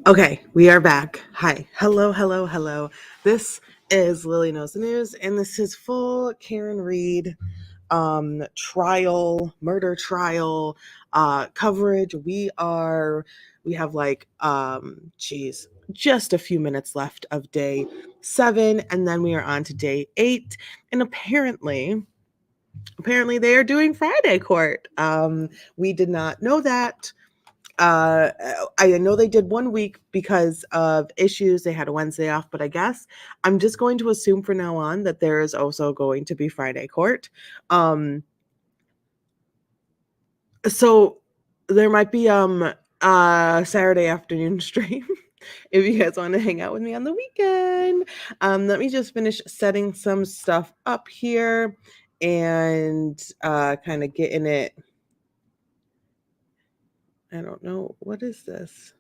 Okay, we are back. Hi. Hello, hello, hello. This is Lily Knows the News, and this is full Karen Reed murder trial coverage. We have just a few minutes left of day 7, and then we are on to day 8. And apparently they are doing Friday court. We did not know that. I know they did 1 week because of issues. They had a Wednesday off, but I guess I'm just going to assume from now on that there is also going to be Friday court. So there might be a Saturday afternoon stream if you guys want to hang out with me on the weekend. Let me just finish setting some stuff up here and kind of getting it. I don't know. What is this?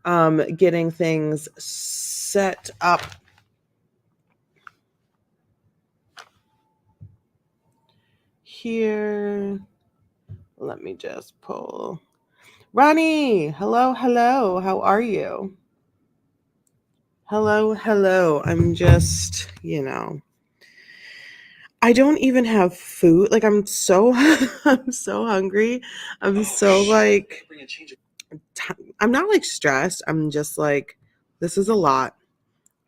Getting things set up here. Let me just pull. Ronnie, hello, hello. How are you? Hello, hello. I'm just, I don't even have food. Like I'm so I'm so hungry. I'm so I'm not stressed. I'm just this is a lot.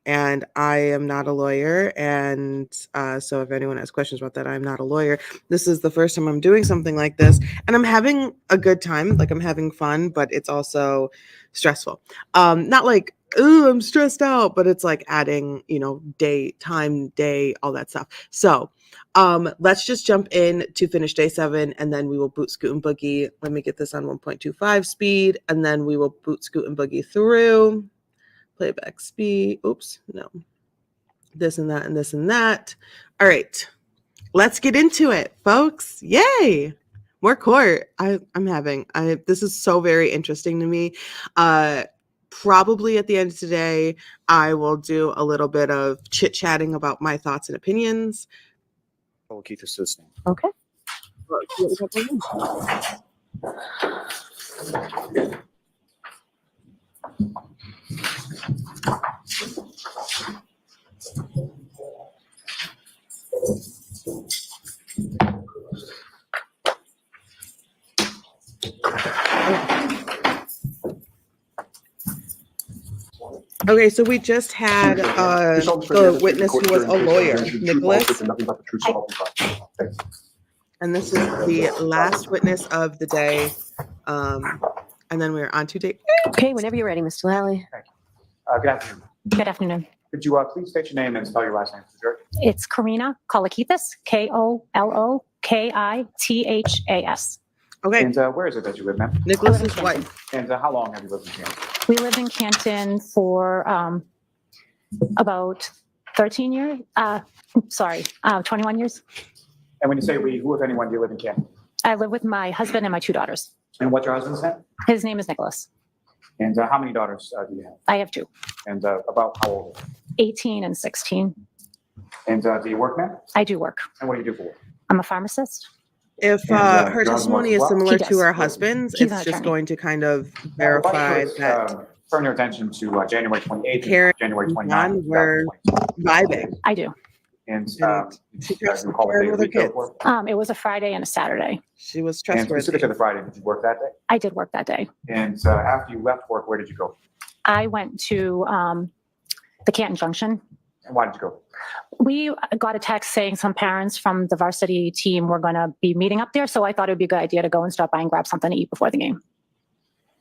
And I am not a lawyer. And so if anyone has questions about that, I'm not a lawyer. This is the first time I'm doing something like this. And I'm having a good time. I'm having fun, but it's also stressful. Not ooh, I'm stressed out, but it's adding, day, time, day, all that stuff. So let's just jump in to finish day 7, and then we will boot, scoot, and boogie. Let me get this on 1.25 speed, and then we will boot, scoot, and boogie through. Playback speed. Oops, no. This and that and this and that. All right. Let's get into it, folks. Yay. More court. This is so very interesting to me. Probably at the end of today, I will do a little bit of chit-chatting about my thoughts and opinions. I'll keep this listening. Okay. Okay, so we just had the witness who was a lawyer, Nicholas. And this is the last witness of the day. And then we're on to date. Okay, whenever you're ready, Mr. Lally. Good afternoon. Good afternoon. Could you please state your name and spell your last name, Mr. Juror? It's Karina Kolokithas, Kolokithas. Okay. And where is it that you live, ma'am? Nicholas's wife. And how long have you lived in Canton? We lived in Canton for about 13 years. 21 years. And when you say we, who, if anyone, do you live in Canton? I live with my husband and my 2 daughters. And what's your husband's name? His name is Nicholas. And how many daughters do you have? I have 2. And about how old? 18 and 16. And do you work, ma'am? I do work. And what do you do for work? I'm a pharmacist. If her testimony is similar to her husband's, He's it's an just attorney. going to kind of verify that turn your attention to January 28th Karen and January 29th. and we're vibing. I do. And She you trusts recall Karen the with her date of kids. work? It was a Friday and a Saturday. She was And trustworthy. specific to the Friday, did you work that day? I did work that day. And after you left work, where did you go? I went to the Canton Junction. And why did you go? We got a text saying some parents from the varsity team were going to be meeting up there. So I thought it would be a good idea to go and stop by and grab something to eat before the game.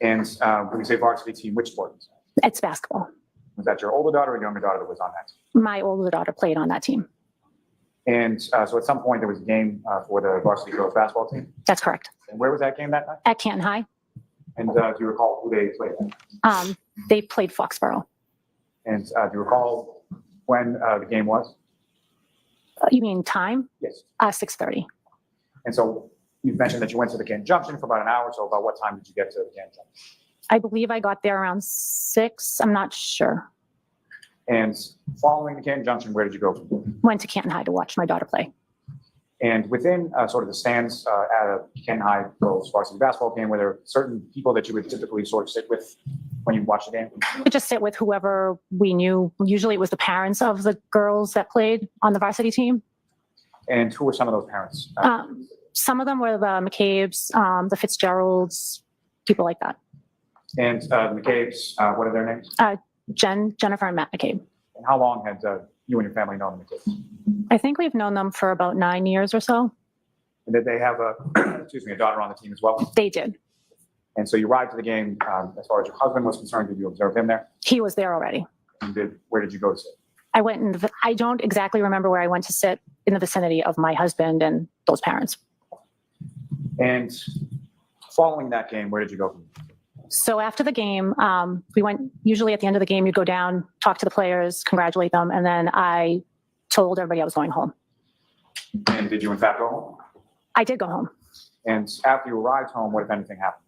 And when you say varsity team, which sport? It's basketball. Was that your older daughter or younger daughter that was on that team? My older daughter played on that team. And so at some point there was a game for the varsity girls basketball team. That's correct. And where was that game that night? At Canton High. And do you recall who they played? They played Foxborough. And do you recall when the game was? You mean time? Yes. 6:30. And so you mentioned that you went to the Canton Junction for about an hour. So about what time did you get to the Canton Junction? I believe I got there around 6. I'm not sure. And following the Canton Junction, where did you go? Went to Canton High to watch my daughter play. And within sort of the stands at a Canton High girls varsity basketball game, were there certain people that you would typically sort of sit with when you watched the game? We would just sit with whoever we knew. Usually it was the parents of the girls that played on the varsity team. And who were some of those parents? Some of them were the McCabe's, the Fitzgeralds, people like that. And the McCabe's, what are their names? Jennifer and Matt McCabe. And how long had you and your family known the McCabe's? I think we've known them for about 9 years or so. And did they have a daughter on the team as well? They did. And so you arrived to the game. As far as your husband was concerned, did you observe him there? He was there already. And where did you go to sit? I went in I don't exactly remember where I went to sit in the vicinity of my husband and those parents. And following that game, where did you go from there? So after the game, we went, usually at the end of the game, you go down, talk to the players, congratulate them. And then I told everybody I was going home. And did you in fact go home? I did go home. And after you arrived home, what if anything happened?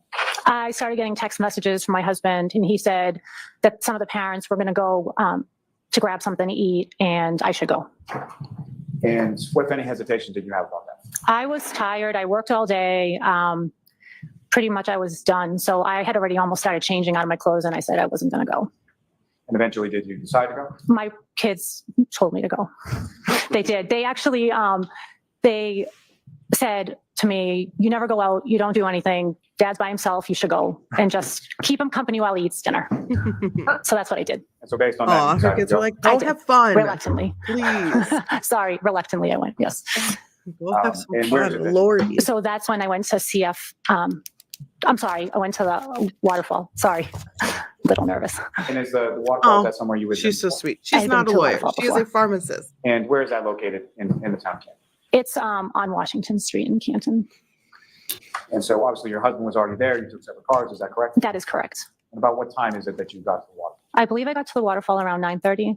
I started getting text messages from my husband, and he said that some of the parents were going to go to grab something to eat, and I should go. And what, if any, hesitation did you have about that? I was tired. I worked all day. Pretty much I was done. So I had already almost started changing out of my clothes, and I said I wasn't going to go. And eventually, did you decide to go? My kids told me to go. They did. They actually, they said to me, you never go out. You don't do anything. Dad's by himself. You should go and just keep him company while he eats dinner. So that's what I did. And so based on that, you Oh, her decided kids to were go. like, go have fun. Reluctantly. Please. Sorry, reluctantly I went, yes. Go have some and where is fun, it? Lordy. So that's when I went to CF. I'm sorry, I went to the waterfall. Sorry, little nervous. And is the waterfall, Oh, is that somewhere you would? She's so sweet. She's I've not been a to lawyer. Waterfall She is before. a pharmacist. And where is that located in the town camp? It's on Washington Street in Canton. And so obviously your husband was already there. You took separate cars. Is that correct? That is correct. And about what time is it that you got to the waterfall? I believe I got to the waterfall around 9:30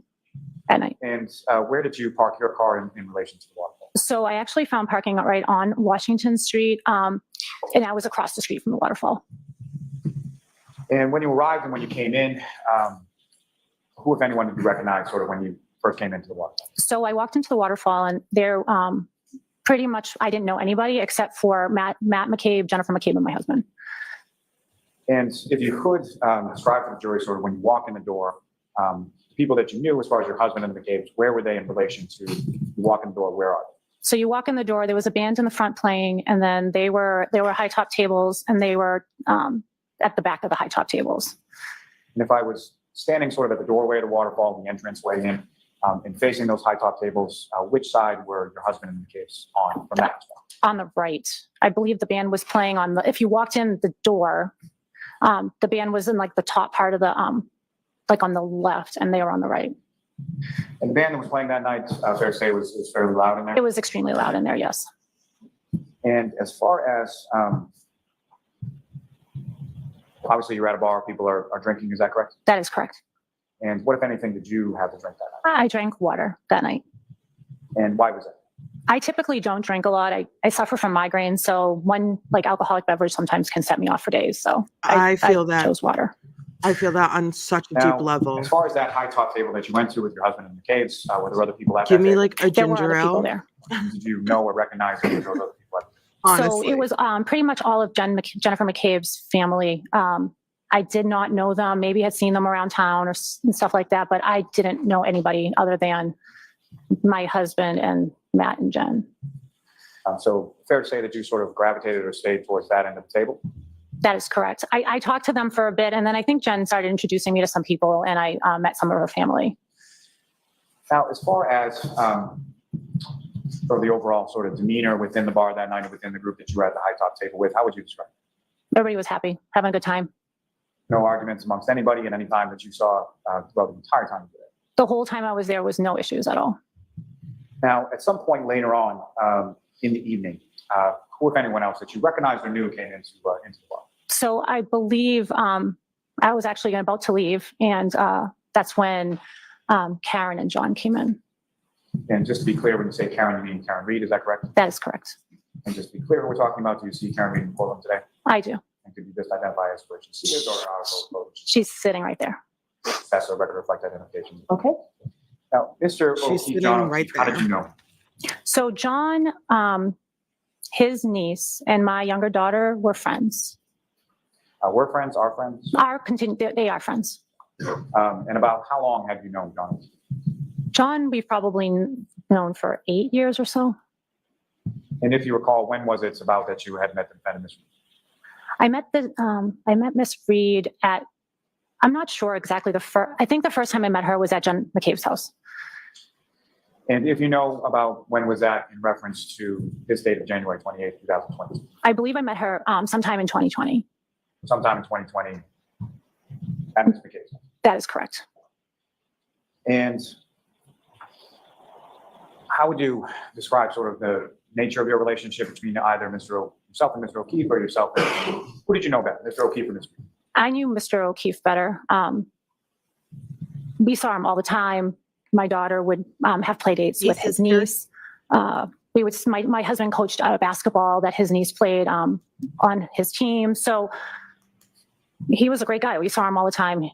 at night. And where did you park your car in relation to the waterfall? So I actually found parking right on Washington Street, and I was across the street from the waterfall. And when you arrived and when you came in, who, if anyone, did you recognize sort of when you first came into the waterfall? So I walked into the waterfall, and there, pretty much, I didn't know anybody except for Matt McCabe, Jennifer McCabe, and my husband. And if you could describe to the jury sort of when you walk in the door, people that you knew as far as your husband and the McCabe's, where were they in relation to you walk in the door? Where are they? So you walk in the door, there was a band in the front playing, and then there were high top tables, and they were at the back of the high top tables. And if I was standing sort of at the doorway of the waterfall, the entrance way in, and facing those high top tables, which side were your husband and the McCabe's on from that spot? On the right. I believe the band was playing on the, if you walked in the door, the band was in like the top part of the, like on the left, and they were on the right. And the band that was playing that night, fair to say, was fairly loud in there? It was extremely loud in there, yes. And as far as, obviously you're at a bar, people are drinking, is that correct? That is correct. And what, if anything, did you have to drink that night? I drank water that night. And why was that? I typically don't drink a lot. I suffer from migraines, so one like alcoholic beverage sometimes can set me off for days. So I feel that. chose water. I feel that on such a Now, deep level. As far as that high top table that you went to with your husband and the McCabe's, were there other people at Give that me table? like a There were ginger other people ale. there. Did you know or recognize any of those other people at the table? Honestly. So it was pretty much all of Jennifer McCabe's family. I did not know them. Maybe had seen them around town or and stuff like that, but I didn't know anybody other than my husband and Matt and Jen. So fair to say that you sort of gravitated or stayed towards that end of the table? That is correct. I talked to them for a bit, and then I think Jen started introducing me to some people, and I met some of her family. Now, as far as sort of the overall sort of demeanor within the bar that night or within the group that you were at the high top table with, how would you describe it? Everybody was happy, having a good time. No arguments amongst anybody at any time that you saw throughout the entire time you were there? The whole time I was there was no issues at all. Now, at some point later on in the evening, who, if anyone else, that you recognized or knew came into the bar? So I believe I was actually about to leave, and that's when Karen and John came in. And just to be clear, when you say Karen, you mean Karen Reed, is that correct? That is correct. And just to be clear, what we're talking about, do you see Karen Reed in Portland today? I do. And could you just identify us where she is or how close? She's sitting right there. That's a record reflect identification. Okay. Now, Mr. She's O'Keefe, sitting John right O'Keefe, how did there. you know? So John, his niece and my younger daughter were friends. Were friends, are friends? They are friends. And about how long have you known John? John, we've probably known for 8 years or so. And if you recall, when was it about that you had met the defendant, Ms. Reed? I met Miss Reed at, I'm not sure exactly I think the first time I met her was at Jen McCabe's house. And if you know about when was that in reference to this date of January 28th, 2020? I believe I met her sometime in 2020. Sometime in 2020 at Ms. McCabe's house. That is correct. And how would you describe sort of the nature of your relationship between either yourself and Mr. O'Keefe, or yourself and who did you know better, Mr. O'Keefe or Ms. Reed? I knew Mr. O'Keefe better. We saw him all the time. My daughter would have play dates with his niece. My husband coached basketball that his niece played on his team. So he was a great guy. We saw him all the time.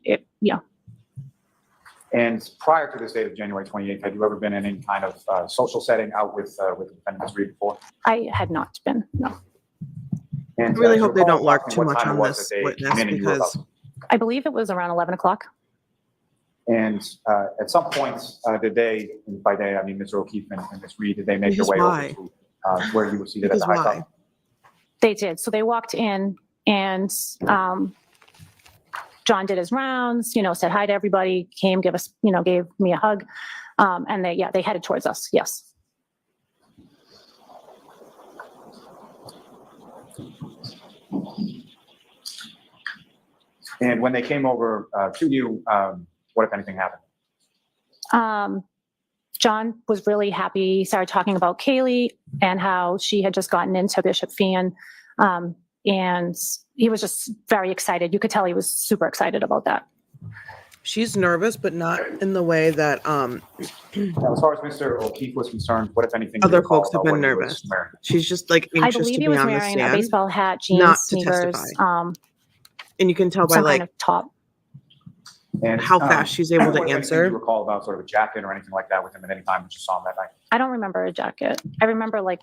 And prior to this date of January 28th, had you ever been in any kind of social setting out with the defendant, Ms. Reed, before? I had not been, no. And I really hope they don't recall lark too what much time it on was this that they witness, came in and you were because about- I believe it was around 11 o'clock. And at some point, did they, and by they, I mean Mr. O'Keefe and Ms. Reed, did they make their Because way why? over to where you were seated at Because the high why? top? They did. So they walked in and John did his rounds, said hi to everybody, gave me a hug. And they headed towards us. Yes. And when they came over to you, what, if anything, happened? John was really happy. He started talking about Kaylee and how she had just gotten into Bishop Fan. And he was just very excited. You could tell he was super excited about that. she's nervous, but not in the way that Now, as far as Mr. O'Keefe was concerned, what, if anything, do you other recall folks have about been what he was nervous. wearing? She's just like I anxious believe to he be was on the wearing a stand, baseball hat, jeans, not to sneakers, testify. And you can tell by some like kind of top. And how fast she's able to what, if anything, answer. do you recall about sort of a jacket or anything like that with him at any time that you saw him that night? I don't remember a jacket. I remember like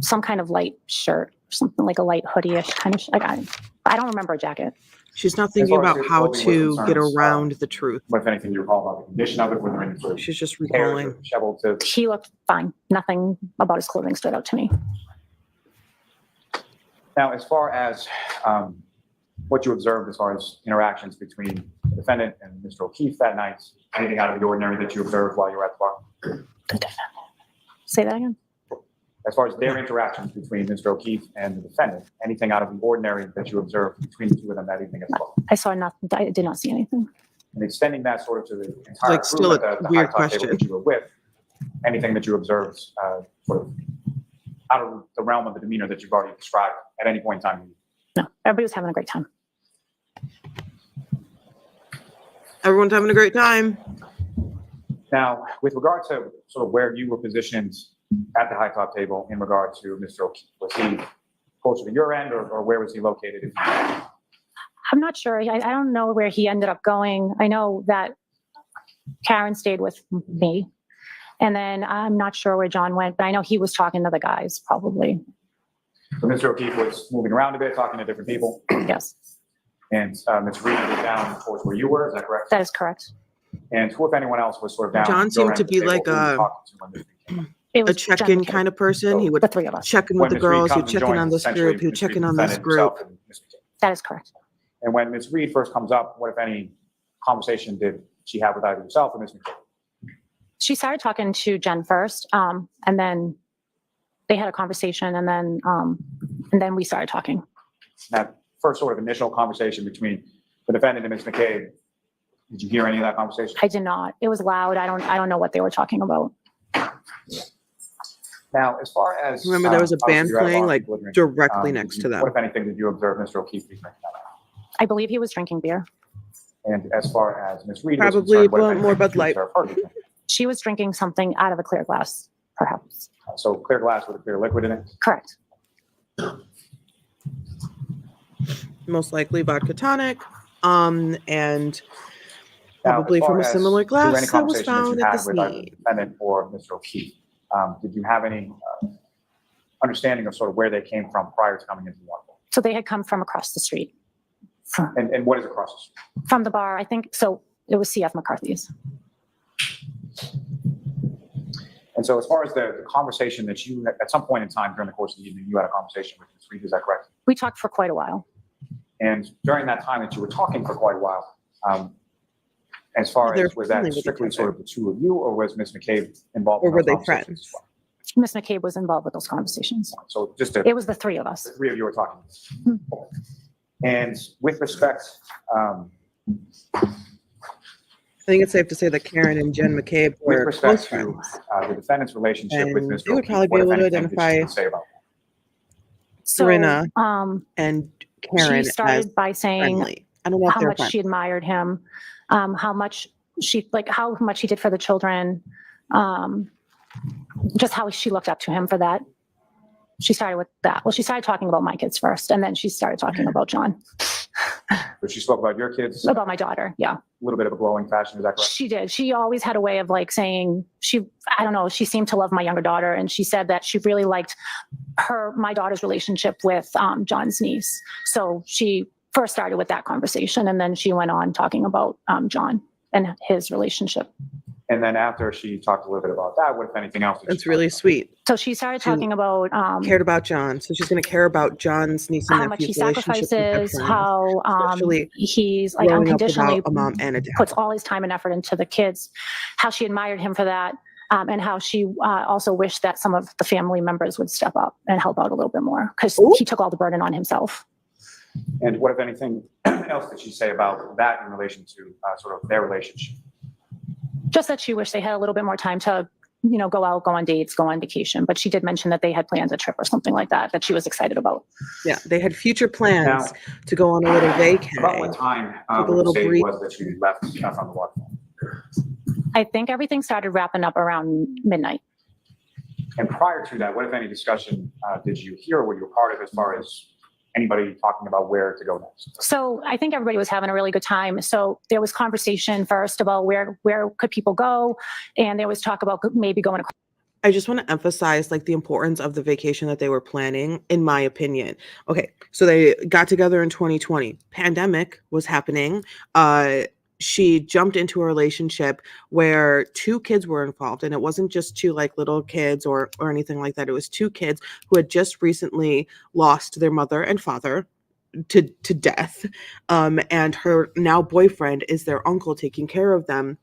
some kind of light shirt, something like a light hoodie-ish kind of. I don't remember a jacket. She's not thinking far as about his how clothing to was get concerned, around the truth. What, if anything, do you recall about the condition of it? Were there any sort of She's just hairs recalling. or disheveled to? He looked fine. Nothing about his clothing stood out to me. Now, as far as what you observed as far as interactions between the defendant and Mr. O'Keefe that night, anything out of the ordinary that you observed while you were at the bar? Say that again. As far as their interactions between Mr. O'Keefe and the defendant, anything out of the ordinary that you observed between the two of them that evening at the bar? I saw nothing. I did not see anything. And extending that sort of to the entire Like, still group a at the weird high top table question. that you were with, anything that you observed sort of out of the realm of the demeanor that you've already described at any point in time? No, everybody was having a great time. Everyone's having a great time. Now, with regard to sort of where you were positioned at the high top table in regard to Mr. O'Keefe, was he closer to your end or where was he located? I'm not sure. I don't know where he ended up going. I know that Karen stayed with me. And then I'm not sure where John went, but I know he was talking to the guys probably. So Mr. O'Keefe was moving around a bit, talking to different people, Yes, and Ms. Reed was down towards where you were, is that correct? that is correct. And who, if anyone else, was sort of down? John your seemed end to of the be table? like Who were you a- talking to when this came? It A was check-in kind of person. He would The three of us. check in When with the Ms. Reed girls. comes He'd and check in joins, on this essentially, group. He'd Ms. check Reed, in on the this defendant group. himself and Mr. King. That is correct. And when Ms. Reed first comes up, what, if any, conversation did she have with either yourself or Ms. McKay? She started talking to Jen first, and then they had a conversation, and then we started talking. That first sort of initial conversation between the defendant and Ms. McCabe, did you hear any of that conversation? I did not. It was loud. I don't know what they were talking about. Now, as far as Remember there was a band obviously you're at playing, bar like, delivering, directly did next you- to them. What, if anything, did you observe Mr. O'Keefe drinking that night? I believe he was drinking beer. And as far as Ms. Reed Probably was concerned, what, if more anything, Bud did you Light. observe her drinking? She was drinking something out of a clear glass, perhaps. So clear glass with a clear liquid in it. Correct. Most likely vodka tonic. And Now, probably as far from a as similar through any glass that was conversation that found you at had the with either the scene. defendant or Mr. O'Keefe, did you have any understanding of sort of where they came from prior to coming into the water? So they had come from across the street. And what is across the street? From the bar, I think. So it was CF McCarthy's. And so as far as the conversation that you, at some point in time during the course of the evening, you had a conversation with Ms. Reed, is that correct? We talked for quite a while. And during that time that you were talking for quite a while, as far They're as, was that friendly with strictly each sort of the two of you, or was Ms. McCabe involved? Or in were those they conversations as friends? well? Ms. McCabe was involved with those conversations. So just to, It was the three of us. the three of you were talking. And with respect, I think it's safe to say that Karen and Jen McCabe with were respect close to friends. the defendant's relationship with And Ms. they would O'Keefe, probably be what, if able to anything, did she identify say about that? So Serena um, and she Karen as started by saying friendly. I don't know if how they're much friends. she admired him, how much how much he did for the children, just how she looked up to him for that. She started with that. Well, she started talking about my kids first, and then she started talking about John, But she spoke about your kids, a about my daughter. Yeah, little bit of a glowing fashion, is that correct? she did. She always had a way of like saying I don't know, she seemed to love my younger daughter, and she said that she really liked my daughter's relationship with John's niece. So she first started with that conversation, and then she went on talking about John and his relationship. And then after she talked a little bit about that, what, if anything else? did she That's talk really about? sweet. So she started She talking about Cared about John. So she's going to care about John's niece and how much he nephew's relationship with their sacrifices, friends, how especially he's like growing up unconditionally without a mom and a dad. puts all his time and effort into the kids, how she admired him for that, and how she also wished that some of the family members would step up and help out a little bit more because Ooh. he took all the burden on himself. And what, if anything, else did she say about that in relation to sort of their relationship? Just that she wished they had a little bit more time to, go out, go on dates, go on vacation. But she did mention that they had planned a trip or something like that she was excited about. Yeah, they had future plans Now, to go on a little About what vacay. time Took a would you little say it breathe. was that you left from the waterfall? I think everything started wrapping up around midnight. And prior to that, what, if any, discussion did you hear or were you a part of as far as anybody talking about where to go next? So I think everybody was having a really good time. So there was conversation first about where could people go, and there was talk about maybe going to. I just want to emphasize like the importance of the vacation that they were planning, in my opinion. Okay, so they got together in 2020. Pandemic was happening. She jumped into a relationship where two kids were involved, and it wasn't just two like little kids or anything like that. It was two kids who had just recently lost their mother and father to death, and her now boyfriend is their uncle taking care of them.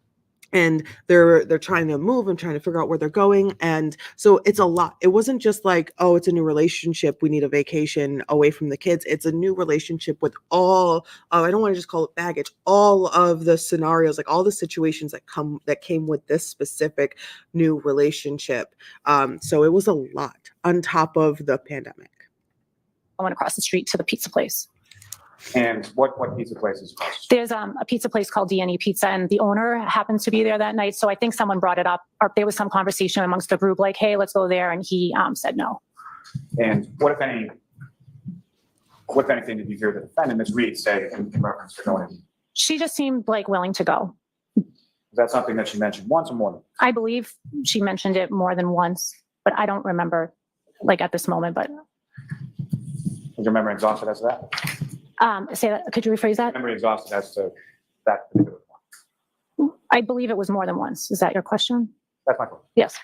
And they're trying to move and trying to figure out where they're going. And so it's a lot. It wasn't just like, oh, it's a new relationship, we need a vacation away from the kids. It's a new relationship with all, I don't want to just call it baggage, all of the scenarios, like all the situations that came with this specific new relationship. So it was a lot on top of the pandemic. I went across the street to the pizza place. And what pizza place is across the street? There's a pizza place called D&E Pizza, and the owner happens to be there that night. So I think someone brought it up, or there was some conversation amongst the group, like, "Hey, let's go there," and he said no. And what, if anything, did you hear the defendant, Ms. Reed, say in reference to going? She just seemed like willing to go. Is that something that she mentioned once or more than? I believe she mentioned it more than once, but I don't remember, like at this moment. But Is your memory exhausted as to that? say that. Could you rephrase that? Memory exhausted as to that particular point? I believe it was more than once. Is that your question? That's my question. Yes.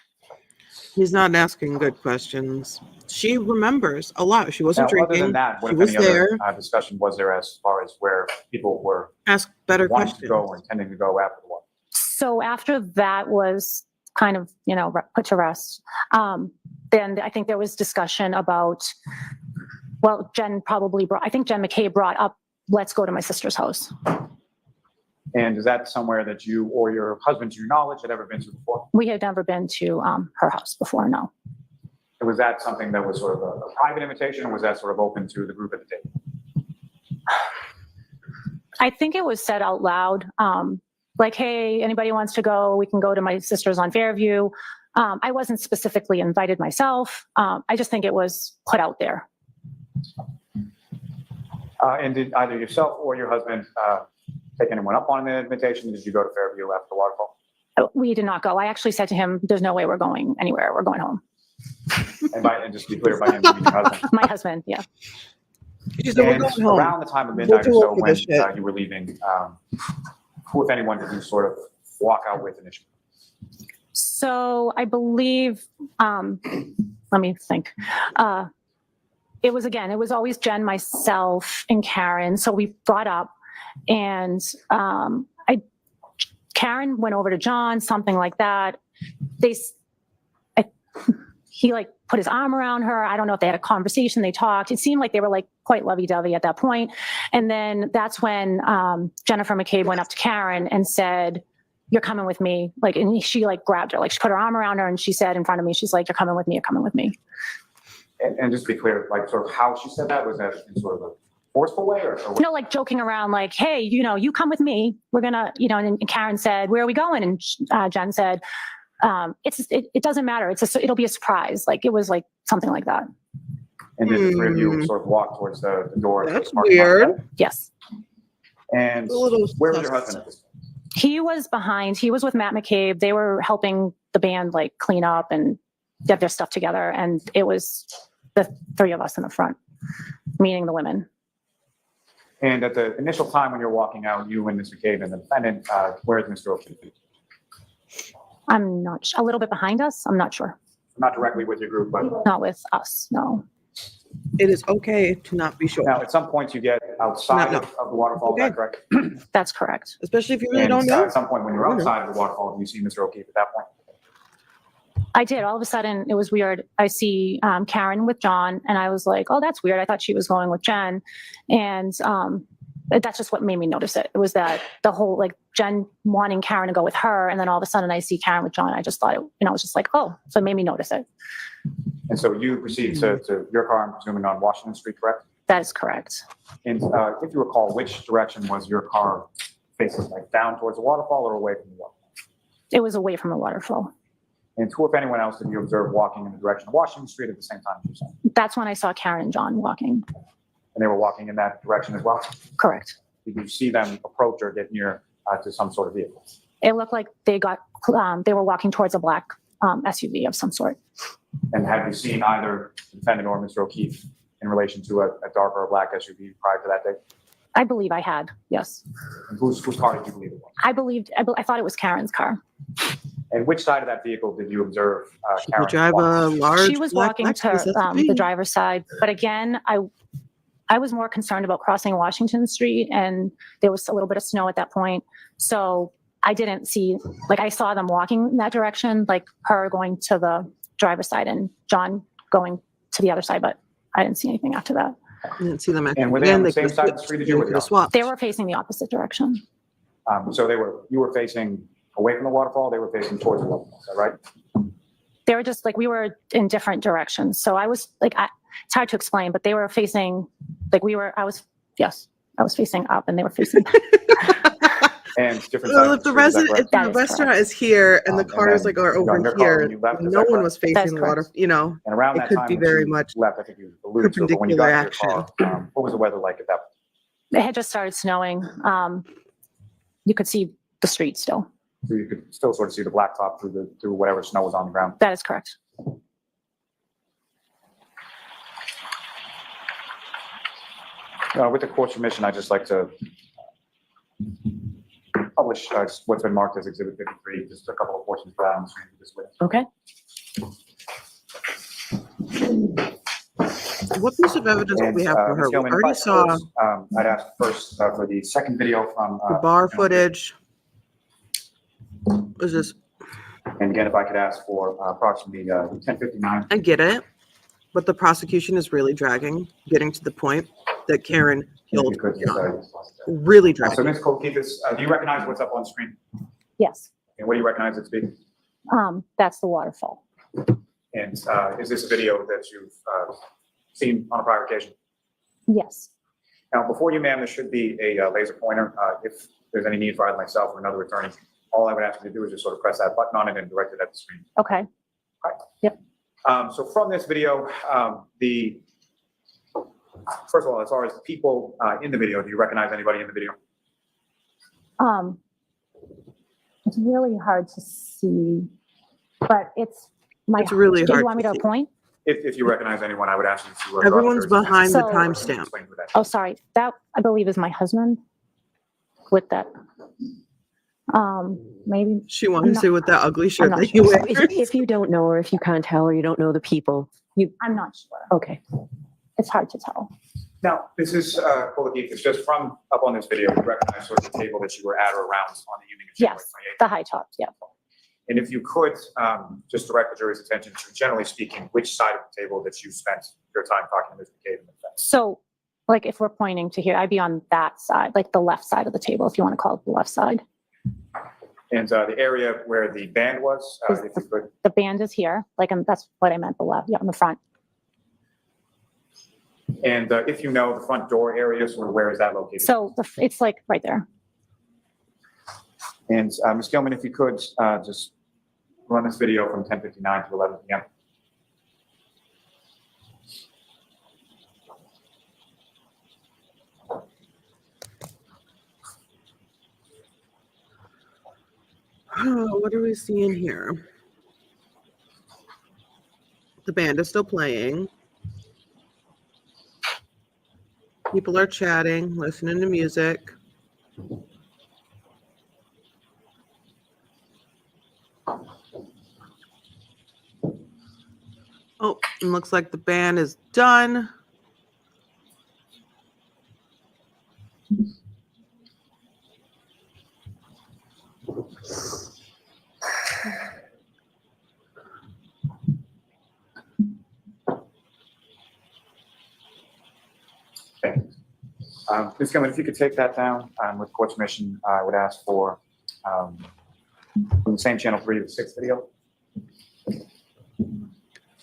He's not asking good questions. She remembers a lot. She wasn't Now, other drinking. than that, what, She if was any there. other discussion was there as far as where people were Ask better wanting questions. to go or intending to go after the war? So after that was kind of, put to rest, then I think there was discussion about, well, Jen McCabe brought up, let's go to my sister's house. And is that somewhere that you or your husband, to your knowledge, had ever been to before? We had never been to her house before, no. And was that something that was sort of a private invitation, or was that sort of open to the group at the table? I think it was said out loud, like, "Hey, anybody wants to go, we can go to my sister's on Fairview." I wasn't specifically invited myself. I just think it was put out there. And did either yourself or your husband take anyone up on the invitation? Did you go to Fairview after the waterfall? We did not go. I actually said to him, "There's no way we're going anywhere. We're going home." And just to be clear, by him, you mean your husband? My husband, yeah. She said, "We're And going home." around the time of We're midnight too or old so for when this shit. you were leaving, who, if anyone, did you sort of walk out with initially? So I believe, let me think. It was always Jen, myself, and Karen. So we brought up, and Karen went over to John, something like that. He like put his arm around her. I don't know if they had a conversation, they talked. It seemed like they were like quite lovey-dovey at that point. And then that's when Jennifer McCabe went up to Karen and said, "You're coming with me." Like, and she like grabbed her, like she put her arm around her and she said in front of me, she's like, "You're coming with me, you're coming with me." And just to be clear, like sort of how she said that, was that in sort of a forceful way or You know, like joking around, like, "Hey, you come with me. We're gonna, and Karen said, "Where are we going?" And Jen said, it doesn't matter. It'll be a surprise. Like it was like something like that. And then the three of you sort of walk towards the door. That's to the parking lot weird. together? Yes. And A little where was your husband at this point? He was behind. He was with Matt McCabe. They were helping the band like clean up and get their stuff together. And it was the three of us in the front, meaning the women. And at the initial time when you're walking out, you and Mr. McCabe and the defendant, where's Mr. O'Keefe? I'm not a little bit behind us. I'm not sure. Not directly with your group, but Not with us. No. It is okay to not be sure, now at some point you get outside No. of the waterfall, is that correct? That's correct. especially if you really And don't know. at some point when you're outside of the waterfall, you see Mr. O'Keefe at that point. I did. All of a sudden, it was weird. I see Karen with John, and I was like, "Oh, that's weird." I thought she was going with Jen, and that's just what made me notice it. It was that the whole like Jen wanting Karen to go with her, and then all of a sudden I see Karen with John. I just thought it, I was just like, "Oh," so it made me notice it. And so you proceed to your car, I'm presuming on Washington Street, correct? That is correct. And if you recall, which direction was your car facing, like down towards the waterfall or away from the waterfall? It was away from the waterfall. And who, if anyone else, did you observe walking in the direction of Washington Street at the same time as yourself? That's when I saw Karen and John walking. And they were walking in that direction as well? Correct. Did you see them approach or get near to some sort of vehicle? It looked like they were walking towards a black SUV of some sort. And have you seen either the defendant or Mr. O'Keefe in relation to a dark or a black SUV prior to that day? I believe I had, yes. And whose car did you believe it was? I thought it was Karen's car. And which side of that vehicle did you observe She Karen could drive a walking? large. She was black walking to Lexus SUV. the driver's side. But again, I was more concerned about crossing Washington Street, and there was a little bit of snow at that point. So I didn't see, like I saw them walking in that direction, like her going to the driver's side and John going to the other side, but I didn't see anything after that. I didn't see them actually. And were they on the Again, same could've side of the switched. street as you? They could've swapped. They were facing the opposite direction. So you were facing away from the waterfall, they were facing towards the waterfall, is that right? They were just like, we were in different directions. So I was like, it's hard to explain, but they were facing, like I was facing up and they were facing. And different Well, sides if of the the street, is that correct? That is restaurant is here and the And cars then like are you got in over your car here, when you left, is no that one correct? was facing the water, And around It that could time be when very you much left, I think you alluded to it, but when you got to your car, what was the weather like at that point? It had just started snowing. You could see the street still. So you could still sort of see the blacktop through whatever snow was on the ground. That is correct. With the court's permission, I'd just like to publish what's been marked as Exhibit 53, just a couple of portions of that on the screen for this witness. Okay. What piece of evidence do we have for her? Ms. We Gilman, if already I saw could, I'd ask first for the second video from the bar you know, footage. Was this? And again, if I could ask for approximately 10:59. I get it, but the prosecution is really dragging, getting to the point that Karen killed John. Really So dragging. Ms. Kolkivas, do you recognize what's up on screen? Yes. And what do you recognize it to be? That's the waterfall. And is this a video that you've seen on a prior occasion? Yes. Now, before you, ma'am, there should be a laser pointer. If there's any need for either myself or another attorney, all I would ask you to do is just sort of press that button on it and direct it at the screen. Okay. So from this video, first of all, as far as people in the video, do you recognize anybody in the video? It's really hard to see, but it's my. It's really Do hard you want me to to see. point? If you recognize anyone, I would ask you to. Everyone's behind the So- timestamp. Oh, sorry. That I believe is my husband with that. Maybe. She wanted I'm to say with that ugly shirt not that you sure. wear. If you don't know, or if you can't tell, or you don't know the people, I'm not sure. okay. It's hard to tell. Now, this is, It's just from up on this video, you recognize sort of the table that you were at or around on the evening of January Yes, 28th. the high top. Yeah. And if you could, just direct the jury's attention to, generally speaking, which side of the table that you spent your time talking to Ms. McCabe in the defense. So, like, if we're pointing to here, I'd be on that side, like the left side of the table, if you want to call it the left side. And the area where the band was, if you could. The band is here, like, and that's what I meant. The left, yeah, on the front. And if you know the front door area, sort of where is that located? So it's like right there. And Ms. Gilman, if you could just run this video from 10:59 to 11 p.m. Oh, what are we seeing here? The band is still playing. People are chatting, listening to music. Oh, it looks like the band is done. Okay. Ms. Gilman, if you could take that down with court's permission, I would ask for from the same channel 3 to the 6th video.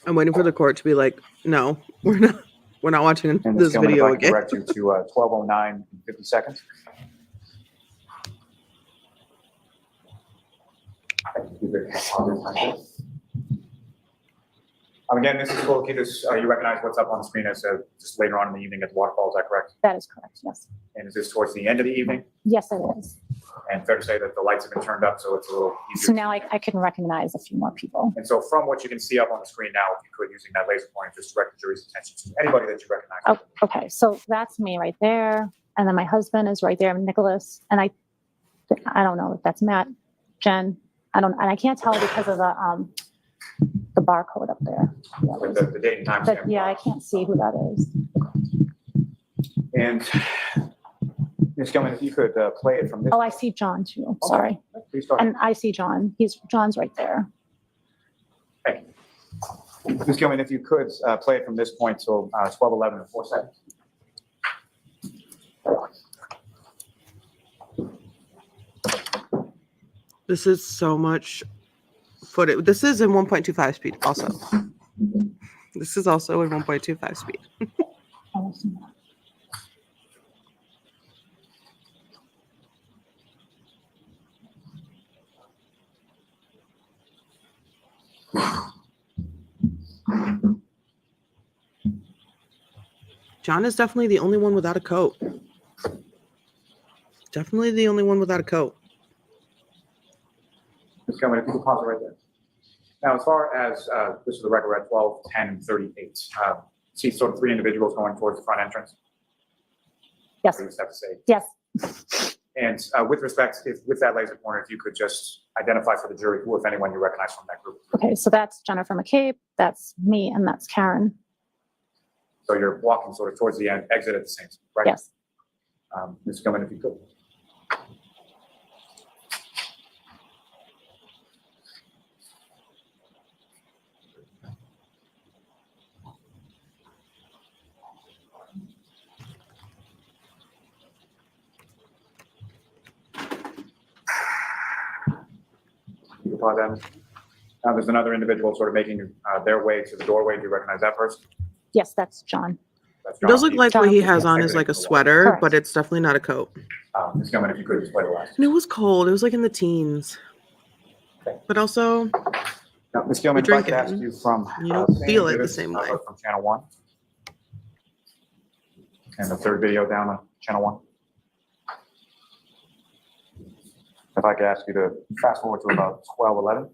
I'm waiting for the court to be like, no, we're not watching And Ms. this Gilman, video if I could again. direct you to 12:09 and 50 seconds. Again, this is cool. You recognize what's up on the screen as just later on in the evening at the waterfall, is that correct? That is correct. Yes. And is this towards the end of the evening? Yes, it is. And fair to say that the lights have been turned up, so it's a little easier. So now I can recognize a few more people. And so from what you can see up on the screen now, if you could, using that laser pointer, just direct the jury's attention to anybody that you recognize. Oh, okay. So that's me right there. And then my husband is right there, Nicholas. And I don't know if that's Matt, Jen. And I can't tell because of the barcode up there. With the date and time But stamp. yeah, I can't see who that is. And Ms. Gilman, if you could play it from this. Oh, I see John too. Sorry. Please go ahead. And I see John. John's right there. Thank you. Ms. Gilman, if you could play it from this point till 12:11 and 4 seconds. This is so much footage. This is in 1.25 speed also. This is also in 1.25 speed. Oh, I see that. John is definitely the only one without a coat. Definitely the only one without a coat. Ms. Gilman, if you could pause it right there. Now, as far as this is the record at 12, 10, and 38, see sort of 3 individuals going towards the front entrance. Yes. You just have to say. Yes. And with respect, with that laser pointer, if you could just identify for the jury who, if anyone, you recognize from that group. Okay. So that's Jennifer McCabe. That's me. And that's Karen. So you're walking sort of towards the end, exit at the same time, right? Yes. Ms. Gilman, if you could. You can pause that. Now there's another individual sort of making their way to the doorway. Do you recognize that person? Yes, that's John. That's It does look like what he has John. on is like a sweater, Correct. but it's definitely not a coat. Ms. Gilman, if you could just play the last. And it was cold. It was like in the teens. But also, Now, Ms. Gilman, if I could ask drinking. you from. You don't feel it the exhibits, same way. From channel 1. And the third video down on channel 1. If I could ask you to fast forward to about 12:11.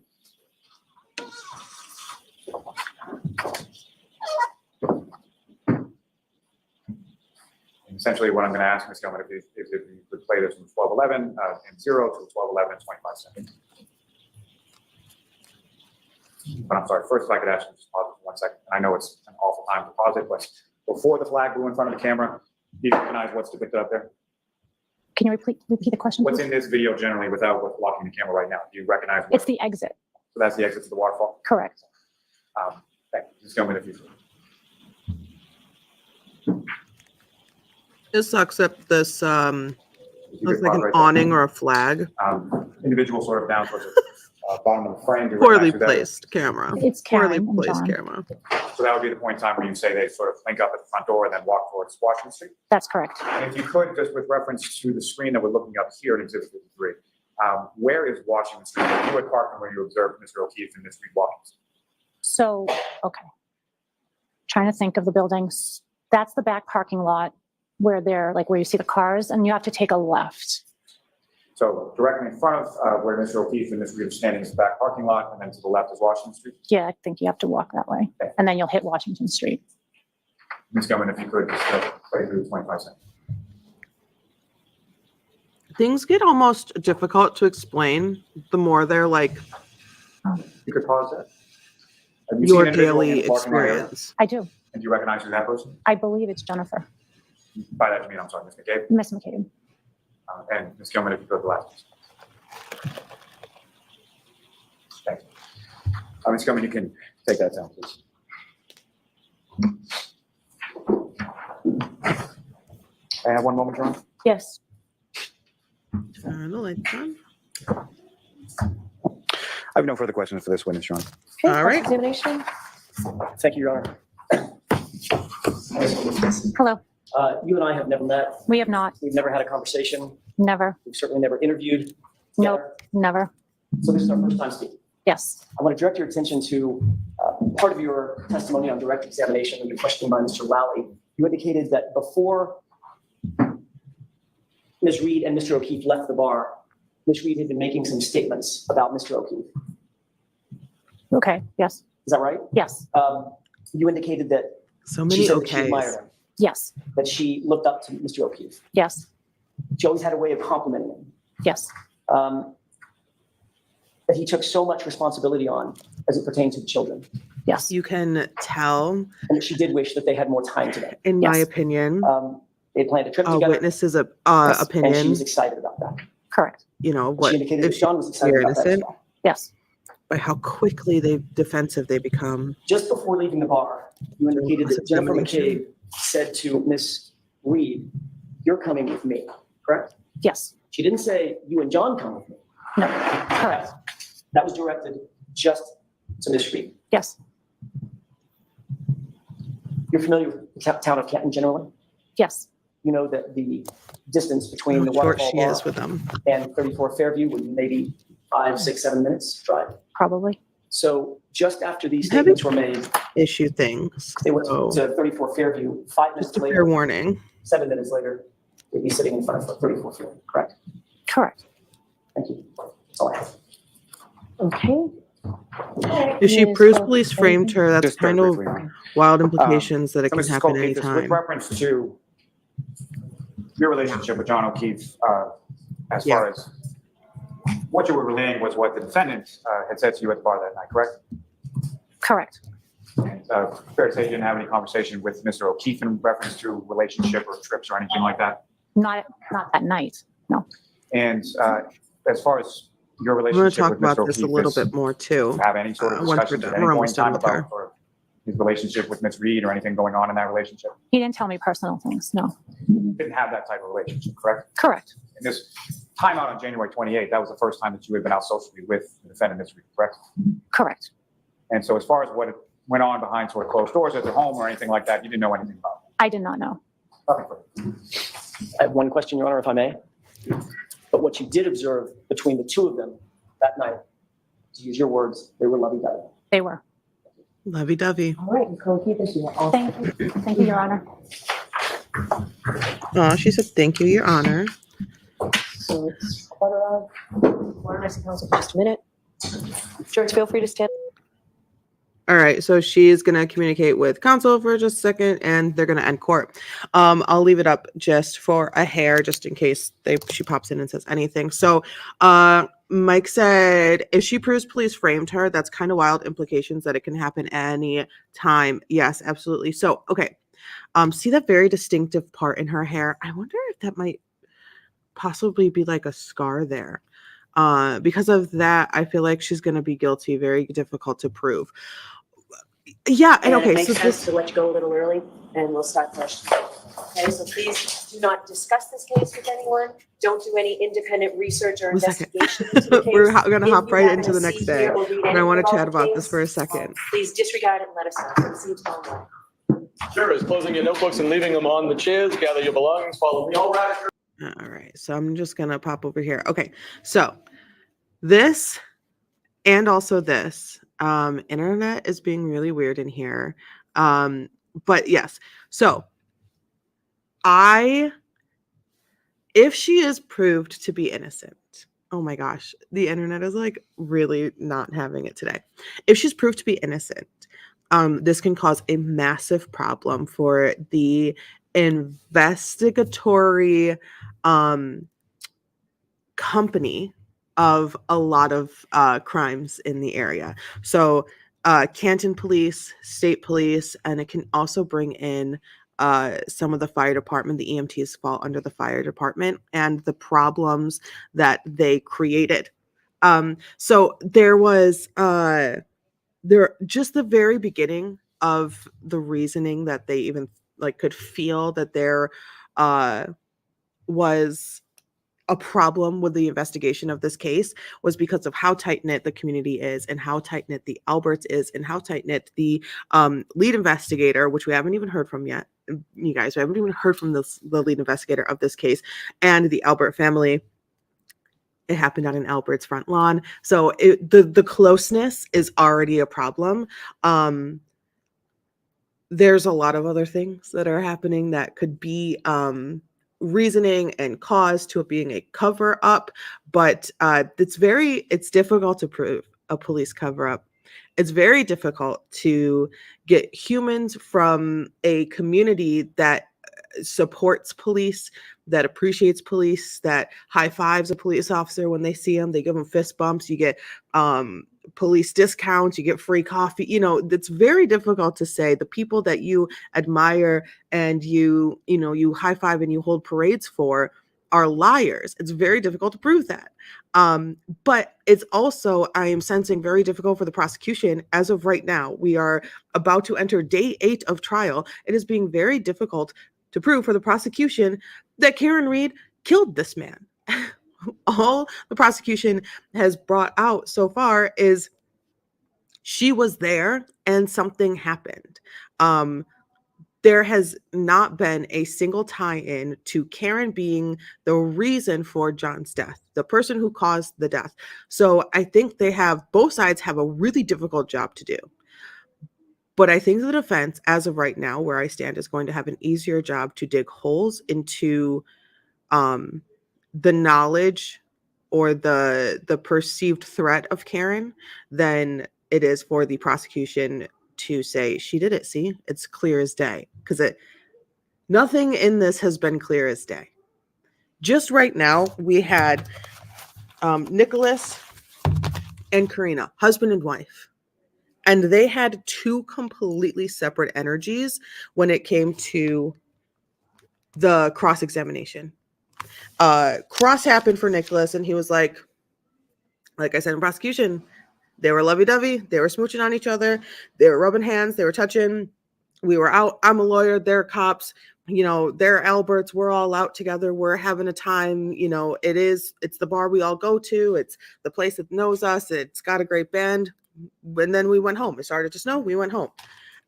Essentially, what I'm going to ask Ms. Gilman is if you could play this from 12:11 and 0 to 12:11 and 25 seconds. But I'm sorry, first if I could ask you to just pause it for 1 second. I know it's an awful time to pause it, but before the flag blew in front of the camera, do you recognize what's depicted up there? Can you repeat the question? What's Please? in this video generally without what's blocking the camera right now? Do you recognize what? It's the exit. So that's the exit to the waterfall? Correct. Thank you. Ms. Gilman, if you could. It sucks that this If you looks could like pause an right there. awning or a flag. Individual sort of down towards the bottom of the frame. Do you Poorly recognize who that is? placed camera. It's Poorly Karen and placed John. camera. So that would be the point in time where you say they sort of link up at the front door and then walk towards Washington Street. That's correct. And if you could, just with reference to the screen that we're looking up here in Exhibit 53, where is Washington Street? Where you had parked and where you observed Mr. O'Keefe and Ms. Reed walking? So, okay. Trying to think of the buildings. That's the back parking lot where where you see the cars, and you have to take a left. So directly in front of where Mr. O'Keefe and Ms. Reed are standing is the back parking lot, and then to the left is Washington Street. Yeah, I think you have to walk that way, Okay. and then you'll hit Washington Street. Ms. Gilman, if you could just play through 25 seconds. Things get almost difficult to explain the more they're like You could pause that. Have you seen your an individual in daily the parking lot area? experience. I do. And do you recognize who that person? I believe it's Jennifer, By that you mean, I'm sorry, Ms. McCabe. Miss McCabe. And Ms. Gilman, if you go to the last. Thank you. Ms. Gilman, you can take that down, please. I have one moment, John. Yes. Turn the lights on. I have no further questions for this witness, John. Okay, All right. Examination. Thank you, Your Honor. Hello. You and I have never met. We have not. We've never had a conversation. Never. We've certainly never interviewed. Nope. together. Never. So this is our first time speaking. Yes. I want to direct your attention to part of your testimony on direct examination and your questioning by Mr. Lally. You indicated that before Ms. Reed and Mr. O'Keefe left the bar, Ms. Reed had been making some statements about Mr. O'Keefe. Okay. Yes. Is that right? Yes. You indicated that So she many said that she okays. admired him, Yes. that she looked up to Mr. O'Keefe. Yes. She always had a way of complimenting him. Yes. That he took so much responsibility on as it pertained to the children. Yes. You can tell, And that she did wish that they had more time together. in my Yes. opinion, They had planned a trip a together. witness's Yes, And she opinion, was excited about that. Correct. you know, what She indicated if that John was excited you're about that as innocent, well. Yes. by how quickly defensive they become. Just before leaving the bar, you indicated that Jennifer Cross-examination. McCabe said to Miss Reed, "You're coming with me," correct? Yes. She didn't say, "You and John come with me." No. Correct. That was directed just to Miss Reed. Yes. You're familiar with the town of Canton generally? Yes. You know that the distance between How the short waterfall she bar is with them. and 34 Fairview would be maybe 5, 6, 7 minutes drive. Probably. So just after these Having- statements were made, Issue things. they went So, to 34 Fairview. 5 minutes just a fair later, warning. 7 minutes later, they'd be sitting in front of 34 Fairview, correct? Correct. Thank you. That's all I have. Okay. If she Ms. proves Hope, police framed her, that's Just very kind of briefly, Your Honor. wild implications that it So can Mrs. happen Colgate, just with anytime. reference to your relationship with John O'Keefe, as Yeah. far as what you were relaying was what the defendant had said to you at the bar that night, correct? Correct. And, fair to say you didn't have any conversation with Mr. O'Keefe in reference to relationship or trips or anything like that? Not that night. And as far as your I'm going to relationship talk with Mr. about this a O'Keefe, little is- bit more do too. you have any sort of once we're discussions done- at any we're point in almost done time with her. about or his relationship with Ms. Reed or anything going on in that relationship? He didn't tell me personal things. No. Didn't have that type of relationship, correct? Correct. And this time out on January 28th, that was the first time that you had been out socially with the defendant, Ms. Reed, correct? Correct. And so as far as what went on behind sort of closed doors at their home or anything like that, you didn't know anything about it? I did not know. Nothing further. I have one question, Your Honor, if I may. But what you did observe between the two of them that night, to use your words, they were lovey-dovey. They were. Lovey-dovey. All right, Nicole, keep this. You are all Thank you. Thank you, Your Honor. Oh, she said, "Thank you, Your Honor." So it's quarter of. I see counsel for just a minute. Judge, feel free to stand. All right, so she's gonna communicate with counsel for just a second, and they're gonna end court. I'll leave it up just for a hair, just in case she pops in and says anything. So, Mike said if she proves police framed her, that's kind of wild implications that it can happen any time. Yes, absolutely. So, okay, see that very distinctive part in her hair? I wonder if that might possibly be like a scar there. Because of that, I feel like she's gonna be guilty. Very difficult to prove. Yeah, and And okay, it makes so sense this to let you go a little early, and we'll start fresh. Okay, so please do not discuss this case with anyone. Don't do any independent research or one second. investigation into the case. We're gonna If hop you right happen into to the next see, day, hear, or read but I anything want to chat the about this case, for a second. Please disregard it and let us know. So see you tomorrow morning. Jurors, closing your notebooks and leaving them on the chairs. Gather your belongings. Follow me. All right. All right, so I'm just gonna pop over here. Okay, so this and also this internet is being really weird in here. But yes, so if she is proved to be innocent, oh my gosh, the internet is like really not having it today. If she's proved to be innocent, this can cause a massive problem for the investigatory company of a lot of crimes in the area. So Canton Police, State Police, and it can also bring in some of the fire department. The EMTs fall under the fire department and the problems that they created. So there was just the very beginning of the reasoning that they even like could feel that there was a problem with the investigation of this case was because of how tight-knit the community is and how tight-knit the Alberts is and how tight-knit the lead investigator, which we haven't even heard from yet. You guys, we haven't even heard from the lead investigator of this case, and the Albert family. It happened on an Albert's front lawn. So the closeness is already a problem. There's a lot of other things that are happening that could be reasoning and cause to it being a cover up, but it's difficult to prove a police cover up. It's very difficult to get humans from a community that supports police, that appreciates police, that high fives a police officer when they see them. They give them fist bumps. You get police discounts. You get free coffee. You know, it's very difficult to say the people that you admire and you high five and you hold parades for are liars. It's very difficult to prove that. But it's also, I am sensing, very difficult for the prosecution. As of right now, we are about to enter day 8 of trial. It is being very difficult to prove for the prosecution that Karen Reed killed this man. All the prosecution has brought out so far is she was there and something happened. There has not been a single tie-in to Karen being the reason for John's death, the person who caused the death. So I think both sides have a really difficult job to do. But I think the defense, as of right now, where I stand, is going to have an easier job to dig holes into the knowledge or the perceived threat of Karen than it is for the prosecution to say she did it. See, it's clear as day, because nothing in this has been clear as day. Just right now, we had Nicholas and Karina, husband and wife. And they had two completely separate energies when it came to the cross-examination. Cross happened for Nicholas, and he was like I said in prosecution, they were lovey-dovey, they were smooching on each other, they were rubbing hands, they were touching. We were out. I'm a lawyer, they're cops, they're Alberts, we're all out together, we're having a time, it's the bar we all go to, it's the place that knows us, it's got a great band. And then we went home. It started to snow. We went home.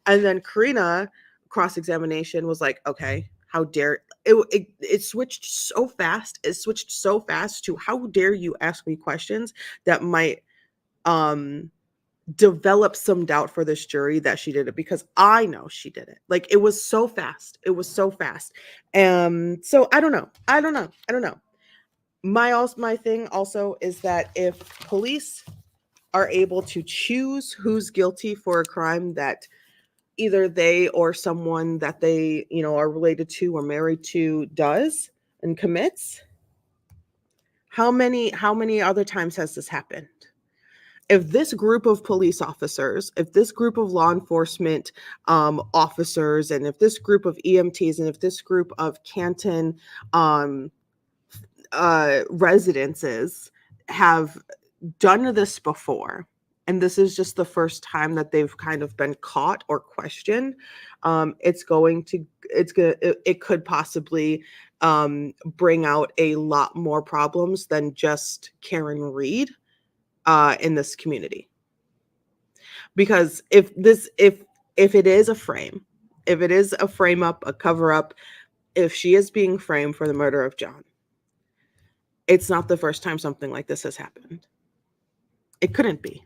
And then Karina, cross-examination, was like, okay, how dare it switched so fast. It switched so fast to how dare you ask me questions that might develop some doubt for this jury that she did it, because I know she did it. Like, it was so fast. It was so fast. So I don't know. My thing also is that if police are able to choose who's guilty for a crime that either they or someone that they, are related to or married to does and commits. How many other times has this happened? If this group of police officers, if this group of law enforcement officers, and if this group of EMTs, and if this group of Canton residences have done this before, and this is just the first time that they've kind of been caught or questioned, it could possibly bring out a lot more problems than just Karen Reed in this community. Because if it is a frame, if it is a frame up, a cover up, if she is being framed for the murder of John, it's not the first time something like this has happened. It couldn't be.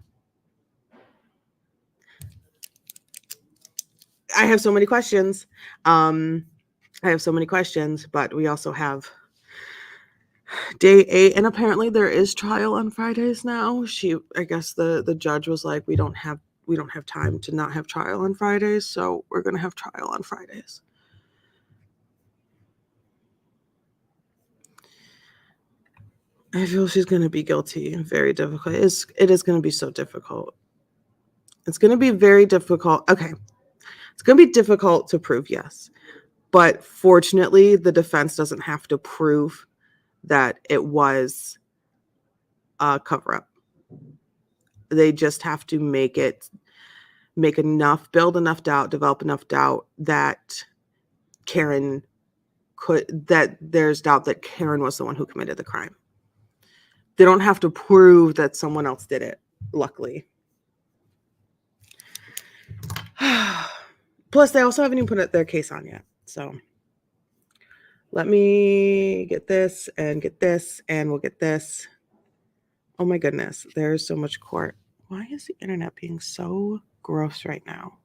I have so many questions. But we also have day 8, and apparently there is trial on Fridays now. I guess the judge was like, we don't have time to not have trial on Fridays, so we're gonna have trial on Fridays. I feel she's gonna be guilty. Very difficult. It is gonna be so difficult. It's gonna be very difficult. Okay. It's gonna be difficult to prove, yes. But fortunately, the defense doesn't have to prove that it was a cover-up. They just have to build enough doubt, develop enough doubt that there's doubt that Karen was the one who committed the crime. They don't have to prove that someone else did it, luckily. Plus, they also haven't even put their case on yet. So let me get this, and we'll get this. Oh my goodness, there's so much court. Why is the internet being so gross right now?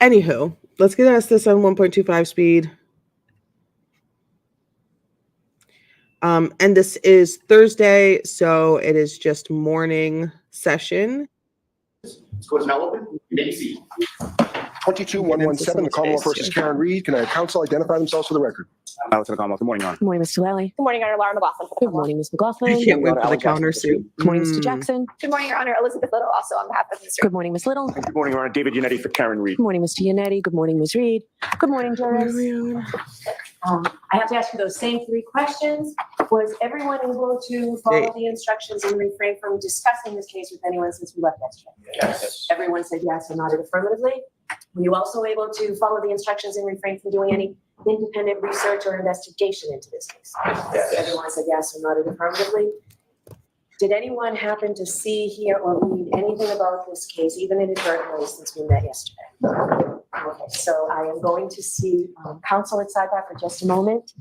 Anywho, let's get us this on 1.25 speed. And this is Thursday, so it is just morning session. Court is now open. You may be seated. 22117, the Commonwealth versus Karen Reed. Can I have counsel identify themselves for the record? To the Commonwealth. Good morning, Your Honor. Good morning, Mr. Lally. Good morning, Your Honor. Laura McLaughlin. Good morning, Ms. McLaughlin. I can't wait for the counter suit. Good morning, Mr. Jackson. Good morning, Your Honor. Elizabeth Little, also on behalf of Mr. Good morning, Ms. Little. Good morning, Your Honor. David Yannetti for Karen Reed. Good morning, Mr. Yannetti. Good morning, Ms. Reed. Good morning, jurors. I have to ask you those same 3 questions. Was everyone able to follow the instructions and refrain from discussing this case with anyone since we left yesterday? Yes. Everyone said yes or nodded affirmatively. Were you also able to follow the instructions and refrain from doing any independent research or investigation into this case? Yes. Everyone said yes or nodded affirmatively. Did anyone happen to see, hear, or read anything about this case, even inadvertently, since we met yesterday? Okay, so I am going to see counsel at sidebar for just a moment.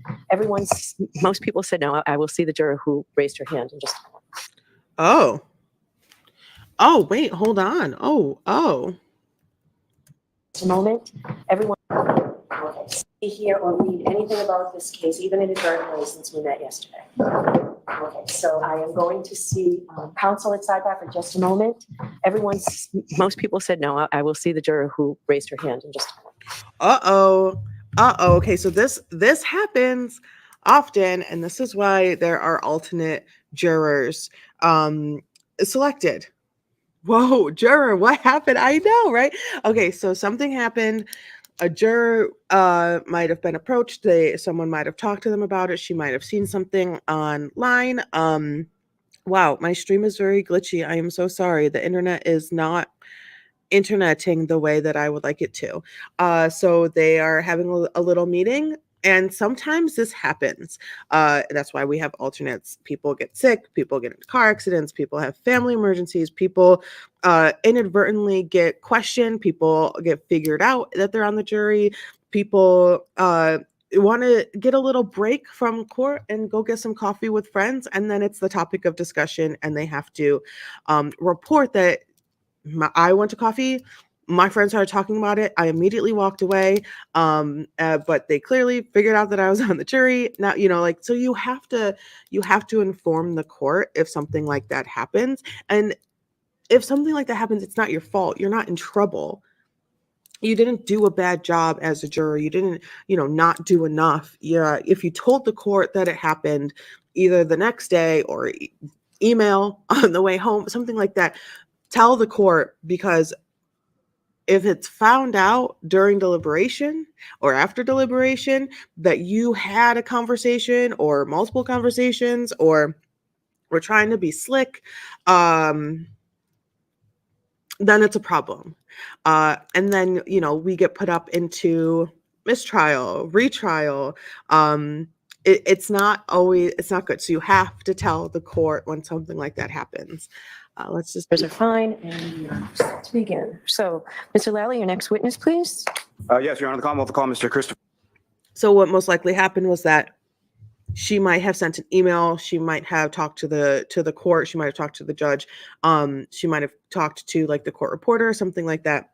Most people said no. I will see the juror who raised her hand in just a moment. Oh, wait, hold on. Oh. Just a moment. Everyone, okay, see, hear, or read anything about this case, even inadvertently, since we met yesterday? Okay, so I am going to see counsel at sidebar for just a moment. Most people said no. I will see the juror who raised her hand in just a moment. Okay, so this happens often, and this is why there are alternate jurors selected. Whoa, juror, what happened? I know, right? Okay, so something happened. A juror might have been approached. Someone might have talked to them about it. She might have seen something online. Wow, my stream is very glitchy. I am so sorry. The internet is not interneting the way that I would like it to. So they are having a little meeting, and sometimes this happens. That's why we have alternates. People get sick, people get into car accidents, people have family emergencies, people inadvertently get questioned, people get figured out that they're on the jury, people want to get a little break from court and go get some coffee with friends, and then it's the topic of discussion, and they have to report that I went to coffee, my friends started talking about it. I immediately walked away. But they clearly figured out that I was on the jury. Now, like, so you have to inform the court if something like that happens. And if something like that happens, it's not your fault. You're not in trouble. You didn't do a bad job as a juror. You didn't, not do enough. Yeah. If you told the court that it happened either the next day or email on the way home, something like that, tell the court, because if it's found out during deliberation or after deliberation that you had a conversation or multiple conversations or were trying to be slick, then it's a problem. And then, we get put up into mistrial, retrial. It's not good. So you have to tell the court when something like that happens. Let's just. Are fine, and we are set to begin. So, Mr. Lally, your next witness, please. Yes, Your Honor, the Commonwealth will call Mr. Christopher. So what most likely happened was that she might have sent an email. She might have talked to the court. She might have talked to the judge. She might have talked to like the court reporter or something like that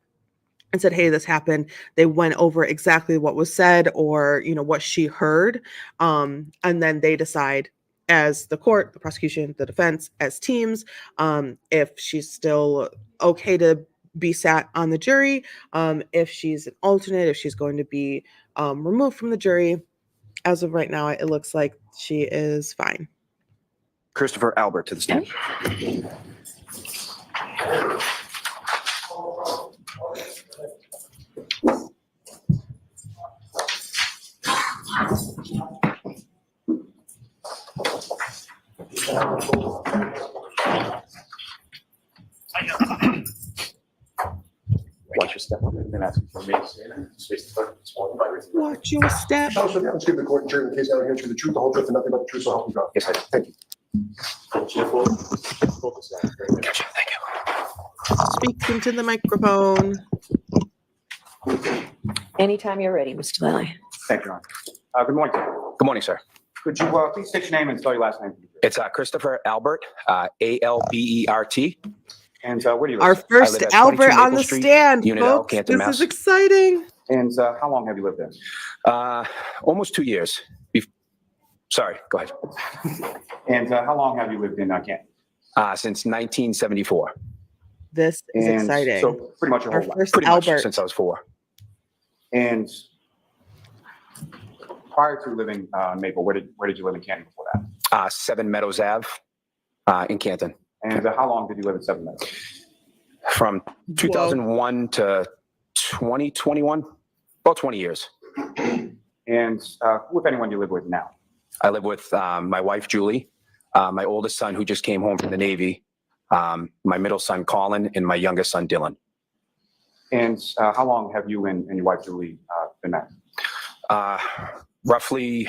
and said, hey, this happened. They went over exactly what was said or, what she heard. And then they decide as the court, the prosecution, the defense, as teams, if she's still okay to be sat on the jury, if she's an alternate, if she's going to be removed from the jury. As of right now, it looks like she is fine. Christopher Albert to the stand. Watch your step. Then ask for me. Space the clerk. Watch your step. Shall I swear to give the court and jury in the case I will answer the truth, the whole truth, and nothing but the truth, so help me God? Yes, I do. Thank you. Speak into the microphone. Anytime you're ready, Mr. Lally. Thank you, Your Honor. Good morning. Good morning, sir. Could you please state your name and spell your last name? It's Christopher Albert, Albert. And where do you live? Our sir? first live at Albert 22 on Maple the Street, stand, Unit L, folks. Canton, This Mass. is exciting. And how long have you lived there? Almost 2 years. Sorry, go ahead. And how long have you lived in Canton? Since 1974. This is And exciting. So pretty much your Our whole life. first Pretty much Albert. since I was 4. And prior to living in Maple, where did you live in Canton before that? 7 Meadows Ave in Canton. And how long did you live in Seven Meadows? From 2001 to 2021, about 20 years. And who, if anyone, do you live with now? I live with my wife, Julie, my oldest son, who just came home from the Navy, my middle son, Colin, and my youngest son, Dylan. And how long have you and your wife, Julie, been married? Roughly,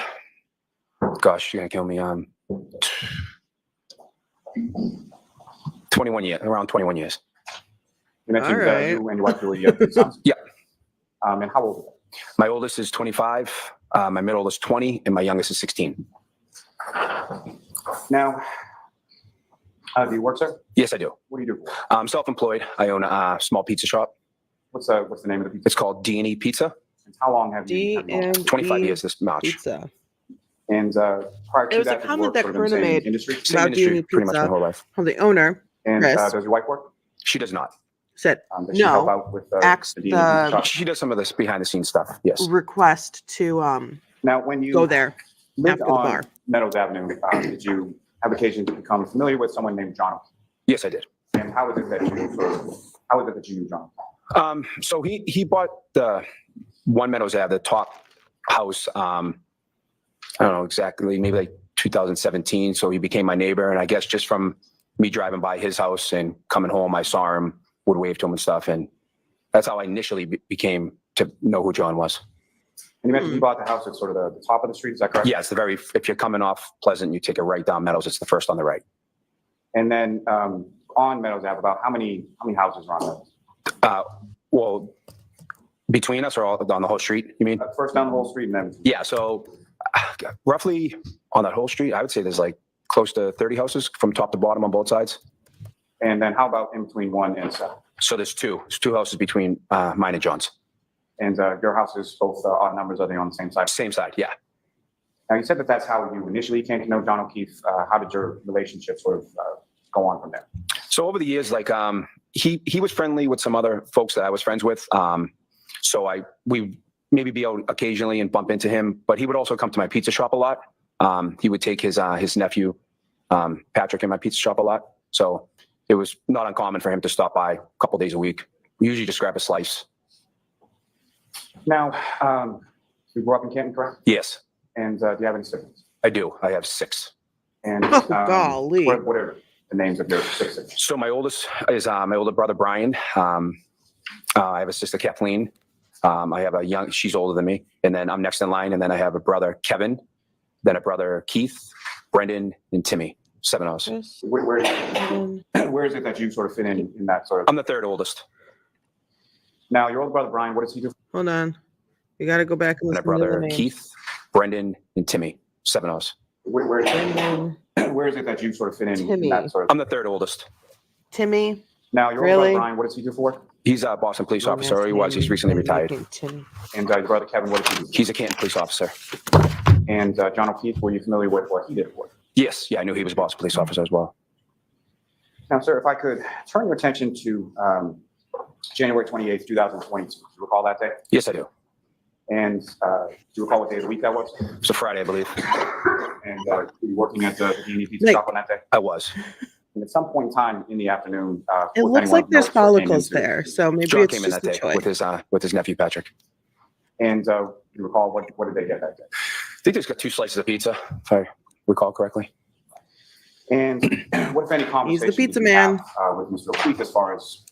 gosh, you're going to kill me. 21 years, around 21 years. You mentioned All right. you and your wife, Julie, you have 2 sons? Yeah. And how old are they? My oldest is 25, my middle is 20, and my youngest is 16. Now, do you work, sir? Yes, I do. What do you do? I'm self-employed. I own a small pizza shop. What's the name of the pizza? It's called D&E Pizza. And how long have you? D&E 25 years this March. Pizza. And prior to It was a that, did you comment work that sort of in the Karuna same made. industry? Same About industry, D&E pretty much my Pizza. whole life. From the owner And Chris. does your wife work? She does not. said Does she help no, out with asked the D&E pizza the shop? She does some of this behind the scenes stuff. Yes. request to Now, when you go there lived after the on bar. Meadows Avenue, did you have occasion to become familiar with someone named John? Yes, I did. And how is it that you knew John? So he bought the 1 Meadows Ave, the top house. I don't know exactly, maybe like 2017. So he became my neighbor, and I guess just from me driving by his house and coming home, I saw him, would wave to him and stuff, and that's how I initially became to know who John was. And you mentioned you bought the house at sort of the top of the street. Is that correct? Yeah, it's if you're coming off Pleasant, you take a right down Meadows. It's the first on the right. And then on Meadows Ave, about how many houses are on Meadows? Well, between us or all, on the whole street, you mean? First down the whole street, and then Yeah, so roughly on that whole street, I would say there's like close to 30 houses from top to bottom on both sides. And then how about in between 1 and 7? So there's two houses between mine and John's. And your houses, both odd numbers, are they on the same side? Same side, yeah. Now, you said that that's how you initially came to know John O'Keefe. How did your relationship sort of go on from there? So over the years, like he was friendly with some other folks that I was friends with. So we maybe be out occasionally and bump into him, but he would also come to my pizza shop a lot. He would take his nephew Patrick in my pizza shop a lot. So it was not uncommon for him to stop by a couple days a week. We usually just grab a slice. Now, you grew up in Canton, correct? Yes, And do you have any siblings? I do. I have 6. And Oh, golly. what are the names of your 6 siblings? So my oldest is my older brother, Brian. I have a sister, Kathleen. I have she's older than me. And then I'm next in line. And then I have a brother, Kevin, then a brother, Keith, Brendan, and Timmy. 7 of us. Where is it that you sort of fit in that sort of? I'm the 3rd oldest. Now, your older brother, Brian, what does he do? Hold on. You got to go back and And a listen to the brother, names. Keith, Brendan, and Timmy. 7 of us. Where is it that you sort of fit in that sort of? I'm the 3rd oldest. Timmy. Now, your older Really? brother, Brian, what does he do for work? He's a Boston police officer, or he was. He's recently retired. Timmy. And your brother, Kevin, what does he do? He's a Canton police officer. And John O'Keefe, were you familiar with what he did for work? Yes, yeah, I knew he was a Boston police officer as well. Now, sir, if I could turn your attention to January 28th, 2022. Do you recall that day? Yes, I do. And do you recall what day of the week that was? It was a Friday, I believe. And were you working at the D&E pizza Like- shop on that day? I was. And at some point in time in the afternoon, It with looks anyone like of there's note, sort of came follicles into- there, so maybe John it's came in just that the day choice. with his nephew, Patrick. And you recall what did they get that day? I think they just got 2 slices of pizza, if I recall correctly. And what, if any, conversation He's the pizza did you man. have, with Mr. O'Keefe as far as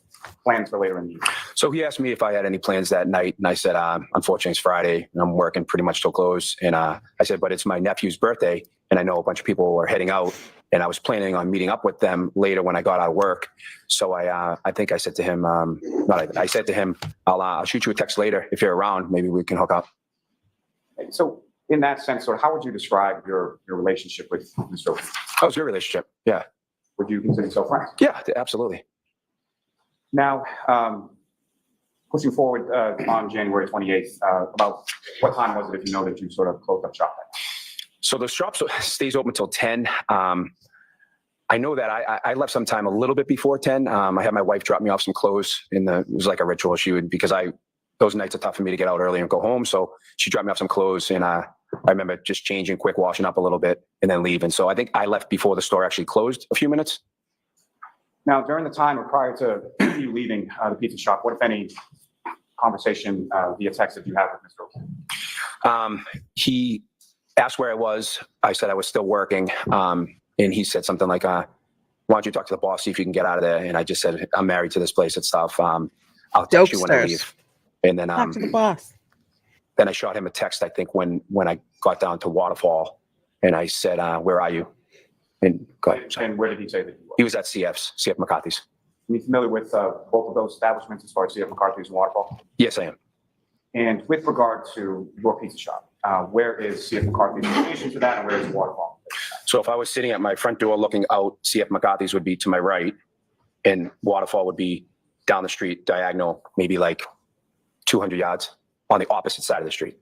plans for later in the evening? So he asked me if I had any plans that night, and I said, unfortunately, it's Friday, and I'm working pretty much till close. And I said, but it's my nephew's birthday, and I know a bunch of people were heading out, and I was planning on meeting up with them later when I got out of work. So I think I said to him, I said to him, I'll shoot you a text later if you're around. Maybe we can hook up. So in that sense, sort of, how would you describe your relationship with Mr. O'Keefe? That was a good relationship. Yeah. Would you consider yourself friends? Yeah, absolutely. Now, pushing forward on January 28th, about what time was it, if you know, that you sort of closed up shop at? So the shop stays open until 10. I know that I left sometime a little bit before 10. I had my wife drop me off some clothes it was like a ritual. She would, because those nights are tough for me to get out early and go home. So she dropped me off some clothes, and I remember just changing quick, washing up a little bit, and then leaving. So I think I left before the store actually closed a few minutes. Now, during the time or prior to you leaving the pizza shop, what, if any, conversation via text did you have with Mr. O'Keefe? He asked where I was. I said I was still working. And he said something like, why don't you talk to the boss, see if you can get out of there? And I just said, I'm married to this place and stuff. I'll text you when I Jokesters. leave. And then, Talk to the boss. then I shot him a text, I think, when I got down to Waterfall, and I said, where are you? And go ahead. Sorry. And where did he say that you were? He was at CF McCarthy's. Are you familiar with both of those establishments as far as CF McCarthy's and Waterfall? Yes, I am. And with regard to your pizza shop, where is CF McCarthy's in relation to that, and where is Waterfall? So if I was sitting at my front door looking out, CF McCarthy's would be to my right, and Waterfall would be down the street, diagonal, maybe like 200 yards on the opposite side of the street.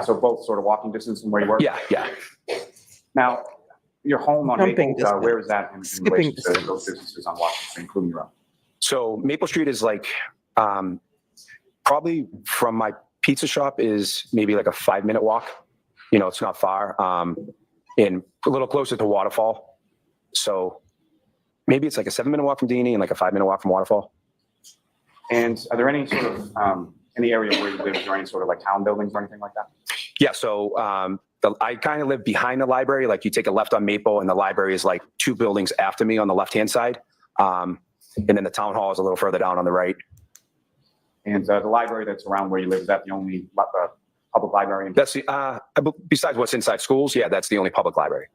So both sort of walking distance from where you work? Yeah, yeah. Now, your home on Jumping Maple, distance. where is that in Skipping relation to distance. those businesses on Washington Street, including your own? So Maple Street is like, probably from my pizza shop is maybe like a 5-minute walk. It's not far. And a little closer to Waterfall. So maybe it's like a 7-minute walk from D&E and like a 5-minute walk from Waterfall. And are there any sort of, in the area where you live, is there any sort of like town buildings or anything like that? Yeah, so I kind of live behind the library. Like you take a left on Maple, and the library is like 2 buildings after me on the left-hand side. And then the town hall is a little further down on the right. And the library that's around where you live, is that the only public library? That's the, besides what's inside schools, yeah, that's the only public library.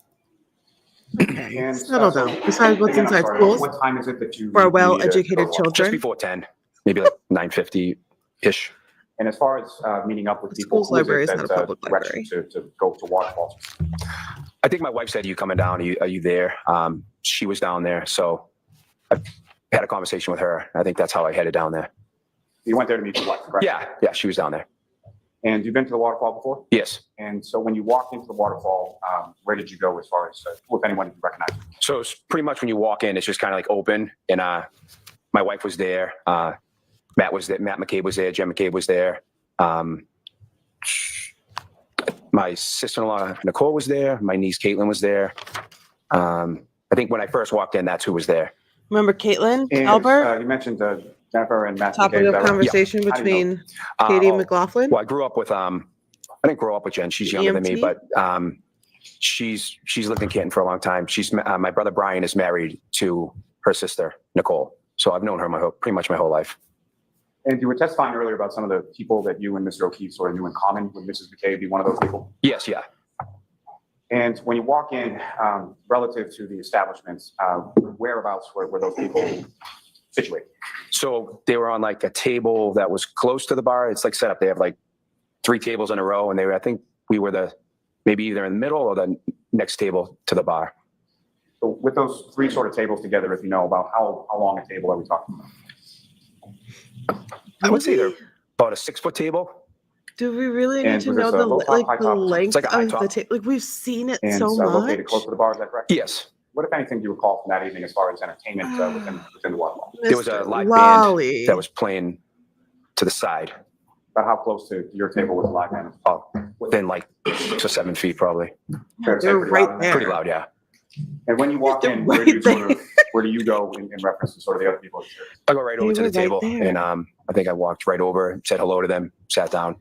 Okay, And, settle so, down. Besides what's again, I'm inside sorry, schools, What time is it that you? for our need to go well-educated to work? Just children. before 10, maybe like 9:50-ish. And as far as meeting up with The people, school's who is library it is not a that public directs you library. to go to Waterfall? I think my wife said, "Are you coming down? Are you there?" She was down there, so had a conversation with her. I think that's how I headed down there. You went there to meet your wife, correct? Yeah, she was down there. And you've been to the waterfall before? Yes. And so when you walked into the waterfall, where did you go as far as, who, if anyone, did you recognize? So it's pretty much when you walk in, it's just kind of like open. And my wife was there. Matt was there. Matt McCabe was there. Jen McCabe was there. My sister-in-law, Nicole, was there. My niece, Caitlin, was there. I think when I first walked in, that's who was there. Remember Caitlin, And, Albert? you mentioned Jennifer and Matt. Topic McCabe, is of that right? conversation How do you know? between Katie and Oh, McLaughlin. Well, I grew up with, I didn't grow up with Jen. She's younger than me, EMT? but she's lived in Canton for a long time. She's my brother Brian is married to her sister, Nicole. So I've known her pretty much my whole life. And you were testifying earlier about some of the people that you and Mr. O'Keefe sort of knew in common. Would Mrs. McCabe be one of those people? Yes, yeah. And when you walk in, relative to the establishments, whereabouts were those people situated? So they were on like a table that was close to the bar. It's like set up. They have like 3 tables in a row, and I think we were maybe either in the middle or the next table to the bar. So with those 3 sort of tables together, if you know about how long a table are we talking about? I would say they're about a 6-foot table. Do we really need And to was know this a low top, high the top? length It's like a high of the top. table? Like we've seen it And so located much. close to the bar, is that correct? Yes. What, if anything, do you recall from that evening as far as entertainment within the waterfall? There was a Mr. live Lolly. band that was playing to the side, About how close to your table was the live band? within like 6 or 7 feet, probably. Fair to say They're pretty right loud. there. Pretty loud, yeah. And when you walk They're in, where do right you go in reference to sort of the other people? I go right over They to the were right table, there. and I think I walked right over, said hello to them, sat down.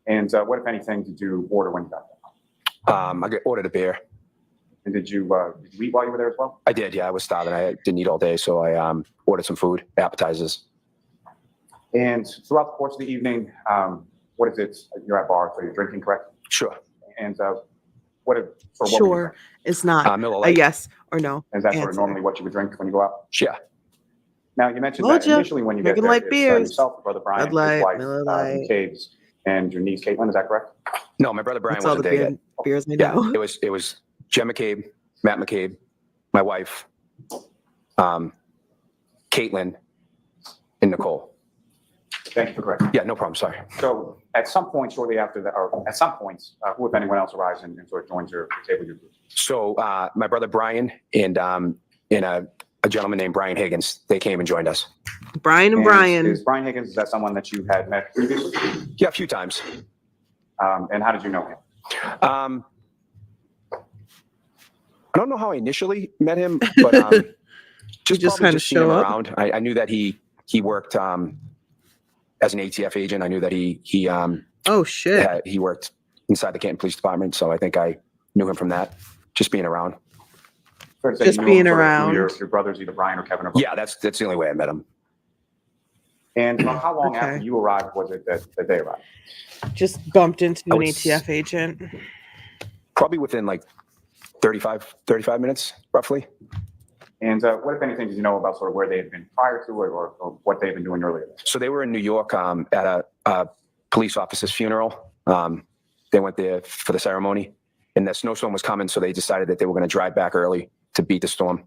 And what, if anything, did you order when you got there? I ordered a beer. And did you eat while you were there as well? I did, yeah. I was starving. I didn't eat all day, so I ordered some food, appetizers. And throughout the course of the evening, what is it? You're at bar, so you're drinking, correct? Sure. And what were you Sure, drinking? it's not Miller a Lite. yes or no. Is that sort of answer. normally what you would drink when you go out? Yeah. Now, you mentioned Told that ya. initially when you get Drinking there, light it's beers. yourself, your brother Brian, Bud Light, his wife, Miller Lite. McCabe's, and your niece Caitlin, is that correct? No, my brother Brian That's all the wasn't there yet. beers I Yeah, know. it was Jen McCabe, Matt McCabe, my wife, Caitlin, and Nicole. Thank you for correcting. Yeah, no problem. Sorry. So at some point shortly after that, or at some points, who, if anyone else, arrives and sort of joins your table, your group? So my brother Brian and a gentleman named Brian Higgins, they came and joined us. Brian and And Brian. Is Brian Higgins, is that someone that you had met previously? Yeah, a few times. And how did you know him? I don't know how I initially met him, but just probably kind of seeing him show up? around. I knew that he worked as an ATF agent. I knew that he Oh shit. he worked inside the Canton Police Department, so I think I knew him from that, just being around. Fair to say Just you knew him being sort of through around. Your brothers, either Brian or Kevin, or both? Yeah, that's the only way I met him. And how long Okay. after you arrived was it that they arrived? Just bumped into I an would ATF agent. Probably within like 35 minutes, roughly. And what, if anything, did you know about sort of where they had been prior to it, or what they've been doing earlier? So they were in New York at a police officer's funeral. They went there for the ceremony, and the snowstorm was coming, so they decided that they were going to drive back early to beat the storm.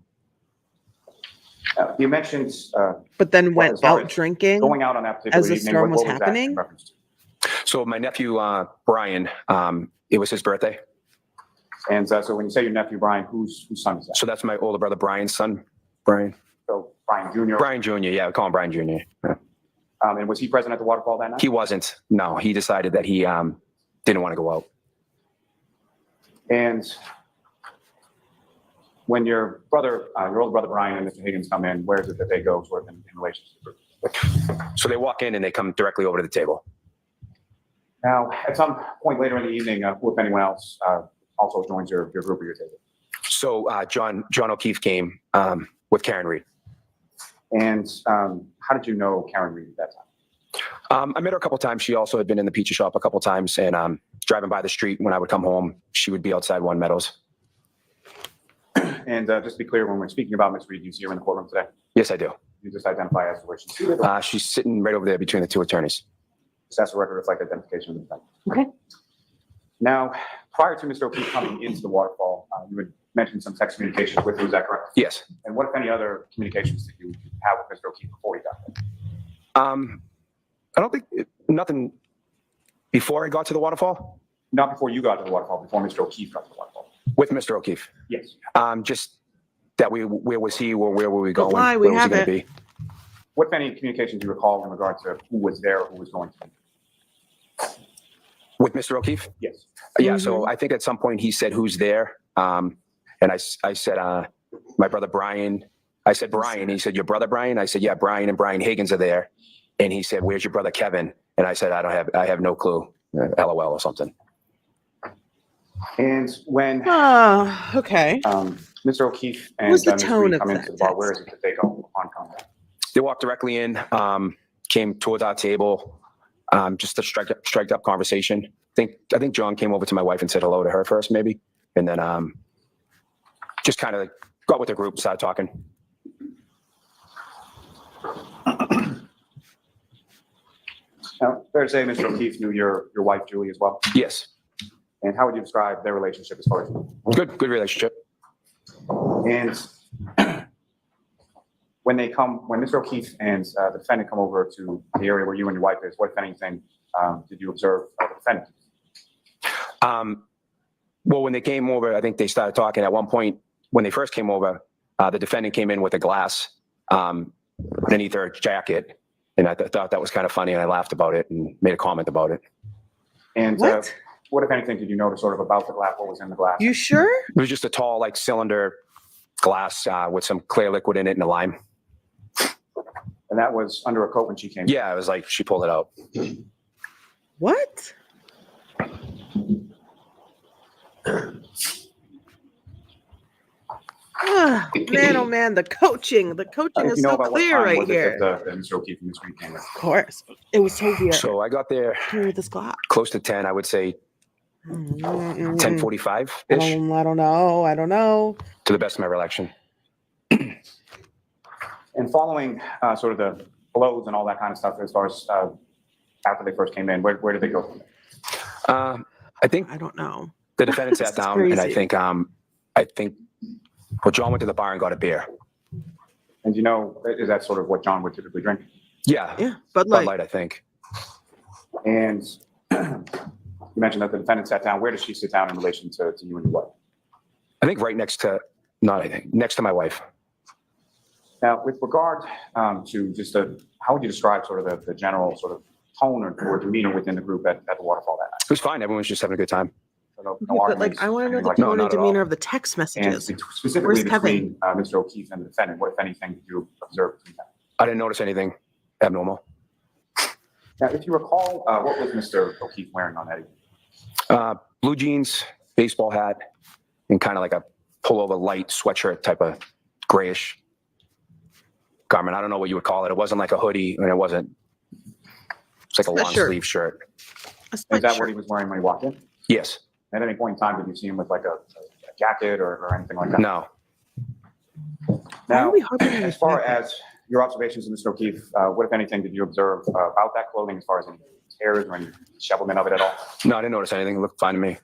You mentioned But then as went far out as drinking. going out on that particular as the evening. storm was that in happening? reference to? So my nephew, Brian, it was his birthday. And so when you say your nephew Brian, whose son is that? So that's my older brother, Brian's son, Brian. So Brian Jr. Brian Jr., yeah, we call him Brian Jr. Yeah. And was he present at the waterfall that night? He wasn't. No, he decided that he didn't want to go out. And when your older brother Brian and Mr. Higgins come in, where is it that they go sort of in relation to the group? So they walk in and they come directly over to the table. Now, at some point later in the evening, who, if anyone else, also joins your group or your table? So John O'Keefe came with Karen Reed. And how did you know Karen Reed at that time? I met her a couple times. She also had been in the pizza shop a couple times, and driving by the street when I would come home, she would be outside One Meadows. And just to be clear, when we're speaking about Ms. Reed, you see her in the courtroom today? Yes, I do. You just identify as to where she's seated? Or She's sitting right over there between the two attorneys. just has a record reflect identification of the defendant? Okay. Now, prior to Mr. O'Keefe coming into the waterfall, you had mentioned some text communications with you, is that correct? Yes. And what, if any, other communications did you have with Mr. O'Keefe before he got there? I don't think, nothing before I got to the waterfall Not before you got to the waterfall, before Mr. O'Keefe got to the waterfall? with Mr. O'Keefe. Yes. Just that where was he or where were we going? Why? We Where was he have going it. to be? What, if any, communications do you recall in regard to who was there, who was going to be? With Mr. O'Keefe? Yes. Yeah, so I think at some point he said, who's there? And I said, my brother Brian. I said, Brian. He said, your brother Brian? I said, yeah, Brian and Brian Higgins are there. And he said, where's your brother Kevin? And I said, I have no clue. LOL or something. And when Okay. Mr. O'Keefe and What was the Ms. tone Reed of come that into the bar, text? where is it that they go upon coming? They walked directly in, came towards our table, just a striked up conversation. I think John came over to my wife and said hello to her first, maybe. And then just kind of got with the group, started talking. Now, fair to say Mr. O'Keefe knew your wife Julie as well? Yes. And how would you describe their relationship as far as Good relationship. And when Mr. O'Keefe and the defendant come over to the area where you and your wife is, what, if anything, did you observe of the defendant? Well, when they came over, I think they started talking. At one point, when they first came over, the defendant came in with a glass underneath her jacket. And I thought that was kind of funny, and I laughed about it and made a comment about it. And What? what, if anything, did you notice sort of about the glass? What was in the glass? You sure? It was just a tall, like, cylinder glass with some clear liquid in it and a lime. And that was under a coat when she came in? Yeah, it was like she pulled it out. What? Man, oh man, the coaching If is you know so about what clear time right was it here. that Mr. O'Keefe and Ms. Reed came in? Of course, it was so weird. So I got there With this Glock. close to 10, I would say 10:45-ish, I don't know. to the best of my recollection. And following sort of the blows and all that kind of stuff, as far as after they first came in, where did they go from there? I think I don't know. the defendant sat This is down, and I crazy. think, well, John went to the bar and got a beer. And you know, is that sort of what John would typically drink? Yeah, Yeah, but Bud like, Light, I think. And you mentioned that the defendant sat down. Where does she sit down in relation to you and your wife? I think right next to, not I think, next to my wife. Now, with regard to just how would you describe sort of the general sort of tone or demeanor within the group at the waterfall that night? It was fine. Everyone was just having a good time. So no but arguments, like, I want to know anything the like No, tone not and at all. demeanor of the text that? And messages. specifically Where's between Mr. O'Keefe and the defendant, what, if anything, did you observe between them? I didn't notice anything abnormal. Now, if you recall, what was Mr. O'Keefe wearing on that evening? Blue jeans, baseball hat, and kind of like a pullover light sweatshirt type of grayish garment. I don't know what you would call it. It wasn't like a hoodie, and it wasn't. It's like a long Sweatshirt. sleeve shirt. A Is that what sweatshirt. he was wearing when he walked in? Yes. At any point in time, did you see him with like a jacket or anything like that? No. Why are Now, we harping on as this far jacket? as your observations of Mr. O'Keefe, what, if anything, did you observe about that clothing as far as any tears or any dishevelment of it at all? No, I didn't notice anything. It looked fine to me.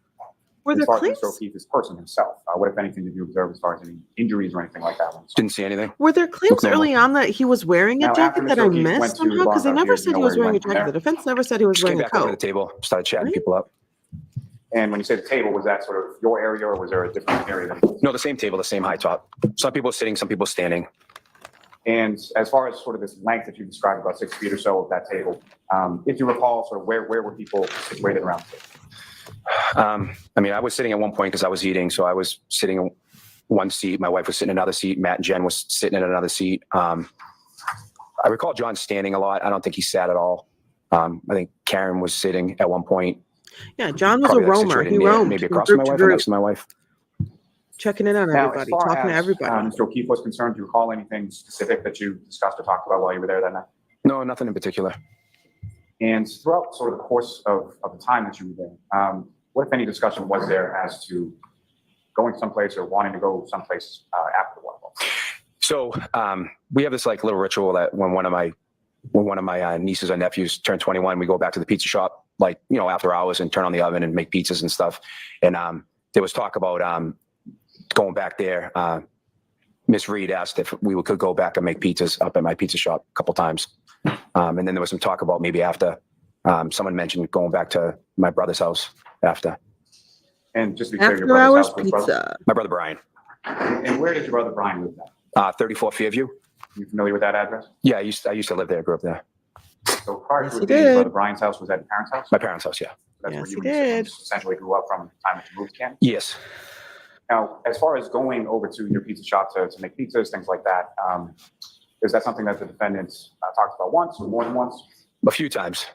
Were As there far as claims? Mr. O'Keefe's person himself, what, if anything, did you observe as far as any injuries or anything like that? Didn't see anything. Were there claims Look normal. early on that he was wearing a Now, after jacket that Mr. I O'Keefe missed went to somehow? the Because they bar, never do said you he know was where he wearing a went from jacket. The there? defense never said he was Just came wearing a back over the coat. table, started chatting Right? people up. And when you say the table, was that sort of your area or was there a different area? No, the same table, the same high top. Some people sitting, some people standing. And as far as sort of this length that you described, about 6 feet or so of that table, if you recall, sort of where were people situated around the table? I mean, I was sitting at one point because I was eating, so I was sitting in one seat. My wife was sitting in another seat. Matt and Jen was sitting in another seat. I recall John standing a lot. I don't think he sat at all. I think Karen was sitting at one point. Yeah, John was Probably a like roamer. situated He near- roamed maybe from across from group my to wife or group, next to my wife. checking in on Now, everybody, as far talking to as everybody. Mr. O'Keefe was concerned, do you recall anything specific that you discussed or talked about while you were there that night? No, nothing in particular. And throughout sort of the course of the time that you were there, what, if any, discussion was there as to going someplace or wanting to go someplace after the waterfall? So we have this like little ritual that when one of my nieces or nephews turn 21, we go back to the pizza shop, like, you know, after hours and turn on the oven and make pizzas and stuff. And there was talk about going back there, Miss Reed asked if we could go back and make pizzas up at my pizza shop a couple times. And then there was some talk about maybe after, someone mentioned going back to my brother's house after. And just to be clear, your After brother's hours house was brother? pizza. My brother Brian, And where did your brother Brian live now? 34 Fairview. You familiar with that address? Yeah, I used to live there, grew up there. So prior Yes, to he it being your did. brother Brian's house, was that your parents' house? My parents' house, yeah. That's Yes, where you he and your did. siblings essentially grew up from the time that you moved to Canton? Yes. Now, as far as going over to your pizza shop to make pizzas, things like that, is that something that the defendants talked about once or more than once? A few times.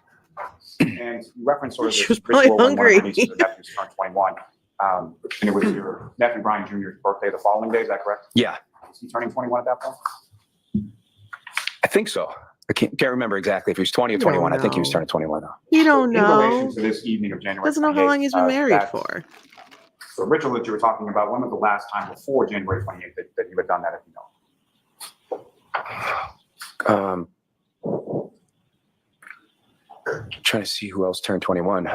And you referenced sort of She this was probably ritual when one of your hungry. nieces or nephews turned 21. And it was your nephew Brian Jr.'s birthday the following day, is that correct? Yeah, Was he turning 21 at that point? I think so. I can't remember exactly if he was 20 or You don't 21. I think he was know. turning 21 now. You don't In relation know. to this evening of January Doesn't know how long he's been 28th, married that- for. The ritual that you were talking about, when was the last time before January 28th that you had done that, if you know? Trying to see who else turned 21.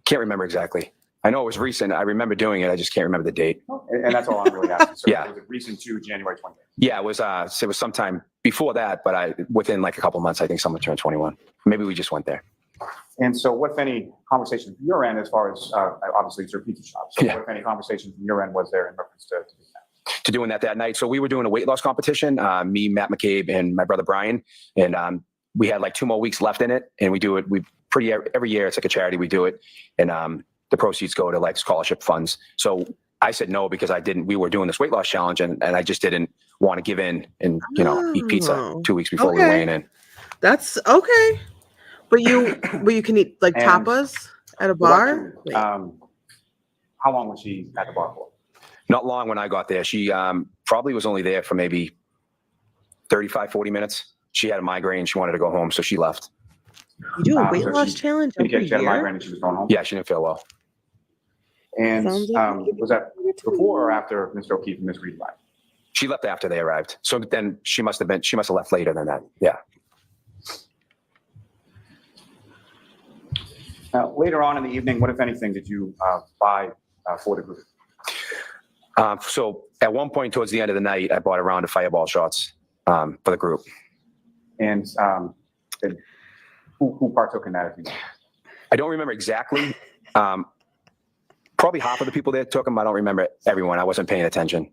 Can't remember exactly. I know it was recent. I remember doing it. I just can't remember the date. And that's all I'm really asking. So Yeah. was it recent to January 28th? Yeah, it was sometime before that, but within like a couple months, I think someone turned 21. Maybe we just went there. And so what, if any, conversation from your end, as far as, obviously it's your pizza shop, so Yeah. what, if any, conversation from your end was there in reference to that? To doing that night. So we were doing a weight loss competition, me, Matt McCabe, and my brother Brian. And we had like 2 more weeks left in it. And we do it, every year, it's like a charity, we do it. And the proceeds go to like scholarship funds. So I said no because we were doing this weight loss challenge and I just didn't want to give in and, eat pizza Oh, 2 weeks before we were okay. weighing in. That's okay. But you can eat like And tapas at a bar? Wait. How long was she at the bar for? Not long when I got there. She probably was only there for maybe 35, 40 minutes. She had a migraine. She wanted to go home, so she left. You do a weight so loss she challenge every Indicated she had a year? migraine and she was going home? Yeah, she didn't feel well. And Sounds like was that before or after Mr. O'Keefe and Ms. Reed arrived? She left after they arrived. So then she must have left later than that. Yeah. Now, later on in the evening, what, if anything, did you buy for the group? So at one point towards the end of the night, I bought a round of Fireball shots for the group. And who partook in that, if you know? I don't remember exactly. Probably half of the people there took them. I don't remember everyone. I wasn't paying attention.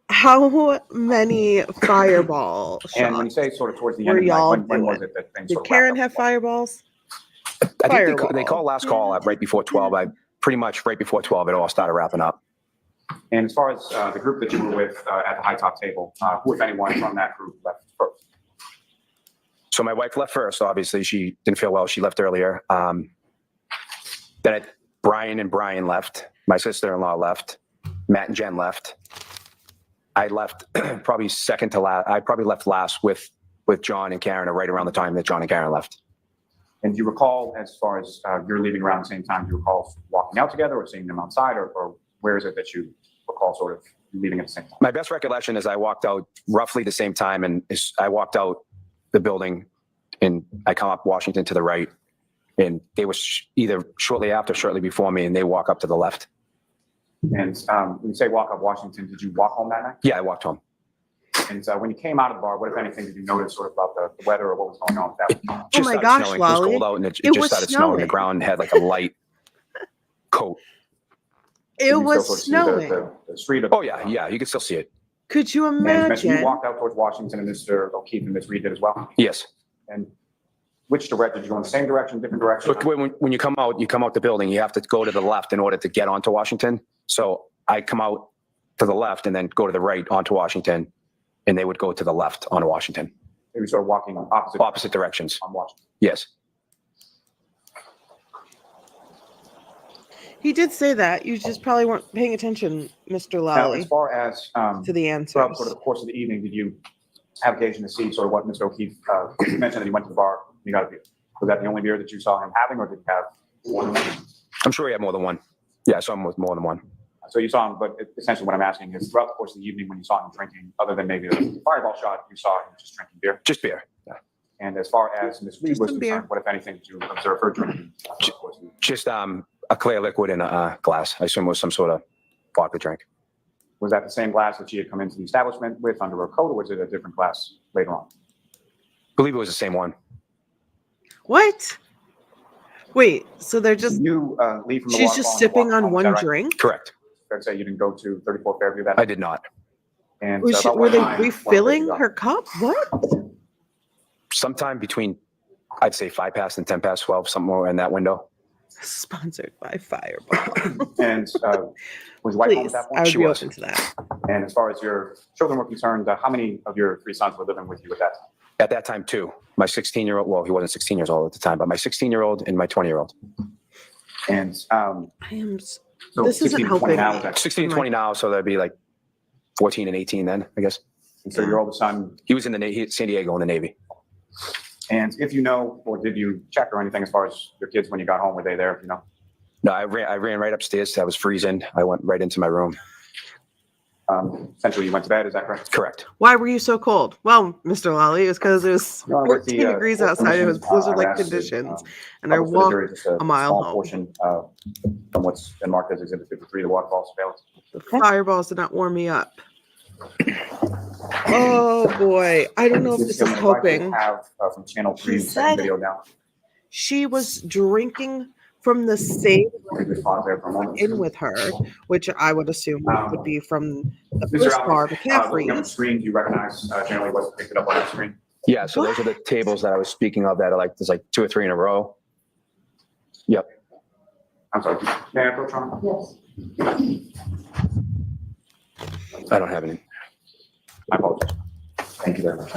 How many fireball shots? And when you say sort of towards the Were end of the y'all night, when was doing? it that things Did sort of Karen wrapped have up? fireballs? I think Fireball. they called last call right before 12. Pretty much right before 12, it all started wrapping up. And as far as the group that you were with at the high top table, who, if anyone, from that group left first? So my wife left first, obviously. She didn't feel well. She left earlier. Then Brian and Brian left. My sister-in-law left. Matt and Jen left. I left probably second to last. I probably left last with John and Karen, or right around the time that John and Karen left. And do you recall, as far as you're leaving around the same time, do you recall walking out together or seeing them outside, or where is it that you recall sort of leaving at the same time? My best recollection is I walked out roughly the same time, and I walked out the building, and I come up Washington to the right, and they were either shortly after, shortly before me, and they walk up to the left. And when you say walk up Washington, did you walk home that night? Yeah, I walked home. And when you came out of the bar, what, if anything, did you notice sort of about the weather or what was going on with that? Just my started gosh, snowing. It was Lolly. cold out, and it It just was started snowing. The snowing. ground had like a light coat. It You was still sort of see snowing. the street of. Oh yeah, yeah, you can still see it. Could you And imagine? you walked out towards Washington, and Mr. O'Keefe and Ms. Reed did as well. Yes. And which direction? Did you go in the same direction, different direction? Look, when you come out the building, you have to go to the left in order to get onto Washington. So I come out to the left and then go to the right onto Washington, and they would go to the left on Washington. They were sort of walking Opposite directions. on Washington. Yes. He did say that. You just probably weren't paying attention, Mr. Now, Lally, as far as to the answers. throughout sort of the course of the evening, did you have occasion to see sort of what Mr. O'Keefe mentioned that he went to the bar, you got a beer? Was that the only beer that you saw him having, or did you have more than one? I'm sure he had more than one. Yeah, I saw him with more than one. So you saw him, but essentially what I'm asking is throughout the course of the evening when you saw him drinking, other than maybe the fireball shot, you saw him just drinking beer? Just beer. Yeah. And as far as Ms. Reed Just was some beer. concerned, what, if anything, did you observe her drinking? Just a clear liquid in a glass. I assume it was some sort of vodka drink. Was that the same glass that she had come into the establishment with under her coat, or was it a different glass later on? I believe it was the same one. What? Wait, so they're just, You leave from the she's waterfall just and you walk sipping on home, is that one right? drink? Correct. Fair to say you didn't go to 34 Fairview that I night? did not. And Was she, about were what they time- refilling what her cup? What? Sometime between, I'd say 5 past and 10 past 12, somewhere in that window. Sponsored by Fireball. And was your wife home Please, at that I point? would She be was. open to that. And as far as your children were concerned, how many of your 3 sons were living with you at that time? At that time, too. My 16-year-old, well, he wasn't 16 years old at the time, but my 16-year-old and my 20-year-old. And I am, so this isn't 16 to 20 helping now, me. is that- 16 and 20 now, so that'd be like 14 and 18 then, I guess. and so your oldest son, He was in the San Diego in the Navy. and if you know, or did you check or anything as far as your kids when you got home, were they there, if you know? No, I ran right upstairs. I was freezing. I went right into my room. Essentially, you went to bed, is that correct? Correct. Why were you so cold? Well, Mr. Lally, it was because it was No, with the, 14 degrees outside. It was permissions, I would blizzard-like ask that, conditions. And I publish for the walked jury just a mile small home. portion from what's been marked as Exhibit 53, the waterfall surveillance. The fireballs did not warm me up. Oh, boy. I don't know if this is Gentlemen, if I could helping. have from Channel 3, He the second said- video now. She was drinking from the same Could we just pause there for a moment? in with her, which I would assume would be from the Mr. first bar, Alves, looking at the McCaffrey's. screen, do you recognize generally what's picked up on the screen? Yeah, so those are the tables that I was speaking of that are like, there's like 2 or 3 in a row. Yep. I'm sorry, may I approach on? Yes. I don't have any. I apologize. Thank you very much.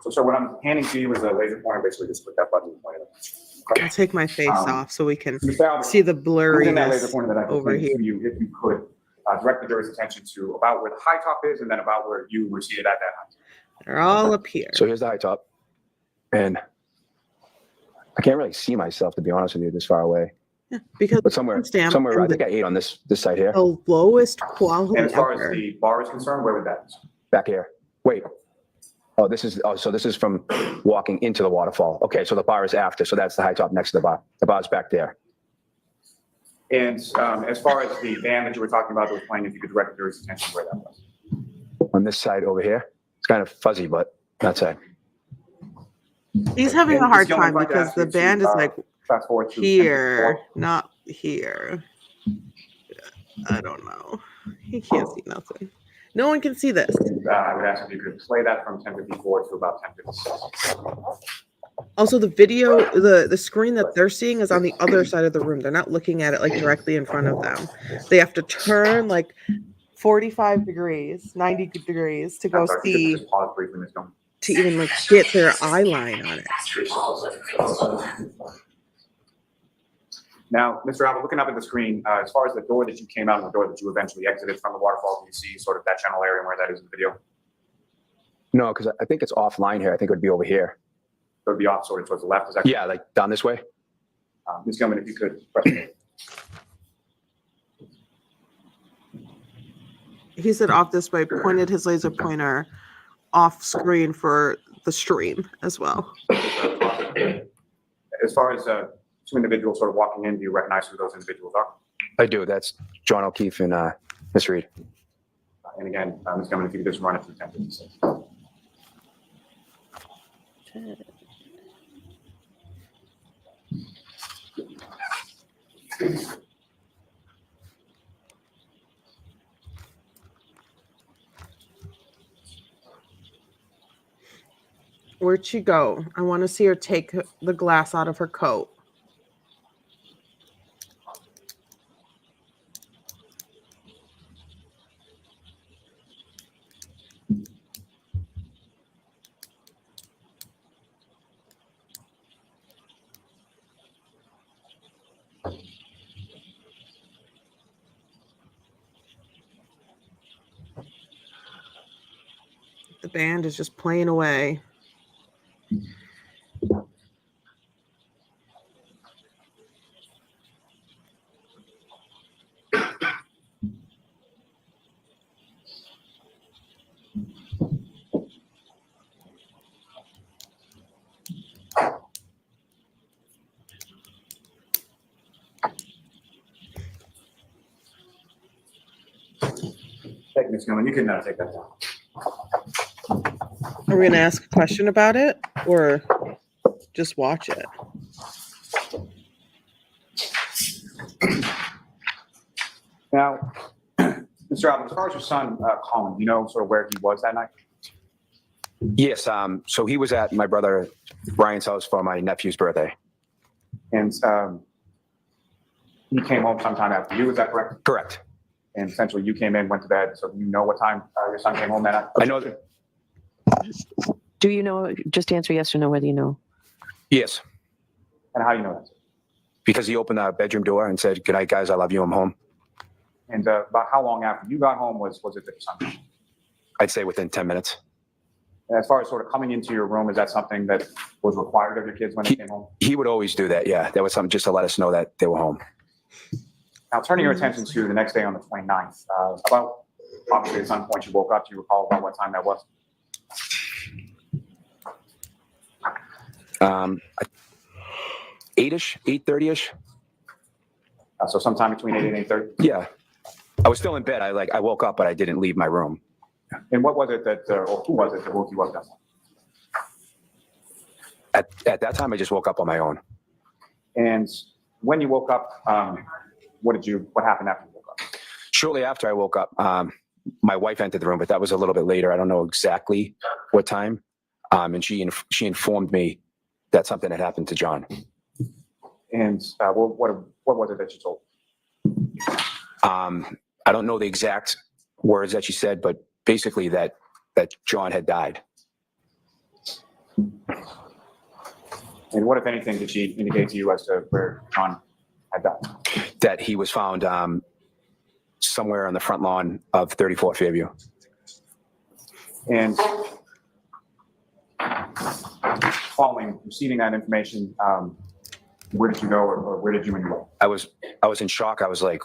So what I'm handing to you is a laser pointer, basically just click that button and point it up. I'll take my face off so we can Mr. Alves, see the using that laser blurriness pointer that I over pointed here. to you, if you could direct the jury's attention to about where the high top is and then about where you were seated at that height. They're all up here. So here's the high top. And I can't really see myself, to be honest with you, this far away. Yeah, because But somewhere, stamp somewhere, I and think I ate on this side here, the lowest quality And as far ever. as the bar is concerned, where would that be? back here. Wait. Oh, so this is from walking into the waterfall. Okay, so the bar is after, so that's the high top next to the bar. The bar's back there. And as far as the band that you were talking about that was playing, if you could direct the jury's attention where that was. On this side over here. It's kind of fuzzy, but that's it. He's having And a hard Ms. Gilman, time if I could because ask the you to, band is like fast forward to here, not here. I don't know. He can't see nothing. No one can see this. I would ask if you could play that from 1054 to about 1056. Also, the video, the screen that they're seeing is on the other side of the room. They're not looking at it like directly in front of them. They have to turn like 45 degrees, 90 degrees to go I'm sorry, if you could see, just pause briefly, Ms. Gilman. to even like get their eye line on it. Now, Mr. Albert, looking up at the screen, as far as the door that you came out and the door that you eventually exited from the waterfall, do you see sort of that general area where that is in the video? No, because I think it's offline here. I think it would be over here. It would be off sort of towards the left, is that? Yeah, like down this way. Ms. Gilman, if you could. press it. He said off this way, pointed his laser pointer off screen for the stream as well. As far as two individuals sort of walking in, do you recognize who those individuals are? I do. That's John O'Keefe and Miss Reed. And again, Ms. Gilman, if you could just run it through 1056. Where'd she go? I want to see her take the glass out of her coat. The band is just playing away. Ms. Gilman, you can take that down. Are we gonna ask a question about it or just watch it? Now, Mr. Alvin, as far as your son, Colin, do you know sort of where he was that night? Yes, so he was at my brother Brian's house for my nephew's birthday. And he came home sometime after you, is that correct? Correct. And essentially you came in, went to bed, so you know what time your son came home that night? I know that. Do you know, just answer yes or no whether you know? Yes, And how do you know that? because he opened the bedroom door and said, "Good night, guys. I love you. I'm home." And about how long after you got home was it that your son came home? I'd say within 10 minutes. And as far as sort of coming into your room, is that something that was required of your kids when they came home? He would always do that. Yeah, that was something just to let us know that they were home. Now, turning your attention to the next day on the 29th, about obviously at some point you woke up, do you recall about what time that was? 8-ish, 8:30-ish. So sometime between 8 and 8:30? Yeah, I was still in bed. I woke up, but I didn't leave my room. And what was it that, or who was it that woke you up that morning? At that time, I just woke up on my own. And when you woke up, what happened after you woke up? Shortly after I woke up, my wife entered the room, but that was a little bit later. I don't know exactly what time. And she informed me that something had happened to John. And what was it that you told? I don't know the exact words that she said, but basically that John had died. And what, if anything, did she indicate to you as to where John had died? That he was found somewhere on the front lawn of 34 Fairview. And receiving that information, where did you go, or where did you enroll? I was in shock. I was like,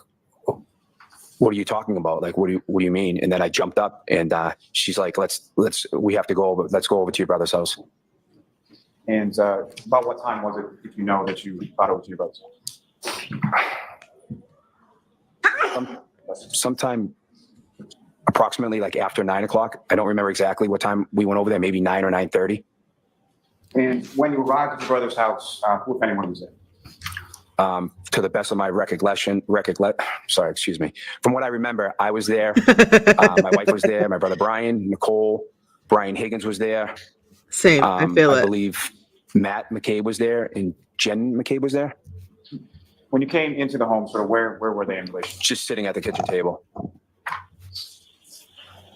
"What are you talking about? Like, what do you mean?" And then I jumped up, and she's like, we have to go over. Let's go over to your brother's house." And about what time was it, if you know, that you thought it was your brother's house? Sometime approximately like after 9 o'clock. I don't remember exactly what time we went over there, maybe 9 or 9:30. And when you arrived at your brother's house, who, if anyone, was there? To the best of my recollection, excuse me. From what I remember, I was there. My wife was there. My brother Brian, Nicole, Brian Higgins was there. Same. I feel I it. believe Matt McCabe was there and Jen McCabe was there. When you came into the home, sort of where were they in relation? Just sitting at the kitchen table.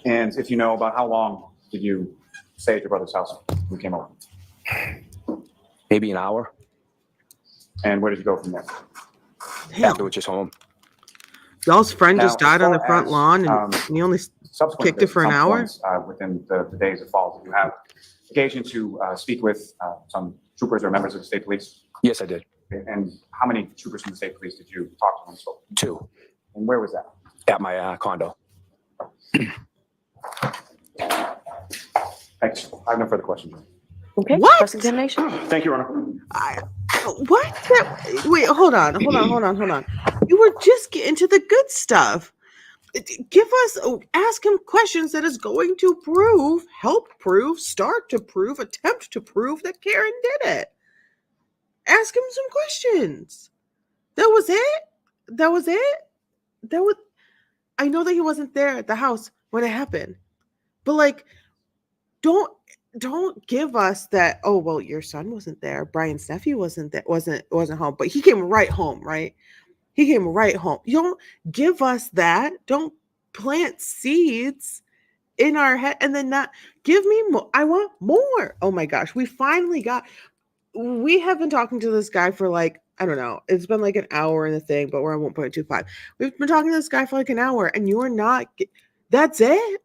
And if you know, about how long did you stay at your brother's house when you came over? Maybe an hour. And where did you go from there? Afterwards, just home. Y'all's friend Now, just died on the as front far lawn, as, and you only Subsequent kicked to it for an some hour? points, within the days that followed, did you have occasion to speak with some troopers or members of the state police? Yes, I did. And how many troopers from the state police did you talk to and spoke to? 2 And where was that? at my condo. Thanks. I have no further questions. Okay. What? Cross-examination? Thank you, Your Honor. What? Wait, hold on. You were just getting to the good stuff. Ask him questions that is going to attempt to prove that Karen did it. Ask him some questions. That was it. I know that he wasn't there at the house when it happened, but like, don't give us that. Oh well, your son wasn't there. Brian's nephew wasn't home, but he came right home, right? He came right home. You don't give us that. Don't plant seeds in our head and then not give me more. I want more. Oh my gosh, we have been talking to this guy for like, I don't know, it's been like an hour in the thing, but we're on 1.25. We've been talking to this guy for like an hour and you're not, that's it?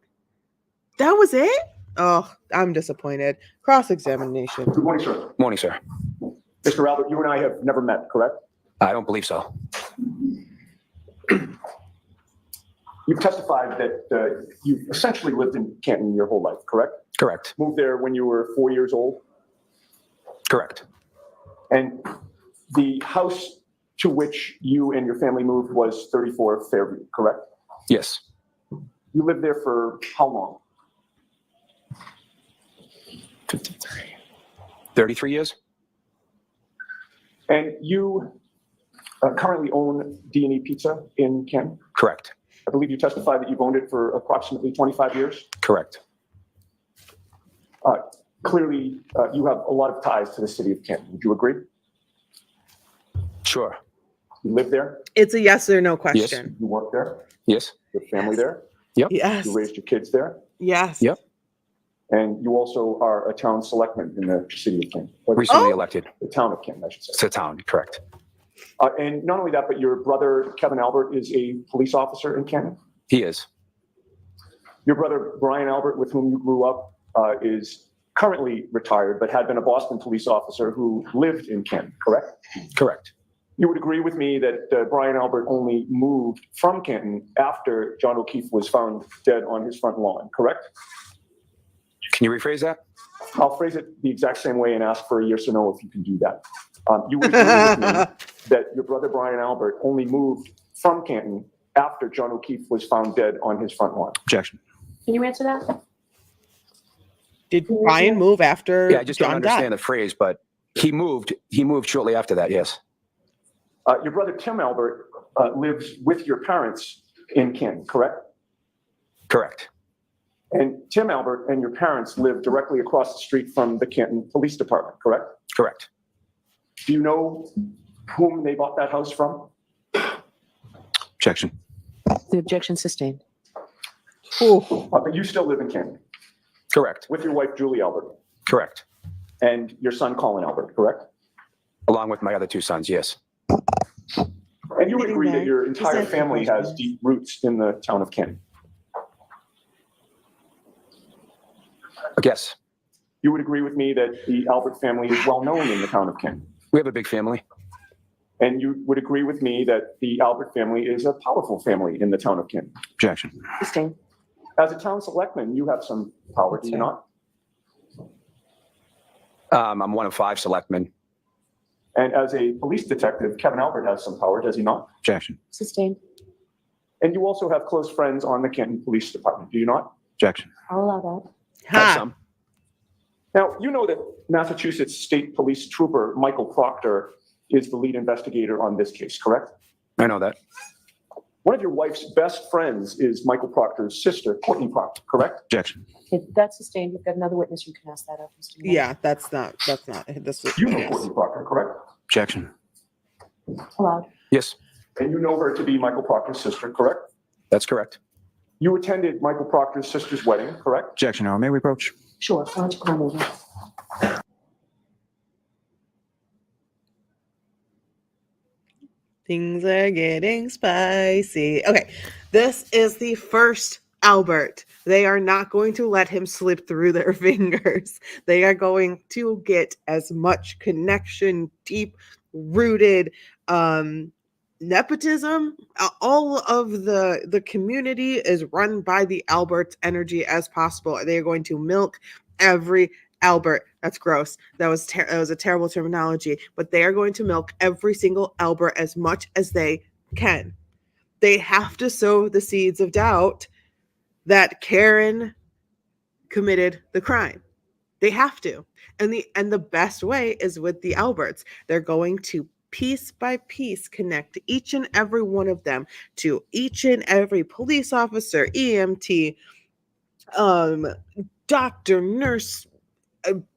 That was it? Oh, I'm disappointed. Cross-examination. Good morning, sir. Morning, sir. Mr. Albert, you and I have never met, correct? I don't believe so. You've testified that you essentially lived in Canton your whole life, correct? Correct. Moved there when you were 4 years old? Correct. And the house to which you and your family moved was 34 Fairview, correct? Yes. You lived there for how long? 33 years? And you currently own D&E Pizza in Canton? Correct. I believe you testified that you've owned it for approximately 25 years. Correct. Clearly, you have a lot of ties to the city of Canton. Would you agree? Sure. You live there? It's a yes or no question. You work there? Yes. Your family there? Yes. You raised your kids there? Yes. Yep. And you also are a town selectman in the city of Canton. Or Recently elected. the town of Canton, I should say. It's a town, correct. And not only that, but your brother, Kevin Albert, is a police officer in Canton? He is. Your brother, Brian Albert, with whom you grew up, is currently retired, but had been a Boston police officer who lived in Canton, correct? Correct. You would agree with me that Brian Albert only moved from Canton after John O'Keefe was found dead on his front lawn, correct? Can you rephrase that? I'll phrase it the exact same way and ask for a yes or no if you can do that. You would agree with me that your brother Brian Albert only moved from Canton after John O'Keefe was found dead on his front lawn. Objection. Can you answer that? Did Brian move after Yeah, I just don't John understand died? the phrase, but he moved shortly after that, yes. Your brother Tim Albert lives with your parents in Canton, correct? Correct. And Tim Albert and your parents live directly across the street from the Canton Police Department, correct? Correct. Do you know whom they bought that house from? Objection. The objection sustained. But you still live in Canton Correct. with your wife Julie Albert Correct. and your son Colin Albert, correct? Along with my other two sons, yes. And you would agree that your entire family has deep roots in the town of Canton. Yes. You would agree with me that the Albert family is well known in the town of Canton. We have a big family. And you would agree with me that the Albert family is a powerful family in the town of Canton. Objection. Sustained. As a town selectman, you have some power, do you not? I'm one of 5 selectmen. And as a police detective, Kevin Albert has some power, does he not? Objection. Sustained. And you also have close friends on the Canton Police Department, do you not? Objection. I'll allow that. Have Ha. some. Now, you know that Massachusetts State Police Trooper Michael Proctor is the lead investigator on this case, correct? I know that. One of your wife's best friends is Michael Proctor's sister, Courtney Proctor, correct? Objection. Okay, that's sustained. You've got another witness. You can ask that of. Mr. Mayor. Yeah, that's not, this was. You know yes. Courtney Proctor, correct? Objection. Allowed. Yes, And you know her to be Michael Proctor's sister, correct? that's correct. You attended Michael Proctor's sister's wedding, correct? Objection. Now, may we approach? Sure. Why don't you come over? Things are getting spicy. Okay, this is the first Albert. They are not going to let him slip through their fingers. They are going to get as much connection, deep rooted nepotism. All of the community is run by the Albert's energy as possible. They are going to milk every Albert. That's gross. That was a terrible terminology, but they are going to milk every single Albert as much as they can. They have to sow the seeds of doubt that Karen committed the crime. They have to. And the best way is with the Alberts. They're going to piece by piece connect each and every one of them to each and every police officer, EMT, doctor, nurse,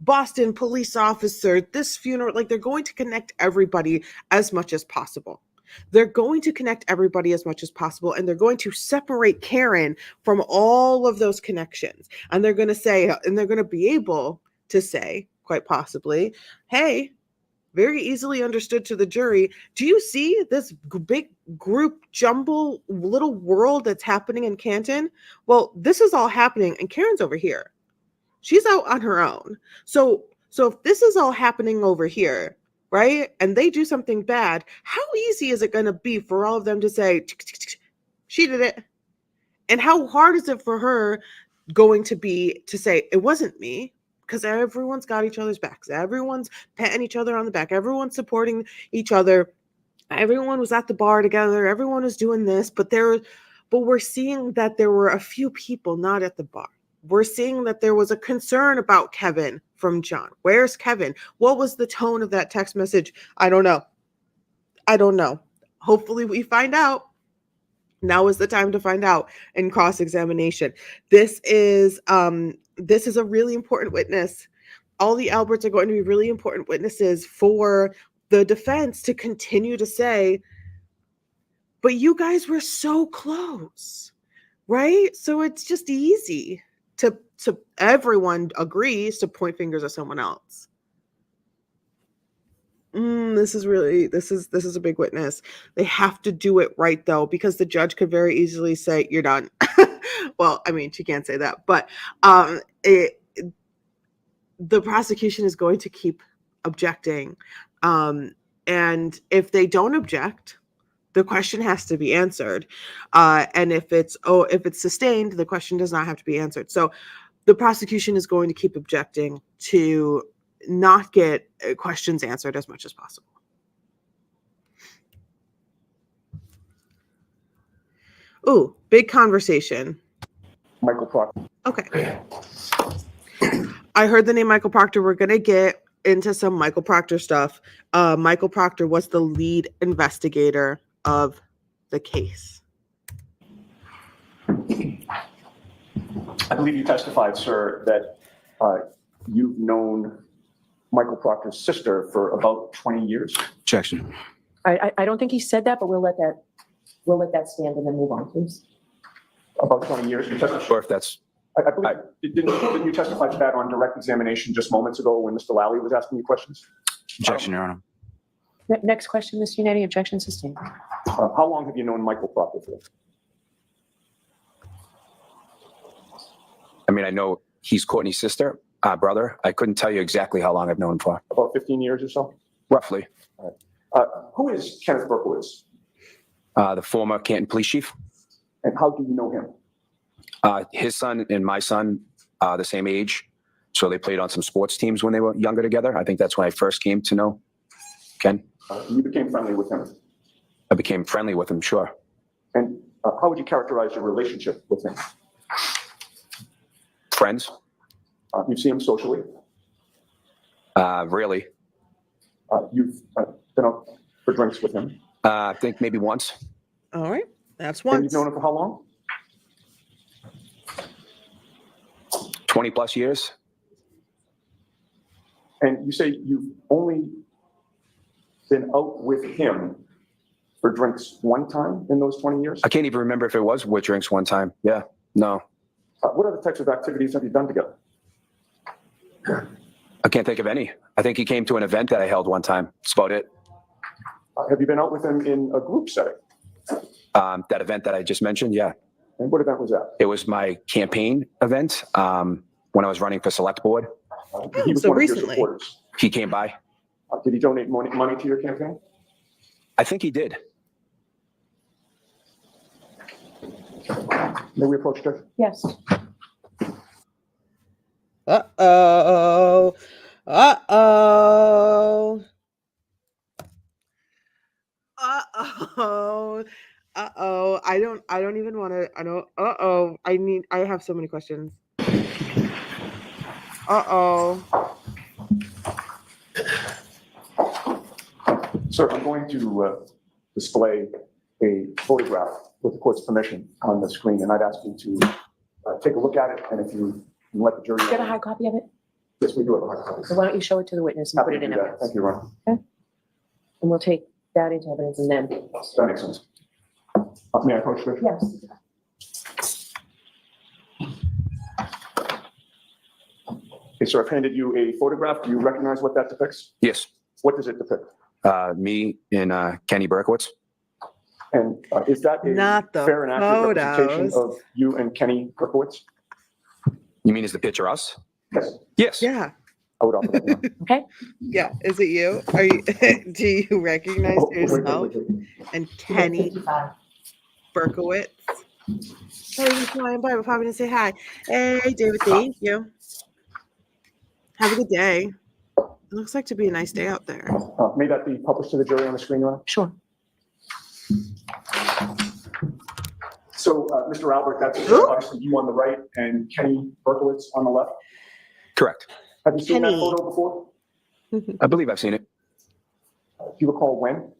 Boston police officer, this funeral. Like, they're going to connect everybody as much as possible. They're going to connect everybody as much as possible, and they're going to separate Karen from all of those connections. And they're going to say, and they're going to be able to say, quite possibly, hey, very easily understood to the jury, do you see this big group jumble little world that's happening in Canton? Well, this is all happening, and Karen's over here. She's out on her own. So if this is all happening over here, right, and they do something bad, how easy is it going to be for all of them to say, she did it? And how hard is it for her going to be to say, it wasn't me? Because everyone's got each other's backs. Everyone's patting each other on the back. Everyone's supporting each other. Everyone was at the bar together. Everyone was doing this, but but we're seeing that there were a few people not at the bar. We're seeing that there was a concern about Kevin from John. Where's Kevin? What was the tone of that text message? I don't know. Hopefully we find out. Now is the time to find out in cross-examination. This is a really important witness. All the Alberts are going to be really important witnesses for the defense to continue to say, but you guys were so close, right? So it's just easy to everyone agrees to point fingers at someone else. This is a big witness. They have to do it right though, because the judge could very easily say, you're done. Well, I mean, she can't say that, but the prosecution is going to keep objecting. And if they don't object, the question has to be answered. And if it's sustained, the question does not have to be answered. So the prosecution is going to keep objecting to not get questions answered as much as possible. Ooh, big conversation. Michael Proctor. Okay. I heard the name Michael Proctor. We're going to get into some Michael Proctor stuff. Michael Proctor was the lead investigator of the case. I believe you testified, sir, that you've known Michael Proctor's sister for about 20 years. Objection. I don't think he said that, but we'll let that stand and then move on, please. About 20 years. You testified. Sure, if that's, I believe, didn't you testify to that on direct examination just moments ago when Mr. Lally was asking you questions? objection, Your Honor. Next question, Mr. Unity, objection sustained. How long have you known Michael Proctor for? I mean, I know he's Courtney's brother. I couldn't tell you exactly how long I've known him for. About 15 years or so? Roughly. Who is Kenneth Berkowitz? The former Canton police chief. And how do you know him? His son and my son are the same age. So they played on some sports teams when they were younger together. I think that's when I first came to know Ken. You became friendly with him. I became friendly with him, sure. And how would you characterize your relationship with him? Friends, You've seen him socially. really. You've been out for drinks with him. I think maybe once. All right. That's And once. you've known him for how long? 20 plus years. And you say you've only been out with him for drinks one time in those 20 years? I can't even remember if it was with drinks one time. Yeah, no. What other types of activities have you done together? I can't think of any. I think he came to an event that I held one time. That's about it. Have you been out with him in a group setting? That event that I just mentioned, yeah. And what event was that? It was my campaign event when I was running for select board. He was so one of your recently. supporters. He came by. Did he donate money to your campaign? I think he did. May we approach Judge? Yes. Uh-oh. Uh-oh. Uh-oh. Uh-oh. I don't even want to, uh-oh. I have so many questions. Uh-oh. Sir, I'm going to display a photograph with the court's permission on the screen, and I'd ask you to take a look at it, and if you can let the jury You got a know. hard copy of it? Yes, we do have a hard copy. So why don't you show it to the witness and put Happy it to in do that. evidence? Thank you, Ron. And we'll take that into evidence and then. That makes sense. May I approach, Judge? Yes. Okay, sir, I've handed you a photograph. Do you recognize what that depicts? Yes. What does it depict? Me and Kenny Berkowitz. And is that a Not the fair and accurate representation photos. of you and Kenny Berkowitz? You mean is the picture us? Yes, Yes. Yeah. I would offer that. One. Okay. Yeah. Is it you? Are you do you recognize Oh, wait, yourself wait. and Kenny 55. Berkowitz? Oh, you flying by, but popping to say hi. Hey, David, thank you. Have a good day. It looks like to be a nice day out there. May that be published to the jury on the screen, Your Honor? Sure. So, Mr. Albert, that's obviously you on the right and Kenny Berkowitz on the left. Correct. Have you seen that Kenny. photo before? I believe I've seen it. Do you recall when?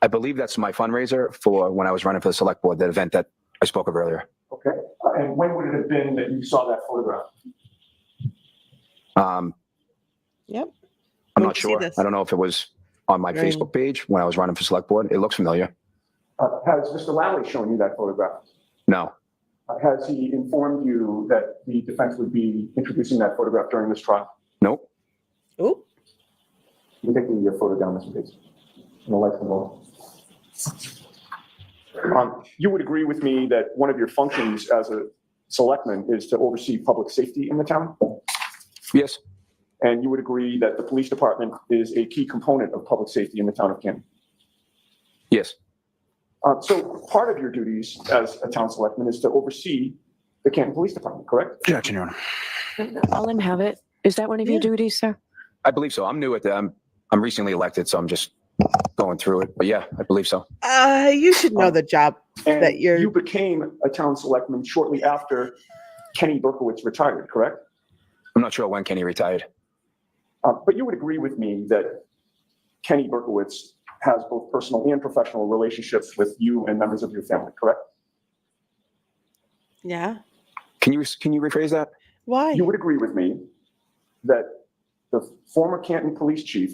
I believe that's my fundraiser for when I was running for the select board, that event that I spoke of earlier. Okay. And when would it have been that you saw that photograph? Yep. I'm When'd not you see sure. this? I don't know if it was on my Right. Facebook page when I was running for select board. It looks familiar. Has Mr. Lally shown you that photograph? No, Has he informed you that the defense would be introducing that photograph during this trial? nope. Oh, You take the photo down, Mr. Bates. And the lights will go. You would agree with me that one of your functions as a selectman is to oversee public safety in the town? Yes, And you would agree that the police department is a key component of public safety in the town of Canton? yes, So part of your duties as a town selectman is to oversee the Canton Police Department, correct? Objection, Your Honor. I'll let him have it. Is that one of your Yeah. duties, sir? I believe so. I'm new at that. I'm recently elected, so I'm just going through it. But yeah, I believe so. you should know the job And that you're. you became a town selectman shortly after Kenny Berkowitz retired, correct? I'm not sure when Kenny retired. But you would agree with me that Kenny Berkowitz has both personal and professional relationships with you and members of your family, correct? Yeah. Can you rephrase that? Why? You would agree with me that the former Canton Police Chief,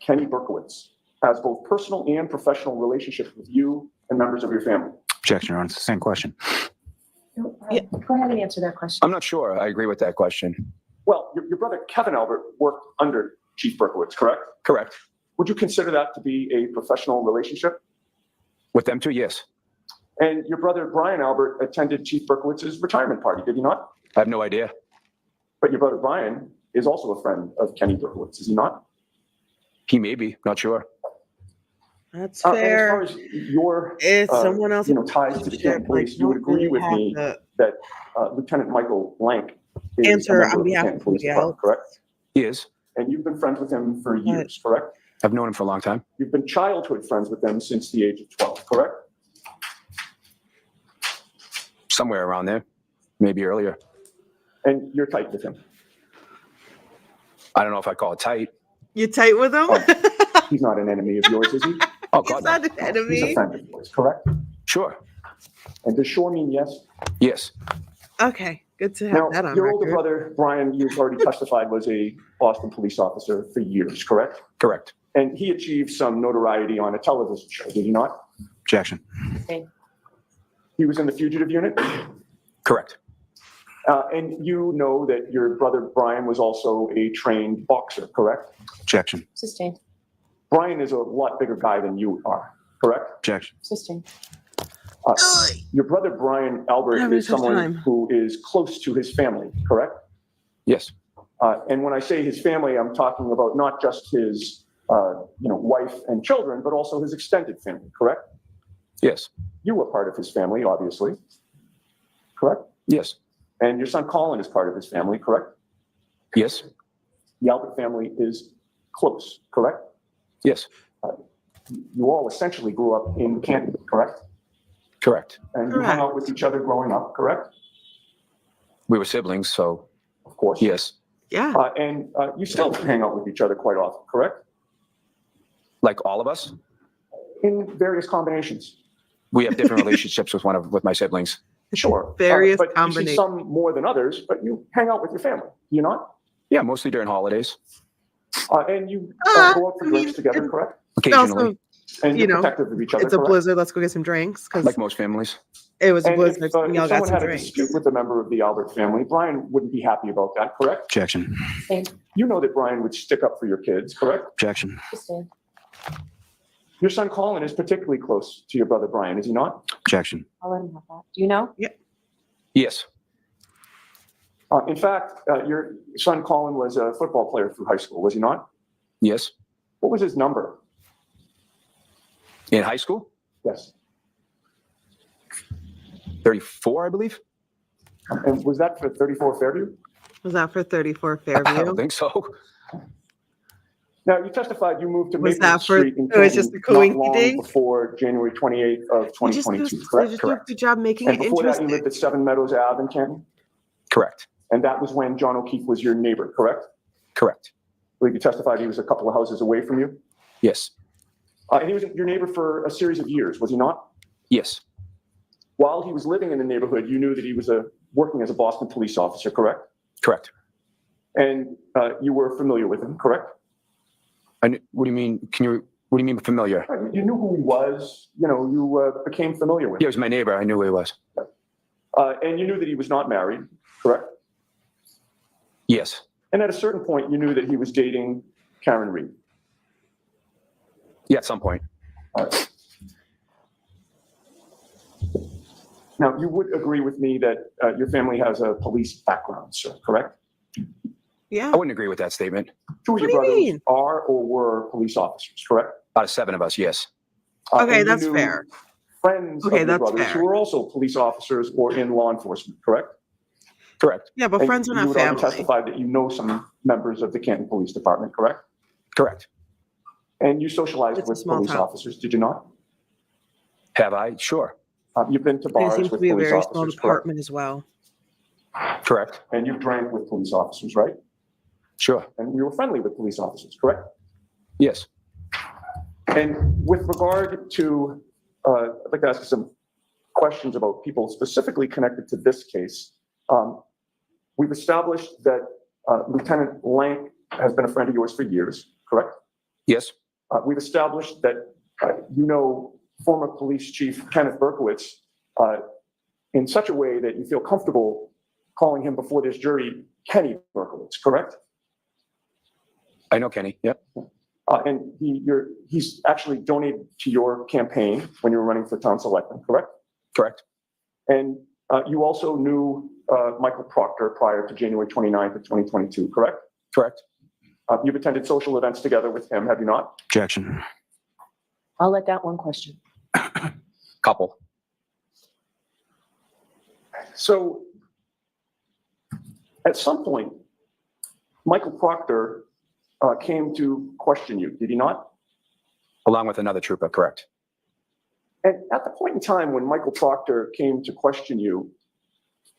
Kenny Berkowitz, has both personal and professional relationships with you and members of your family. Objection, Your Honor. It's the same question. Yeah. Go ahead and answer that question. I'm not sure. I agree with that question. Well, your brother Kevin Albert worked under Chief Berkowitz, correct? Correct. Would you consider that to be a professional relationship? With them too, yes. And your brother Brian Albert attended Chief Berkowitz's retirement party, did he not? I have no idea. But your brother Brian is also a friend of Kenny Berkowitz, is he not? He may be. Not sure. That's And as fair. far as your It's someone else. ties to the Canton Police, you would agree with me that Lieutenant Michael Blank is Answer a member on of the behalf Canton of Police somebody Department, correct? He is. And you've been friends with him for years, correct? I've known him for a long time. You've been childhood friends with him since the age of 12, correct? Somewhere around there. Maybe earlier. And you're tight with him. I don't know if I call it tight. You tight with him? He's not an enemy of yours, is he? Oh, He's God, no. not an He's a enemy. friend of yours, correct? Sure. And does sure mean yes? Yes. Okay, good to have Now, that on your older record. brother, Brian, you've already testified, was a Boston police officer for years, correct? Correct. And he achieved some notoriety on a television show, did he not? Objection. He was in the fugitive unit? Correct. And you know that your brother Brian was also a trained boxer, correct? Objection. Sustained. Brian is a lot bigger guy than you are, correct? Objection. Sustained. Your brother Brian Albert Having is a tough someone time. who is close to his family, correct? Yes. And when I say his family, I'm talking about not just his, wife and children, but also his extended family, correct? Yes. You were part of his family, obviously, correct? Yes. And your son Colin is part of his family, correct? Yes. The Albert family is close, correct? Yes. You all essentially grew up in Canton, correct? Correct. And you hung out with each other growing up, correct? We were siblings, so Of course. yes. Yeah. And you still hang out with each other quite often, correct? Like all of us, In various combinations. we have different relationships with my siblings. Sure. Various but you see combinations. some more than others, but you hang out with your family, do you not? Yeah, mostly during holidays, And you go out for I drinks mean, together, correct? occasionally, Also, And you you're know, protective of each other, it's a correct? blizzard. Let's go get some drinks because like most families. it was a And blizzard. if so we all got someone some had a drinks. dispute with a member of the Albert family, Brian wouldn't be happy about that, correct? Objection. You know that Brian would stick up for your kids, correct? Objection. Sustained. Your son Colin is particularly close to your brother Brian, is he not? Objection. I'll let him have that. Do you know? Yes. In fact, your son Colin was a football player through high school, was he not? Yes. What was his number? In high school, Yes. 34, I believe. And was that for 34 Fairview? Was that for 34 I don't Fairview? think so. Now, you testified you moved to Was Maple that for- Street in it was just Canton a not long coinkydink? before January 28th of You just 2022, you correct? just do a good job making And it before that, you interesting. lived at 7 Meadows Ave in Canton? Correct. And that was when John O'Keefe was your neighbor, correct? Correct. I believe you testified he was a couple of houses away from you? Yes. And he was your neighbor for a series of years, was he not? Yes. While he was living in the neighborhood, you knew that he was working as a Boston police officer, correct? Correct. And you were familiar with him, correct? What do you mean? What do you mean familiar? You knew who he was, you became familiar with Yeah, he him. was my neighbor. I knew who he was. And you knew that he was not married, correct? Yes. And at a certain point, you knew that he was dating Karen Reed. Yeah, at some point. Now, you would agree with me that your family has a police background, sir, correct? Yeah. I wouldn't agree with that statement. Two of your What do you brothers mean? are or were police officers, correct? Out of 7 of us, yes. Okay, And you that's knew fair. Friends Okay, of your that's brothers fair. who were also police officers or in law enforcement, correct? Correct. Yeah, but And friends are you not would already family. testified that you know some members of the Canton Police Department, correct? Correct. And you socialized It's a with small police town. officers, did you not? Have I? Sure. You've been to It bars seems to with be a police very small officers, correct? department as well. Correct. And you've drank with police officers, right? Sure. And you were friendly with police officers, correct? Yes. And with regard to, I'd like to ask you some questions about people specifically connected to this case. We've established that Lieutenant Lank has been a friend of yours for years, correct? Yes. We've established that you know former police chief Kenneth Berkowitz in such a way that you feel comfortable calling him before this jury Kenny Berkowitz, correct? I know Kenny. Yep. And he's actually donated to your campaign when you were running for town selectman, correct? Correct. And you also knew Michael Proctor prior to January 29th of 2022, correct? Correct. You've attended social events together with him, have you not? Objection. I'll let that one question. Couple. So at some point, Michael Proctor came to question you, did he not? Along with another trooper. Correct. And at the point in time when Michael Proctor came to question you,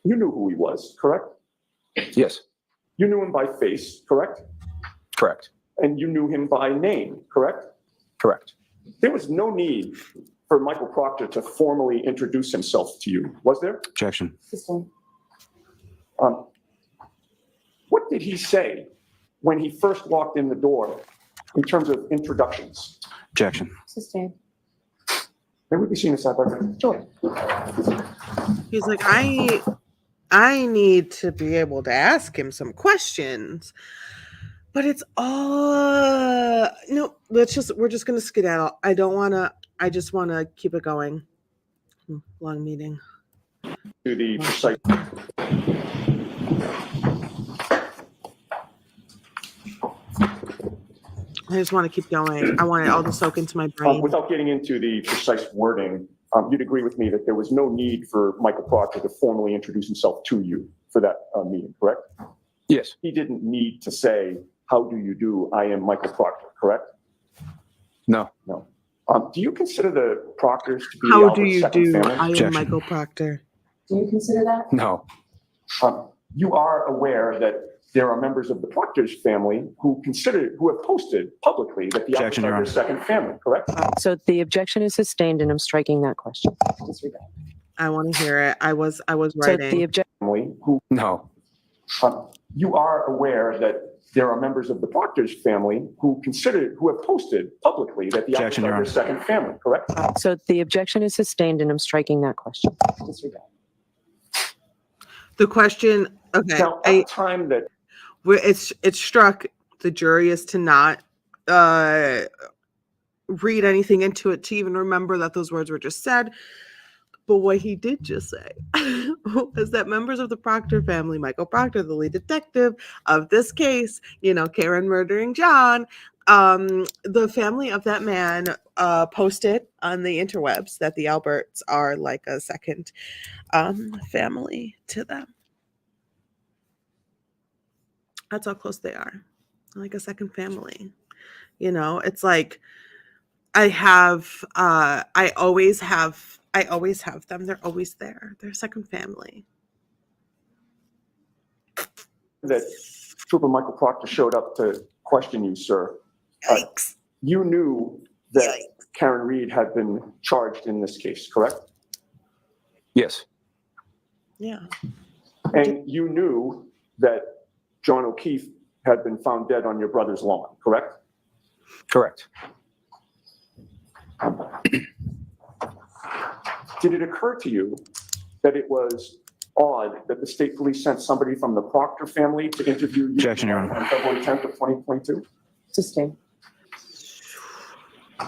you knew who he was, correct? Yes. You knew him by face, correct? Correct. And you knew him by name, correct? Correct. There was no need for Michael Proctor to formally introduce himself to you, was there? Objection. What did he say when he first walked in the door in terms of introductions? Objection. Sustained. May we be seen aside by the Sure. He's like, I need to be able to ask him some questions. But it's all no, we're just gonna skedaddle. I just wanna keep it going. Long meeting. to the precise. I just want to keep going. I want it all to soak into my brain. Without getting into the precise wording, you'd agree with me that there was no need for Michael Proctor to formally introduce himself to you for that meeting, correct? Yes. He didn't need to say, "How do you do? I am Michael Proctor," correct? No. No. Do you consider the Proctors to be How Albert's do you second do? family? I am Objection. Michael Proctor. Do you consider that? No. You are aware that there are members of the Proctor's family who have posted publicly that the Alberts Objection, are Your their Honor. second family, correct? So the objection is sustained and I'm striking that question. Disregard. I want to hear it. I was So writing. the objection, Family who No. you are aware that there are members of the Proctor's family who have posted publicly that the Alberts Objection, are Your their Honor. second family, correct? so the objection is sustained and I'm striking that question. Disregard. The question. Okay. Now, at the time that It's struck. The jury is to not read anything into it to even remember that those words were just said. But what he did just say was that members of the Proctor family, Michael Proctor, the lead detective of this case, Karen murdering John, the family of that man posted on the interwebs that the Alberts are like a second family to them. That's how close they are, like a second family. You know, it's like I always have them. They're always there. They're second family. That Trooper Michael Proctor showed up to question you, sir. Yikes. You knew that Karen Reed had been charged in this case, correct? Yes. Yeah. And you knew that John O'Keefe had been found dead on your brother's lawn, correct? Correct. Did it occur to you that it was odd that the state police sent somebody from the Proctor family to interview you Objection, Your Honor. on February 10th of 2022? Sustained.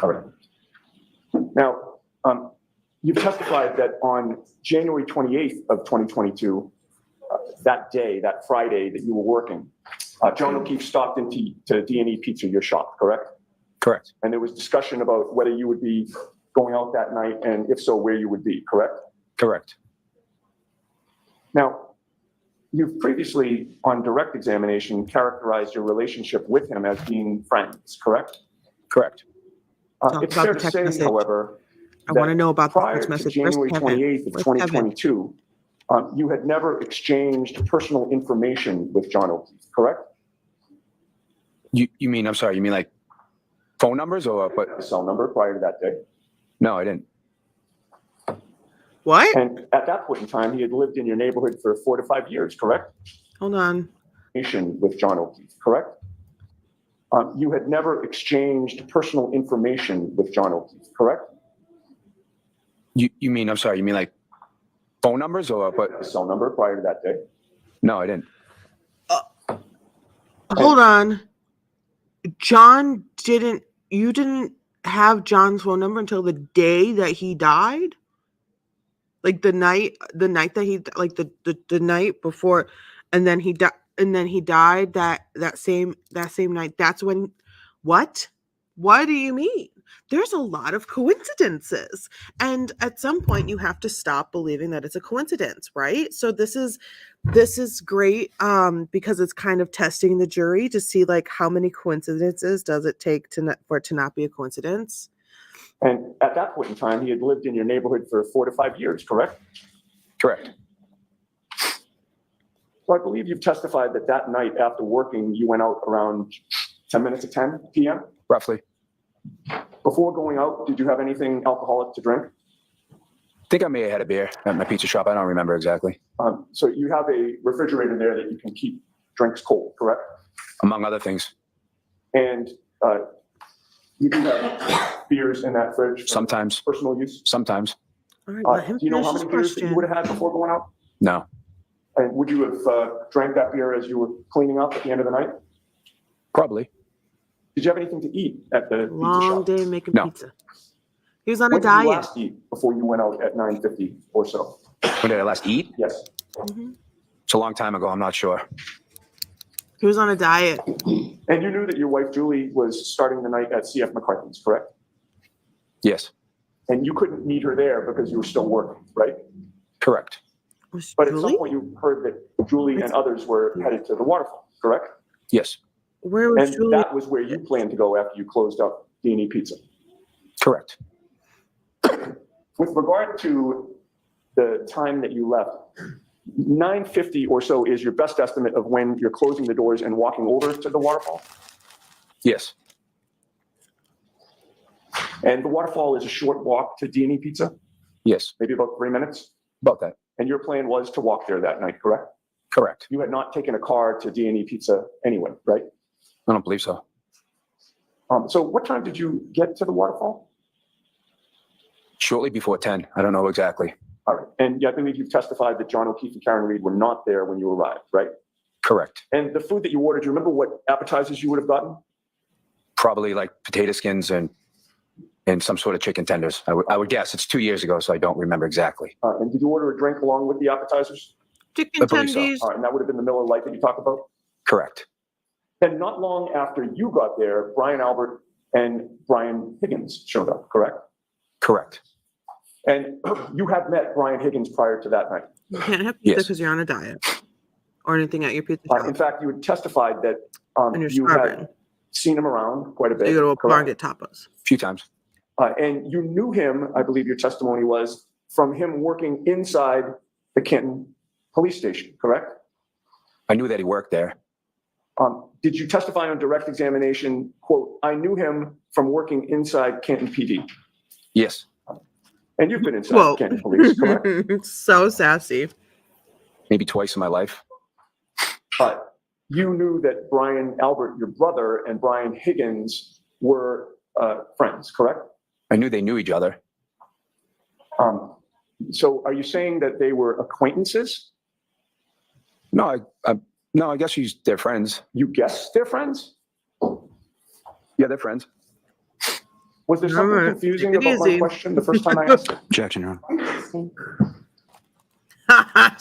All right. Now, you've testified that on January 28th of 2022, that day, that Friday that you were working, John O'Keefe stopped into D&E Pizza, your shop, correct? Correct. And there was discussion about whether you would be going out that night, and if so, where you would be, correct? Correct. Now, you've previously, on direct examination, characterized your relationship with him as being friends, correct? Correct. Talk It's about fair the to text say, message. however, I want to that know about the prior text to message. Where's January Kevin? 28th of Where's Kevin? 2022, you had never exchanged personal information with John O'Keefe, correct? You mean, I'm sorry, you mean like phone numbers or what? A cell number prior to that day. No, I didn't. What? And at that point in time, he had lived in your neighborhood for 4 to 5 years, correct? Hold on. With John O'Keefe, correct? You had never exchanged personal information with John O'Keefe, correct? You mean, I'm sorry, you mean like phone numbers or what? A cell number prior to that day. No, I didn't. Hold on. You didn't have John's phone number until the day that he died? Like the night that he, like the night before, and then he died that same night. That's when, what do you mean? There's a lot of coincidences, and at some point you have to stop believing that it's a coincidence, right? So this is great because it's kind of testing the jury to see like how many coincidences does it take for it to not be a coincidence. And at that point in time, he had lived in your neighborhood for 4 to 5 years, correct? Correct. So I believe you've testified that that night after working, you went out around 10 minutes to 10 p.m.? Roughly. Before going out, did you have anything alcoholic to drink? I think I may have had a beer at my pizza shop. I don't remember exactly. So you have a refrigerator there that you can keep drinks cold, correct? Among other things. And you do have beers in that fridge for Sometimes. personal use? Sometimes. All right, let him Do you know finish how his many beers that you question. would have had before going out? No. And would you have drank that beer as you were cleaning up at the end of the night? Probably. Did you have anything to eat at the pizza Long shop? day making No. pizza. He was on a When did you diet. last eat before you went out at 9:50 or so? When did I last eat? Yes. Mhm. It's a long time ago. I'm not sure. He was on a diet. And you knew that your wife Julie was starting the night at CF McCarthy's, correct? Yes. And you couldn't meet her there because you were still working, right? Correct. Was But at some Julie? point you heard that Julie and others were headed to the waterfall, correct? Yes. Where was And Julie? that was where you planned to go after you closed up D&E Pizza. Correct. With regard to the time that you left, 9:50 or so is your best estimate of when you're closing the doors and walking over to the waterfall? Yes. And the waterfall is a short walk to D&E Pizza, Yes. maybe about 3 minutes? About that. And your plan was to walk there that night, correct? Correct. You had not taken a car to D&E Pizza anyway, right? I don't believe so. So what time did you get to the waterfall? Shortly before 10. I don't know exactly. All right. And I believe you've testified that John O'Keefe and Karen Reed were not there when you arrived, right? Correct. And the food that you ordered, do you remember what appetizers you would have gotten? Probably like potato skins and some sort of chicken tenders. I would guess. It's 2 years ago, so I don't remember exactly. And did you order a drink along with the appetizers? Chicken I believe so. tendies. All right. And that would have been the Miller Lite that you talked about? Correct. And not long after you got there, Brian Albert and Brian Higgins showed up, correct? Correct. And you had met Brian Higgins prior to that night. You can't have pizza Yes. because you're on a diet or anything at your pizza shop. In fact, you had testified that And you're you starving. had seen him around quite a So bit. you go to a bar and correct? get tapas. A few times. And you knew him, I believe your testimony was, from him working inside the Canton Police Station, correct? I knew that he worked there. Did you testify on direct examination, quote, I knew him from working inside Canton PD? Yes. And you've been inside Whoa. Canton Police, correct? So sassy. Maybe twice in my life. You knew that Brian Albert, your brother, and Brian Higgins were friends, correct? I knew they knew each other. So are you saying that they were acquaintances? No, no, I guess they're friends. You guess they're friends? Yeah, they're friends. Was there something Alright, confusing take it about my easy. question the first time I asked it? Objection, Your Honor.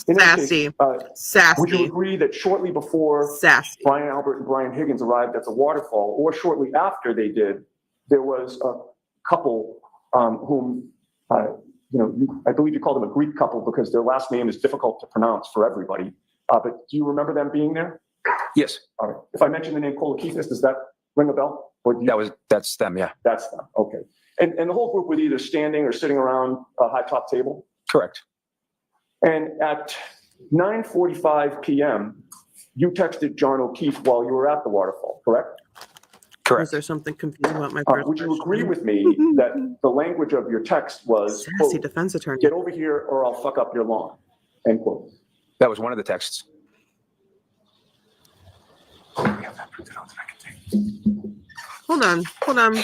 In any Sassy. case, would you Sassy. agree that shortly before Sassy. Brian Albert and Brian Higgins arrived at the waterfall, or shortly after they did, there was a couple whom, I believe you called them a Greek couple because their last name is difficult to pronounce for everybody. But do you remember them being there? Yes, All right. If I mention the name Kolakithis, does that ring a bell? Or do you- that's them, yeah. That's them. Okay. And the whole group was either standing or sitting around a high top table. Correct. And at 9:45 p.m., you texted John O'Keefe while you were at the waterfall, correct? Was Correct. there something confusing about my first Would you question? agree with me that the language of your text was, Sassy quote, defense attorney. get over here or I'll fuck up your lawn, end quote? That was one of the texts. Hold on.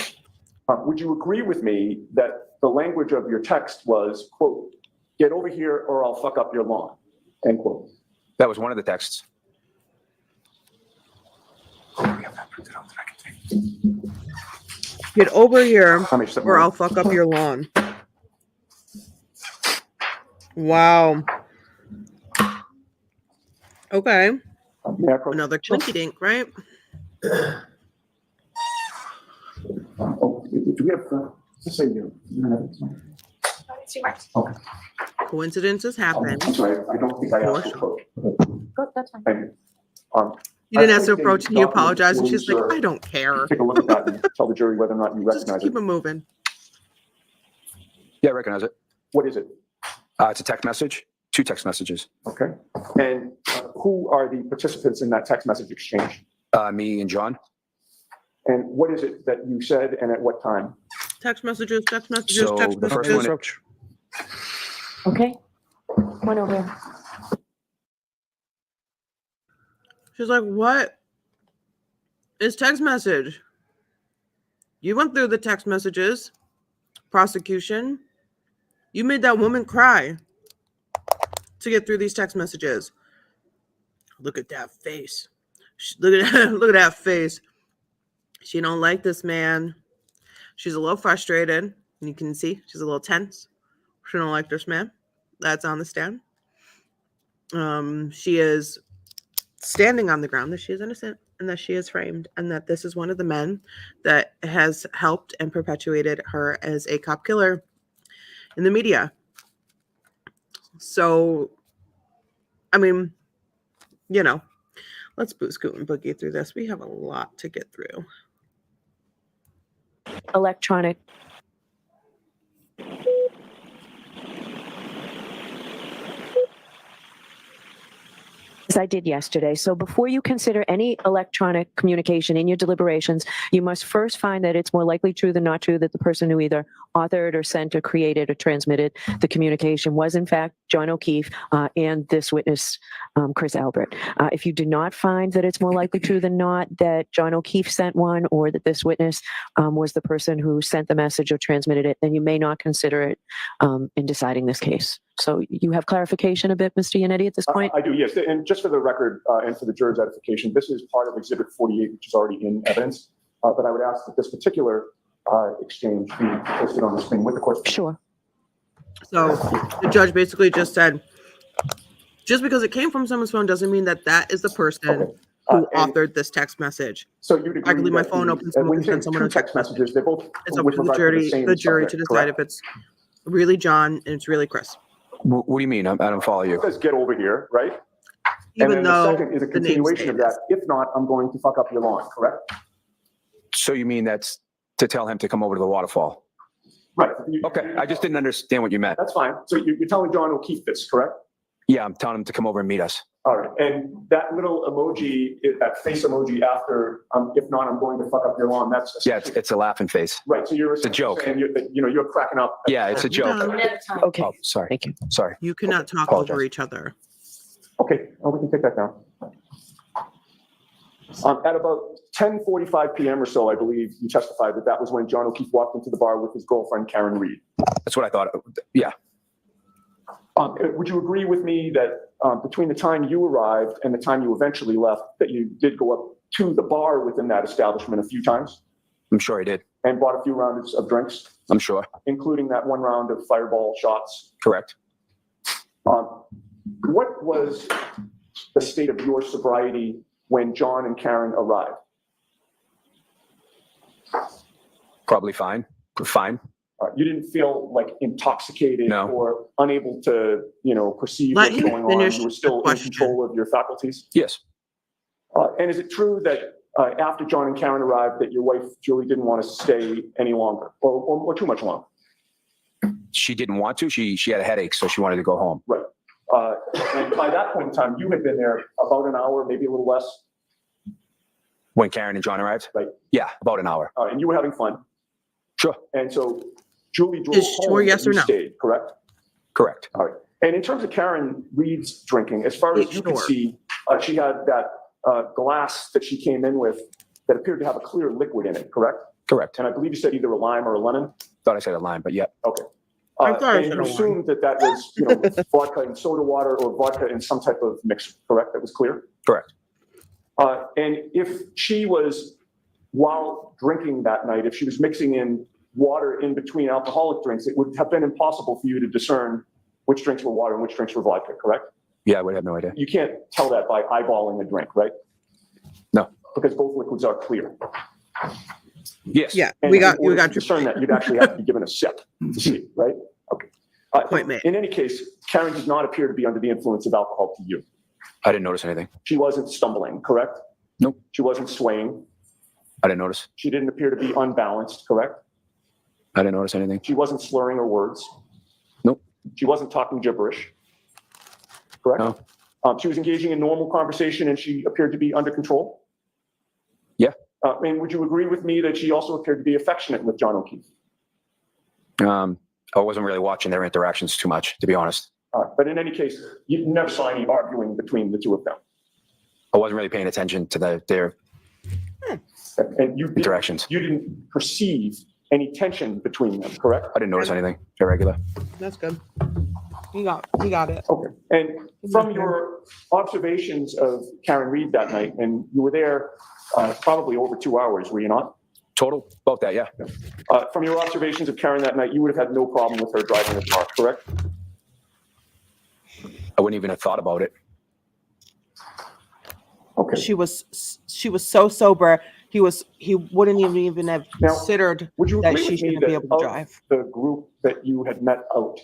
Would you agree with me that the language of your text was, quote, get over here or I'll fuck up your lawn, end quote? That was one of the texts. Get over here How many seven or I'll minutes? fuck up your lawn. Wow. Okay. May I approach? Another clinky dink, right? Oh, do we have, just say you. You don't have it. It's too much. Okay. Coincidences happen. I'm sorry, I don't think I asked For for quote. Good, that's fine. Thank you. You didn't I ask to think the approach and he document apologized and will she's like, serve- I don't care. Take a look at that and tell the jury whether or not you Just recognize keep it. it moving. Yeah, I recognize it. What is it? It's a text message, 2 text messages. Okay. And who are the participants in that text message exchange? Me and John. And what is it that you said and at what time? Text messages, text messages, So text the first messages. one, Okay. One over here. She's like, what is text message? You went through the text messages. Prosecution. You made that woman cry to get through these text messages. Look at that face. Look at that face. She don't like this man. She's a little frustrated. And you can see she's a little tense. She don't like this man. That's on the stand. She is standing on the ground that she is innocent and that she is framed and that this is one of the men that has helped and perpetuated her as a cop killer in the media. So, I mean, let's scoot and boogie through this. We have a lot to get through. Electronic. As I did yesterday. So before you consider any electronic communication in your deliberations, you must first find that it's more likely true than not true that the person who either authored or sent or created or transmitted the communication was in fact John O'Keefe and this witness, Chris Albert. If you do not find that it's more likely true than not that John O'Keefe sent one or that this witness was the person who sent the message or transmitted it, then you may not consider it in deciding this case. So you have clarification a bit, Mr. Yannetti, at this point? I do, yes. And just for the record and for the juror's edification, this is part of Exhibit 48, which is already in evidence. But I would ask that this particular exchange be posted on the screen with the court's. Sure. So the judge basically just said, just because it came from someone's phone doesn't mean that that is the person Okay. who And authored this text message. so you'd agree I can leave my that phone the- open, when someone you can send say someone two a text messages, they both It's up would to the provide for jury, same the jury to subject, decide correct? if it's really John and it's really Chris. What do you mean? I don't follow you. It says get over here, right? And Even then the though second is a the names continuation say of that. If not, I'm going to fuck up your lawn, correct? So you mean that's to tell him to come over to the waterfall? Right. Okay, I just didn't understand what you meant. That's fine. So you're telling John O'Keefe this, correct? Yeah, I'm telling him to come over and meet us. All right. And that little emoji, that face emoji after, if not, I'm going to fuck up your lawn, that's. Yeah, it's a laughing face. Right. So you're. It's a joke. saying you're cracking up. Yeah, it's a joke. One at a time. Okay, Oh, sorry. thank you. Sorry. You cannot talk Apologize. over each other. Okay, we can take that down. At about 10:45 PM or so, I believe you testified that was when John O'Keefe walked into the bar with his girlfriend, Karen Reed. That's what I thought. Yeah, Would you agree with me that between the time you arrived and the time you eventually left, that you did go up to the bar within that establishment a few times I'm sure he did. and bought a few rounds of drinks, I'm sure. including that one round of fireball shots? Correct. What was the state of your sobriety when John and Karen arrived? Probably fine. Fine. You didn't feel like intoxicated No. or unable to, perceive Let what's him going on. finish You were the still in question. control of your faculties. Yes. And is it true that after John and Karen arrived, that your wife Julie didn't want to stay any longer, or too much longer? She didn't want to. She had a headache, so she wanted to go home. Right. And by that point in time, you had been there about an hour, maybe a little less, When Karen and John arrived? Right. Yeah, about an hour. and you were having fun. Sure. And so Julie drove Is home. sure yes you or no? Stayed, correct? Correct. All right. And in terms of Karen Reed's drinking, as far as It's you could sure. see, she had that glass that she came in with that appeared to have a clear liquid in it, correct? Correct. And I believe you said either a lime or a lemon. Thought I said a line, but yeah. Okay. I thought I And said you a lime. assumed that was, vodka and soda water or vodka in some type of mixture, correct? That was clear? Correct. And if she was, while drinking that night, if she was mixing in water in between alcoholic drinks, it would have been impossible for you to discern which drinks were water and which drinks were vodka, correct? Yeah, I would have no idea. You can't tell that by eyeballing a drink, right? No. Because both liquids are clear. Yes. Yeah, And we in got order to your discern that, you'd actually have to be given a sip to see, right? Okay. Point made. In any case, Karen did not appear to be under the influence of alcohol to you. I didn't notice anything. She wasn't stumbling, correct? Nope. She wasn't swaying. I didn't notice. She didn't appear to be unbalanced, correct? I didn't notice anything. She wasn't slurring her words. Nope. She wasn't talking gibberish, correct? No. She was engaging in normal conversation and she appeared to be under control? Yeah. And would you agree with me that she also appeared to be affectionate with John O'Keefe? I wasn't really watching their interactions too much, to be honest. But in any case, you never saw any arguing between the two of them. I wasn't really paying attention to their And you interactions. didn't perceive any tension between them, correct? I didn't notice anything irregular. That's good. You got it. Okay. And from your observations of Karen Reed that night, and you were there probably over 2 hours, were you not? Total? About that, yeah. From your observations of Karen that night, you would have had no problem with her driving the car, correct? I wouldn't even have thought about it. Okay. She was so sober. He wouldn't even have Now, considered Would you that agree she with me shouldn't be that able to of drive. the group that you had met out,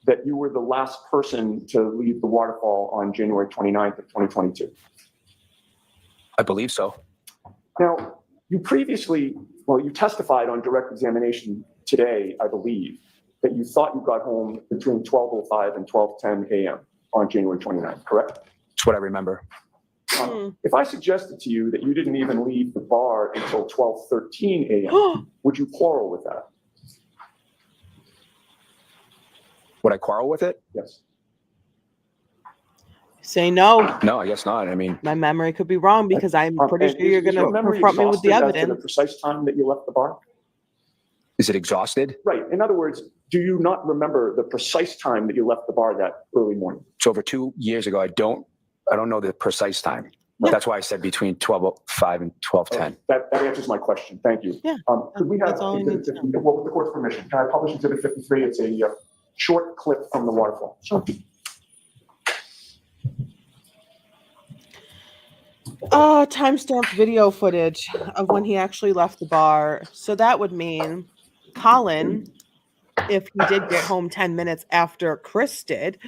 that you were the last person to leave the waterfall on January 29th of 2022? I believe so. Now, you testified on direct examination today, I believe, that you thought you got home between 12:05 and 12:10 a.m. on January 29th, correct? That's what I remember. If I suggested to you that you didn't even leave the bar until 12:13 a.m., would you quarrel with that? Would I quarrel with it? Yes. Say no. No, I guess not. I mean, My memory could be wrong because I'm pretty And sure you're is going your to memory confront me with the exhausted as to evidence. the precise time that you left the bar? is it exhausted? Right. In other words, do you not remember the precise time that you left the bar that early morning? It's over 2 years ago. I don't know the precise time. Yeah. That's why I said between 12:05 and 12:10. That answers my question. Thank you. Yeah. Could we have, That's all I need to know. well, with the court's permission, can I publish Exhibit 53? It's a short clip from the waterfall. Sure. Timestamped video footage of when he actually left the bar. So that would mean Colin, if he did get home 10 minutes after Chris did,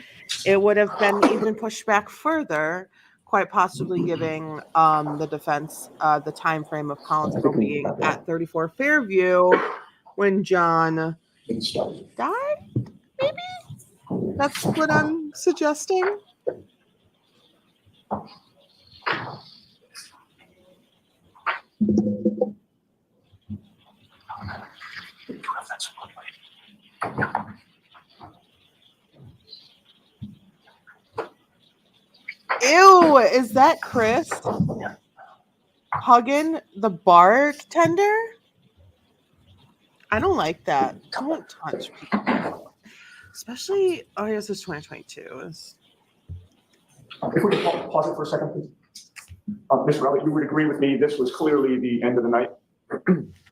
it would have been even pushed back further. quite possibly giving the defense the time frame of Collins still being at 34 Fairview when John died. Maybe that's what I'm suggesting. Ew, is that Chris hugging the bartender? I don't like that. Don't touch people. Especially, oh, I guess it's 2022. If we could pause it for a second, please. Ms. Rowley, you would agree with me, this was clearly the end of the night?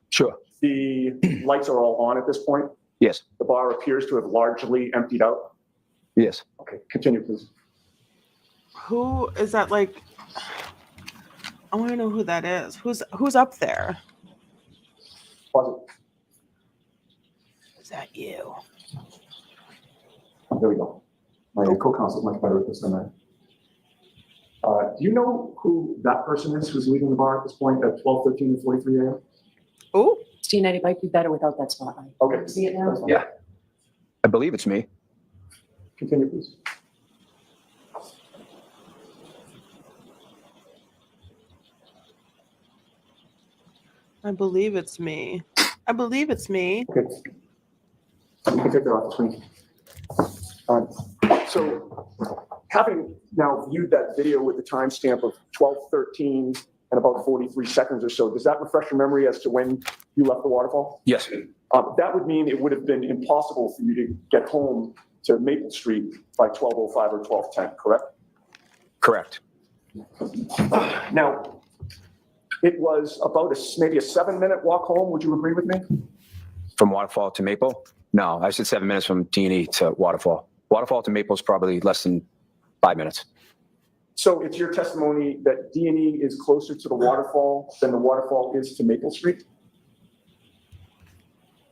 Sure. The lights are all on at this point. Yes. The bar appears to have largely emptied out. Yes. Okay, continue, please. Who is that? Like, I want to know who that is. Who's up there? Pause Is that you? it. There we go. My co-counsel is much better at this than I. Do you know who that person is who's leaving the bar at this point at 12:13 and 43 a.m.? Oh, Christina, it might be better without that spotlight. Okay. See it now? That's fine. Yeah. I believe it's me. Continue, please. I believe it's me. I believe it's me. Okay. You can take that off the screen. So having now viewed that video with the timestamp of 12:13 and about 43 seconds or so, does that refresh your memory as to when you left the waterfall? Yes. That would mean it would have been impossible for you to get home to Maple Street by 12:05 or 12:10, correct? Correct. Now, it was about maybe a 7-minute walk home. Would you agree with me? From Waterfall to Maple? No, I said 7 minutes from D&E to Waterfall. Waterfall to Maple is probably less than 5 minutes. So it's your testimony that D&E is closer to the waterfall than the waterfall is to Maple Street?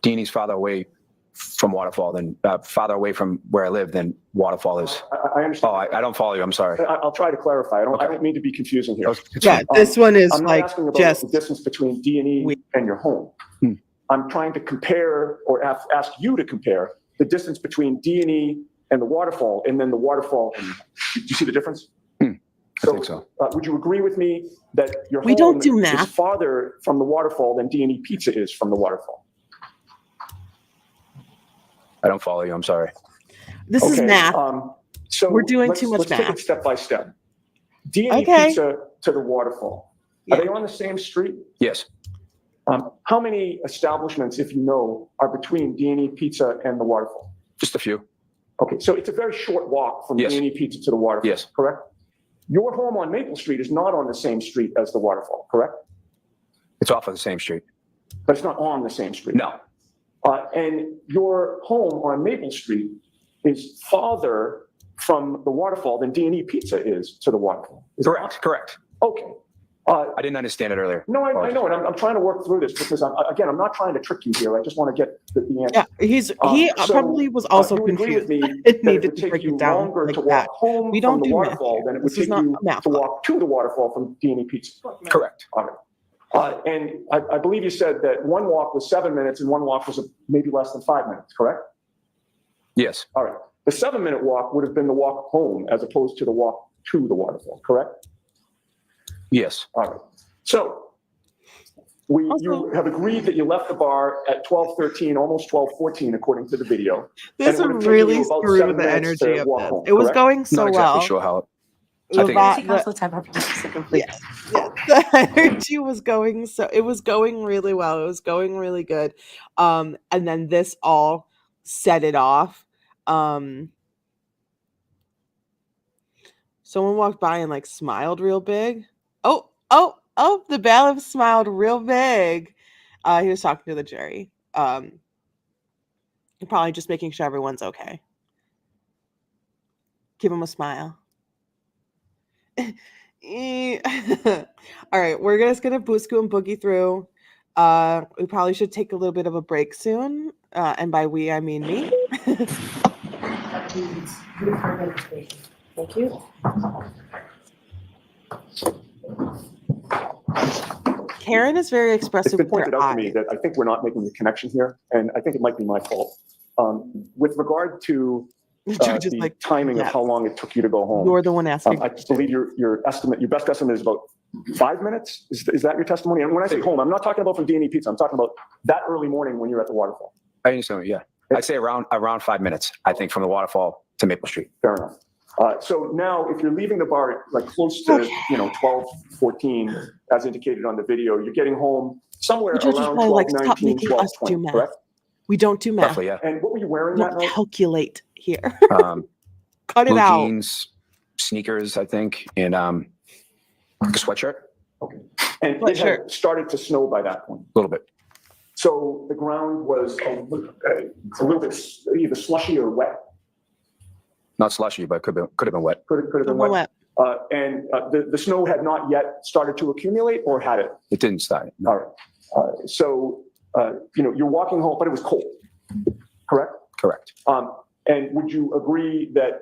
D&E's farther away from Waterfall than farther away from where I live than Waterfall is. I understand. Oh, I don't follow you. I'm sorry. I'll try to clarify. I don't mean to be confusing here. It's Yeah, fine. this one is I'm not like asking about just the distance between D&E and your home. Hmm. I'm trying to compare or ask you to compare the distance between D&E and the waterfall and then the waterfall. Do you see the difference? I think so. Would you agree with me that your We home don't do is math. farther from the waterfall than D&E Pizza is from the waterfall? I don't follow you. I'm sorry. this is math. So We're doing too much let's take math. it step by step. D&E Okay. Pizza to the waterfall. Yeah. Are they on the same street? Yes. How many establishments, if you know, are between D&E Pizza and the waterfall? Just a few. Okay, so it's a very short walk from Yes. D&E Pizza to the waterfall. Yes. Correct? Your home on Maple Street is not on the same street as the waterfall, correct? It's off of the same street. But it's not on the same street. No. And your home on Maple Street is farther from the waterfall than D&E Pizza is to the waterfall. Is that Correct. Correct. Okay. I didn't understand it earlier. No, I know, and I'm trying to work through this because I'm not trying to trick you here. I just want to get the answer. Yeah, he So, probably was also you would agree with confused. me It that needed would to take break you it down longer like to that. walk home We from don't the do math waterfall here. than it would This is take not you a math to club. walk to the waterfall from D&E Pizza. Correct. All right. And I believe you said that one walk was 7 minutes and one walk was maybe less than 5 minutes, correct? Yes. All right. The 7-minute walk would have been the walk home as opposed to the walk to the waterfall, correct? Yes. All right. So you have agreed that you left the bar at 12:13, almost 12:14, according to the video. This and it would would have taken really you about screw 7 with the minutes to energy of walk this. home, It was correct? going so Not exactly well. sure how. The I think- vi- City Council time up to complete. Yes. The energy was going it was going really well. It was going really good. And then this all set it off. Someone walked by and like smiled real big. Oh, the bailiff smiled real big. He was talking to the jury. Probably just making sure everyone's okay. Give him a smile. All right, we're just gonna Boosku and boogie through. We probably should take a little bit of a break soon. And by we, I mean me. Thank you. Karen is very It's expressive been with her pointed out to me eyes. that I think we're not making the connection here, and I think it might be my fault. With regard to The judge is the like, timing of yes. how long it took you to go home, You're the one asking. I believe your best estimate is about 5 minutes? Is that your testimony? And when I say home, I'm not talking about from D&E Pizza. I'm talking about that early morning when you're at the waterfall. I understand, yeah. I'd say around 5 minutes, I think, from the waterfall to Maple Street. Fair enough. So now, if you're leaving the bar like close to, 12:14, as indicated on the video, you're getting home somewhere The judge is around probably like, stop 12:19, making us do 12:20, math. correct? We don't do math. Roughly, yeah. And what were you wearing We that don't night? calculate here. Um, Cut it blue out. jeans, sneakers, I think, and a sweatshirt, Okay. And What it shirt? had started to snow by that point. a little bit. So the ground was a little bit either slushy or wet. Not slushy, but could have been wet. Could have been Somewhat wet. wet. And the snow had not yet started to accumulate, or had it? It didn't start. No. All right. So you're walking home, but it was cold, correct? Correct. And would you agree that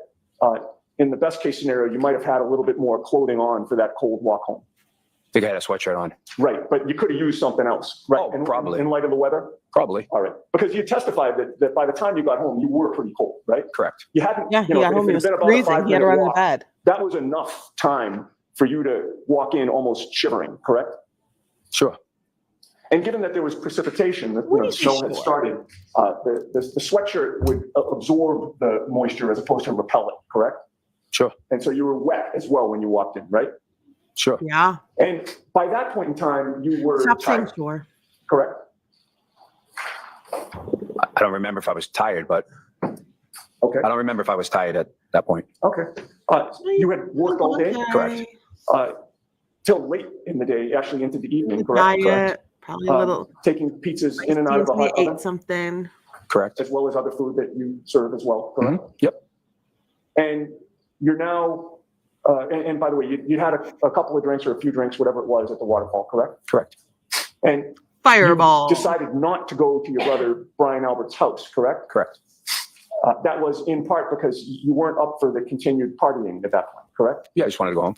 in the best case scenario, you might have had a little bit more clothing on for that cold walk home? I think I had a sweatshirt on. Right, but you could have used something else, right? Oh, probably. In light of the weather? Probably. All right, because you testified that by the time you got home, you were pretty cold, right? Correct. You hadn't, Yeah, he if got home. it He had was been about a freezing. He had to 5-minute run in walk, bed. that was enough time for you to walk in almost shivering, correct? Sure. And given that there was precipitation, that What the is snow he had sure? started, the sweatshirt would absorb the moisture as opposed to repel it, correct? Sure. And so you were wet as well when you walked in, right? Sure. Yeah. And by that point in time, you were Stop saying tired, sure. correct? I don't remember if I was tired, but Okay, I don't remember if I was tired at that point. okay. You had worked all day Correct. till late in the day, actually into the evening, The correct? diet, probably a little. Taking pizzas in and out of the hot ate oven, something. Correct. as well as other food that you serve as well, correct? Yep. And you're now, and by the way, you had a couple of drinks or a few drinks, whatever it was, at the waterfall, correct? Correct. And Fireball. you decided not to go to your brother Brian Albert's house, correct? Correct. That was in part because you weren't up for the continued partying at that point, correct? Yeah, I just wanted to go home.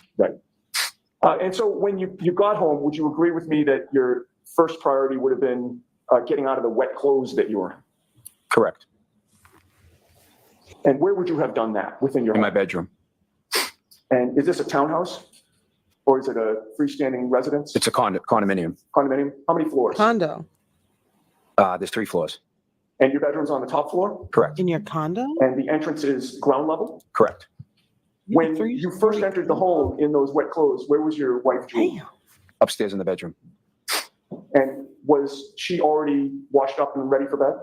And so when you got home, would you agree with me that your first priority would have been getting out of the wet clothes that you were in? Correct. And where would you have done that within your In home? my bedroom. And is this a townhouse? Or is it a freestanding residence? It's a condominium. Condominium? How many floors? Condo. There's 3 floors. And your bedroom's on the top floor? Correct. In your condo? And the entrance is ground level? Correct. When you first entered the home in those wet clothes, where was your wife, Julie? Damn. Upstairs in the bedroom. And was she already washed up and ready for bed?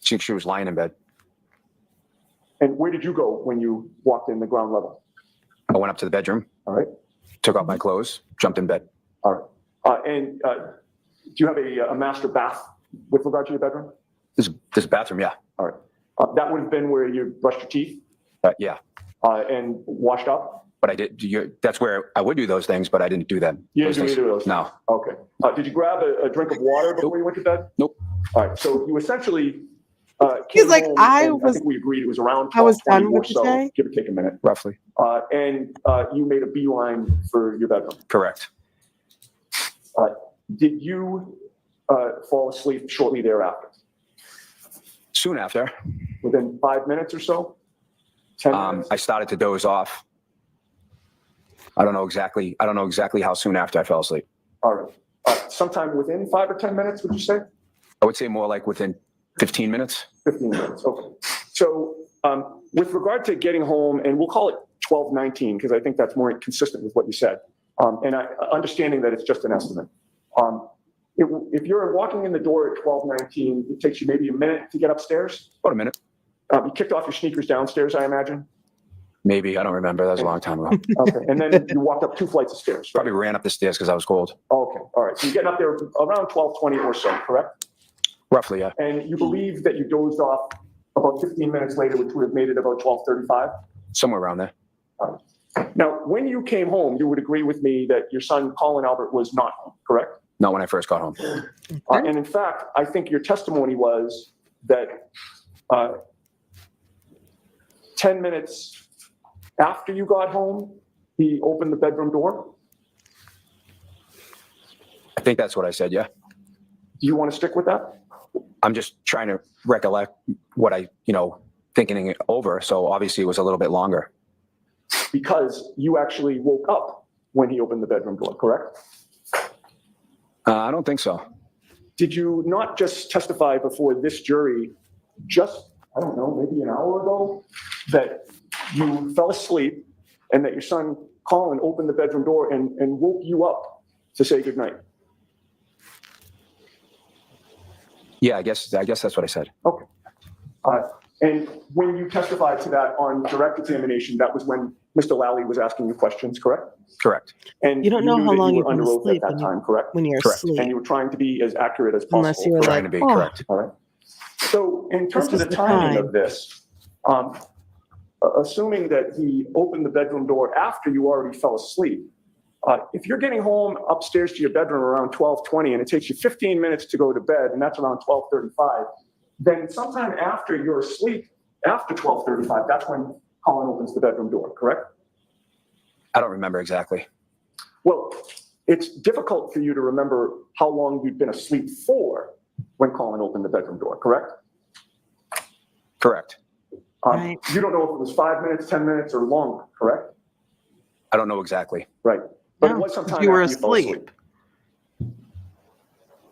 She was lying in bed. And where did you go when you walked in the ground level? I went up to the bedroom, All right, took off my clothes, jumped in bed. all right. And do you have a master bath with regard to your bedroom? There's a bathroom, yeah. All right. That would have been where you brushed your teeth Yeah. and washed up? But I did. That's where I would do those things, but I didn't do them. You those didn't do things. either of those? No. Okay. Did you grab a drink of water before you went to bed? Nope. All right. So you essentially He's came like, home, I and was- think we agreed it was around 12:20 I was done or with the so, day. give or take a minute. Roughly. And you made a beeline for your bedroom. Correct. Did you fall asleep shortly thereafter? Soon after, Within 5 minutes or so? 10 minutes? I started to doze off. I don't know exactly how soon after I fell asleep. All right. Sometime within 5 or 10 minutes, would you say? I would say more like within 15 minutes. 15 minutes, okay. So with regard to getting home, and we'll call it 12:19, because I think that's more consistent with what you said, and understanding that it's just an estimate. If you're walking in the door at 12:19, it takes you maybe a minute to get upstairs. About a minute. You kicked off your sneakers downstairs, I imagine. Maybe. I don't remember. That was a long time ago. Okay, and then you walked up 2 flights of stairs, right? Probably ran up the stairs because I was cold. Okay, all right. So you're getting up there around 12:20 or so, correct? Roughly, yeah. And you believe that you dozed off about 15 minutes later, which would have made it about 12:35? Somewhere around there. Now, when you came home, you would agree with me that your son, Colin Albert, was not home, correct? Not when I first got home. And in fact, I think your testimony was that 10 minutes after you got home, he opened the bedroom door? think that's what I said, yeah. Do you want to stick with that? I'm just trying to recollect what I, thinking it over. So obviously it was a little bit longer. Because you actually woke up when he opened the bedroom door, correct? I don't think so. Did you not just testify before this jury just, I don't know, maybe an hour ago, that you fell asleep and that your son Colin opened the bedroom door and woke you up to say goodnight? Yeah, I guess that's what I said. Okay. And when you testified to that on direct examination, that was when Mr. Lally was asking you questions, correct? Correct. And You don't know knew how that long you you've were been under oath asleep at that time, correct? when you're Correct. asleep. And you were trying to be as accurate as possible. Unless you were Trying like, to be oh, correct. All right. So in terms This of is the the timing time. of this, assuming that he opened the bedroom door after you already fell asleep, if you're getting home upstairs to your bedroom around 12:20 and it takes you 15 minutes to go to bed, and that's around 12:35, then sometime after you're asleep, after 12:35, that's when Colin opens the bedroom door, correct? I don't remember exactly. Well, it's difficult for you to remember how long you'd been asleep for when Colin opened the bedroom door, correct? Correct. Right. You don't know if it was 5 minutes, 10 minutes, or longer, correct? I don't know exactly. Right. But No, it was sometime you were after you fell asleep.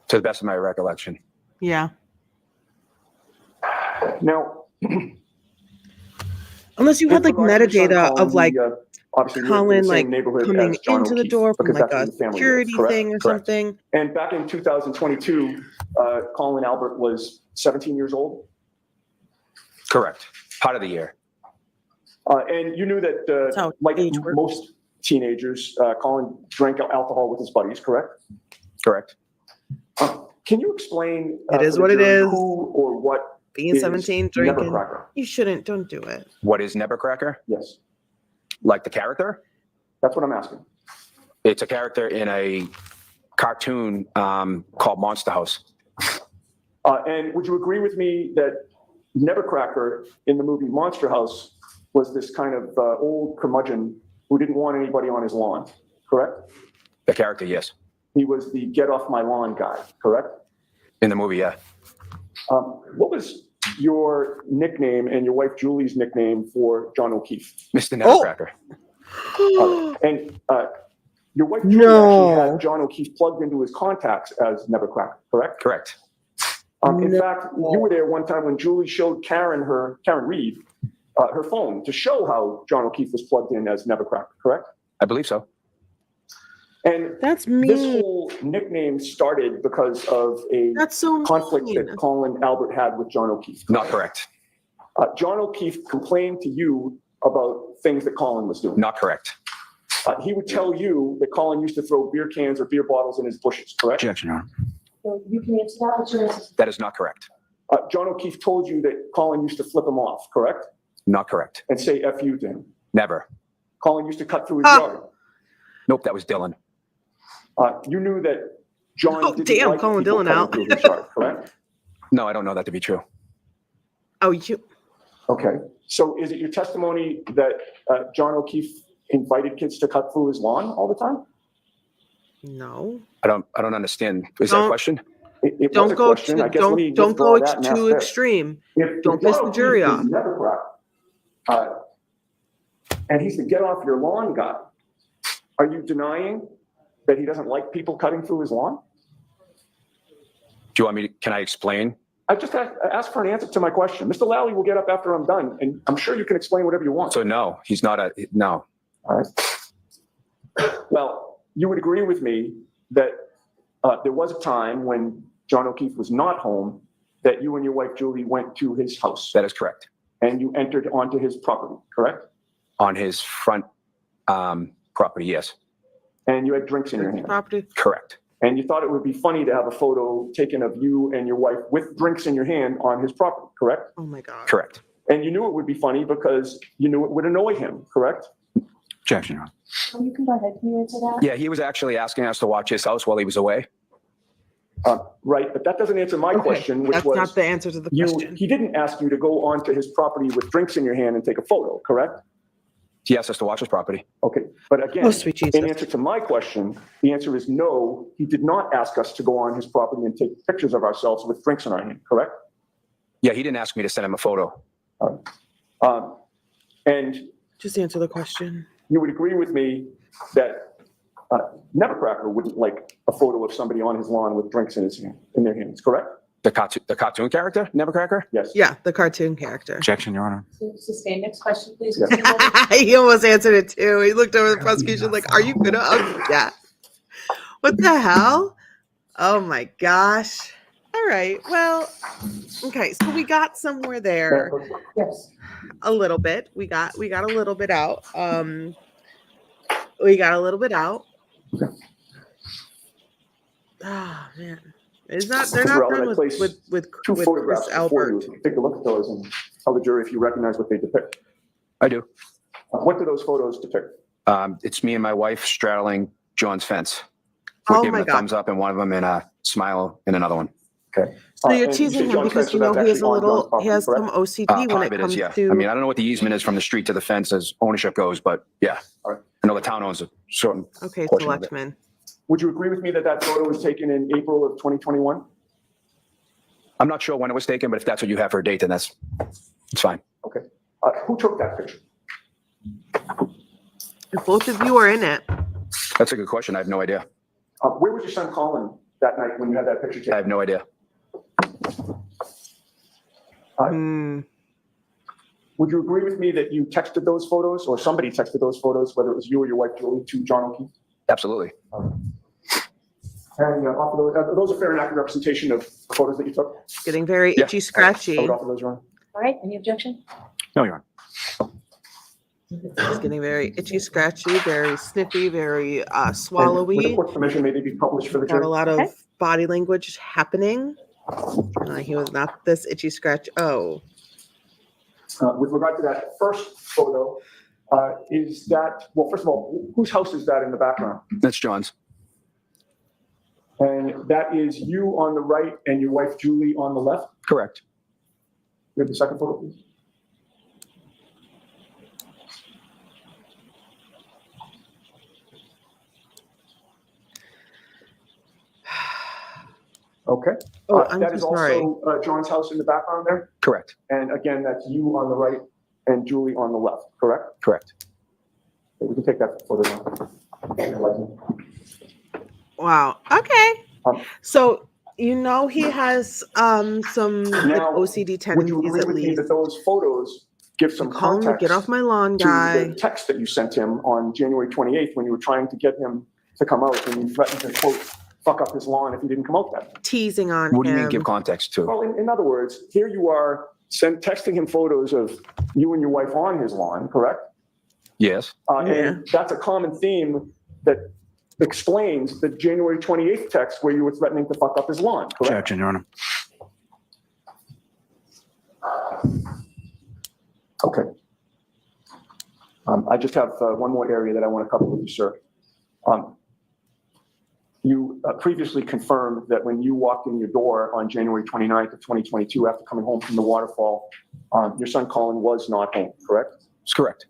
To the best of my recollection. Yeah. Now, Unless you had like in regards to your son, metadata Colin, of like he, obviously lived in Colin the same like neighborhood coming as John into the O'Keefe, door from because like that's where a the family security lives, correct? thing or Correct. something. And back in 2022, Colin Albert was 17 years old. Correct. Part of the year. And you knew that, That's how like age works. most teenagers, Colin drank alcohol with his buddies, correct? Correct. Can you explain It is for the what it jury is. who or what Being is 17, drinking. Nevercracker? You shouldn't. Don't do it. What is Nevercracker? Yes, Like the character? that's what I'm asking. It's a character in a cartoon called Monster House. And would you agree with me that Nevercracker in the movie Monster House was this kind of old curmudgeon who didn't want anybody on his lawn, correct? The character, yes. He was the get off my lawn guy, correct? In the movie, yeah. What was your nickname and your wife Julie's nickname for John O'Keefe? Mr. Nevercracker. And your wife Julie No. actually had John O'Keefe plugged into his contacts as Nevercracker, correct? Correct. In No. fact, you were there one time when Julie showed Karen Reed, her phone to show how John O'Keefe was plugged in as Nevercracker, correct? I believe so. And That's this mean. whole nickname started because of a That's so conflict mean. that Colin Albert had with John O'Keefe. Not correct. John O'Keefe complained to you about things that Colin was doing. Not correct. He would tell you that Colin used to throw beer cans or beer bottles in his bushes, correct? Objection, Your Honor. So you can answer that. What's your answer? That is not correct. John O'Keefe told you that Colin used to flip him off, correct? Not correct. And say F you to him. Never. Colin used to cut through his Ah. yard. Nope, that was Dylan. You knew that John Oh, didn't damn, like calling people Dylan cutting out. through his yard, correct? No, I don't know that to be true. Oh, you. Okay, so is it your testimony that John O'Keefe invited kids to cut through his lawn all the time? No. I don't understand. Is that a Don't- question? It was Don't a go question. I too. guess let me Don't withdraw go that and ask too this. extreme. If Don't John piss the O'Keefe jury is off. Nevercracker, and he's the get off your lawn guy, are you denying that he doesn't like people cutting through his lawn? Do you want me to, can I explain? I just asked for an answer to my question. Mr. Lally will get up after I'm done, and I'm sure you can explain whatever you want. So no, he's not no. All right. Well, you would agree with me that there was a time when John O'Keefe was not home, that you and your wife Julie went to his house That is correct. and you entered onto his property, correct? On his front property, yes. And you had drinks in your hand. Property. Correct. And you thought it would be funny to have a photo taken of you and your wife with drinks in your hand on his property, correct? Oh my God. Correct. And you knew it would be funny because you knew it would annoy him, correct? Objection, Your Honor. Oh, you can go ahead. Can you answer that? Yeah, he was actually asking us to watch his house while he was away. Right, but that doesn't answer my Okay, question, which That's was, not the answer to the question. he didn't ask you to go onto his property with drinks in your hand and take a photo, correct? He asked us to watch his property. Okay, but again, Oh, sweet Jesus. in answer to my question, the answer is no, he did not ask us to go on his property and take pictures of ourselves with drinks in our hand, correct? Yeah, he didn't ask me to send him a photo. And Just answer the question. you would agree with me that Nevercracker wouldn't like a photo of somebody on his lawn with drinks in their hands, correct? The cartoon character, Nevercracker? Yes. Yeah, the cartoon character. Objection, Your Honor. Sustain, next question, please. Yeah. He almost answered it too. He looked over the prosecution like, are you gonna? Yeah. What the hell? Oh my gosh. All right. Well, okay. So we got somewhere there Yes. a little bit. We got a little bit out. We got a little bit out. Oh man. It's not, they're not Well, done I placed with two Chris photographs before Albert. you. Take a look at those and tell the jury if you recognize what they depict. I do. What do those photos depict? It's me and my wife straddling John's fence. We're Oh giving my a God. thumbs up in one of them and a smile in another one. Okay. So you're And you teasing say him John's because fence, you so know that's he has a actually on little, John's he has property, some OCD when Part it of it comes is, yeah. to. I mean, I don't know what the easement is from the street to the fence as ownership goes, but yeah. All right. I know the town owns a certain Okay, portion of it. selectman. Would you agree with me that that photo was taken in April of 2021? I'm not sure when it was taken, but if that's what you have for a date, then it's fine. Okay. Who took that picture? If both of you are in it, That's a good question. I have no idea. Where was your son Colin that night when you had that picture I taken? have no idea. Would you agree with me that you texted those photos or somebody texted those photos, whether it was you or your wife Julie, to John O'Keefe? Absolutely. And off of those are fair and accurate representation of the photos that you took? getting very Yeah. itchy, scratchy. I would offer those, Your Honor. All right, any objection? No, Your Honor. It's getting very itchy, scratchy, very sniffy, very And with the swallowy. court's permission, may they be published for the Got a jury? lot of Okay. body language happening. He was not this itchy, scratch. Oh, With regard to that first photo, is that, well, first of all, whose house is that in the background? That's John's. And that is you on the right and your wife Julie on the left? Correct. You have the second photo, please? Okay. oh, I'm That is so sorry. also John's house in the background there? Correct. And again, that's you on the right and Julie on the left, correct? Correct. Okay, we can take that photo now. Wow. Okay. Um, So you know he has some like, Now, OCD Would you tendencies agree at with me least. that those photos give some Call him to context get off my lawn, to guy. the text that you sent him on January 28th when you were trying to get him to come out and you threatened to, quote, fuck up his lawn if he didn't come out that day? Teasing on What do you him. mean give context to? Well, in other words, here you are texting him photos of you and your wife on his lawn, correct? Yes. Yeah. And that's a common theme that explains the January 28th text where you were threatening to fuck up his lawn, correct? Objection, Your Honor. Okay. I just have one more area that I want to cover with you, sir. You previously confirmed that when you walked in your door on January 29th of 2022 after coming home from the waterfall, your son Colin was not home, correct? It's correct.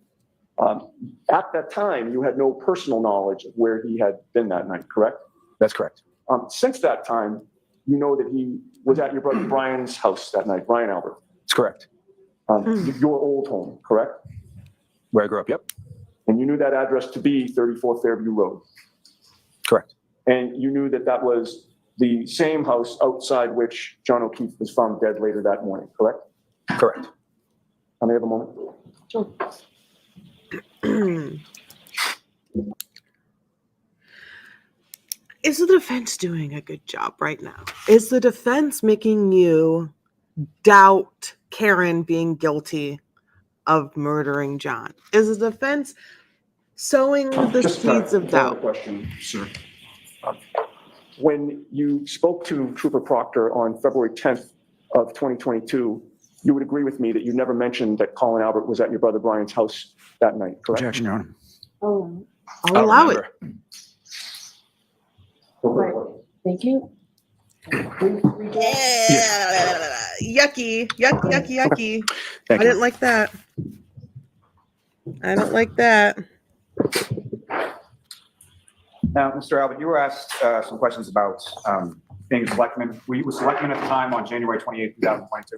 At that time, you had no personal knowledge of where he had been that night, correct? That's correct. Since that time, you know that he was at your brother Brian's house that night, Brian Albert, It's correct. your old home, correct? Where I grew up. Yep. And you knew that address to be 34 Fairview Road. Correct. And you knew that that was the same house outside which John O'Keefe was found dead later that morning, correct? Correct. Can I have a moment? Is the defense doing a good job right now? Is the defense making you doubt Karen being guilty of murdering John? Is the defense sowing the Just seeds of one doubt? question, sir. When you spoke to Trooper Proctor on February 10th of 2022, you would agree with me that you never mentioned that Colin Albert was at your brother Brian's house that night, correct? Objection, Your Honor. Oh, I I'll don't allow it. remember. thank you. Yeah. Yucky, yucky, yucky, yucky. I Thank you. didn't like that. I don't like that. Now, Mr. Albert, you were asked some questions about being a selectman. Were you a selectman at the time on January 28th, 2022?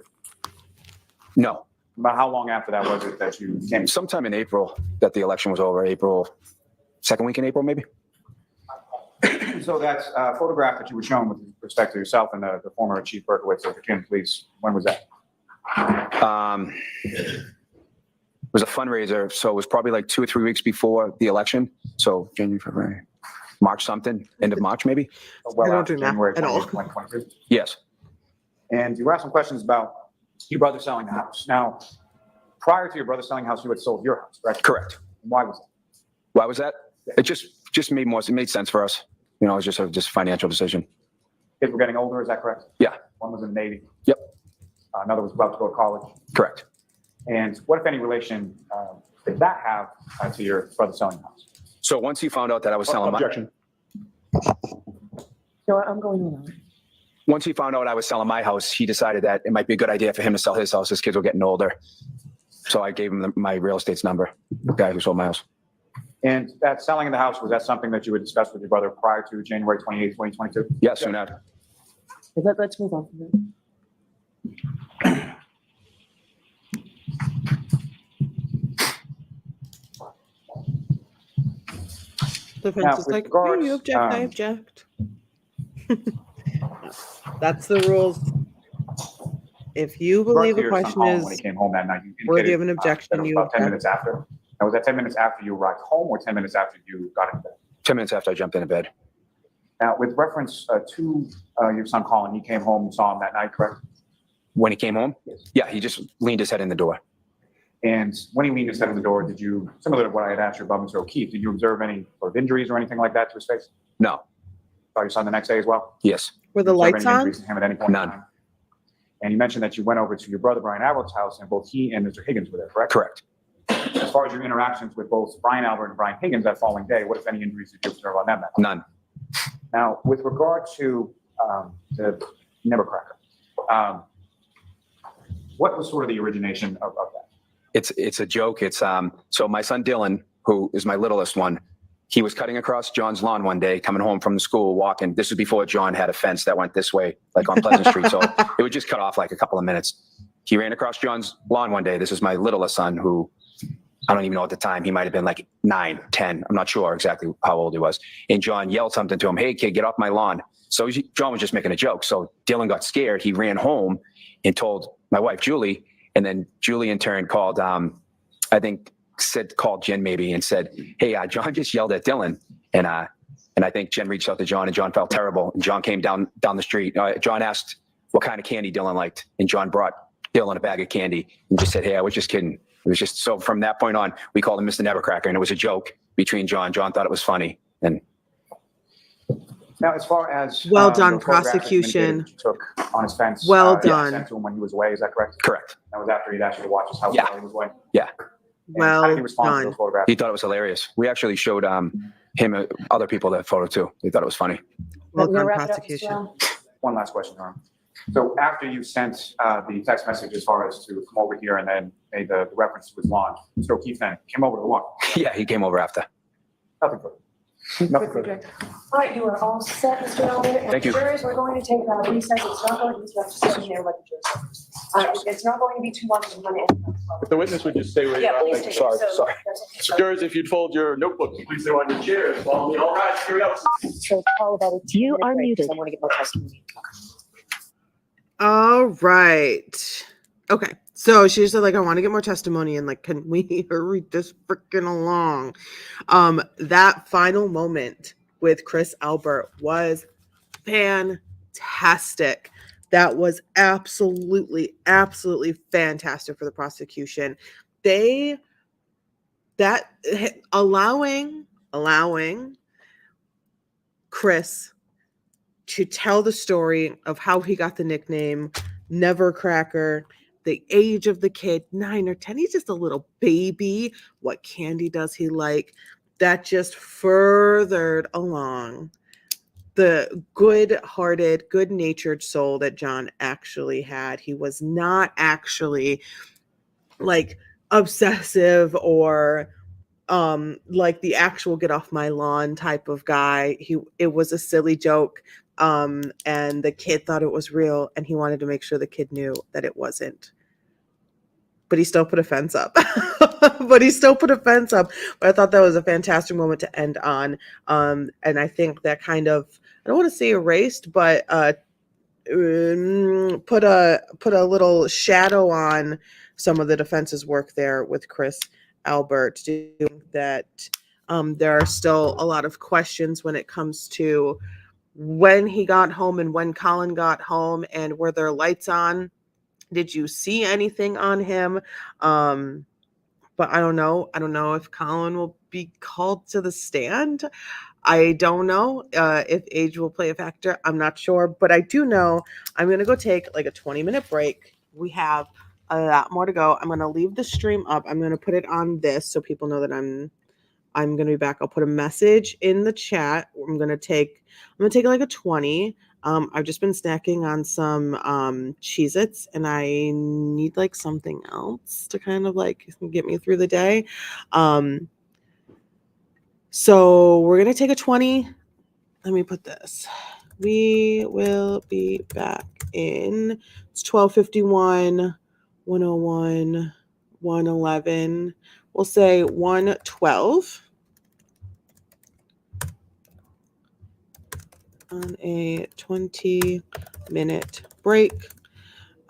No, About how long after that was it that you came? sometime in April that the election was over, April, second week in April, maybe? So that photograph that you were shown with respect to yourself and the former Chief Berkowitz of the Virginia Police, when was that? It was a fundraiser, so it was probably like 2 or 3 weeks before the election. So January, February, March something, end of March maybe? Well I don't after do math January at all. 28th, 2022. Yes, And you were asked some questions about your brother selling the house. Now, prior to your brother selling the house, you had sold your house, correct? correct. Why was that? Why was that? It just made sense for us. You know, it was just a financial decision. Kids were getting older, is that correct? Yeah. One was in the Navy. Yep. Another was about to go to college. Correct. And what, if any, relation did that have to your brother selling the house? So once he found out that I was selling Objection. No, I'm going on. once he found out I was selling my house, he decided that it might be a good idea for him to sell his house. His kids were getting older. So I gave him my real estate's number, the guy who sold my house. And that selling of the house, was that something that you would discuss with your brother prior to January 28th, 2022? Yeah, soon after. Let's move on from that. Defense Now, is with like, regards, you object, I object. That's the rules. If you believe Regarding a your son question Colin, when he is came home that night, you worthy indicated, of an that objection, it was you about 10 object. minutes after. Now, was that 10 minutes after you arrived home or 10 minutes after you got into bed? 10 minutes after I jumped into bed. Now, with reference to your son Colin, he came home, you saw him that night, correct? When he came home? Yeah, he just leaned his head in the door. And when he leaned his head in the door, did you, similar to what I had asked you about Mr. O'Keefe, did you observe any sort of injuries or anything like that to his face? No. Saw your son the next day as well? Yes. Were the Did you observe lights any on? injuries to him at any point in None. time? And you mentioned that you went over to your brother Brian Albert's house and both he and Mr. Higgins were there, correct? Correct. As far as your interactions with both Brian Albert and Brian Higgins that following day, what, if any, injuries did you observe on them? That None. Now, with regard to the Nevercracker, what was sort of the origination of that? It's a joke. It's so my son Dylan, who is my littlest one, he was cutting across John's lawn one day, coming home from the school, walking. This was before John had a fence that went this way, like on Pleasant Street. So it would just cut off like a couple of minutes. He ran across John's lawn one day. This is my littlest son, who I don't even know at the time. He might have been like 9, 10. I'm not sure exactly how old he was. And John yelled something to him, "Hey, kid, get off my lawn." So John was just making a joke. So Dylan got scared. He ran home and told my wife, Julie. And then Julie in turn called, called Jen maybe and said, "Hey, John just yelled at Dylan." And I think Jen reached out to John and John felt terrible. And John came down the street. John asked what kind of candy Dylan liked. And John brought Dylan a bag of candy and just said, "Hey, I was just kidding." It was just, so from that point on, we called him Mr. Nevercracker, and it was a joke between John. John thought it was funny. And Now, as far as Well done, the photograph that you prosecution. indicated you took on his fence, Well that you done. sent to him when he was away, is that correct? correct. That was after he'd asked you to watch his house Yeah. while he was away. Yeah. And how did Well he respond to done. those photographs? He thought it was hilarious. We actually showed him other people that photo too. They thought it was funny. Well We're gonna done, wrap it up, Mr. prosecution. Allen. One last question, Your Honor. So after you sent the text message as far as to come over here and then made the reference to his lawn, Mr. O'Keefe then came over to the lawn. Yeah, he came over after. Nothing further. Nothing further. All right, you are all set, Mr. Albert. And Thank you. jurors, we're going to take a recess. It's not going to be, you have to sit there like the jurors. It's not going to be too long. We're going to end. If the witness would just stay where you Yeah, are. please Thank you. take it. So sorry. that's okay. So- Jurors, if you'd fold your notebooks, please do on your chairs. Follow me. All right, here we go. So Paul, about a You are 2-minute break, muted. because I want to get more testimony. All right. Okay. So she said, like, I want to get more testimony and like, can we hurry this freaking along? That final moment with Chris Albert was fantastic. That was absolutely fantastic for the prosecution. Allowing Chris to tell the story of how he got the nickname Nevercracker, the age of the kid, 9 or 10. He's just a little baby. What candy does he like? That just furthered along the good-hearted, good-natured soul that John actually had. He was not actually like obsessive or like the actual get off my lawn type of guy. It was a silly joke, and the kid thought it was real, and he wanted to make sure the kid knew that it wasn't. But he still put a fence up. But he still put a fence up. But I thought that was a fantastic moment to end on. And I think that kind of, I don't want to say erased, but put a little shadow on some of the defense's work there with Chris Albert. Do you think that there are still a lot of questions when it comes to when he got home and when Colin got home, and were there lights on? Did you see anything on him? But I don't know. I don't know if Colin will be called to the stand. I don't know if age will play a factor. I'm not sure, but I do know I'm going to go take like a 20-minute break. We have a lot more to go. I'm going to leave the stream up. I'm going to put it on this so people know that I'm going to be back. I'll put a message in the chat. I'm going to take like a 20. I've just been snacking on some Cheez-Its, and I need like something else to kind of like get me through the day. So we're going to take a 20. Let me put this. We will be back in, it's 12:51, 101, 111. We'll say 112 on a 20-minute break.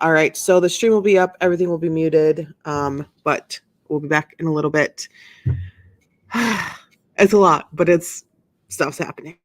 All right, so the stream will be up, everything will be muted, but we'll be back in a little bit. It's a lot, but stuff's happening.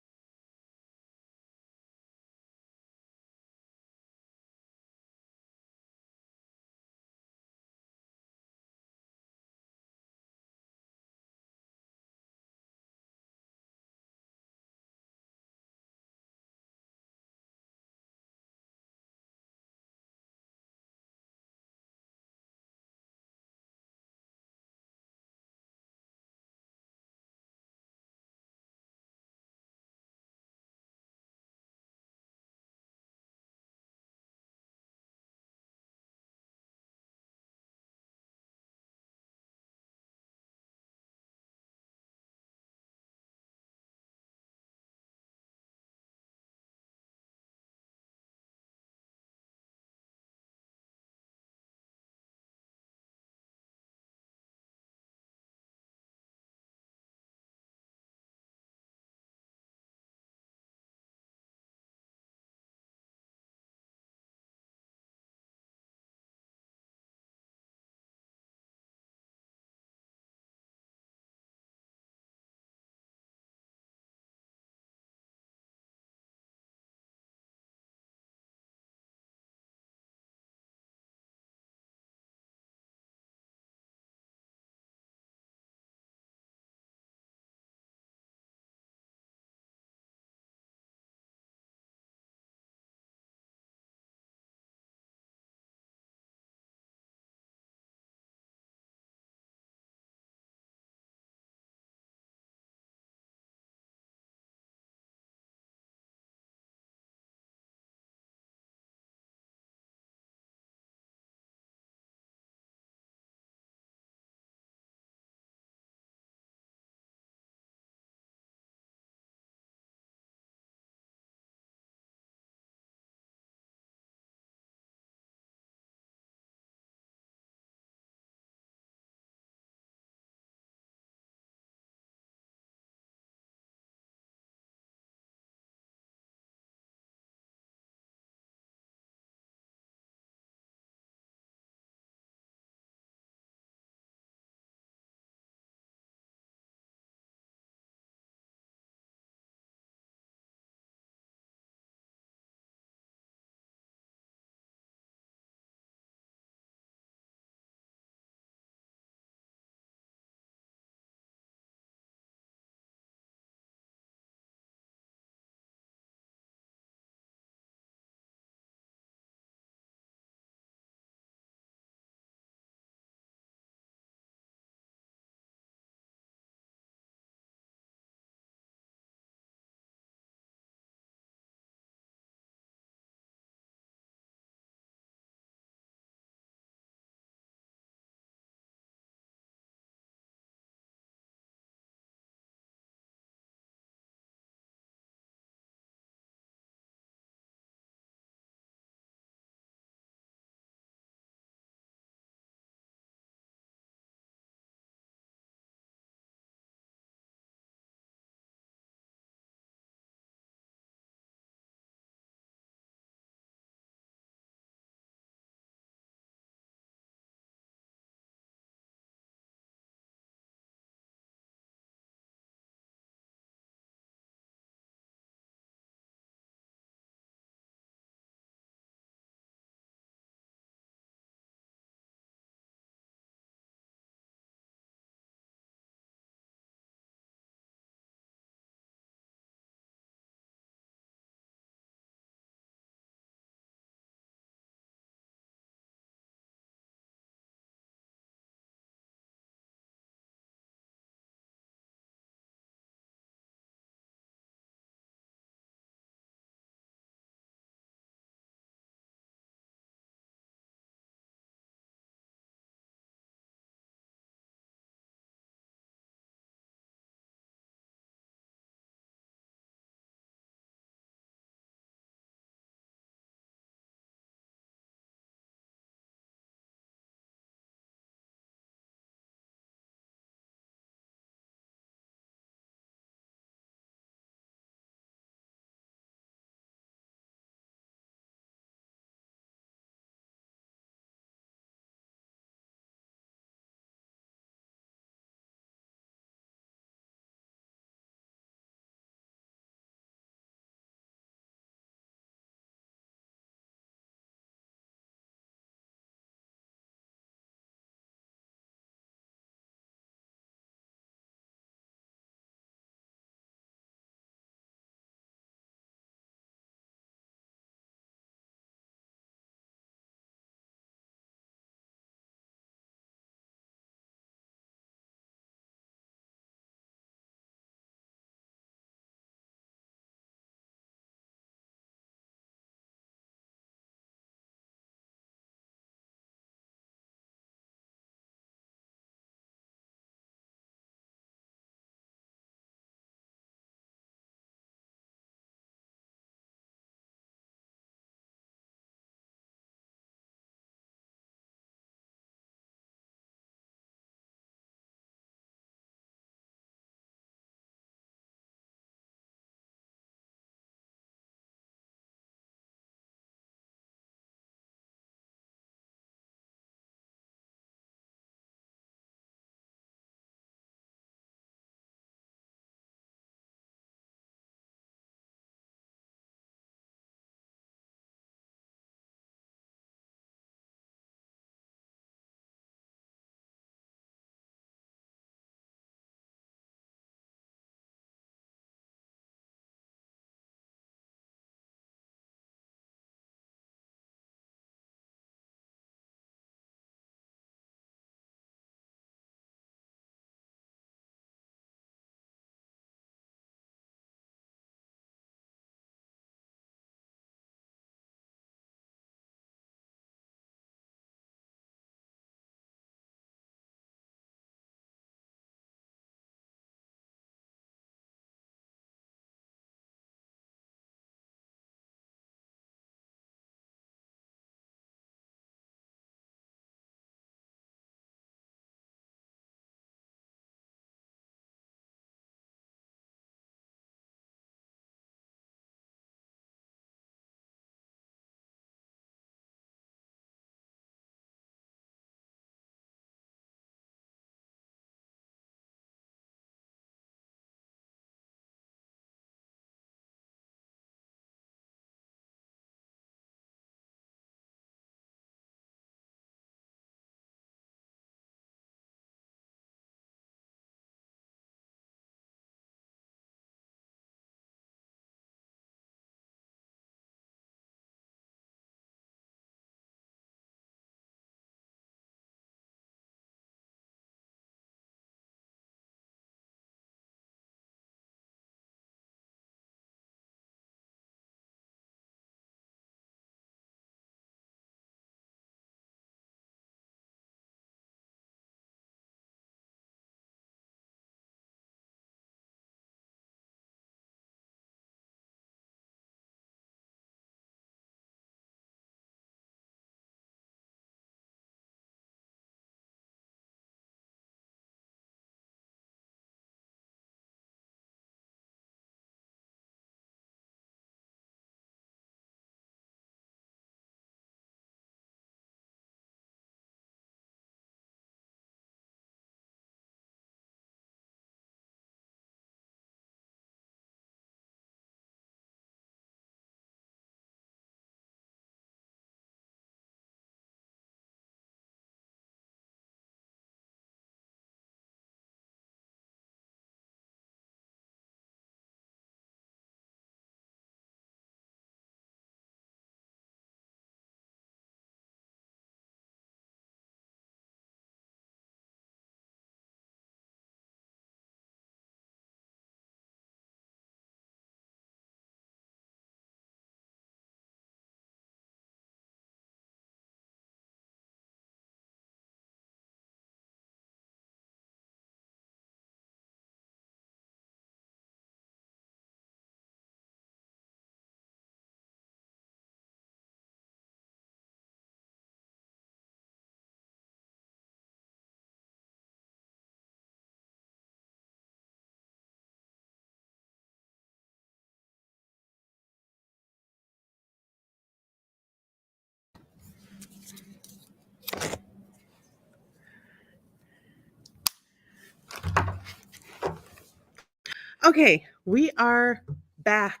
Okay, we are back.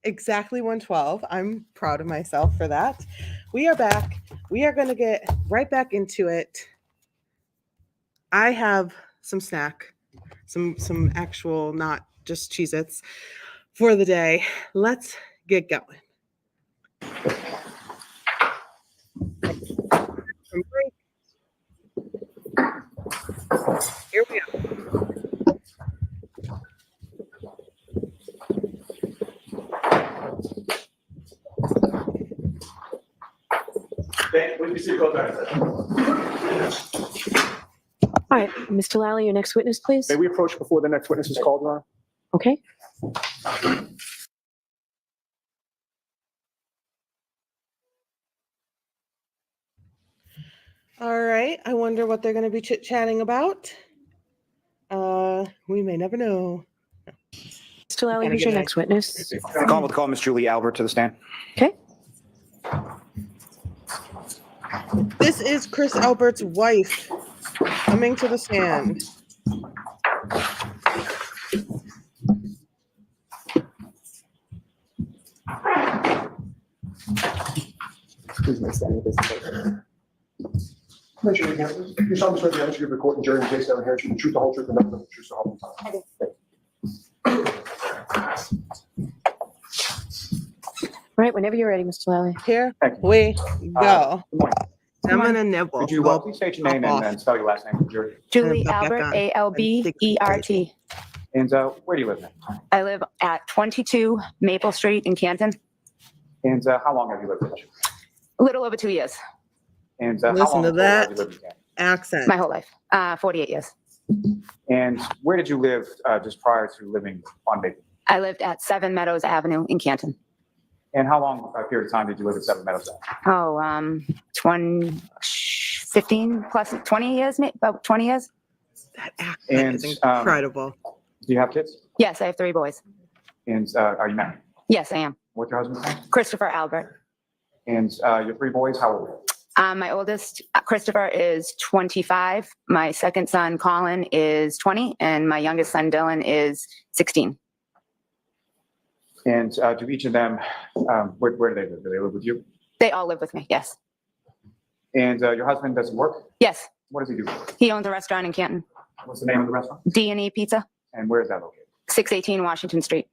Exactly 1:12. I'm proud of myself for that. We are back. We are going to get right back into it. I have some snack, some actual, not just Cheez-Its for the day. Let's get going. Here we go. All right, Mr. Lally, your next witness, please. May we approach before the next witness is called, Your Honor? Okay. All right. I wonder what they're going to be chit-chatting about. We may never know. Mr. Lally, who's your next witness? Call with call Miss Julie Albert to the stand. Okay. This is Chris Albert's wife coming to the stand. Please make standing this. Mention again, you solemnly swear the evidence you give the court and jury in the case that inherits you the truth, the whole truth, and nothing but the truth, so help you God. All right, whenever you're ready, Mr. Lally. Here Thank you. we go. Good morning. I'm going to nibble. Could you please state your name and spell your last name for the jury? Julie back Albert, on. Albert. And where do you live now? I live at 22 Maple Street in Canton. And how long have you lived in Michigan? A little over 2 years, And how Listen long to before have you that. lived in Canada? Accent. my whole life, 48 years. And where did you live just prior to living on Maple? I lived at 7 Meadows Avenue in Canton. And how long a period of time did you live at 7 Meadows Ave? 15 plus 20 years, about 20 years. That accent is And, incredible. Do you have kids? Yes, I have 3 boys. And are you married? Yes, I am. What's your husband's name? Christopher Albert. And your 3 boys, how old are they? My oldest, Christopher, is 25. My second son, Colin, is 20. And my youngest son, Dylan, is 16. And do each of them, where do they live? Do they live with you? They all live with me, yes. And your husband doesn't work? Yes, What does he do? he owns a restaurant in Canton, What's the name of the restaurant? D&E Pizza, And where is that located? 618 Washington Street.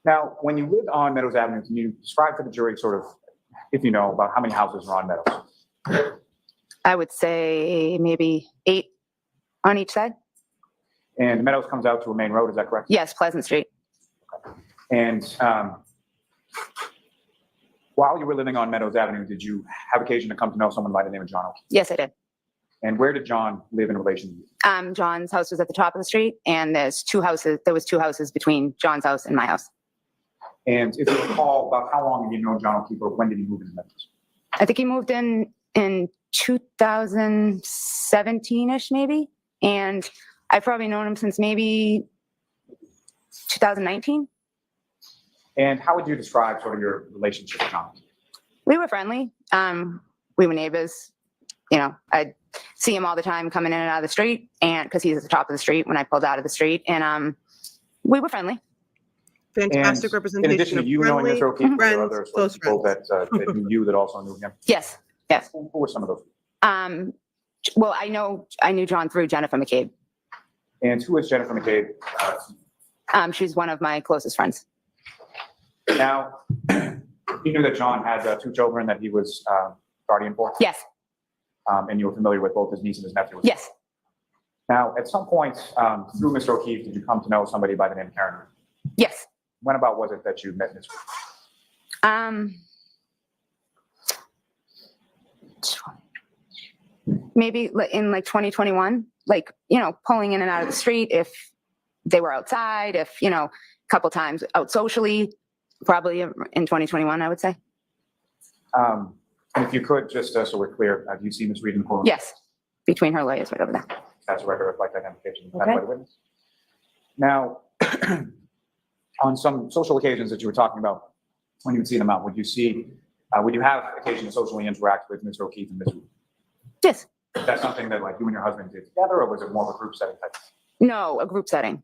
Now, when you lived on Meadows Avenue, can you describe to the jury sort of, if you know, about how many houses are on Meadows? I would say maybe 8 on each side. And Meadows comes out to a main road, is that correct? Yes, Pleasant Street. And while you were living on Meadows Avenue, did you have occasion to come to know someone by the name of John O'Keefe? Yes, I did. And where did John live in relation to you? John's house was at the top of the street, and there was 2 houses between John's house and my house. And if you recall, about how long have you known John O'Keefe, or when did he move into Meadows? I think he moved in 2017-ish, maybe. And I've probably known him since maybe 2019. And how would you describe sort of your relationship with John? We were friendly. We were neighbors. You know, I'd see him all the time coming in and out of the street, and because he's at the top of the street when I pulled out of the street. And we were friendly. Fantastic And representation in addition to of you knowing friendly, Mr. O'Keefe, were there friends, other sort close of people friends. that you knew that also knew him? Yes. Yes. Who were some of those? Well, I knew John through Jennifer McCabe. And who is Jennifer McCabe? She's one of my closest friends. Now, you knew that John had 2 children that he was guardian for? Yes. And you were familiar with both his niece and his nephew? Yes. Now, at some point through Mr. O'Keefe, did you come to know somebody by the name of Karen? Yes. When about was it that you met Ms. Maybe in 2021, pulling in and out of the street if they were outside, if, a couple times out socially, probably in 2021, I would say. And if you could, just so we're clear, do you see Ms. Reed in the courtroom? Yes, between her lawyers right over there. That's a record reflect identification Okay. by the witness. Now, on some social occasions that you were talking about, when you would see them out, would you have occasion to socially interact with Mr. O'Keefe and Ms. Reed? Yes. Is that something that you and your husband did together, or was it more of a group setting type? No, a group setting.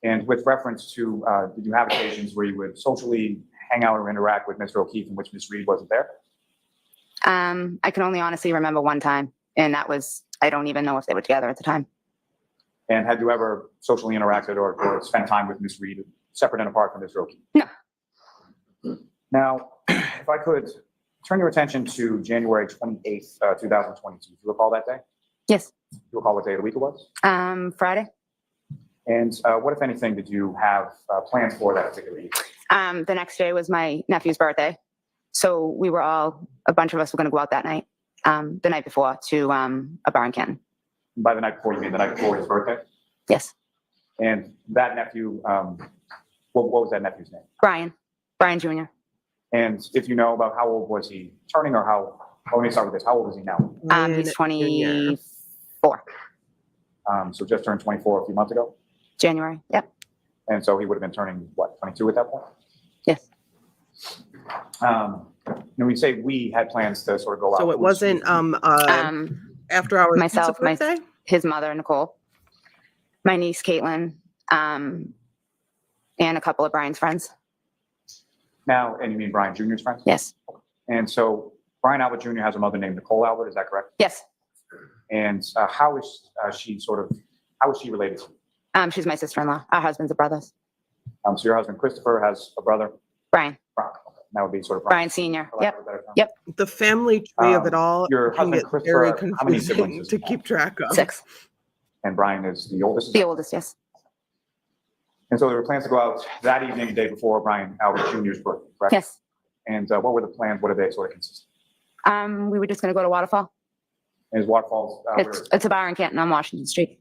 And with reference to, did you have occasions where you would socially hang out or interact with Mr. O'Keefe in which Ms. Reed wasn't there? I can only honestly remember one time, and that was, I don't even know if they were together at the time. And had you ever socially interacted or spent time with Ms. Reed separate and apart from Mr. O'Keefe? No. Now, if I could turn your attention to January 28th, 2022. Do you recall that day? Yes. Do you recall what day of the week it was? Friday. And what, if anything, did you have plans for that particular evening? The next day was my nephew's birthday. So we were a bunch of us were going to go out that night, the night before to a bar in Canton. By the night before, you mean the night before his birthday? Yes. And that nephew, what was that nephew's name? Brian Jr. And if you know about how old was he turning or let me start with this. How old is he now? He's Junior. 24. So just turned 24 a few months ago. January. Yep. And so he would have been turning, what, 22 at that point? Yes. When we say we had plans to sort of go out. So it wasn't after hours Myself, pizza birthday? his mother, Nicole, my niece, Caitlin, and a couple of Brian's friends. Now, and you mean Brian Jr.'s friends? Yes. And so Brian Albert Jr. has a mother named Nicole Albert, is that correct? Yes. And how is she related to you? She's my sister-in-law. Our husbands are brothers. So your husband Christopher has a brother? Brian. Brian. Okay. That would be sort of Brian Sr. for lack Yep. of a better term. Yep. The family tree of it all Your can husband get Christopher, very how many confusing siblings is to he? keep track of. 6. And Brian is the oldest? The oldest, yes. And so there were plans to go out that evening, the day before Brian Albert Jr.'s birthday, correct? Yes. And what were the plans? What did they sort of consist of? We were just going to go to Waterfall. And his waterfalls? It's a bar in Canton on Washington Street.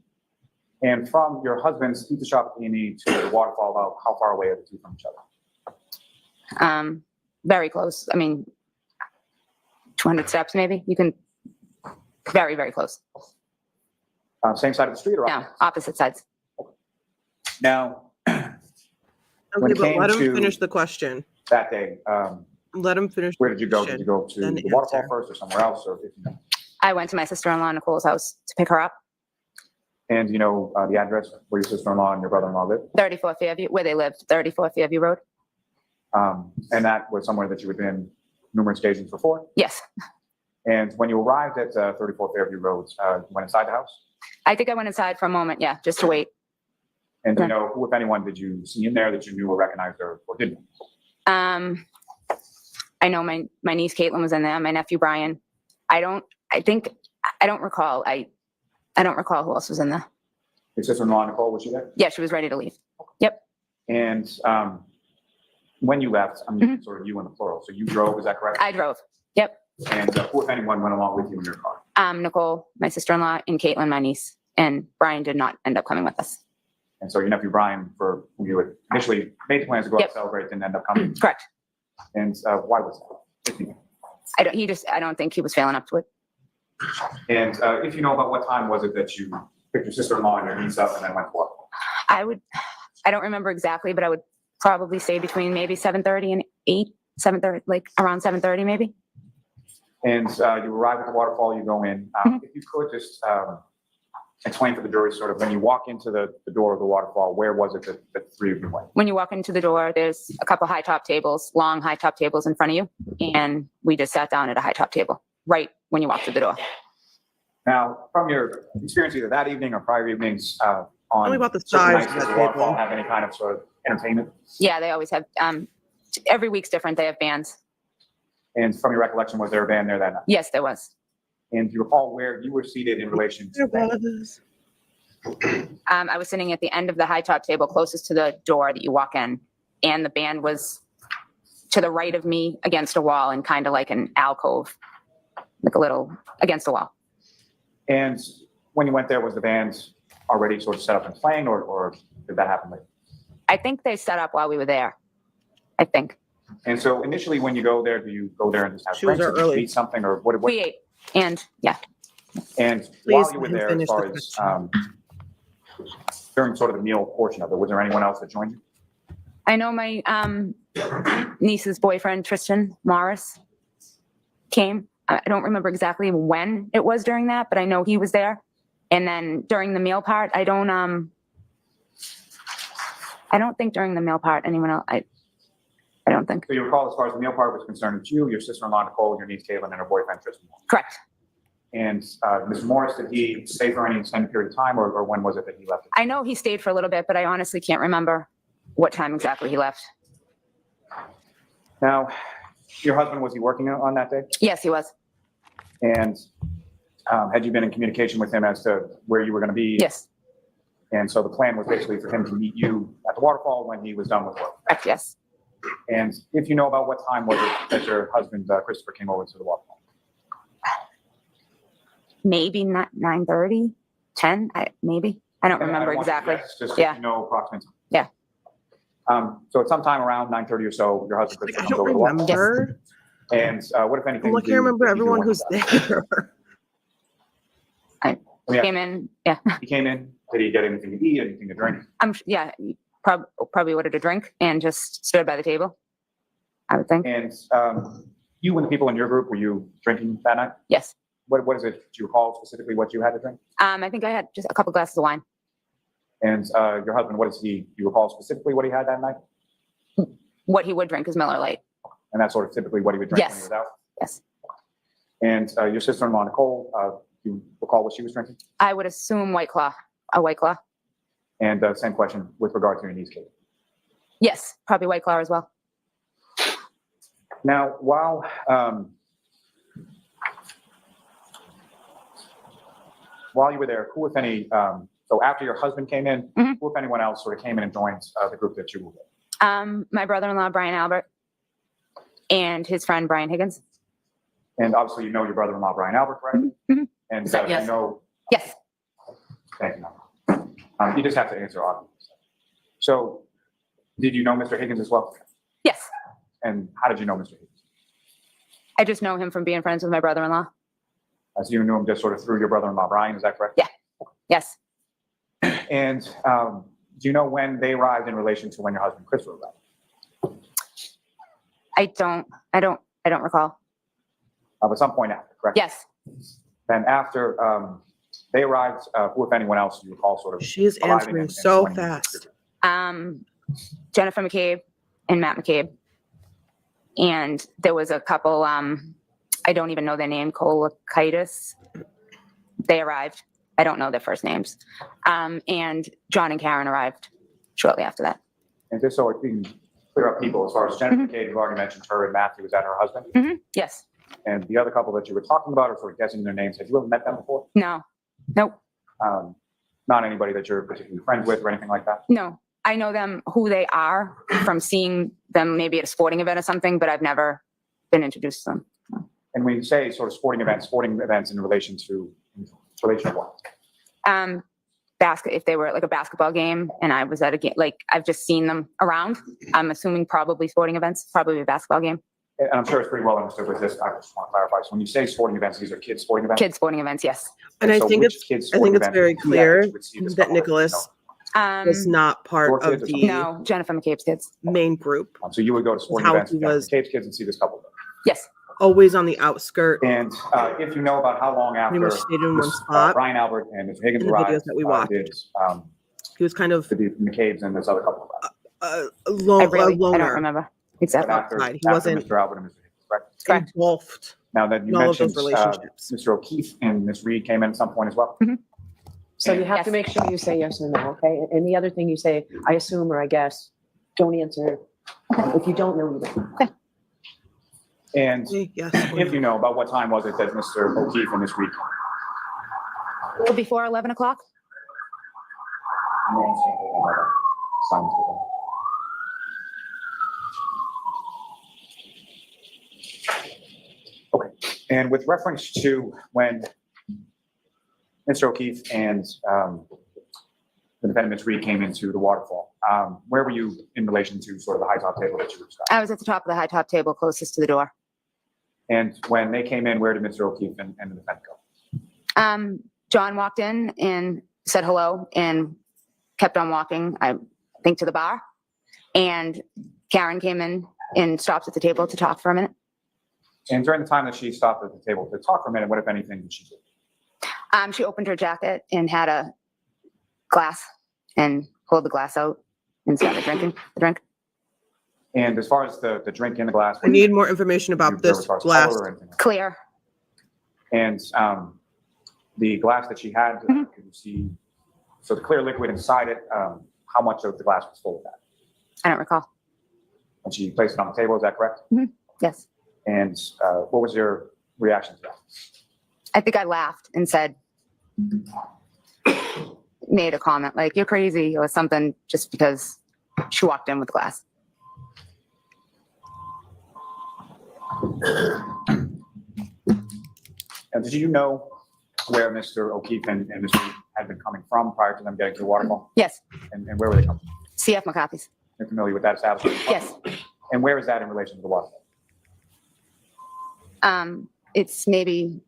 And from your husband's pizza shop at E&E to the waterfall, about how far away are the two from each other? Very close. I mean, 200 steps maybe. You can, very, very close. Same side of the street or? No, opposite sides. Now, Okay, When it but came let him to- finish the question. that day, Let him finish. where the did you go? Did question. you go to Then the waterfall answer. first or somewhere else? Or if you know? I went to my sister-in-law Nicole's house to pick her up. And you know the address where your sister-in-law and your brother-in-law live? 34 Fairview, where they lived, 34 Fairview Road. And that was somewhere that you had been numerous occasions before? Yes. And when you arrived at 34 Fairview Road, you went inside the house? I think I went inside for a moment, yeah, just to wait. And do you know who, if anyone, did you see in there that you knew or recognized or didn't? I know my niece Caitlin was in there, my nephew Brian. I don't recall. I don't recall who else was in there. Your sister-in-law, Nicole, was she there? Yeah, she was ready to leave. And when you left, I mean, sort of you in the plural, so you drove, is that correct? I drove. Yep. And who, if anyone, went along with you in your car? Nicole, my sister-in-law, and Caitlin, my niece. And Brian did not end up coming with us. And so your nephew Brian, for whom you had initially made the plans to go out Yep. and celebrate, didn't end up coming. Correct. And why was that? If you know. I don't think he was feeling up to it. And if you know about what time was it that you picked your sister-in-law and your niece up and then went to work? I don't remember exactly, but I would probably say between maybe 7:30 and 8, 7:30, like around 7:30 maybe. And you arrive at the waterfall, you go in. If you could just explain for the jury sort of when you walk into the door of the waterfall, where was it that the three of you went? When you walk into the door, there's a couple high top tables, long high top tables in front of you. And we just sat down at a high top table right when you walk through the door. Now, from your experience either that evening or prior evenings on Tell me about the certain size nights, of does that the waterfall table. have any kind of sort of entertainment? Yeah, they always have, every week's different. They have bands. And from your recollection, was there a band there that night? Yes, there was. And do you recall where you were seated in relation to the band? I was sitting at the end of the high top table closest to the door that you walk in. And the band was to the right of me against a wall and kind of like an alcove, like a little against a wall. And when you went there, was the band already sort of set up and playing, or did that happen later? I think they set up while we were there. I think. And so initially, when you go there, do you go there and just have She was drinks or early. eat something, or what? We ate. And yeah, And Please while you were let him there, as finish far the as during sort of the meal portion of it, was there anyone else that joined you? I know my niece's boyfriend, Tristan Morris, came. I don't remember exactly when it was during that, but I know he was there. And then during the meal part, I don't I don't think during the meal part, anyone else, I don't think. So you recall, as far as the meal part was concerned, it's you, your sister-in-law Nicole, your niece Caitlin, and her boyfriend Tristan. Correct. And Mr. Morris, did he stay for any extended period of time, or when was it that he left? I know he stayed for a little bit, but I honestly can't remember what time exactly he left. Now, your husband, was he working on that day? Yes, he was. And had you been in communication with him as to where you were going to be? Yes. And so the plan was basically for him to meet you at the waterfall when he was done with work. Correct, yes. And if you know about what time was it that your husband, Christopher, came over to the waterfall? Maybe not 9:30, 10, maybe. I don't remember want you to exactly. guess, just Yeah. so you know approximate time. Yeah. So at some time around 9:30 or so, your husband Like, Christopher I comes don't over to the waterfall. remember. And what, if anything? I'm lucky did I you- remember did you do everyone when who's he got there. Yeah. Came in, yeah. He came in, did he get anything to eat, anything to drink? Yeah, probably ordered a drink and just stood by the table, I would think. And you and the people in your group, were you drinking that night? Yes. What is it, do you recall specifically what you had to drink? I think I had just a couple glasses of wine. And your husband, do you recall specifically what he had that night? What he would drink is Miller Lite. And that's sort of typically what he would drink when he Yes. was out? Yes. And your sister-in-law, Nicole, do you recall what she was drinking? I would assume White Claw, a White Claw. And same question with regard to your niece, Kate. Yes, probably White Claw as well. Now, while you were there, who, if any, so after your husband came in, Mhm. who, if anyone else, sort of came in and joined the group that you were with? My brother-in-law, Brian Albert, and his friend, Brian Higgins. And obviously, you know your brother-in-law, Brian Albert, right? Mhm. And Yes. you know, Yes. thank you. You just have to answer obviously. So, did you know Mr. Higgins as well? Yes. And how did you know Mr. Higgins? I just know him from being friends with my brother-in-law. So you knew him just sort of through your brother-in-law, Brian, is that correct? Yeah. Yes. And do you know when they arrived in relation to when your husband, Christopher, arrived? I don't recall. At some point after, correct? Yes. Then after they arrived, who, if anyone else, do you recall sort of? She is arriving answering and so joining you? fast. Jennifer McCabe and Matt McCabe. And there was a couple, I don't even know their name, Colakitis. They arrived. I don't know their first names. And John and Karen arrived shortly after that. And just so we can clear up people, as far as Jennifer McCabe, you've already mentioned her, and Matthew, is that her husband? Yes. And the other couple that you were talking about, or sort of guessing their names, have you ever met them before? No. Nope. Not anybody that you're particularly friends with or anything like that? No. I know them, who they are, from seeing them maybe at a sporting event or something, but I've never been introduced to them. And when you say sort of sporting events in relation to what? If they were at like a basketball game and I was at a game, like I've just seen them around. I'm assuming probably sporting events, probably a basketball game. And I'm sure it's pretty well understood with this. I just want to clarify. So when you say sporting events, these are kids' sporting events? Kids sporting events, yes. And I so think which it's kids' I sporting think it's event very do you clear actually see this that couple Nicholas was not part Your of kids or the No, Jennifer McCabe's kids. main group. So you would go to sporting How events he with Jennifer was- McCabe's kids and see this couple? Yes. Always on the outskirt. And if you know about how long after Pretty much stayed in one spot. Brian Albert and Mr. Higgins in the arrived, videos that we watched. did He was kind of the McCabe's and this other couple arrived? a I don't loner, remember But exactly. after He wasn't- Mr. Albert and Mr. Higgins, correct? Correct. engulfed Now that you in all of mentioned those relationships. Mr. O'Keefe and Ms. Reed came in at some point as well. So you have to Yes. make sure you say yes or no, okay? And the other thing you say, I assume or I guess, don't answer. If you don't know, you don't. And Yes. if you know, about what time was it that Mr. O'Keefe and Ms. Reed came? Before 11 o'clock? Sounds good. Okay, and with reference to when Mr. O'Keefe and the defendant, Ms. Reed, came into the waterfall, where were you in relation to sort of the high top table that you described? I was at the top of the high top table closest to the door. And when they came in, where did Mr. O'Keefe and the defendant go? John walked in and said hello and kept on walking, I think, to the bar. And Karen came in and stopped at the table to talk for a minute. And during the time that she stopped at the table to talk for a minute, what, if anything, did she do? She opened her jacket and had a glass and pulled the glass out and started drinking the drink. And as far as the drink in the glass. I need more information what did you about this observe as far as glass. color or anything? Clear. And the glass that she had, could you see, so the clear liquid inside it, how much of the glass was full of that? I don't recall. And she placed it on the table, is that correct? Yes. And what was your reaction to that? I think I laughed and said, made a comment like, you're crazy or something, just because she walked in with the glass. And did you know where Mr. O'Keefe and Ms. Reed had been coming from prior to them getting to the waterfall? Yes. And where were they coming from? CF McCarthy's. You're familiar with that establishment? Yes. And where is that in relation to the waterfall? It's maybe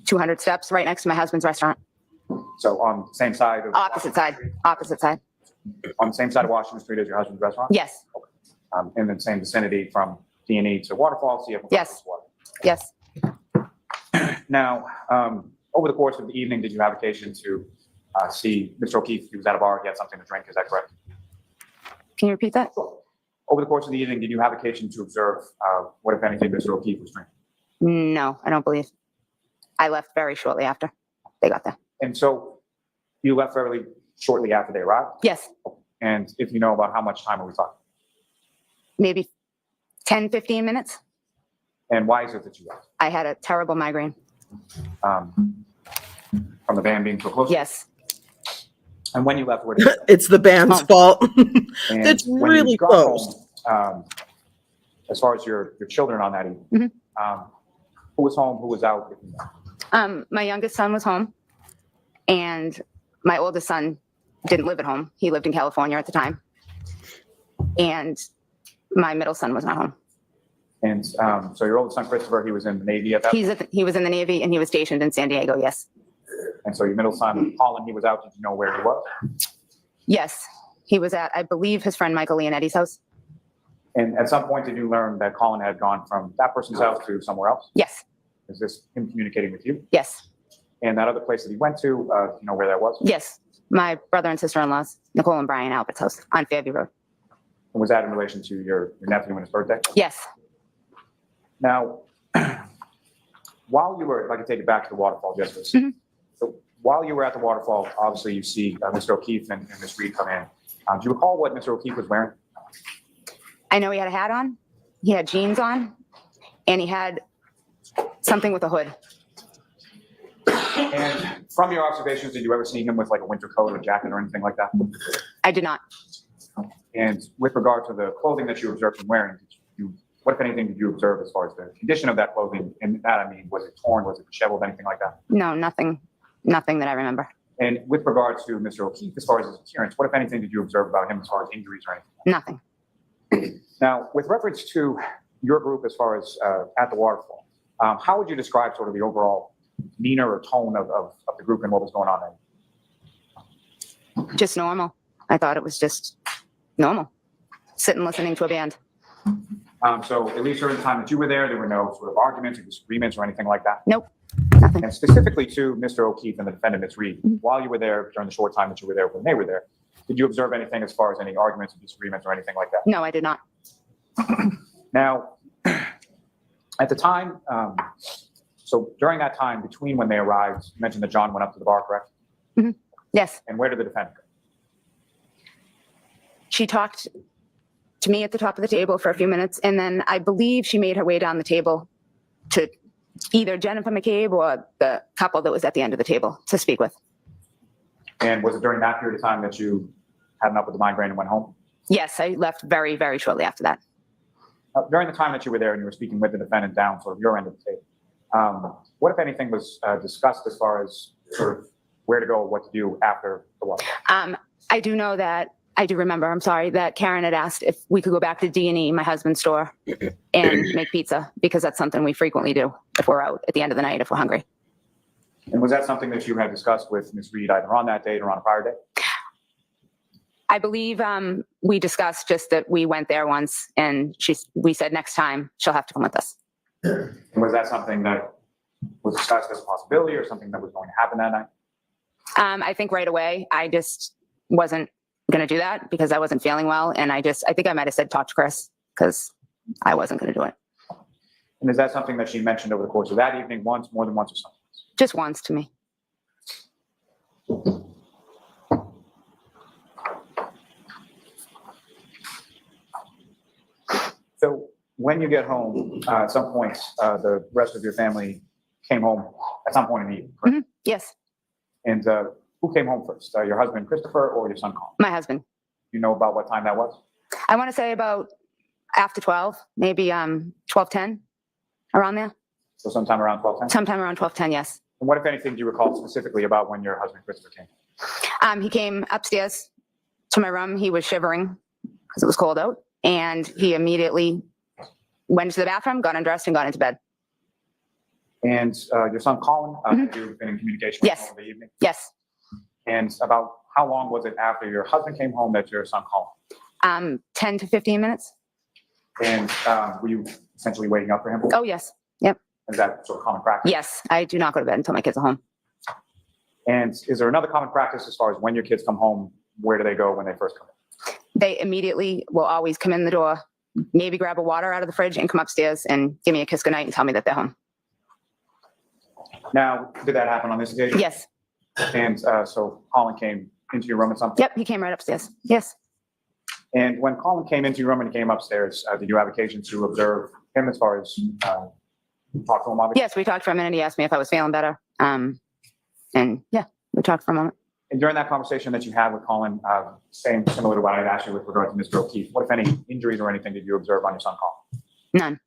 200 steps right next to my husband's restaurant. So on the same side of. Opposite side. Opposite side. On the same side of Washington Street as your husband's restaurant? Yes. In the same vicinity from D&E to Waterfall, CF McCarthy's Yes. Water. Yes. Now, over the course of the evening, did you have occasion to see Mr. O'Keefe? He was at a bar, he had something to drink, is that correct? Can you repeat that? Over the course of the evening, did you have occasion to observe what, if anything, Mr. O'Keefe was drinking? No, I don't believe. I left very shortly after they got there. And so you left fairly shortly after they arrived? Yes. And if you know about how much time are we talking? Maybe 10, 15 minutes. And why is it that you left? I had a terrible migraine. From the van being so close? Yes. And when you left, where did you go? It's the band's Oh. fault. And It's when you really got close. home, as far as your children on that evening, Mhm. who was home, who was out? If you know? My youngest son was home, and my oldest son didn't live at home. He lived in California at the time. And my middle son was not home. And so your oldest son, Christopher, he was in the Navy at that point? He was in the Navy and he was stationed in San Diego, yes. And so your middle son, Colin, he was out. Did you know where he was? Yes, he was at, I believe, his friend Michael Leonetti's house. And at some point, did you learn that Colin had gone from that person's house to somewhere else? Yes, Is this him communicating with you? yes, And that other place that he went to, you know where that was? yes. My brother and sister-in-laws, Nicole and Brian Albert's house on Fairview Road. And was that in relation to your nephew and his birthday? Yes, Now, while you were, if I could take it back to the waterfall just for a second. So while you were at the waterfall, obviously you see Mr. O'Keefe and Ms. Reed come in. Do you recall what Mr. O'Keefe was wearing? I know he had a hat on, he had jeans on, and he had something with a hood. And from your observations, did you ever see him with like a winter coat or jacket or anything like that? I did not. And with regard to the clothing that you observed him wearing, what, if anything, did you observe as far as the condition of that clothing? And that, I mean, was it torn? Was it disheveled? Anything like that? No, nothing that I remember. And with regard to Mr. O'Keefe, as far as his appearance, what, if anything, did you observe about him as far as injuries or anything? Nothing. Now, with reference to your group as far as at the waterfall, how would you describe sort of the overall demeanor or tone of the group and what was going on there? Just normal. I thought it was just normal. Sitting listening to a band. So at least during the time that you were there were no sort of arguments or disagreements or anything like that? Nope, nothing. And specifically to Mr. O'Keefe and the defendant, Ms. Reed, while you were there, during the short time that you were there, when they were there, did you observe anything as far as any arguments or disagreements or anything like that? No, I did not. Now, at the time, so during that time between when they arrived, you mentioned that John went up to the bar, correct? Yes, And where did the defendant go? she talked to me at the top of the table for a few minutes, and then I believe she made her way down the table to either Jennifer McCabe or the couple that was at the end of the table to speak with. And was it during that period of time that you had enough with the migraine and went home? Yes, I left very, very shortly after that. During the time that you were there and you were speaking with the defendant down sort of your end of the table, what, if anything, was discussed as far as sort of where to go, what to do after the walk? I do know that, I do remember, I'm sorry, that Karen had asked if we could go back to D&E, my husband's store, and make pizza, because that's something we frequently do if we're out at the end of the night, if we're hungry. And was that something that you had discussed with Ms. Reed either on that date or on a prior date? I believe we discussed just that we went there once, and we said next time she'll have to come with us. And was that something that was discussed as a possibility or something that was going to happen that night? I think right away, I just wasn't going to do that because I wasn't feeling well. And I think I might have said talk to Chris because I wasn't going to do it. And is that something that she mentioned over the course of that evening once, more than once, or something? Just once to me. So when you get home, at some point, the rest of your family came home at some point in the evening, correct? Mhm. Yes, And who came home first? Your husband, Christopher, or your son, Colin? my husband. You know about what time that was? I want to say about after 12, maybe 12:10, around there. So sometime around 12:10? Sometime around 12:10, yes. And what, if anything, do you recall specifically about when your husband, Christopher, came? He came upstairs to my room. He was shivering because it was cold out. And he immediately went to the bathroom, got undressed, and got into bed. And your son, Colin, you've been in communication with Yes. him over the evening? Yes. And about how long was it after your husband came home that your son called? 10 to 15 minutes. And were you essentially waiting up for him? Oh, yes. Yep. Is that sort of common practice? Yes. I do not go to bed until my kids are home. And is there another common practice as far as when your kids come home, where do they go when they first come in? They immediately will always come in the door, maybe grab a water out of the fridge and come upstairs and give me a kiss goodnight and tell me that they're home. Now, did that happen on this occasion? Yes. And so Colin came into your room at some point? Yep. He came right upstairs. Yes. And when Colin came into your room and he came upstairs, did you have occasion to observe him as far as talk to him? Obviously? Yes. We talked for a minute. He asked me if I was feeling better. And yeah, we talked for a moment. And during that conversation that you had with Colin, similar to what I had asked you with regard to Mr. O'Keefe, what, if any, injuries or anything did you observe on your son, Colin? None.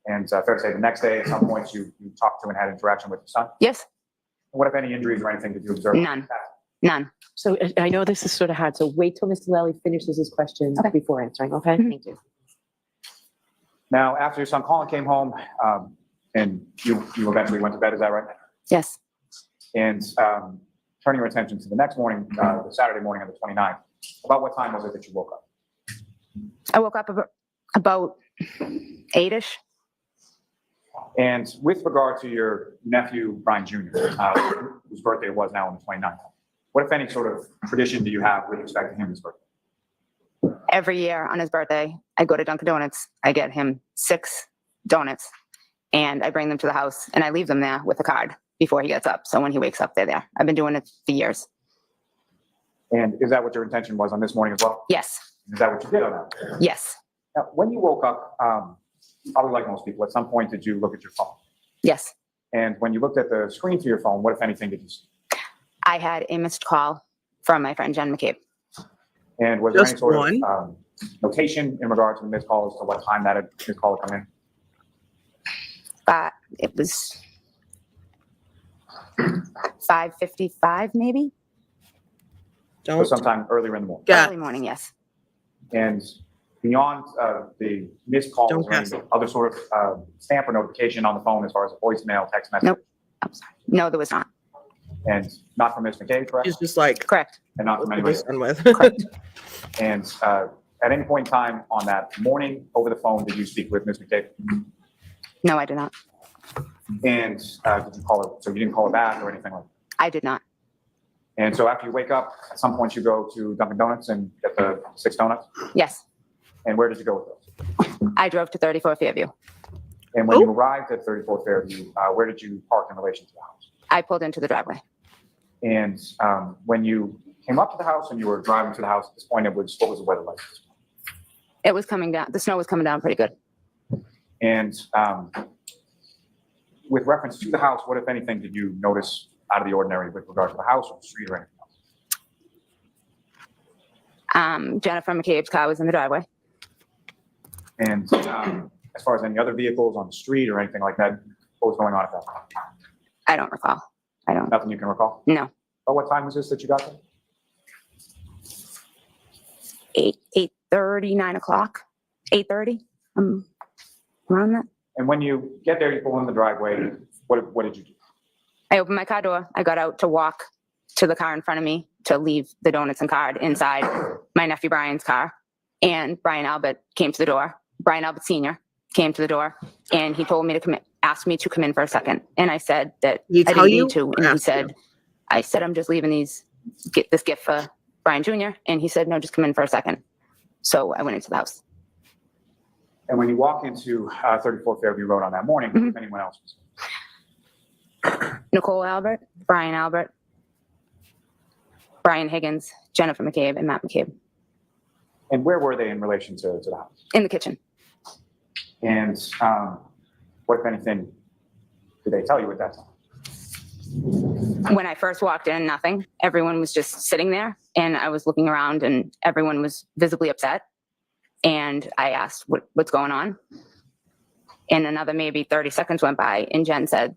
And fair to say, the next day, at some point, you talked to and had interaction with your son? Yes. What, if any, injuries or anything did you observe? None. None. So I know this is sort of hard, so wait till Mr. Lally finishes his question Okay. before answering, okay? Mhm. Thank you. Now, after your son Colin came home, and you eventually went to bed, is that right? Yes. And turning your attention to the next morning, the Saturday morning of the 29th, about what time was it that you woke up? I woke up about 8-ish. And with regard to your nephew, Brian Jr., whose birthday was now on the 29th, what, if any, sort of tradition do you have with respect to him, his birthday? Every year on his birthday, I go to Dunkin' Donuts. I get him 6 donuts and I bring them to the house and I leave them there with a card before he gets up. So when he wakes up, they're there. I've been doing it for years. And is that what your intention was on this morning as well? Yes. Is that what you did on that? Yes. Now, when you woke up, probably like most people, at some point did you look at your phone? Yes. And when you looked at the screen for your phone, what, if anything, did you see? I had a missed call from my friend Jen McCabe. And was there any Just sort one? of notation in regard to the missed call as to what time that missed call had come in? It was 5:55 maybe. So Don't. sometime earlier in the morning. Yeah. Early morning, yes. And beyond the missed call, Don't was there pass any other sort of stamp or notification on the phone as far as a voicemail, text message? Nope. I'm sorry. No, there was not. And not from Ms. McKay, correct? She's just like, Correct. And not from what anybody was else? done with. Correct. And at any point in time on that morning over the phone, did you speak with Ms. McKay? No, I did not. And did you call her? So you didn't call her back or anything like that? I did not. And so after you wake up, at some point you go to Dunkin' Donuts and get the 6 donuts? Yes. And where did you go with those? I drove to 34 Fairview. And when you arrived at 34 Fairview, where did you park in relation to the house? I pulled into the driveway. And when you came up to the house and you were driving to the house at this point, what was the weather like? It was coming down. The snow was coming down pretty good. And with reference to the house, what, if anything, did you notice out of the ordinary with regard to the house or the street or anything else? Jennifer McCabe's car was in the driveway. And as far as any other vehicles on the street or anything like that, what was going on at that time? I don't recall. I don't. Nothing you can recall? No. Oh, what time was this that you got there? 8:30, 9 o'clock, 8:30. Around that. And when you get there, you pull in the driveway, what did you do? I opened my car door. I got out to walk to the car in front of me to leave the donuts and card inside my nephew Brian's car. And Brian Albert came to the door. Brian Albert Sr. came to the door and he told me to come in, asked me to come in for a second. And I said that He I tell didn't you need to. or And he ask said, you? I said, I'm just leaving this gift for Brian Jr., and he said, no, just come in for a second. So I went into the house. And when you walk into 34 Fairview Road on that morning, Mhm. anyone else was Nicole Albert, Brian Albert, Brian Higgins, Jennifer McCabe, and Matt McCabe And where were they in relation to the house? in the kitchen. And what, if anything, did they tell you at that time? When I first walked in, nothing. Everyone was just sitting there, and I was looking around, and everyone was visibly upset. And I asked, what's going on? And another maybe 30 seconds went by, and Jen said,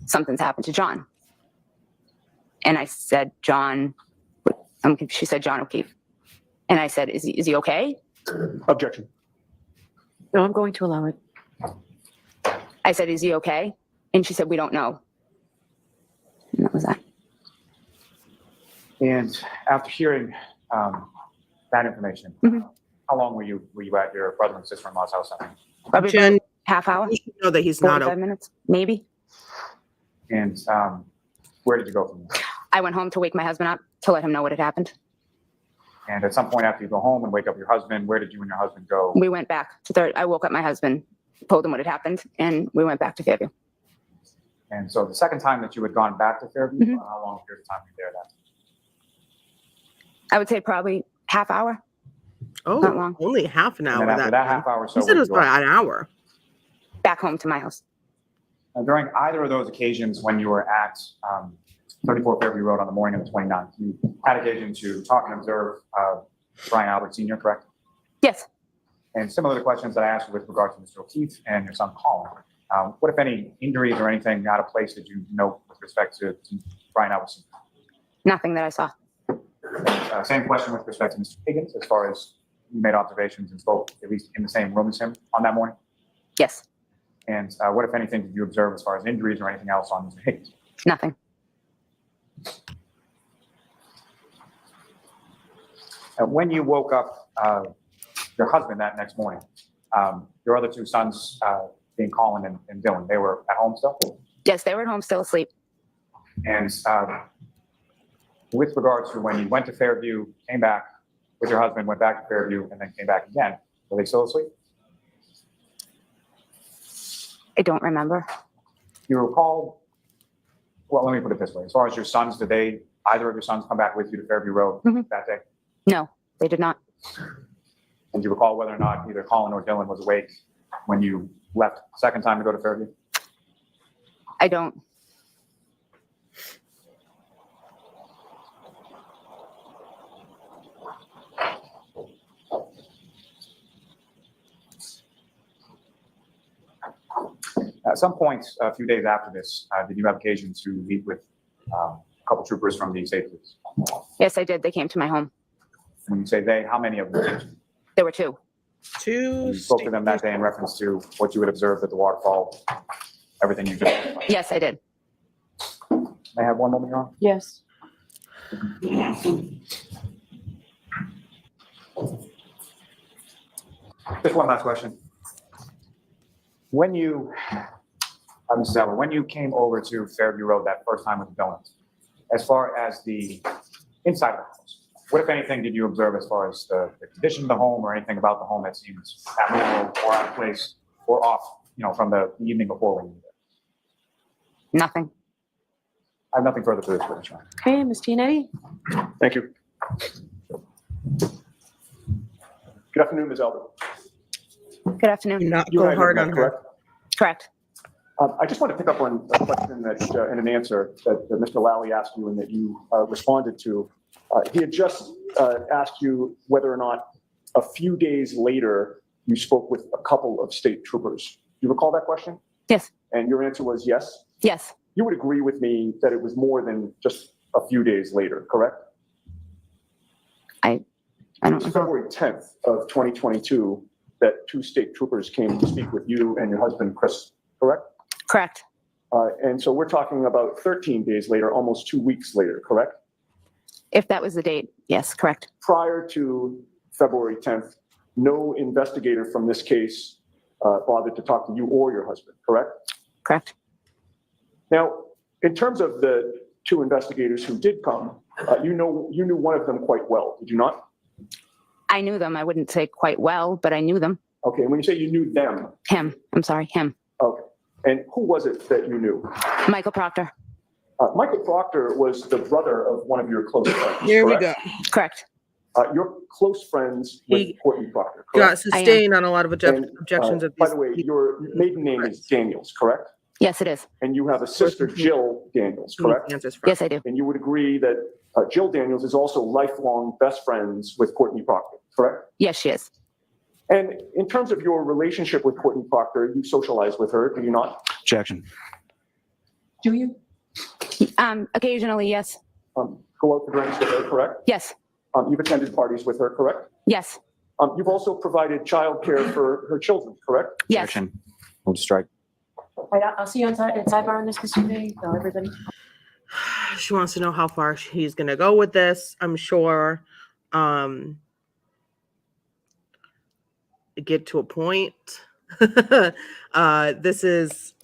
something's happened to John. And I said, John, she said, John O'Keefe. And I said, is he okay? Objection. No, I'm going to allow it. I said, is he okay? And she said, we don't know. And that was that. And after hearing that information, Mhm. how long were you at your brother and sister-in-law's house? I think? Probably Jen, about half hour, you should know that he's not 45 minutes, maybe. And where did you go from there? I went home to wake my husband up to let him know what had happened. And at some point after you go home and wake up your husband, where did you and your husband go? We went back to third. I woke up my husband, told him what had happened, and we went back to Fairview. And so the second time that you had gone back to Fairview, Mhm. how long a period of time were you there then? I would say probably half hour. Oh, Not long. only half an And hour. then after that half hour or so, You said where it was did you go? about an hour. Back home to my house. During either of those occasions when you were at 34 Fairview Road on the morning of the 29th, you had occasion to talk and observe Brian Albert Sr., correct? Yes. And similar to questions that I asked you with regard to Mr. O'Keefe and your son Colin, what, if any, injuries or anything out of place did you note with respect to Brian Albert Sr.? Nothing that I saw. Same question with respect to Mr. Higgins, as far as you made observations and spoke at least in the same room as him on that morning? Yes. And what, if anything, did you observe as far as injuries or anything else on Mr. Higgins? Nothing. When you woke up your husband that next morning, your other two sons, being Colin and Dylan, they were at home still? Yes, they were at home still asleep. And with regard to when you went to Fairview, came back with your husband, went back to Fairview, and then came back again, were they still asleep? I don't remember. You recall, well, let me put it this way. As far as your sons, did either of your sons come back with you to Fairview Road Mhm. that day? No, they did not. And do you recall whether or not either Colin or Dylan was awake when you left the second time to go to Fairview? I don't. At some point, a few days after this, did you have occasion to meet with a couple troopers from the state police? Yes, I did. They came to my home. When you say they, how many of them? There were two. Two. You spoke to them that day in reference to what you had observed at the waterfall, everything you just. Yes, I did. May I have one moment, Your Honor? Yes. Just one last question. When you, Mrs. Albert, when you came over to Fairview Road that first time with the donuts, as far as the inside of the house, what, if anything, did you observe as far as the condition of the home or anything about the home that seems abnormal or out of place or off, from the evening before when you were there? Nothing. I have nothing further for this witness, Your Honor. Okay, Ms. Giannetti? Thank you. Good afternoon, Ms. Albert. Good afternoon. Do not You and I go have hard met, on her. correct? Correct. I just want to pick up on a question that, and an answer that Mr. Lally asked you and that you responded to. He had just asked you whether or not a few days later you spoke with a couple of state troopers. Do you recall that question? Yes. And your answer was yes? Yes. You would agree with me that it was more than just a few days later, correct? I don't It's recall. February 10th of 2022 that two state troopers came to speak with you and your husband, Chris, correct? Correct. And so we're talking about 13 days later, almost 2 weeks later, correct? If that was the date, yes, correct. Prior to February 10th, no investigator from this case bothered to talk to you or your husband, correct? Correct. Now, in terms of the two investigators who did come, you knew one of them quite well, did you not? I knew them. I wouldn't say quite well, but I knew them. Okay, and when you say you knew them, Him. I'm sorry, him. okay, and who was it that you knew? Michael Proctor. Michael Proctor was the brother of one of your close friends, Here we correct? go. Correct. You're close friends with He Courtney Proctor, Got correct? sustained on a lot of And, objections at by these. the way, your maiden name is Daniels, correct? Yes, it is. And you have a sister, Jill Daniels, correct? Yes, I do. And you would agree that Jill Daniels is also lifelong best friends with Courtney Proctor, correct? Yes, she is. And in terms of your relationship with Courtney Proctor, you socialize with her, do you not? Objection. Do you? Occasionally, yes. Go out to drinks with her, correct? Yes. You've attended parties with her, correct? Yes. You've also provided childcare for her children, correct? Yes. Objection. Move to strike. All right, I'll see you on sidebar on this, Mr. Day. Tell everybody. She wants to know how far he's going to go with this. I'm sure get to a point. This is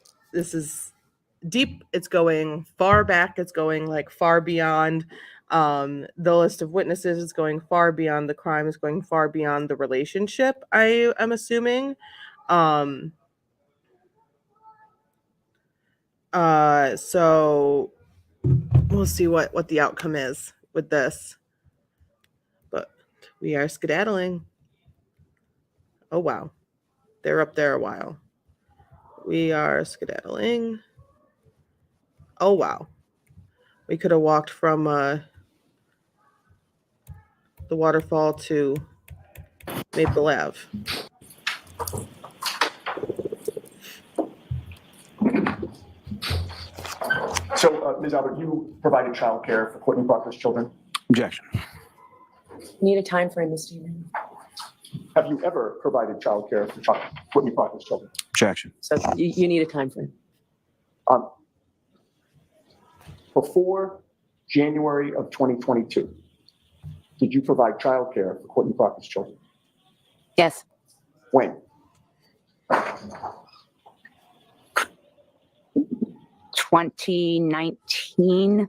deep. It's going far back. It's going like far beyond the list of witnesses. It's going far beyond the crime. It's going far beyond the relationship, I am assuming. So we'll see what the outcome is with this. But we are skedaddling. Oh, wow. They're up there a while. We are skedaddling. Oh, wow. We could have walked from the waterfall to Maple Ave. So, Ms. Albert, you provided childcare for Courtney Proctor's children. Objection. Need a time frame, Mr. Newman. Have you ever provided childcare for Courtney Proctor's children? Objection. So you need a time frame. Before January of 2022, did you provide childcare for Courtney Proctor's children? Yes. When? 2019.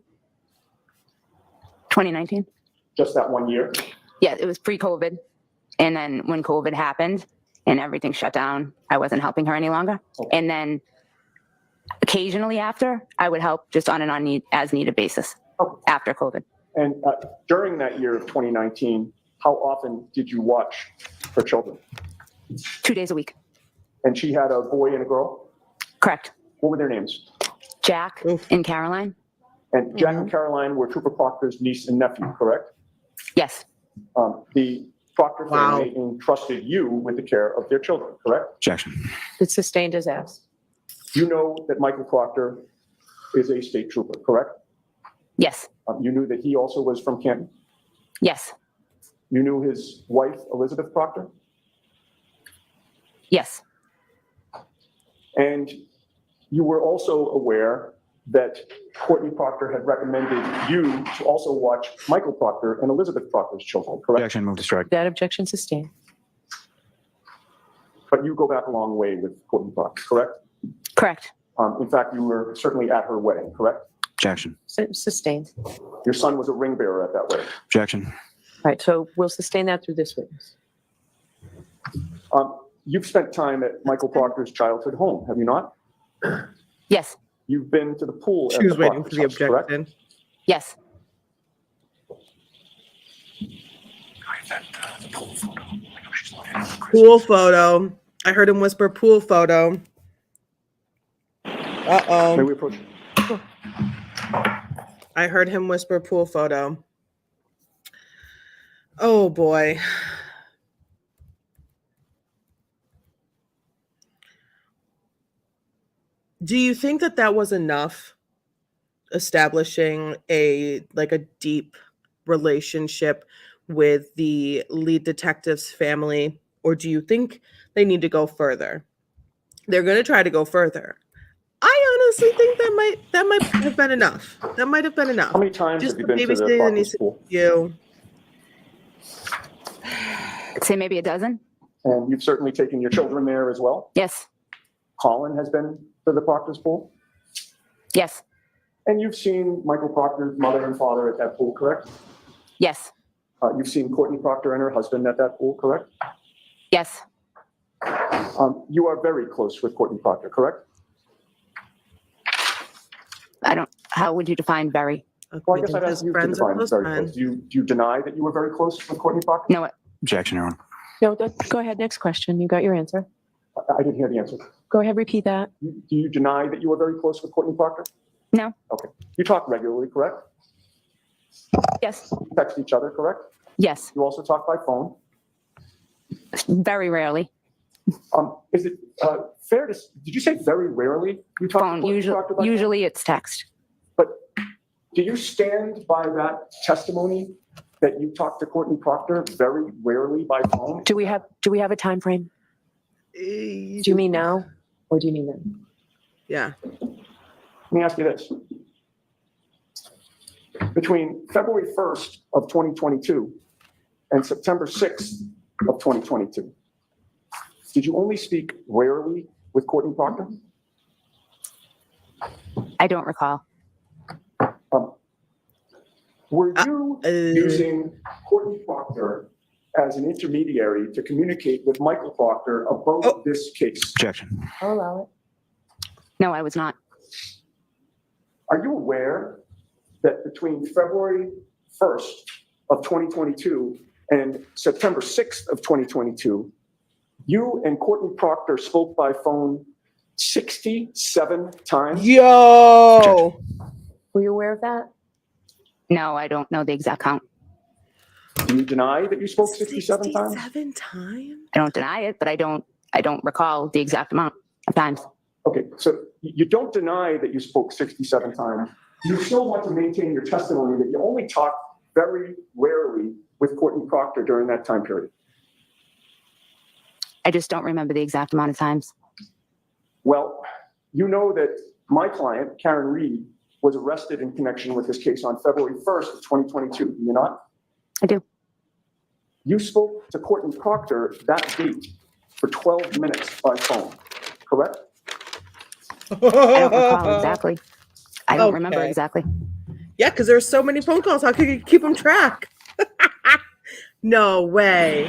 Just that 1 year? Yeah, it was pre-COVID. And then when COVID happened and everything shut down, I wasn't helping her any longer. Okay. And then occasionally after, I would help just on an as needed basis Okay. after COVID. And during that year of 2019, how often did you watch her children? 2 days a week. And she had a boy and a girl? Correct. What were their names? Jack Oof. and Caroline. And Jack and Caroline were Trooper Proctor's niece and nephew, correct? Yes. The Proctor Wow. family entrusted you with the care of their children, correct? Objection. It's sustained as asked. You know that Michael Proctor is a state trooper, correct? Yes. You knew that he also was from Canton? Yes. You knew his wife, Elizabeth Proctor? Yes. And you were also aware that Courtney Proctor had recommended you to also watch Michael Proctor and Elizabeth Proctor's children, correct? Objection. Move to strike. That objection sustained. But you go back a long way with Courtney Proctor, correct? Correct. In fact, you were certainly at her wedding, correct? Objection. Sustained. Your son was a ring bearer at that wedding. Objection. All right, so we'll sustain that through this witness. You've spent time at Michael Proctor's childhood home, have you not? Yes. You've been to the pool at She was the waiting for the Proctor's house, correct? objection. Yes. Pool photo. I heard him whisper pool photo. Uh-oh. May we approach? I heard him whisper pool photo. Oh boy. Do you think that was enough establishing a deep relationship with the lead detective's family, or do you think they need to go further? They're going to try to go further. I honestly think that might have been enough. That might have been enough. How many times Just have you been to the babysitting Proctor's needs to pool? you. I'd say maybe a dozen. And you've certainly taken your children there as well? Yes. Colin has been to the Proctor's pool? Yes. And you've seen Michael Proctor's mother and father at that pool, correct? Yes, You've seen Courtney Proctor and her husband at that pool, correct? yes, You are very close with Courtney Proctor, correct? how would you define very? Well, I guess I'd His ask you to friends are define close very friends. close. Do you deny that you were very close with Courtney Proctor? No, Objection, Your Honor. No, go ahead. Next question. You got your answer. I didn't hear the answer. Go ahead, repeat that. Do you deny that you were very close with Courtney Proctor? No. Okay. You talk regularly, correct? yes, You text each other, correct? yes, You also talk by phone. very rarely. Is it fair to, did you say very rarely you talk to Phone, Courtney Proctor by phone? usually it's text. But do you stand by that testimony that you talk to Courtney Proctor very rarely by phone? Do we have a time frame? Do you mean now or do you mean then? Yeah. Let me ask you this. Between February 1st of 2022 and September 6th of 2022, did you only speak rarely with Courtney Proctor? I don't recall. Were you using Courtney Proctor as an intermediary to communicate with Michael Proctor about this case? Objection. I'll allow it. No, I was not. Are you aware that between February 1st of 2022 and September 6th of 2022, you and Courtney Proctor spoke by phone 67 times? Yo. Were you aware of that? No, I don't know the exact count. Do you deny that you spoke 67 times? 67 times? I don't deny it, but I don't recall the exact amount of times. Okay, so you don't deny that you spoke 67 times. You still want to maintain your testimony that you only talked very rarely with Courtney Proctor during that time period. I just don't remember the exact amount of times. Well, you know that my client, Karen Reed, was arrested in connection with this case on February 1st of 2022, do you not? I do. You spoke to Courtney Proctor that date for 12 minutes by phone, correct? I don't recall exactly. I don't remember Okay. exactly. Yeah, because there's so many phone calls. How could you keep them track? No way.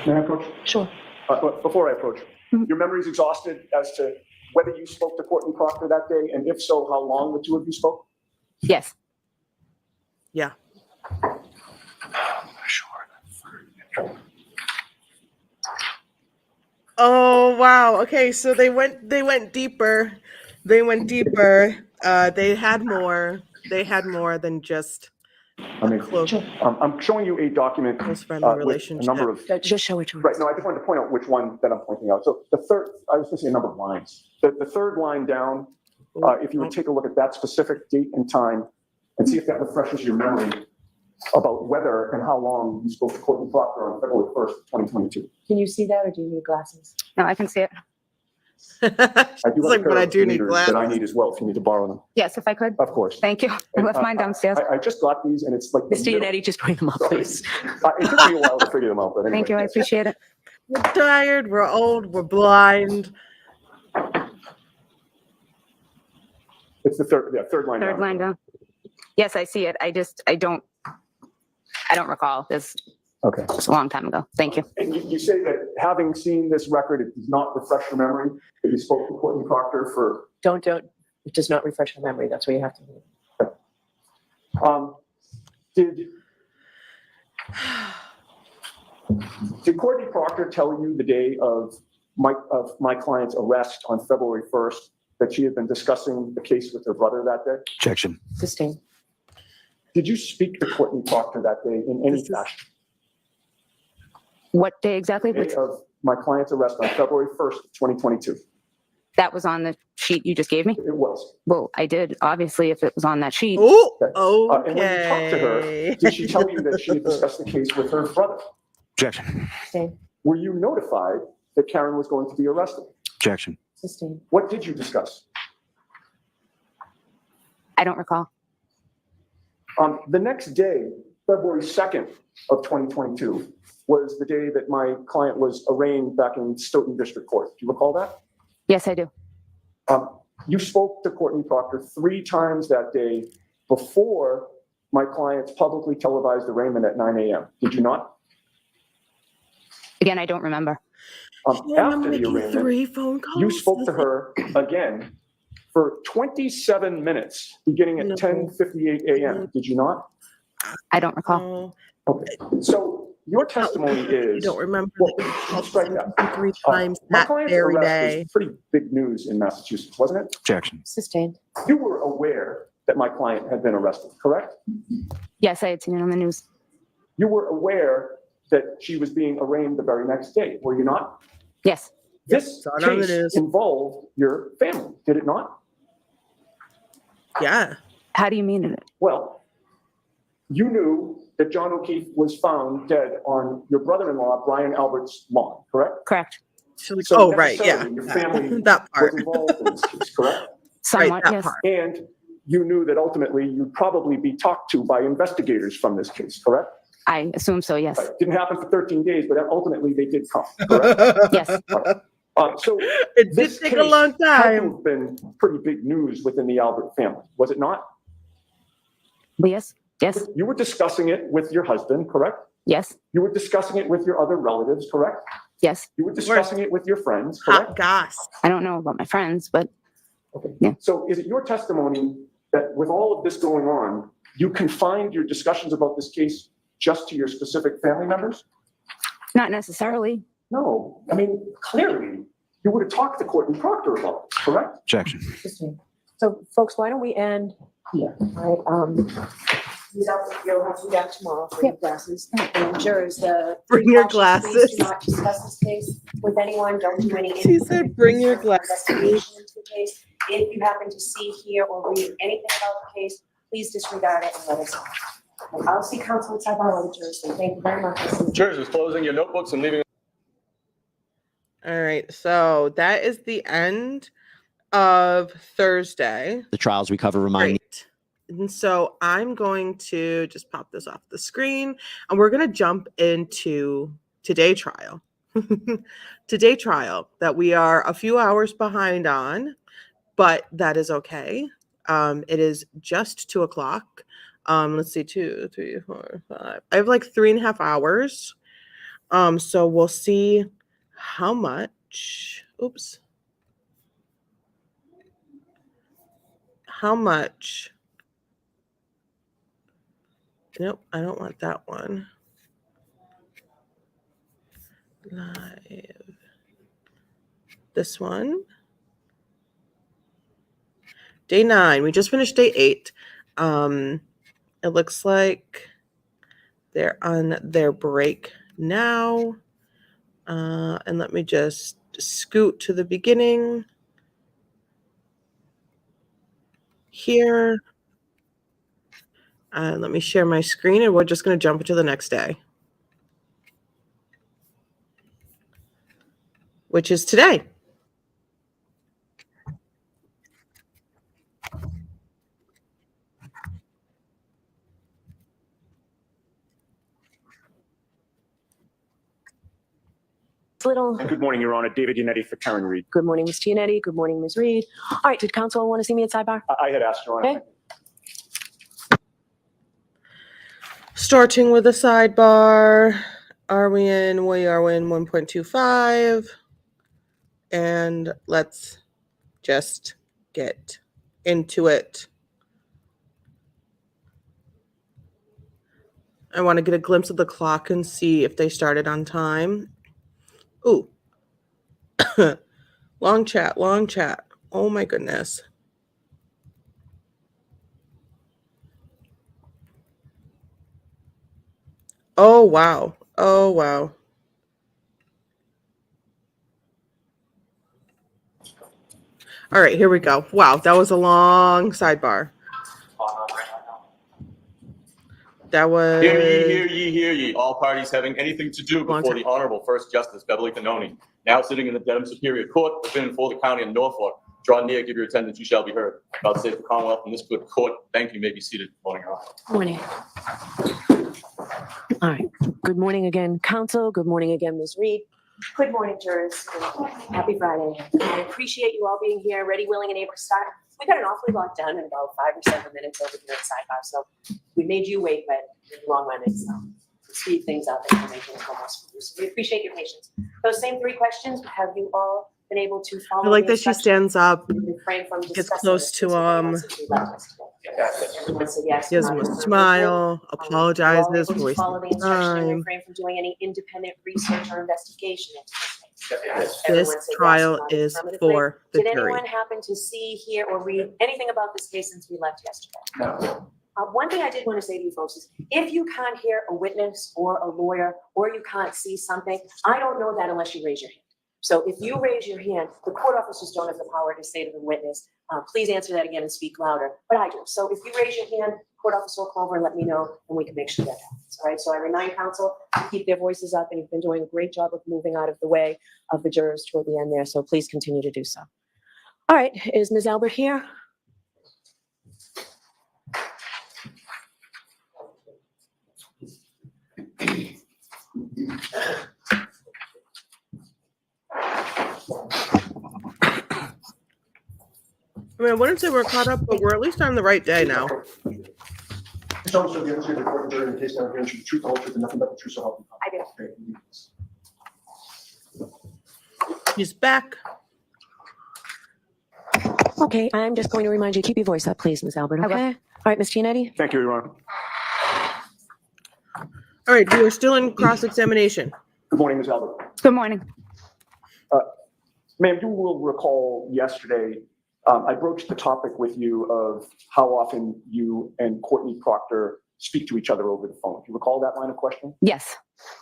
May I approach? Sure. But before I approach, Mhm. your memory is exhausted as to whether you spoke to Courtney Proctor that day, and if so, how long the two of you spoke? Yes. Yeah. Oh wow. Okay, so they went deeper. They went deeper. They had more. They had more than just I mean, close I'm showing you a document friendly with a relationship. number of, Just show it to us. right, no, I just wanted to point out which one that I'm pointing out. So the third, I was going to say a number of lines. The third line down, if you would take a look at that specific date and time and see if that refreshes your memory about whether and how long you spoke to Courtney Proctor on February 1st, 2022. Can you see that or do you need glasses? No, I can see it. I do It's have like, a but pair I of do need readers that I glasses. need as well if you need to borrow them. Yes, if I could. Of course. Thank you. I And, left mine downstairs. I just got these and it's like. the Mr. middle- Yannetti, just bring them up, please. It took me a while to figure them out, but anyway. Thank you. I appreciate it. We're tired. We're old. We're blind. It's the third line down. Third line down. Yes, I see it. I don't recall. This Okay. was a long time ago. Thank you. And you say that having seen this record, it does not refresh your memory that you spoke to Courtney Proctor for, Don't, it does not refresh your memory. That's what you have to do. did Courtney Proctor tell you the day of my client's arrest on February 1st that she had been discussing the case with her brother that day? Objection. Sustained. Did you speak to Courtney Proctor that day in any This is- fashion? What day exactly? The day of my client's arrest on February 1st, 2022. That was on the sheet you just gave me? It was. Well, I did, obviously, if it was on that sheet. Oh, And when you talked to her, okay. did she tell you that she had discussed the case with her brother? Objection. Sustained. Were you notified that Karen was going to be arrested? Objection. Sustained. What did you discuss? I don't recall. The next day, February 2nd of 2022, was the day that my client was arraigned back in Stoughton District Court. Do you recall that? Yes, I do. You spoke to Courtney Proctor 3 times that day before my client's publicly televised arraignment at 9 a.m. Did you not? Again, I don't remember. After the making arraignment, 3 phone calls. you spoke to her again for 27 minutes, beginning at No. 10:58 a.m. Did you not? I don't recall. Oh, Okay. So your testimony you is, don't remember well, that you called strike him that. 3 times My that client's very arrest day. was pretty big news in Massachusetts, wasn't it? Objection. Sustained. You were aware that my client had been arrested, correct? Yes, I had seen it on the news. You were aware that she was being arraigned the very next day, were you not? Yes, This Saw it on the case news. involved your family, did it not? Yeah. how do you mean it? Well, you knew that John O'Keefe was found dead on your brother-in-law, Brian Albert's lawn, correct? Correct. She's like, So oh, right. Yeah. necessarily Your family That was part. involved in this case, correct? Somewhat, that yes. part. And you knew that ultimately you'd probably be talked to by investigators from this case, correct? I assume so, yes. Right. Didn't happen for 13 days, but ultimately they did come, correct? Yes. So It did this take a case long had to time. have been pretty big news within the Albert family, was it not? But yes, yes, You were discussing it with your husband, correct? yes, You were discussing it with your other relatives, correct? yes. You were discussing it with your friends, Hot correct? goss. I don't know about my friends, but Okay. Yeah. So is it your testimony that with all of this going on, you confined your discussions about this case just to your specific family members? not necessarily. No, I mean, clearly, you would have talked to Courtney Proctor about this, correct? Objection. So folks, why don't we end here, all right? You'll have to be back tomorrow for your glasses. And jurors, the. Bring your precautions, please glasses. Do not discuss this case with anyone. Don't do any. She said, bring your investigation into the case. If you happen to see, hear, or read anything about the case, please disregard it and let us know. And I'll see counsel at our jurors. So thank you very much. Jurors is closing your notebooks and leaving. All right. So that is the end of Thursday. The trials we cover remind me. Great. And so I'm going to just pop this off the screen and we're going to jump into today trial. Today trial that we are a few hours behind on, but that is okay. It is just 2:00. Let's see, 2, 3, 4, 5. I have like 3.5 hours. So we'll see how much, how much. Nope, I don't want that one. Live. This one. Day 9. We just finished day 8. It looks like they're on their break now. And let me just scoot to the beginning here. Let me share my screen and we're just going to jump into the next day, which is today. Little. Good morning, Your Honor. David Yannetti for Karen Reed. Good morning, Ms. Giannetti. Good morning, Ms. Reed. All right, did counsel want to see me at sidebar? I had asked, Your Honor. Okay. Starting with a sidebar. We are in 1.25. And let's just get into it. I want to get a glimpse of the clock and see if they started on time. Ooh. Long chat. Oh my goodness. Oh, wow. All right, here we go. Wow, that was a long sidebar. That was... Hear ye, hear ye, hear ye. All parties having anything to do Long before time. the Honorable First Justice Beverly Canoni, now sitting in the Dedham Superior Court within and for the County of Norfolk. Draw near, give your attendance, you shall be heard. God save the Commonwealth and this good court. Thank you. May be seated. Morning, Your Honor. Morning. All right. Good morning again, counsel. Good morning again, Ms. Reed. Good morning, jurors. Happy Friday. I appreciate you all being here, ready, willing, and able to start. We got an awfully lot done in about 5 or 7 minutes over here at sidebar, so we made you wait, but in the long run, it's to speed things up and to make things go more smoothly. So we appreciate your patience. Those same 3 questions, have you all been able to follow? I like the that she instructions? stands up, Refrain from gets discussing close it to since we're once we left yesterday. Everyone said yes. gives him a smile, apologizes for Follow wasting the instruction and time. refrain from doing any independent research or investigation into this case. This Everyone said yes, trial nodded is affirmatively. for the Did jury. anyone happen to see, hear, or read anything about this case since we left yesterday? No. One thing I did want to say to you folks is, if you can't hear a witness or a lawyer, or you can't see something, I don't know that unless you raise your hand. So if you raise your hand, the court officers don't have the power to say to the witness, please answer that again and speak louder, but I do. So if you raise your hand, court officer will come over and let me know, and we can make sure that happens. All right, so I remind counsel to keep their voices up, and you've been doing a great job of moving out of the way of the jurors toward the end there, so please continue to do so. All right, is Ms. Albert here? I mean, I wouldn't say we're caught up, but we're at least on the right day now. Mr. Officer, the other report during the case now here, the truth, the whole truth, and nothing but the truth, so help you God. I do. She's back. Okay, I'm just going to remind you, keep your voice up, please, Ms. Albert, okay? All right, Ms. Giannetti? Thank you, Your Honor. All right, we are still in cross-examination. Good morning, Ms. Albert. Good morning. Ma'am, you will recall yesterday, I broached the topic with you of how often you and Courtney Proctor speak to each other over the phone. Do you recall that line of questioning? Yes.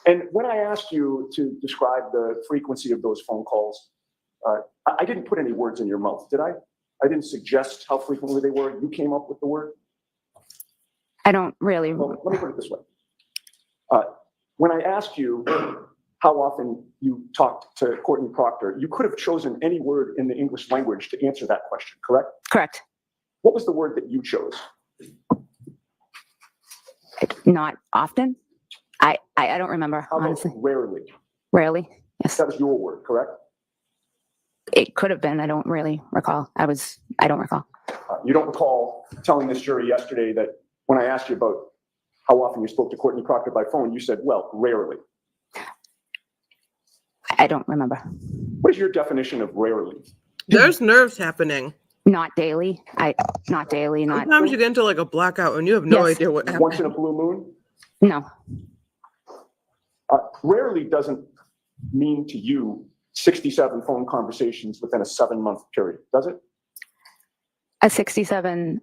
And when I asked you to describe the frequency of those phone calls, I didn't put any words in your mouth, did I? I didn't suggest how frequently they were. You came up with the word. I don't really. Well, let me put it this way. When I asked you how often you talked to Courtney Proctor, you could have chosen any word in the English language to answer that question, correct? Correct. What was the word that you chose? Not often. I don't remember, How about honestly. rarely? Rarely. Yes. That was your word, correct? It could have been. I don't really recall. I don't recall. You don't recall telling this jury yesterday that when I asked you about how often you spoke to Courtney Proctor by phone, you said, well, rarely. I don't remember. What is your definition of rarely? There's nerves happening. Not daily. Not daily. Not. Sometimes you get into like a blackout and you have no Yes. idea what Once in a happened. blue moon? No. Rarely doesn't mean to you 67 phone conversations within a 7-month period, does it? A 67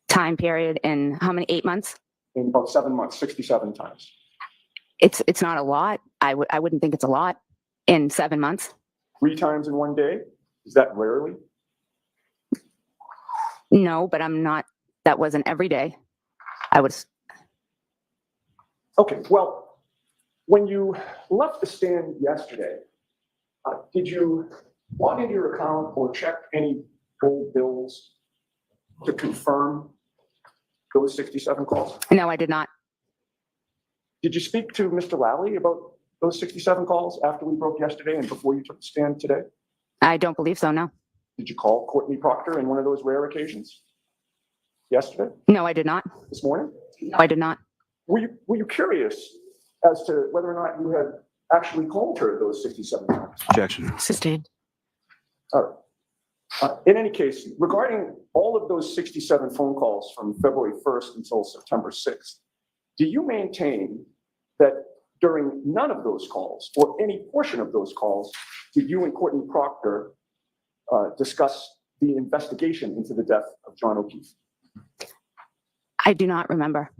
time period in how many? 8 months? In about 7 months, 67 times. It's not a lot. I wouldn't think it's a lot in 7 months. 3 times in one day? Is that rarely? No, but I'm not. That wasn't every day. I was. Okay, well, when you left the stand yesterday, did you log into your account or check any old bills to confirm those 67 calls? No, I did not. Did you speak to Mr. Lally about those 67 calls after we broke yesterday and before you took the stand today? I don't believe so. No. Did you call Courtney Proctor in one of those rare occasions? Yesterday? No, I did not. This morning? No, I did not. Were you curious as to whether or not you had actually called her those 67 times? Objection. Sustained. All right. In any case, regarding all of those 67 phone calls from February 1st until September 6th, do you maintain that during none of those calls or any portion of those calls did you and Courtney Proctor discuss the investigation into the death of John O'Keefe? I do not remember.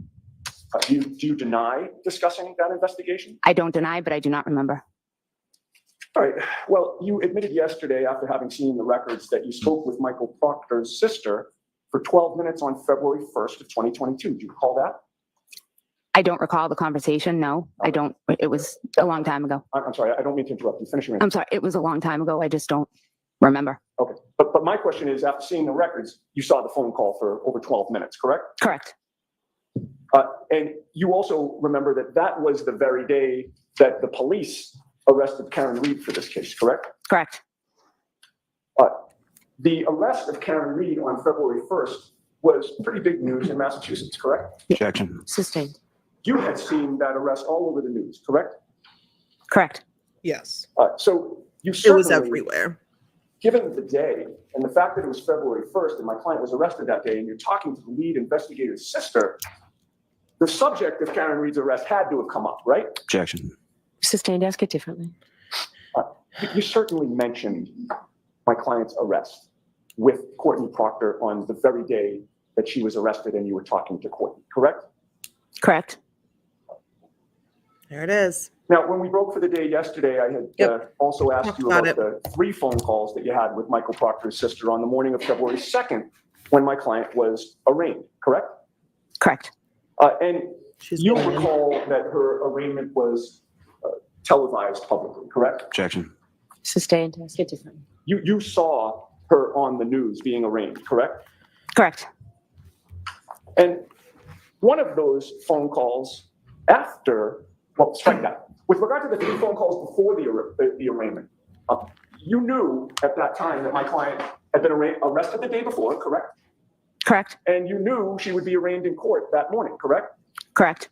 Do you deny discussing that investigation? I don't deny, but I do not remember. All right. Well, you admitted yesterday, after having seen the records, that you spoke with Michael Proctor's sister for 12 minutes on February 1st of 2022. Do you recall that? I don't recall the conversation. No, I don't. It was a long time ago. I'm sorry. I don't mean to interrupt you. Finish your answer. I'm sorry. It was a long time ago. I just don't remember. Okay. But my question is, after seeing the records, you saw the phone call for over 12 minutes, correct? Correct. And you also remember that that was the very day that the police arrested Karen Reed for this case, correct? Correct. The arrest of Karen Reed on February 1st was pretty big news in Massachusetts, correct? Objection. Sustained. You had seen that arrest all over the news, correct? Correct. Yes. So you It was certainly, everywhere. given the day and the fact that it was February 1st and my client was arrested that day and you're talking to the lead investigator's sister, the subject of Karen Reed's arrest had to have come up, right? Objection. Sustained. Ask it differently. You certainly mentioned my client's arrest with Courtney Proctor on the very day that she was arrested and you were talking to Courtney, correct? Correct. There it is. Now, when we broke for the day yesterday, I had also asked Talked you about about the 3 phone calls that you had with Michael Proctor's sister on the morning of February 2nd when my client was arraigned, correct? Correct. And She's you going in. recall that her arraignment was televised publicly, correct? Objection. Sustained. Ask it differently. You saw her on the news being arraigned, correct? Correct. And one of those phone calls after, well, strike that. With regard to the 3 phone calls before the arraignment, you knew at that time that my client had been arrested the day before, correct? Correct. And you knew she would be arraigned in court that morning, correct? Correct.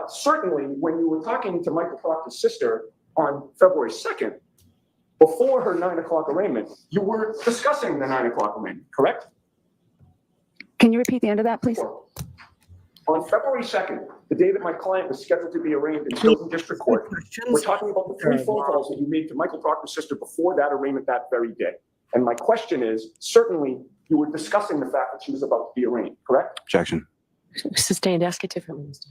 Certainly, when you were talking to Michael Proctor's sister on February 2nd, before her 9 o'clock arraignment, you were discussing the 9 o'clock arraignment, correct? Can you repeat the end of that, please? On February 2nd, the day that my client was scheduled to be arraigned in Stoughton District Court, we're talking about the 3 phone calls that you made to Michael Proctor's sister before that arraignment that very day. And my question is, certainly you were discussing the fact that she was about to be arraigned, correct? Objection. Sustained. Ask it differently. Mr.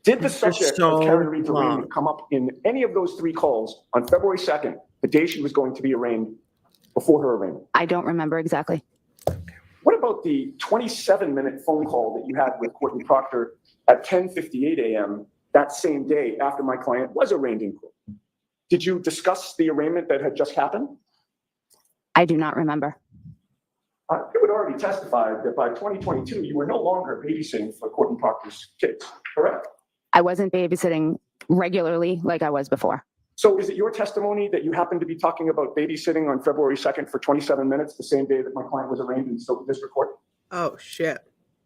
Did the Mr. subject So of Karen Reed's long. arraignment come up in any of those 3 calls on February 2nd, the day she was going to be arraigned, before her arraignment? I don't remember exactly. What about the 27-minute phone call that you had with Courtney Proctor at 10:58 a.m. that same day after my client was arraigned in court? Did you discuss the arraignment that had just happened? I do not remember. You had already testified that by 2022, you were no longer babysitting for Courtney Proctor's kids, correct? I wasn't babysitting regularly like I was before. So is it your testimony that you happened to be talking about babysitting on February 2nd for 27 minutes, the same day that my client was arraigned in Stoughton District Court? Oh, shit.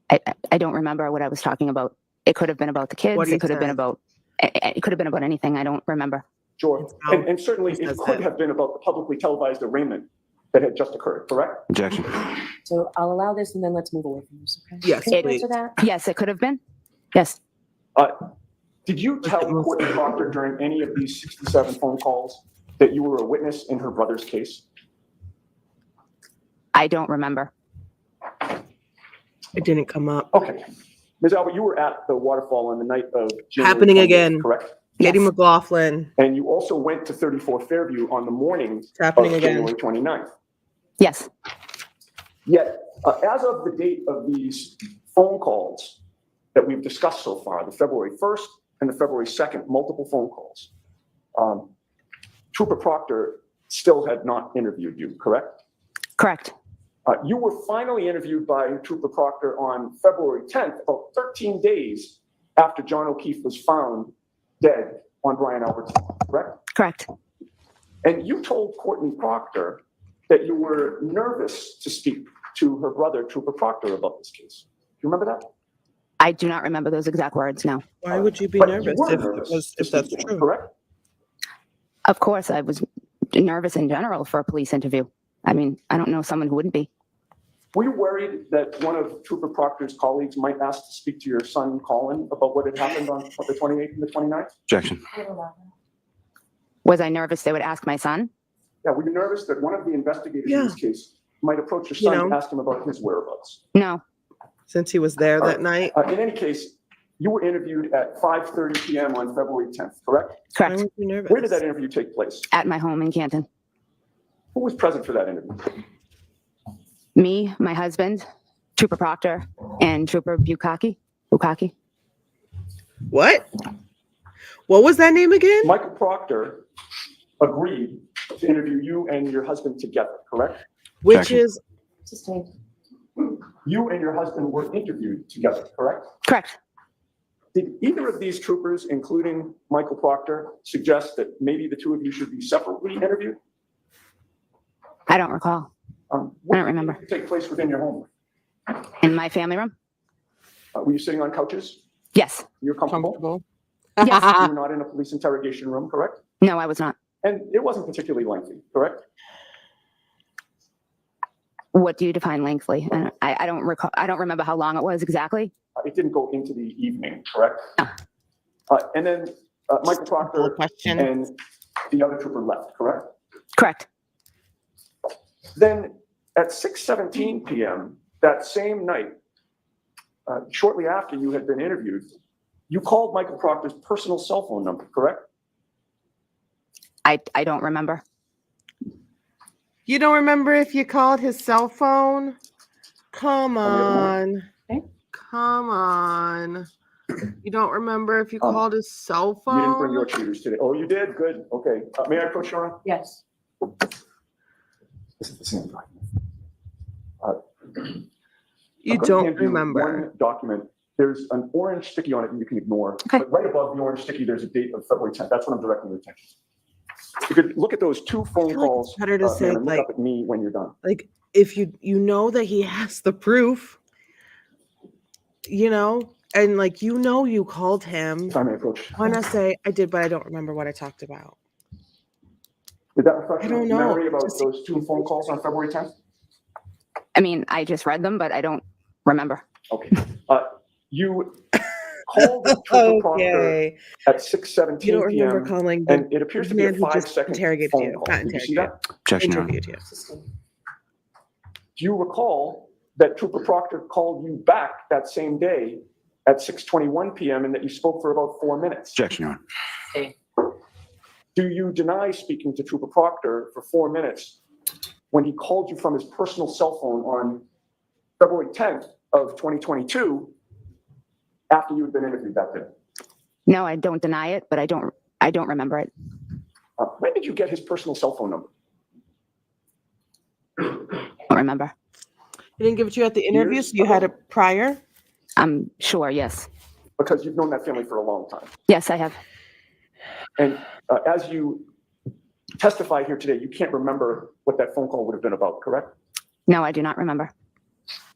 I don't remember what I was talking about. It could have been about the kids. What he It could have been said. about, it could have been about anything. I don't remember. Sure. It's out. And certainly He it says could that. have been about the publicly televised arraignment that had just occurred, correct? Objection. So I'll allow this and then let's move away from this. Okay? Yes, Can you please. answer that? Yes, it could have been. Yes. Did you tell Courtney Proctor during any of these 67 phone calls that you were a witness in her brother's case? I don't remember. It didn't come up. Okay. Ms. Albert, you were at the waterfall on the night of January Happening 28th, again. correct? Katie Yes. McLaughlin. And you also went to 34 Fairview on the morning It's of happening again. January 29th. Yes. Yet, as of the date of these phone calls that we've discussed so far, the February 1st and the February 2nd, multiple phone calls, Trooper Proctor still had not interviewed you, correct? Correct. You were finally interviewed by Trooper Proctor on February 10th, about 13 days after John O'Keefe was found dead on Brian Albert's farm, correct? Correct. And you told Courtney Proctor that you were nervous to speak to her brother, Trooper Proctor, about this case. Do you remember that? I do not remember those exact words. No. Why would you be But you nervous were if it nervous was to if that's speak to him, true? correct? Of course, I was nervous in general for a police interview. I mean, I don't know someone who wouldn't be. Were you worried that one of Trooper Proctor's colleagues might ask to speak to your son, Colin, about what had happened on the 28th and the 29th? Objection. Was I nervous they would ask my son? Yeah, were you nervous that one of the investigators in this case might approach your You son and know. ask him about his whereabouts? No. Since he was there All that right. night. In any case, you were interviewed at 5:30 p.m. on February 10th, correct? Why Correct. would you be nervous? Where did that interview take place? At my home in Canton. Who was present for that interview? Me, my husband, Trooper Proctor, and Trooper Bukaki. What? What was that name again? Michael Proctor agreed to interview you and your husband together, correct? Which Objection. is You and your husband were interviewed together, correct? Correct. Did either of these troopers, including Michael Proctor, suggest that maybe the two of you should be separately interviewed? I don't recall. What I don't remember. did take place within your home? In my family room? Were you sitting on couches? Yes. You're comfortable? Comfortable. Yes. You were not in a police interrogation room, correct? No, I was not. And it wasn't particularly lengthy, correct? What do you define lengthily? I don't recall. I don't remember how long it was exactly. It didn't go into the evening, correct? No. And then Michael Proctor Question. and the other trooper left, correct? Correct. Then at 6:17 p.m. that same night, shortly after you had been interviewed, you called Michael Proctor's personal cell phone number, correct? I don't remember. You don't remember if you called his cell phone? Come on. Come on. You don't remember if you called his cell You didn't bring your phone? cheaters today. Oh, you did? Good. Okay. May I approach Shauna? Yes. This is the same document. You I'm gonna don't hand you remember. One document. There's an orange sticky on it and you can ignore. Okay. But right above the orange sticky, there's a date of February 10th. That's what I'm directing your attention to. You could look at those two phone feel like calls. it's better to say, and look like- up at me when you're done. Like, if you know that he has the proof, and like, you called him. If I may approach. Why not say, I did, but I don't remember what I talked about. Did that refresh I your don't know. memory about Just- those two phone calls on February 10th? I mean, I just read them, but I don't remember. Okay. You called Trooper Proctor Okay. at You 6:17 don't remember p.m. calling the and it appears to be a man who just 5-second interrogated phone you. call. Not Did you see interrogated. that? Objection, Your Honor. Interviewed you. Do you recall that Trooper Proctor called you back that same day at 6:21 p.m. and that you spoke for about 4 minutes? Objection, Your Honor. Do you deny speaking to Trooper Proctor for 4 minutes when he called you from his personal cell phone on February 10th of 2022 after you had been interviewed that day? No, I don't deny it, but I don't remember it. When did you get his personal cell phone number? I don't remember. He didn't give it to you at the interview, Years so you had ago? it prior? I'm sure, yes. Because you've known that family for a long time. Yes, I have. And as you testify here today, you can't remember what that phone call would have been about, correct? No, I do not remember.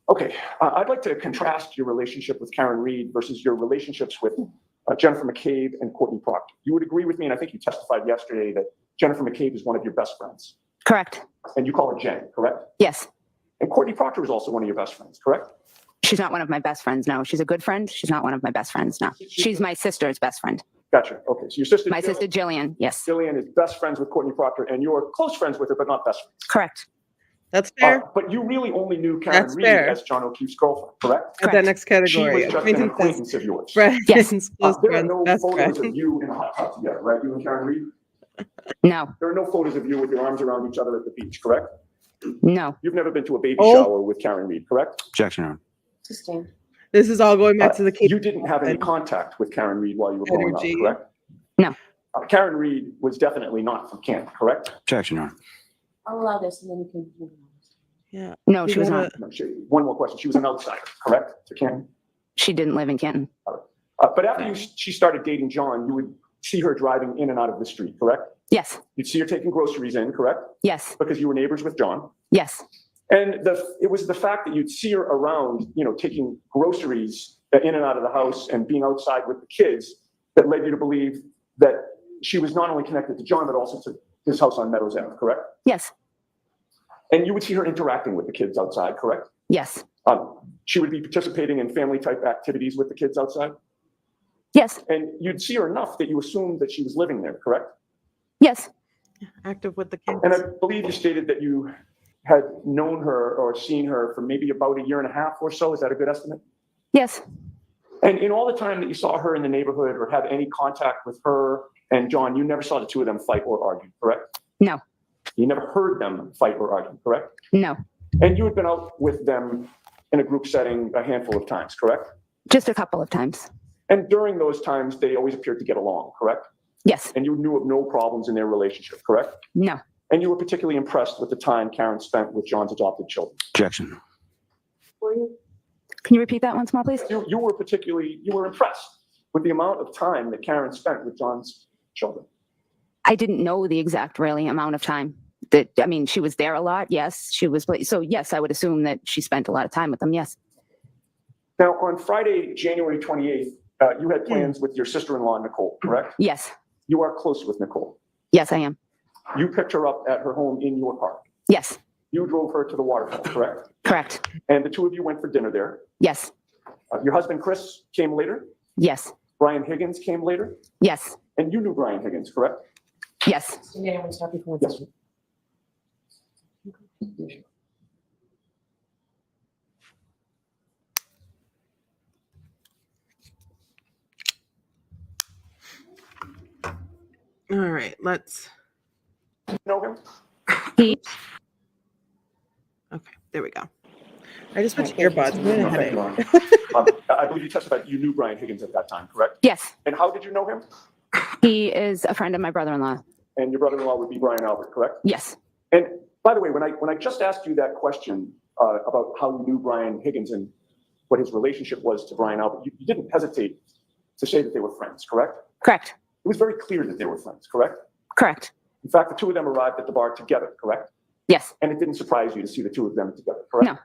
Okay, I'd like to contrast your relationship with Karen Reed versus your relationships with Jennifer McCabe and Courtney Proctor. You would agree with me, and I think you testified yesterday that Jennifer McCabe is one of your best friends, Correct. and you call her Jen, correct? Yes. And Courtney Proctor is also one of your best friends, correct? She's not one of my best friends. No, she's a good friend. She's not one of my best friends. No, she's my sister's best friend. Gotcha. Okay, so your sister, My sister Jillian. Yes. Jillian, is best friends with Courtney Proctor, and you're close friends with her, but not best friends. Correct. That's fair. But you really only knew Karen That's Reed fair. as John O'Keefe's girlfriend, correct? At that correct. next She category. was just an Everything says acquaintance of yours. friends, Yes. close There are friends, no best photos friends. of you in a hot tub together, right? You and Karen Reed? No, There are no photos of you with your arms around each other at the beach, correct? no, You've never been to a baby Oh. shower with Karen Reed, correct? Objection, Your Honor. Sustained. This is all going back to the case. You didn't have any contact with Karen Reed while you were growing up, Energy. correct? No. Karen Reed was definitely not from Canton, correct? Objection, Your Honor. I'll allow this and then you can move on. Yeah. no, she was gotta- not. No, one more question. She was an outsider, correct, to Canton? She didn't live in Canton. But after she started dating John, you would see her driving in and out of the street, correct? Yes. You'd see her taking groceries in, correct? Yes. Because you were neighbors with John. Yes. And it was the fact that you'd see her around, taking groceries in and out of the house and being outside with the kids that led you to believe that she was not only connected to John, but also to his house on Meadows Ave, correct? Yes. And you would see her interacting with the kids outside, correct? Yes. She would be participating in family type activities with the kids outside. Yes. And you'd see her enough that you assumed that she was living there, correct? Yes. Active with the kids. And I believe you stated that you had known her or seen her for maybe about a year and a half or so. Is that a good estimate? Yes. And in all the time that you saw her in the neighborhood or had any contact with her and John, you never saw the two of them fight or argue, correct? No. You never heard them fight or argue, correct? No. And you had been out with them in a group setting a handful of times, correct? Just a couple of times. And during those times, they always appeared to get along, correct? Yes. And you knew of no problems in their relationship, correct? No. And you were particularly impressed with the time Karen spent with John's adopted children. Objection. Were you? Can you repeat that once more, please? You were impressed with the amount of time that Karen spent with John's children? I didn't know the exact really amount of time. That, I mean, she was there a lot. Yes, she was. So yes, I would assume that she spent a lot of time with them. Yes. Now, on Friday, January 28th, you had plans with your sister-in-law, Nicole, correct? Yes. You are close with Nicole. Yes, I am. You picked her up at her home in your car. Yes. You drove her to the waterfall, correct? Correct. And the two of you went for dinner there. Yes. Your husband, Chris, came later. Yes. Brian Higgins came later. Yes. And you knew Brian Higgins, correct? Yes. Mr. Mayor, I'm going to stop you for 1 Yes. second. All right, let's. You know him? He, Okay, there we go. I just switched earbuds. I'm getting a No, thank you, headache. Ron. I believe you testified you knew Brian Higgins at that time, correct? yes. And how did you know him? He is a friend of my brother-in-law. And your brother-in-law would be Brian Albert, correct? Yes. And by the way, when I just asked you that question about how you knew Brian Higgins and what his relationship was to Brian Albert, you didn't hesitate to say that they were friends, correct? Correct. It was very clear that they were friends, correct? Correct. In fact, the two of them arrived at the bar together, correct? Yes. And it didn't surprise you to see the two of them together, correct? No.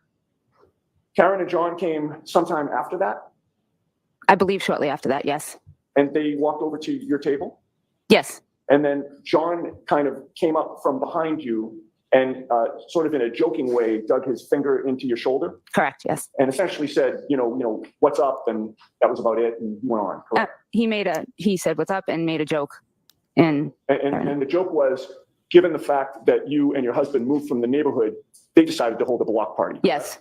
Karen and John came sometime after that, I believe shortly after that. Yes. and they walked over to your table. Yes. And then John kind of came up from behind you and sort of in a joking way, dug his finger into your shoulder Correct. Yes. and essentially said, what's up? And that was about it. And he went on. Correct? He said, "What's up?" and made a joke. And And the joke was, given the fact that you and your husband moved from the neighborhood, they decided to hold a block party. yes.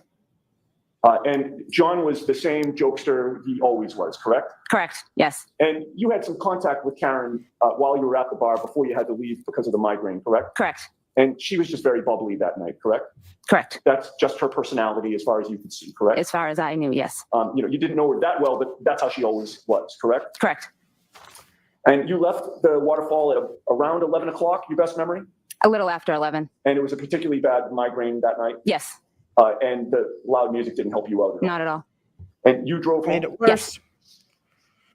And John was the same jokester he always was, correct? Correct. Yes. And you had some contact with Karen while you were at the bar before you had to leave because of the migraine, correct? Correct. And she was just very bubbly that night, correct? Correct. That's just her personality as far as you could see, correct? As far as I knew. Yes. You didn't know her that well, but that's how she always was, correct? Correct. And you left the waterfall at around 11 o'clock, your best memory? A little after 11. And it was a particularly bad migraine that night? Yes. And the loud music didn't help you out at all? Not at all. And you drove Made home? it worse. Yes.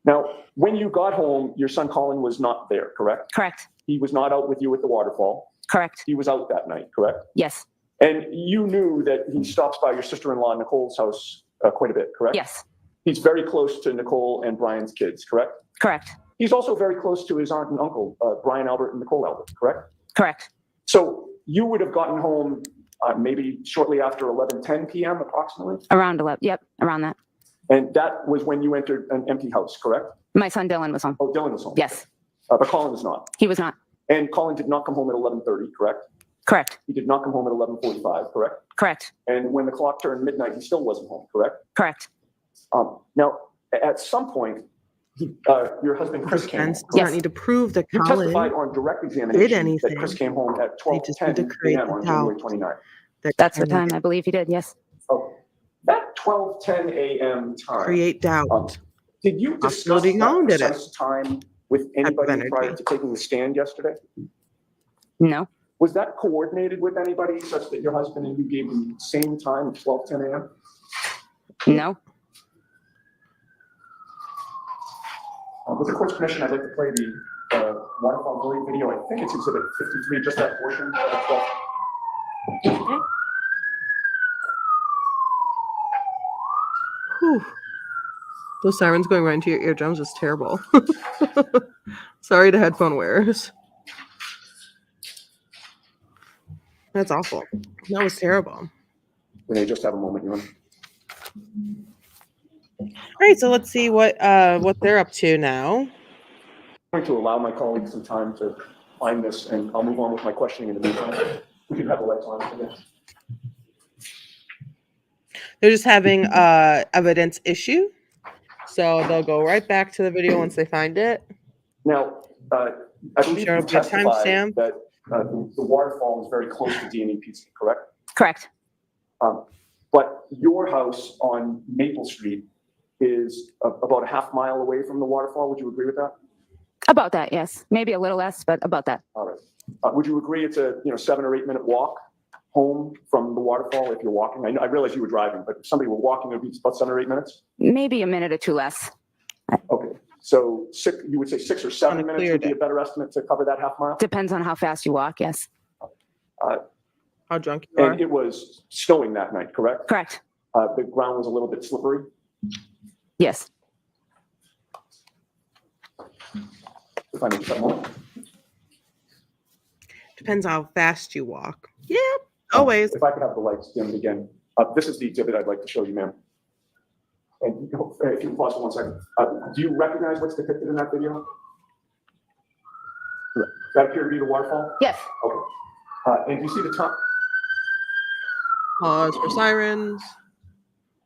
Now, when you got home, your son Colin was not there, correct? Correct. He was not out with you at the waterfall. Correct. He was out that night, correct? Yes. And you knew that he stops by your sister-in-law Nicole's house quite a bit, correct? Yes. He's very close to Nicole and Brian's kids, correct? Correct. He's also very close to his aunt and uncle, Brian Albert and Nicole Albert, correct? Correct. So you would have gotten home maybe shortly after 11:10 p.m. approximately? Around 11. Yep. Around that. And that was when you entered an empty house, correct? My son Dylan was home. Oh, Dylan was home. Yes. But Colin was not. He was not. And Colin did not come home at 11:30, correct? Correct. He did not come home at 11:45, correct? Correct. And when the clock turned midnight, he still wasn't home, correct? Correct. Now, at some point, your husband Chris came home. Defense does Yes. not need to prove that You testified Colin on direct examination that anything. Chris came home at They just need to 12:10 create p.m. the on January doubt. 29th. That's the time I believe he did. Yes. Oh, that 12:10 a.m. time. Create doubt. Did you discuss Possibility that owned it. precise time with anybody energy. prior to taking the stand yesterday? No. Was that coordinated with anybody such that your husband and you gave the same time at 12:10 a.m.? No. With the court's permission, I'd like to play the waterfall bully video. I think it's exhibit 53, just that portion. Whew. Those sirens going right into your eardrums is terrible. Sorry to headphone wearers. That's awful. That was terrible. Renee, just have a moment, you want? All right, so let's see what they're up to now. I'm going to allow my colleagues some time to find this, and I'll move on with my questioning in the meantime. We can have the lights on for this. They're just having evidence issue, so they'll go right back to the video once they find it. Now, I believe sure you it'll be a testified timestamp. that the waterfall is very close to D&E Pizza, correct? Correct. But your house on Maple Street is about a half mile away from the waterfall. Would you agree with that? About that. Yes. Maybe a little less, but about that. All right. Would you agree it's a 7 or 8 minute walk home from the waterfall if you're walking? I realize you were driving, but if somebody were walking, it would be about 7 or 8 minutes. Maybe a minute or two less. Okay. So you would say 6 or 7 On a minutes clear would be day. a better estimate to cover that half mile? Depends on how fast you walk, yes. How drunk you are. And it was snowing that night, correct? Correct, The ground was a little bit slippery. yes. If I may just have a moment. Depends how fast you walk. Yeah, always. If I could have the lights dimmed again. This is the exhibit I'd like to show you, ma'am. And if you can pause for 1 second. Do you recognize what's depicted in that video? Does that appear to be the waterfall? Yes, Okay. And do you see the time? Pause for sirens.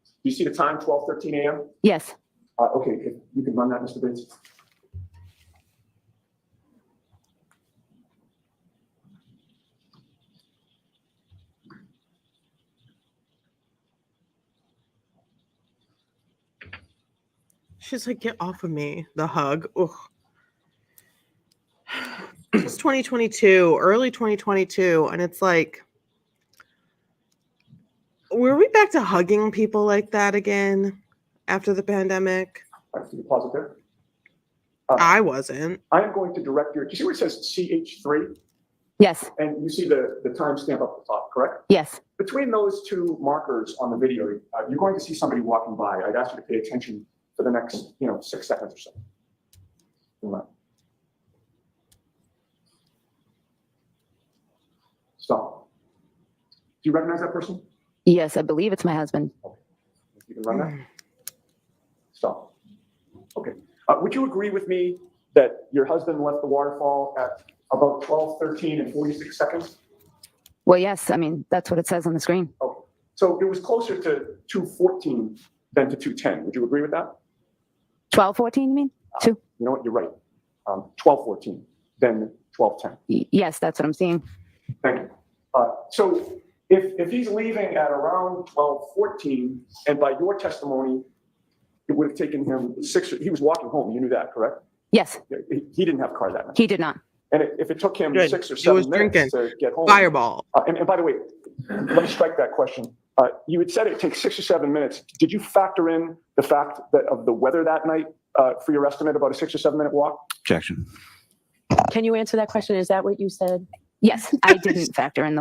Do you see the time, 12:13 a.m.? yes. Okay, if you can run that, Mr. Bates. She's like, get off of me. The hug. Ugh. It's 2022, early 2022, and it's like, were we back to hugging people like that again after the pandemic? All right, can you pause it there? I wasn't. I am going to direct your, do you see where it says CH3? Yes, And you see the timestamp up the top, correct? yes. Between those two markers on the video, you're going to see somebody walking by. I'd ask you to pay attention for the next, 6 seconds or so. Right. Stop. Do you recognize that person? Yes, I believe it's my husband. You can run that. Stop. Okay. Would you agree with me that your husband left the waterfall at about 12:13 and 46 seconds? Well, yes, I mean, that's what it says on the screen. Okay. So it was closer to 2:14 than to 2:10. Would you agree with that? 12:14, you mean? You know what? You're right. 12:14 then 12:10. Yes, that's what I'm seeing. Thank you. So if he's leaving at around 12:14, and by your testimony, it would have taken him he was walking home. You knew that, correct? Yes, He didn't have a car that night. he did not. And if it took him Good. 6 or He 7 was minutes to get home. Fireball. And by the way, let me strike that question. You had said it takes 6 or 7 minutes. Did you factor in the fact that of the weather that night for your estimate about a 6 or 7 minute walk? Objection. Can you answer that question? Is that what you said? Yes, I didn't factor in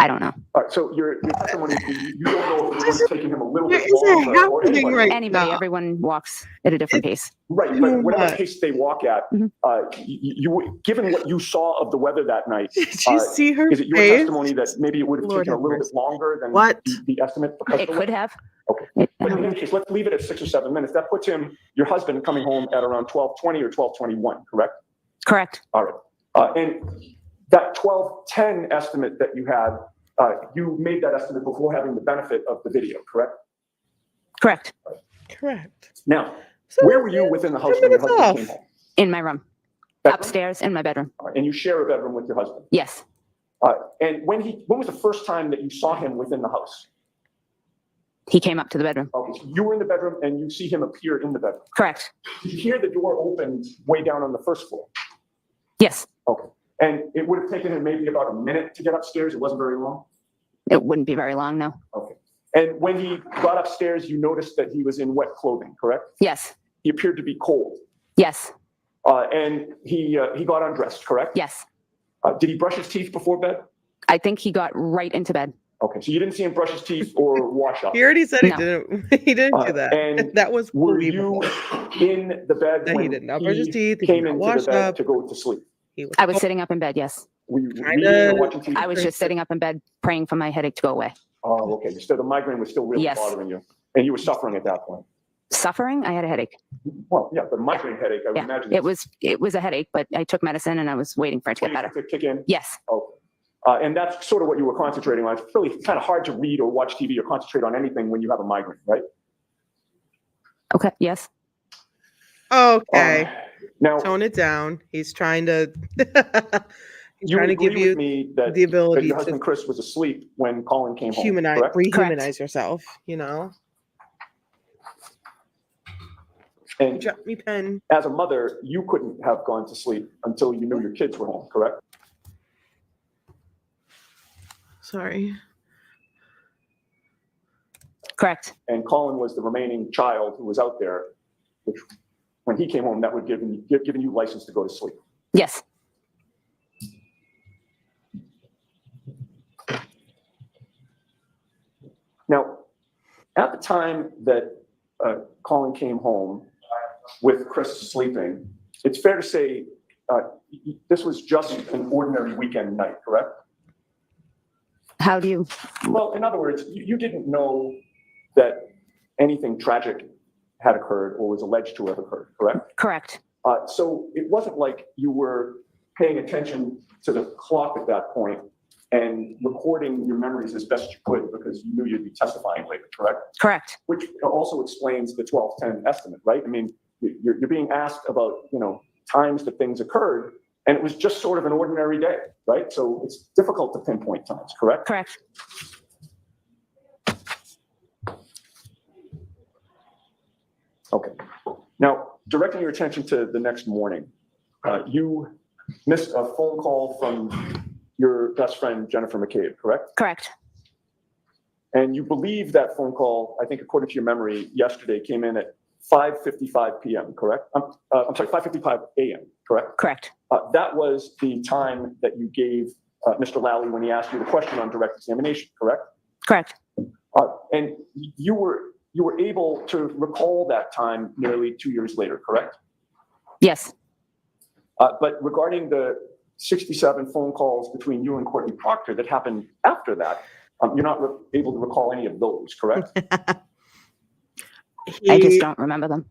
I don't know. All right, so your testimony, you don't know if it would have taken him a little What bit is longer or happening anybody. right Anybody, now? everyone walks at a different pace. Right, Too but whatever much. pace they walk at, Mhm. given what you saw of the weather that night, Did you see her is it your face? testimony that maybe it would have Lord taken a have little mercy. bit longer than What? the estimate? Because It could have. Okay. I But don't in know. any case, let's leave it at 6 or 7 minutes. That puts your husband coming home at around 12:20 or 12:21, correct? Correct. All right. And that 12:10 estimate that you had, you made that estimate before having the benefit of the video, correct? Correct. Correct. Now, So where were you within the house when your minutes husband came off. home? In my room, Bedroom? upstairs in my bedroom. All right, and you share a bedroom with your husband. Yes, And when was the first time that you saw him within the house? he came up to the bedroom. Okay, so you were in the bedroom and you see him appear in the bedroom. Correct. Did you hear the door open way down on the first floor? Yes, Okay. And it would have taken him maybe about a minute to get upstairs. It wasn't very long. it wouldn't be very long, no. Okay. And when he got upstairs, you noticed that he was in wet clothing, correct? Yes, He appeared to be cold. yes, And he got undressed, correct? yes. Did he brush his teeth before bed? I think he got right into bed. Okay, so you didn't see him brush his teeth or wash up. He already said No. he didn't. He didn't do that. And that was Were believable. you in the bed That he when did not brush his teeth, he came did not into wash the bed up. to go to sleep? He was I was sitting up in bed, yes. Were you Kinda- reading or watching TV? I was just sitting up in bed praying for my headache to go away. Oh, okay. So the migraine was still really Yes. bothering you, and you were suffering at that point. Suffering, I had a headache. Well, yeah, the migraine headache, I would Yeah, imagine. it was a headache, but I took medicine and I was waiting for it to get better. To kick in. Yes, Okay. And that's sort of what you were concentrating on. It's really kind of hard to read or watch TV or concentrate on anything when you have a migraine, right? okay, yes. okay. Now, Tone it down. He's trying to. He's you trying to agree give with you me that, the that ability your to husband Chris was asleep when Colin came home, humanize, correct? rehumanize yourself. You know. And Drop me pen. as a mother, you couldn't have gone to sleep until you knew your kids were home, correct? Sorry. Correct. And Colin was the remaining child who was out there, which when he came home, that would given you license to go to sleep. Yes. Now, at the time that Colin came home with Chris sleeping, it's fair to say this was just an ordinary weekend night, correct? How do you? Well, in other words, you didn't know that anything tragic had occurred or was alleged to have occurred, correct? Correct. So it wasn't like you were paying attention to the clock at that point and recording your memories as best you could because you knew you'd be testifying later, correct? Correct. Which also explains the 1210 estimate, right? I mean, you're being asked about, times that things occurred, and it was just sort of an ordinary day, right? So it's difficult to pinpoint times, correct? Correct. Okay. Now, directing your attention to the next morning, you missed a phone call from your best friend, Jennifer McCabe, correct? Correct. And you believe that phone call, I think according to your memory, yesterday came in at 5:55 p.m., correct? I'm sorry, 5:55 a.m., correct? Correct. That was the time that you gave Mr. Lally when he asked you the question on direct examination, correct? Correct. And you were able to recall that time nearly 2 years later, correct? Yes. But regarding the 67 phone calls between you and Courtney Proctor that happened after that, you're not able to recall any of those, correct? I just don't remember them.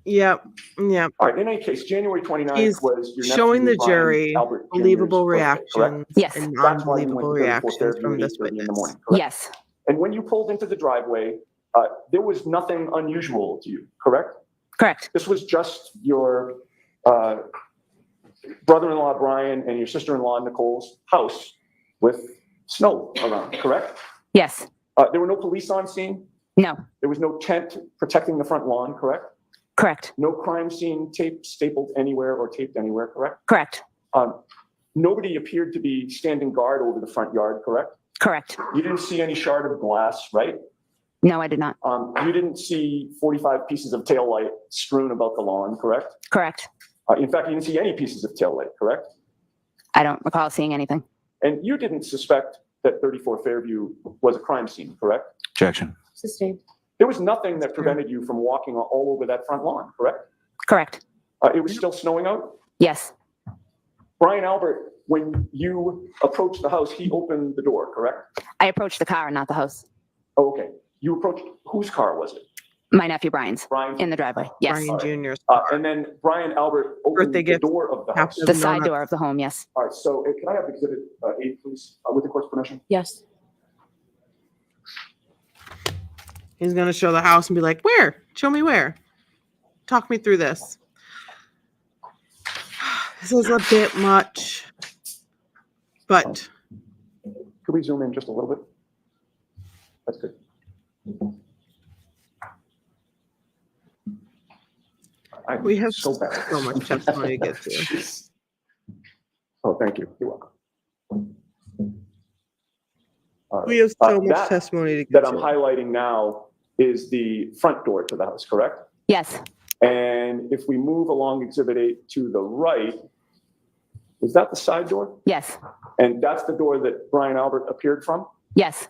Yep. All right, in any case, January 29th He's was your nephew, showing the Brian jury Albert Jr.'s believable birthday, reactions correct? Yes. and That's why you went non-believable to 34 reactions Fairview from at this 8:30 in the witness. morning, correct? Yes. And when you pulled into the driveway, there was nothing unusual to you, correct? Correct. This was just your brother-in-law, Brian, and your sister-in-law, Nicole's house with snow around, correct? Yes. There were no police on scene? No. There was no tent protecting the front lawn, correct? Correct. No crime scene tape stapled anywhere or taped anywhere, correct? Correct. Nobody appeared to be standing guard over the front yard, correct? Correct. You didn't see any shard of glass, right? No, I did not. You didn't see 45 pieces of taillight strewn about the lawn, correct? Correct. In fact, you didn't see any pieces of taillight, correct? I don't recall seeing anything. And you didn't suspect that 34 Fairview was a crime scene, correct? Objection. Sustained. There was nothing that prevented you from walking all over that front lawn, correct? Correct. It was still snowing out? Yes. Brian Albert, when you approached the house, he opened the door, correct? I approached the car, not the house. Oh, okay. You approached, whose car was it? My nephew Brian's Brian? in the driveway. Yes. Brian Jr.'s And then Brian Albert opened Birthday the gift. door of the house. Half The No, side not- door of the home. Yes. All right, so can I have exhibit 8, please, with the court's permission? Yes. He's going to show the house and be like, where? Show me where. Talk me through this. This is a bit much, but Could we zoom in just a little bit? That's good. I'm we have so bad. so much testimony to get to. Oh, thank you. You're welcome. All right. We have so much That testimony to get that I'm to. highlighting now is the front door to the house, correct? Yes. And if we move along Exhibit 8 to the right, is that the side door? Yes. And that's the door that Brian Albert appeared from? Yes.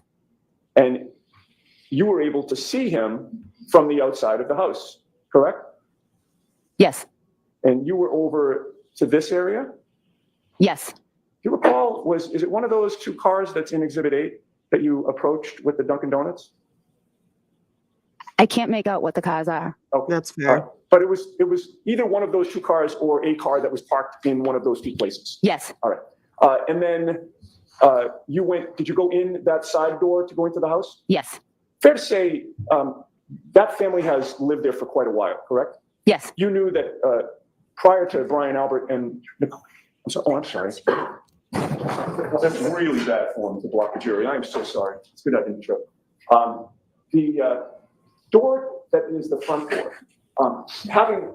And you were able to see him from the outside of the house, correct? Yes. And you were over to this area? Yes. Do you recall, is it one of those two cars that's in Exhibit 8 that you approached with the Dunkin' Donuts? I can't make out what the cars are. Okay. That's fair. But it was either one of those two cars or a car that was parked in one of those two places. Yes. All right. And then did you go in that side door to go into the house? Yes. Fair to say, that family has lived there for quite a while, correct? Yes. You knew that prior to Brian Albert and Nicole, I'm sorry. That's really bad form to block the jury. I'm so sorry. It's good I didn't trip. The door that is the front door, having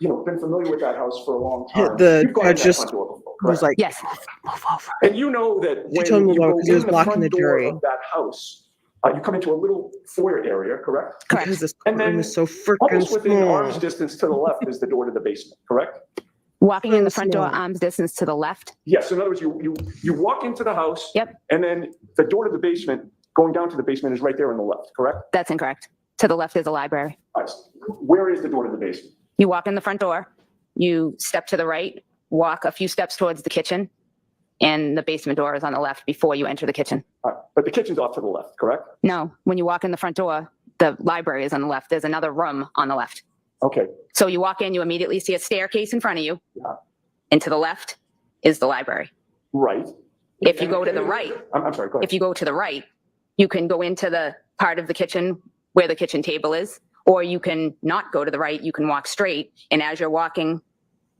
been familiar with that house for a long time, The you've gone in judge that just front door before, was correct? like, Yes. move over. And you know that She when told me you about it go 'cause he was in the blocking front the door jury. of that house, You come into a little foyer area, correct? Correct. Because this And courtroom then is so freaking Almost within arm's small. distance to the left is the door to the basement, correct? Walking in the So front door, small. arm's distance to the left. Yes, in other words, you walk into the house. Yep. And then the door to the basement, going down to the basement is right there on the left, correct? That's incorrect. To the left is a library. All right. Where is the door to the basement? You walk in the front door, you step to the right, walk a few steps towards the kitchen, and the basement door is on the left before you enter the kitchen. All right, but the kitchen's off to the left, correct? No, when you walk in the front door, the library is on the left. There's another room on the left. Okay, So you walk in, you immediately see a staircase in front of you. Yeah. And to the left is the library. right. If you go to the right, I'm sorry, go ahead. if you go to the right, you can go into the part of the kitchen where the kitchen table is, or you can not go to the right, you can walk straight. And as you're walking,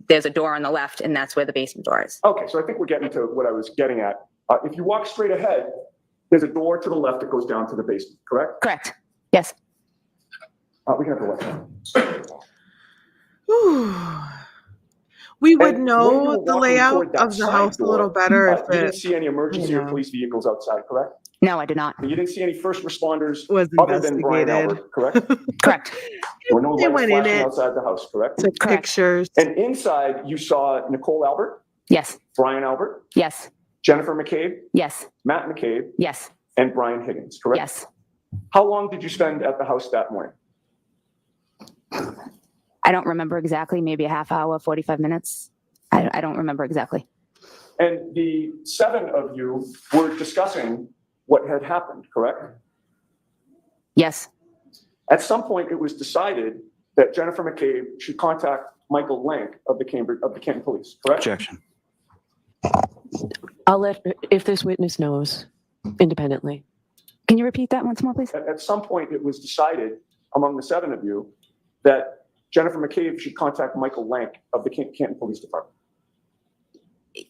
there's a door on the left, and that's where the basement door is. Okay, so I think we're getting to what I was getting at. If you walk straight ahead, there's a door to the left that goes down to the basement, correct? Correct. Yes. We can have the left. Whew. We would And when you know were the walking layout toward that of the side house a little door, better if You didn't it see any emergency or know. police vehicles outside, correct? No, I did not. You didn't see any first responders was other than Brian investigated. Albert, correct? Correct. There were no They lights went in flashing it. outside the house, correct? Took Correct. pictures. And inside, you saw Nicole Albert, Yes. Brian Albert, Yes. Jennifer McCabe, Yes. Matt McCabe, Yes. and Brian Higgins, correct? Yes. How long did you spend at the house that morning? I don't remember exactly, maybe a half hour, 45 minutes. I don't remember exactly. And the seven of you were discussing what had happened, correct? Yes. At some point, it was decided that Jennifer McCabe should contact Michael Lank of the Canton Police, correct? Objection. I'll let, if this witness knows independently. Can you repeat that once more, please? At some point, it was decided among the seven of you that Jennifer McCabe should contact Michael Lank of the Canton Police Department.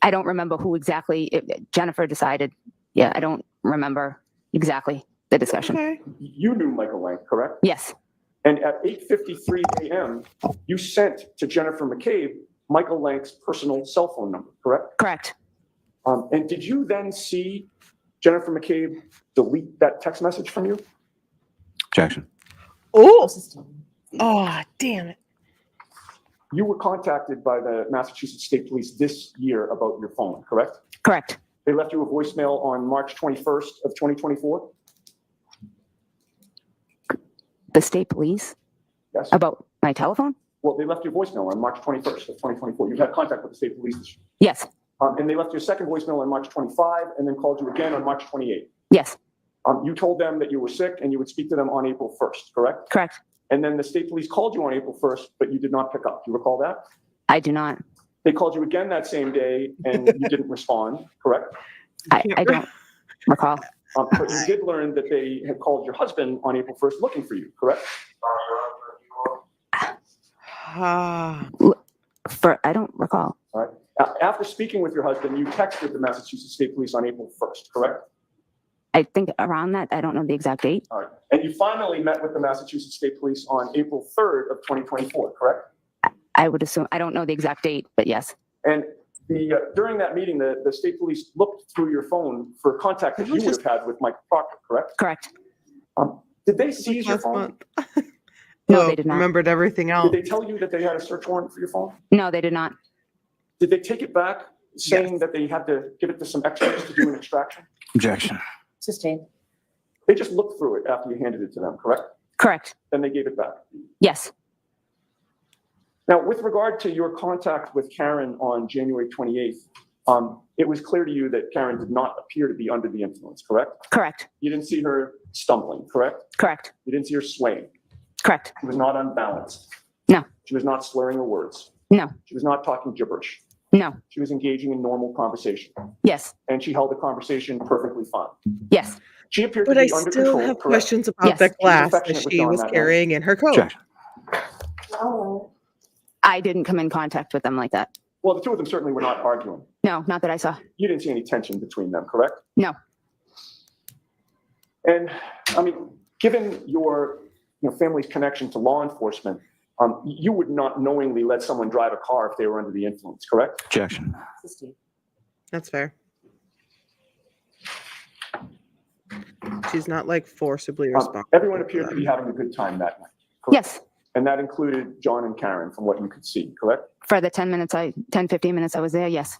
I don't remember who exactly Jennifer decided. Yeah, I don't remember exactly the discussion. Okay. You knew Michael Lank, correct? Yes. And at 8:53 a.m., you sent to Jennifer McCabe Michael Lank's personal cell phone number, correct? Correct. And did you then see Jennifer McCabe delete that text message from you? Objection. Oh, oh, damn it. You were contacted by the Massachusetts State Police this year about your phone, correct? Correct. They left you a voicemail on March 21st of 2024? The state police Yes. about my telephone? Well, they left you a voicemail on March 21st of 2024. You had contact with the state police this year. Yes. And they left you a second voicemail on March 25 and then called you again on March 28. Yes. You told them that you were sick and you would speak to them on April 1st, correct? Correct. And then the state police called you on April 1st, but you did not pick up. Do you recall that? I do not. They called you again that same day and you didn't respond, correct? I don't recall. But you did learn that they had called your husband on April 1st looking for you, correct? Ah, I don't recall. All right. After speaking with your husband, you texted the Massachusetts State Police on April 1st, correct? I think around that. I don't know the exact date. All right. And you finally met with the Massachusetts State Police on April 3rd of 2024, correct? I would assume, I don't know the exact date, but yes. And during that meeting, the state police looked through your phone for contact that you would have had with Mike Proctor, correct? Correct. Did they seize your last phone? month. No, Oh, they did not. Remembered everything Did else. they tell you that they had a search warrant for your phone? No, they did not. Did they take it back saying that they had to give it to some experts to do an extraction? Objection. Sustained. They just looked through it after you handed it to them, correct? Correct. Then they gave it back. Yes. Now, with regard to your contact with Karen on January 28th, it was clear to you that Karen did not appear to be under the influence, correct? Correct. You didn't see her stumbling, correct? Correct. You didn't see her swaying. Correct. She was not unbalanced. No. She was not slurring her words. No. She was not talking gibberish. No. She was engaging in normal conversation, Yes. and she held the conversation perfectly fine. Yes. She appeared But to I be under still control, have correct? questions about Yes. that glass that affectionate with she Dawn was that night. carrying in her coat. Objection. Oh, I didn't come in contact with them like that. Well, the two of them certainly were not arguing. No, not that I saw. You didn't see any tension between them, correct? No. And I mean, given your family's connection to law enforcement, you would not knowingly let someone drive a car if they were under the influence, correct? Objection. sustained. That's fair. She's not like forcibly responsible. Everyone appeared to be having a good time that night. correct? Yes, And that included John and Karen, from what you could see, correct? for the 15 minutes I was there, yes.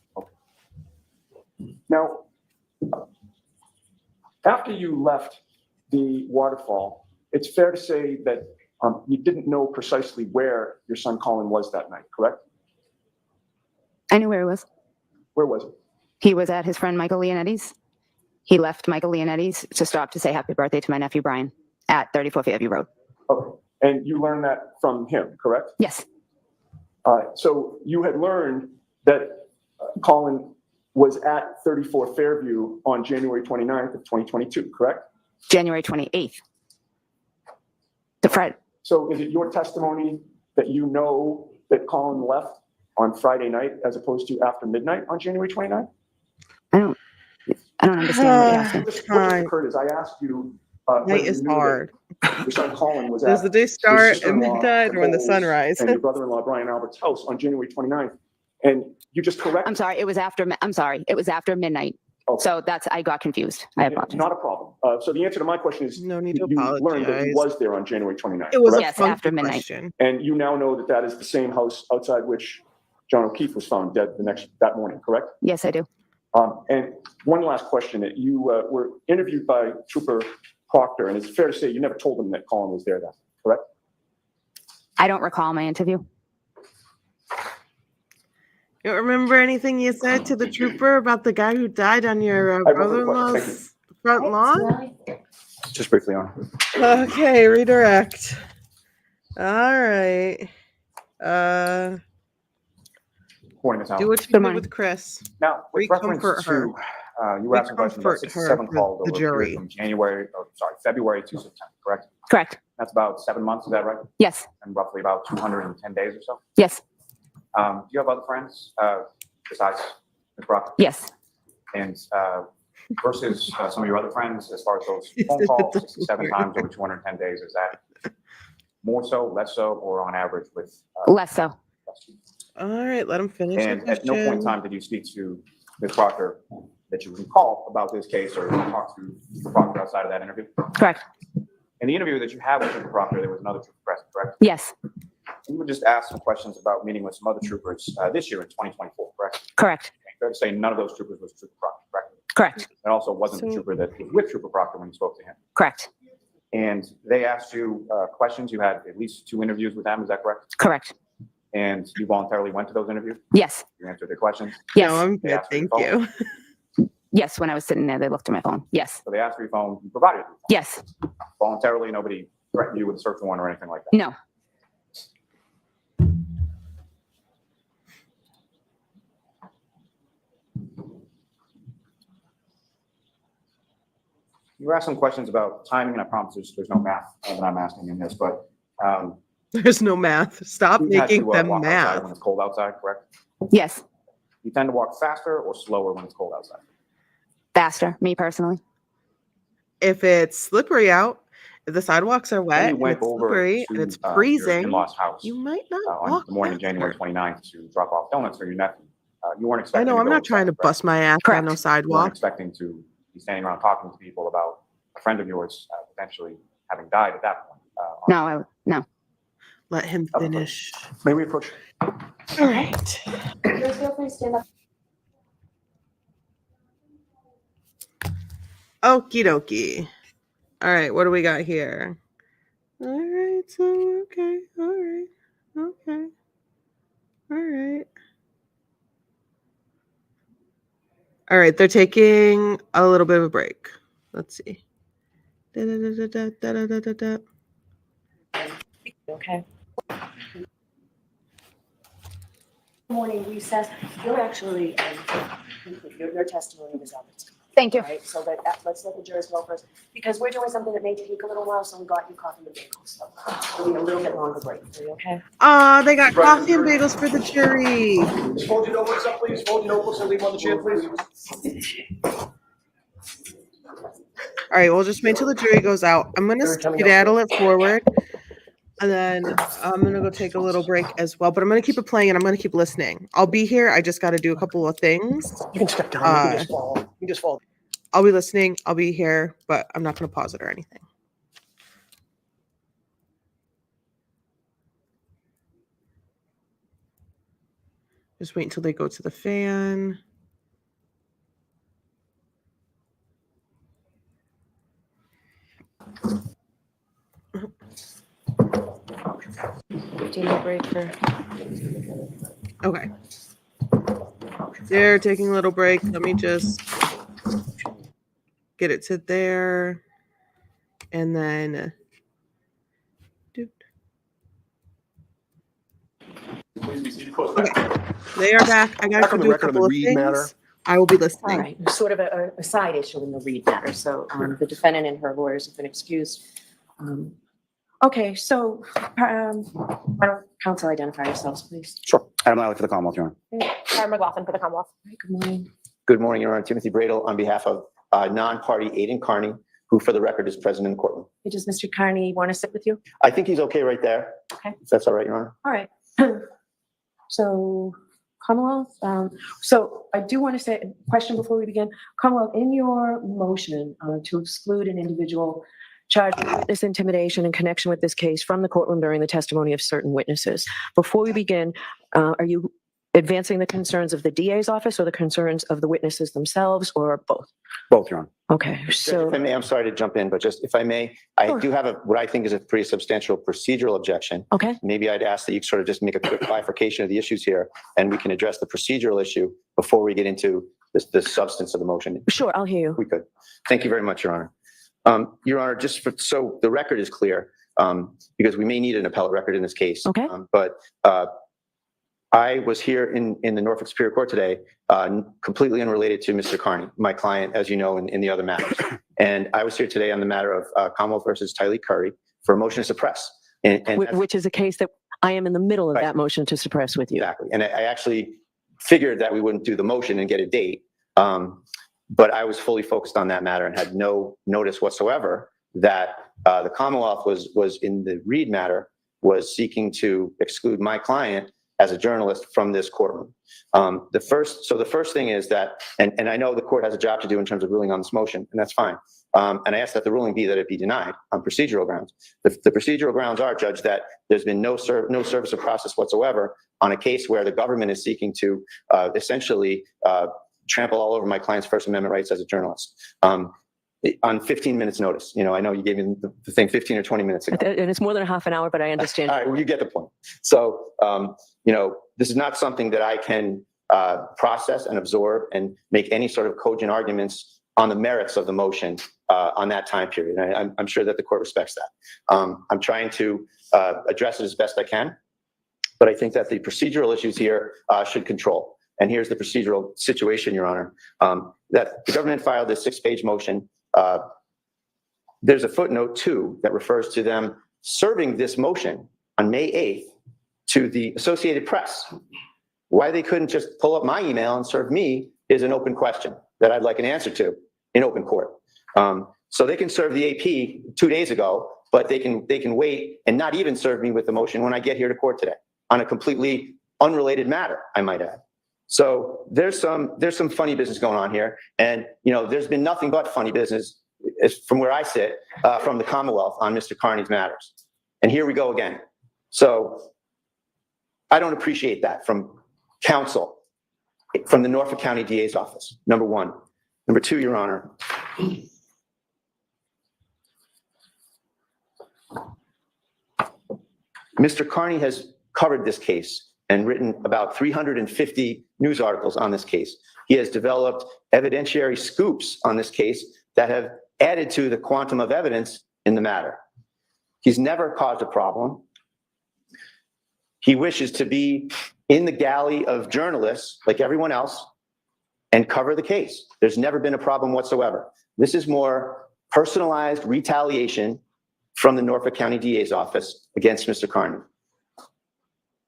Now, after you left the waterfall, it's fair to say that you didn't know precisely where your son Colin was that night, correct? I knew where he was. Where was it? He was at his friend Michael Leonetti's. He left Michael Leonetti's to stop to say happy birthday to my nephew Brian at 34 Fairview Road. Okay. And you learned that from him, correct? Yes, So you had learned that Colin was at 34 Fairview on January 29th of 2022, correct? January 28th. The Friday. So is it your testimony that you know that Colin left on Friday night as opposed to after midnight on January 29th? I don't understand what you're asking. What just occurred is I asked you. Night whether you is knew that hard. Your son Colin was Does at the day his start at sister-in-law, midnight or when the sun Nicole's, rises? and your brother-in-law Brian Albert's house on January 29th, and you just corrected. I'm sorry, it was after midnight. Okay. So I got confused. I apologize. Not a problem. So the answer to my question is, No need to you learned that he apologize. was there on January 29th, It was a correct? Yes, funky after midnight. question. And you now know that that is the same house outside which John O'Keefe was found dead that morning, correct? Yes, I do. And one last question, that you were interviewed by Trooper Proctor, and it's fair to say you never told him that Colin was there then, correct? I don't recall my interview. You don't remember anything you said to the trooper about the guy who died on your I have no further questions. brother-in-law's front lawn? Just briefly on. Okay, redirect. All right. Morning, Ms. Do Allen. what you Good did morning. with Chris. Now, with reference Recomfort her. to, you were asking questions about Recomfort 6 her to 7 for calls the over a jury. period from February to September, correct? Correct. That's about 7 months, is that right? Yes. And roughly about 210 days or so? Yes. Do you have other friends besides Ms. Brock? Yes. And versus some of your other friends, as far as those phone calls, 6 to 7 times over 210 days, is that more so, less so, or on average with? Less so. All right, let him finish the And at no point in question. time did you speak to Ms. Proctor that you recall about this case or talk to Mr. Proctor outside of that interview? Correct. In the interview that you had with Mr. Proctor, there was another trooper present, correct? Yes. You would just ask some questions about meeting with some other troopers this year in 2024, correct? Correct. Fair to say none of those troopers was Trooper Proctor, correct? Correct. And also wasn't the So- trooper that was with Trooper Proctor when you spoke to him. Correct. And they asked you questions. You had at least 2 interviews with them, is that correct? Correct. And you voluntarily went to those interviews? Yes. You answered their questions? Yes. No, I'm good, Yeah, thank phone. you. Yes. When I was sitting there, they looked at my phone. Yes. So they asked for your phone, you provided your phone. Yes. Voluntarily, nobody threatened you with a search warrant or anything like that? No. You were asking questions about timing, and I promise there's no math that I'm asking in this, but There's no math. Stop you had making to them walk outside math. when it's cold outside, correct? Yes. You tend to walk faster or slower when it's cold outside? Faster. Me personally. If it's slippery out, if the sidewalks are When wet, you and went it's over slippery, to and it's your freezing, in-laws' house you might not on walk the morning of January faster. 29th to drop off donuts for your nephew, you weren't I expecting know, to I'm go not trying to inside, correct? bust my ass Correct. on no You weren't sidewalk. expecting to be standing around talking to people about a friend of yours potentially having died at that point. No. No. Let him Okay. finish. May we approach? All right. Please feel free to stand up. Okie dokie. All right, what do we got here? All right, so okay, all right, okay, all right. All right, they're taking a little bit of a break. Let's see. Da-da-da-da-da-da-da-da-da. Okay. Morning recess. You're actually, your testimony was up. Thank you. All right, so let's let the jurors go first, because we're doing something that may take a little while, so we got you coffee and bagels. So we'll need a little bit longer break. Are you okay? They got coffee and bagels for the jury. Just fold your notebooks up, please. Fold your notebooks and leave them on the chair, please. All right, we'll just wait till the jury goes out. I'm gonna skedaddle it forward, and then I'm gonna go take a little break as well. But I'm gonna keep it playing, and I'm gonna keep listening. I'll be here. I just got to do a couple of things. You can step down. You can just fall. You can just fall. I'll be listening. I'll be here, but I'm not going to pause it or anything. Just wait until they go to the fan. Break for Okay. They're taking a little break. Let me just get it to there. And then Please be seated, court. okay. They are back. I got Back to on the do a record on the couple of Reed things. matter. I will be All listening. right, sort of a side issue in the Reed matter. So the defendant and her lawyers have been excused. Okay, so why don't counsel identify yourselves, please? Sure. Adam Lally for the Commonwealth, Your Honor. Karen McLaughlin for the Commonwealth. All right, good morning. Good morning, Your Honor. Timothy Bradel on behalf of non-party Aidan Carney, who for the record is present in the courtroom. Hey, does Mr. Carney want to sit with you? I think he's okay right there. Okay. If that's all right, Your Honor. All right. So Commonwealth, so I do want to say a question before we begin. Commonwealth, in your motion to exclude an individual charged with witness intimidation in connection with this case from the courtroom during the testimony of certain witnesses. Before we begin, are you advancing the concerns of the DA's office or the concerns of the witnesses themselves, or both? Both, Your Honor. Okay, so If I may, I'm sorry to jump in, but just if I may, I Sure. do have what I think is a pretty substantial procedural objection. okay, Maybe I'd ask that you sort of just make a quick bifurcation of the issues here, and we can address the procedural issue before we get into the substance of the motion. sure, I'll hear you. We could. Thank you very much, Your Honor. Your Honor, just so the record is clear, because we may need an appellate record in this case. Okay. But I was here in the Norfolk Superior Court today, completely unrelated to Mr. Carney, my client, as you know, in the other matters. And I was here today on the matter of Commonwealth versus Tylee Curry for a motion to suppress. And Which is a case that I am in the middle of Right. that motion to suppress with you. Exactly. And I actually figured that we wouldn't do the motion and get a date. But I was fully focused on that matter and had no notice whatsoever that the Commonwealth was in the Reed matter, was seeking to exclude my client as a journalist from this courtroom. The first thing is that, and I know the court has a job to do in terms of ruling on this motion, and that's fine. And I ask that the ruling be that it be denied on procedural grounds. The procedural grounds are, Judge, that there's been no service of process whatsoever on a case where the government is seeking to essentially trample all over my client's First Amendment rights as a journalist. On 15 minutes notice. You know, I know you gave me the thing 15 or 20 minutes ago. And it's more than a half an hour, but I understand. All right, well, you get the point. So, you know, this is not something that I can process and absorb and make any sort of cogent arguments on the merits of the motion on that time period. And I'm sure that the court respects that. I'm trying to address it as best I can, but I think that the procedural issues here should control. And here's the procedural situation, Your Honor, that the government filed this 6-page motion. There's a footnote 2 that refers to them serving this motion on May 8th to the Associated Press. Why they couldn't just pull up my email and serve me is an open question that I'd like an answer to in open court. So they can serve the AP 2 days ago, but they can wait and not even serve me with the motion when I get here to court today on a completely unrelated matter, I might add. So there's some funny business going on here, and you know there's been nothing but funny business from where I sit from the Commonwealth on Mr. Carney's matters, and here we go again. So I don't appreciate that from counsel, from the Norfolk County DA's office. Number one. Number two, Your Honor. Mr. Carney has covered this case and written about 350 news articles on this case. He has developed evidentiary scoops on this case that have added to the quantum of evidence in the matter. He's never caused a problem. He wishes to be in the galley of journalists like everyone else and cover the case. There's never been a problem whatsoever. This is more personalized retaliation from the Norfolk County DA's office against Mr. Carney.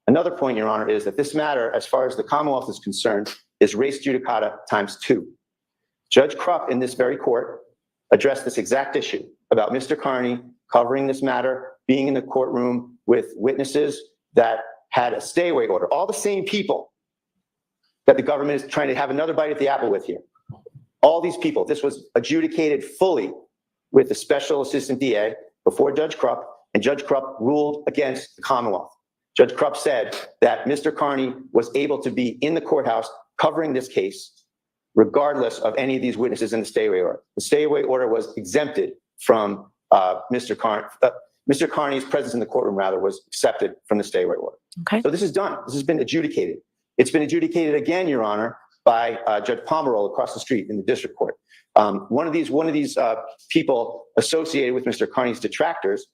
Another point, Your Honor, is that this matter, as far as the Commonwealth is concerned, is res judicata ×2. Judge Krupp in this very court addressed this exact issue about Mr. Carney covering this matter, being in the courtroom with witnesses that had a stay-away order, all the same people that the government is trying to have another bite at the apple with here. all these people. This was adjudicated fully with the special assistant DA before Judge Krupp, and Judge Krupp ruled against the Commonwealth. Judge Krupp said that Mr. Carney was able to be in the courthouse covering this case regardless of any of these witnesses in the stay away order. The stay away order was exempted from Mr. Carney. Mr. Carney's presence in the courtroom, rather, was accepted from the stay away order. Okay. So this is done. This has been adjudicated. It's been adjudicated again, Your Honor, by Judge Pomeroy across the street in the district court. One of these people associated with Mr. Carney's detractors,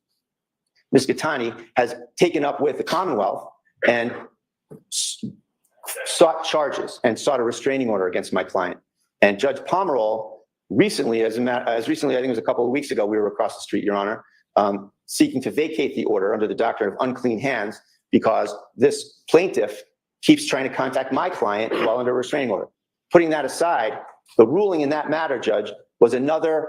Ms. Gattani, has taken up with the Commonwealth and sought charges and sought a restraining order against my client. And Judge Pomeroy recently, as recently, I think it was a couple of weeks ago, we were across the street, Your Honor, seeking to vacate the order under the doctrine of unclean hands because this plaintiff keeps trying to contact my client while under a restraining order. Putting that aside, the ruling in that matter, Judge, was another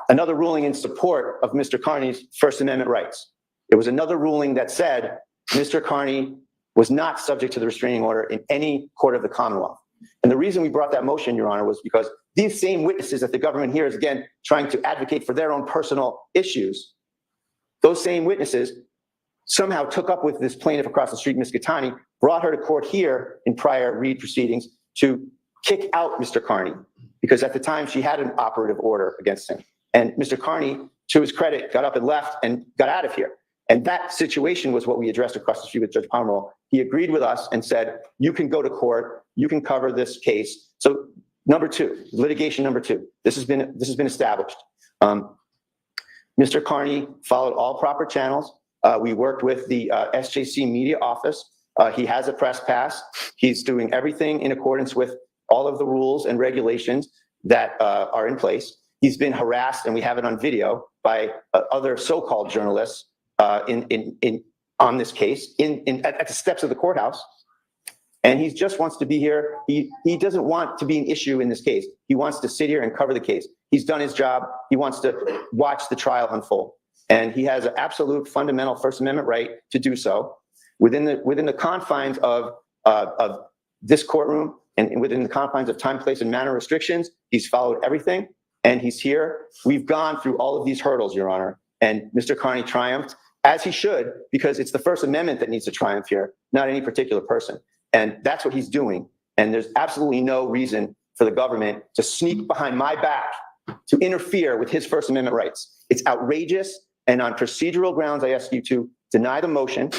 ruling in support of Mr. Carney's First Amendment rights. It was another ruling that said Mr. Carney was not subject to the restraining order in any court of the Commonwealth. And the reason we brought that motion, Your Honor, was because these same witnesses that the government here is, again, trying to advocate for their own personal issues, those same witnesses somehow took up with this plaintiff across the street, Ms. Gattani, brought her to court here in prior Reed proceedings to kick out Mr. Carney, because at the time she had an operative order against him. And Mr. Carney, to his credit, got up and left and got out of here. And that situation was what we addressed across the street with Judge Pomeroy. He agreed with us and said, you can go to court, you can cover this case. So number two, litigation number two, this has been established. Mr. Carney followed all proper channels. We worked with the SJC media office. He has a press pass. He's doing everything in accordance with all of the rules and regulations that are in place. He's been harassed, and we have it on video, by other so-called journalists on this case at the steps of the courthouse. And he just wants to be here. He doesn't want to be an issue in this case. He wants to sit here and cover the case. He's done his job. He wants to watch the trial unfold. And he has an absolute fundamental First Amendment right to do so within the confines of this courtroom and within the confines of time, place, and manner restrictions. He's followed everything, and he's here. We've gone through all of these hurdles, Your Honor, and Mr. Carney triumphed, as he should, because it's the First Amendment that needs to triumph here, not any particular person. And that's what he's doing. And there's absolutely no reason for the government to sneak behind my back to interfere with his First Amendment rights. It's outrageous. And on procedural grounds, I ask you to deny the motion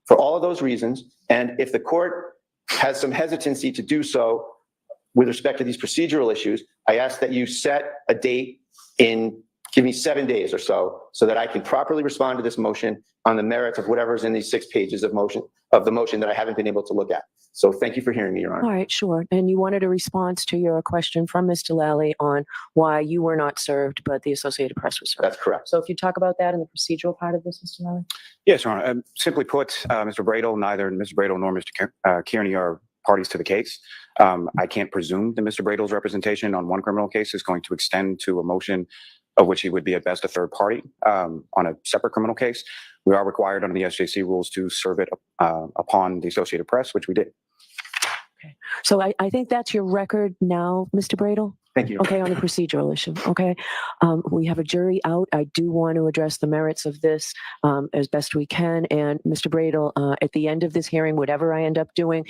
for all of those reasons. And if the court has some hesitancy to do so with respect to these procedural issues, I ask that you set a date give me 7 days or so that I can properly respond to this motion on the merits of whatever's in these 6 pages of the motion that I haven't been able to look at. So thank you for hearing me, Your Honor. All right, sure. And you wanted a response to your question from Mr. Lally on why you were not served, but the Associated Press was served. That's correct. So if you talk about that in the procedural part of this, Mr. Lally. Yes, Your Honor. Simply put, Mr. Bradel, neither Mr. Bradel nor Mr. Kearney are parties to the case. I can't presume that Mr. Bradel's representation on one criminal case is going to extend to a motion of which he would be at best a third party on a separate criminal case. We are required under the SJC rules to serve it upon the Associated Press, which we did. Okay. So I think that's your record now, Mr. Bradel. Thank you. Okay, on the procedural issue. Okay. We have a jury out. I do want to address the merits of this as best we can. And Mr. Bradel, at the end of this hearing, whatever I end up doing,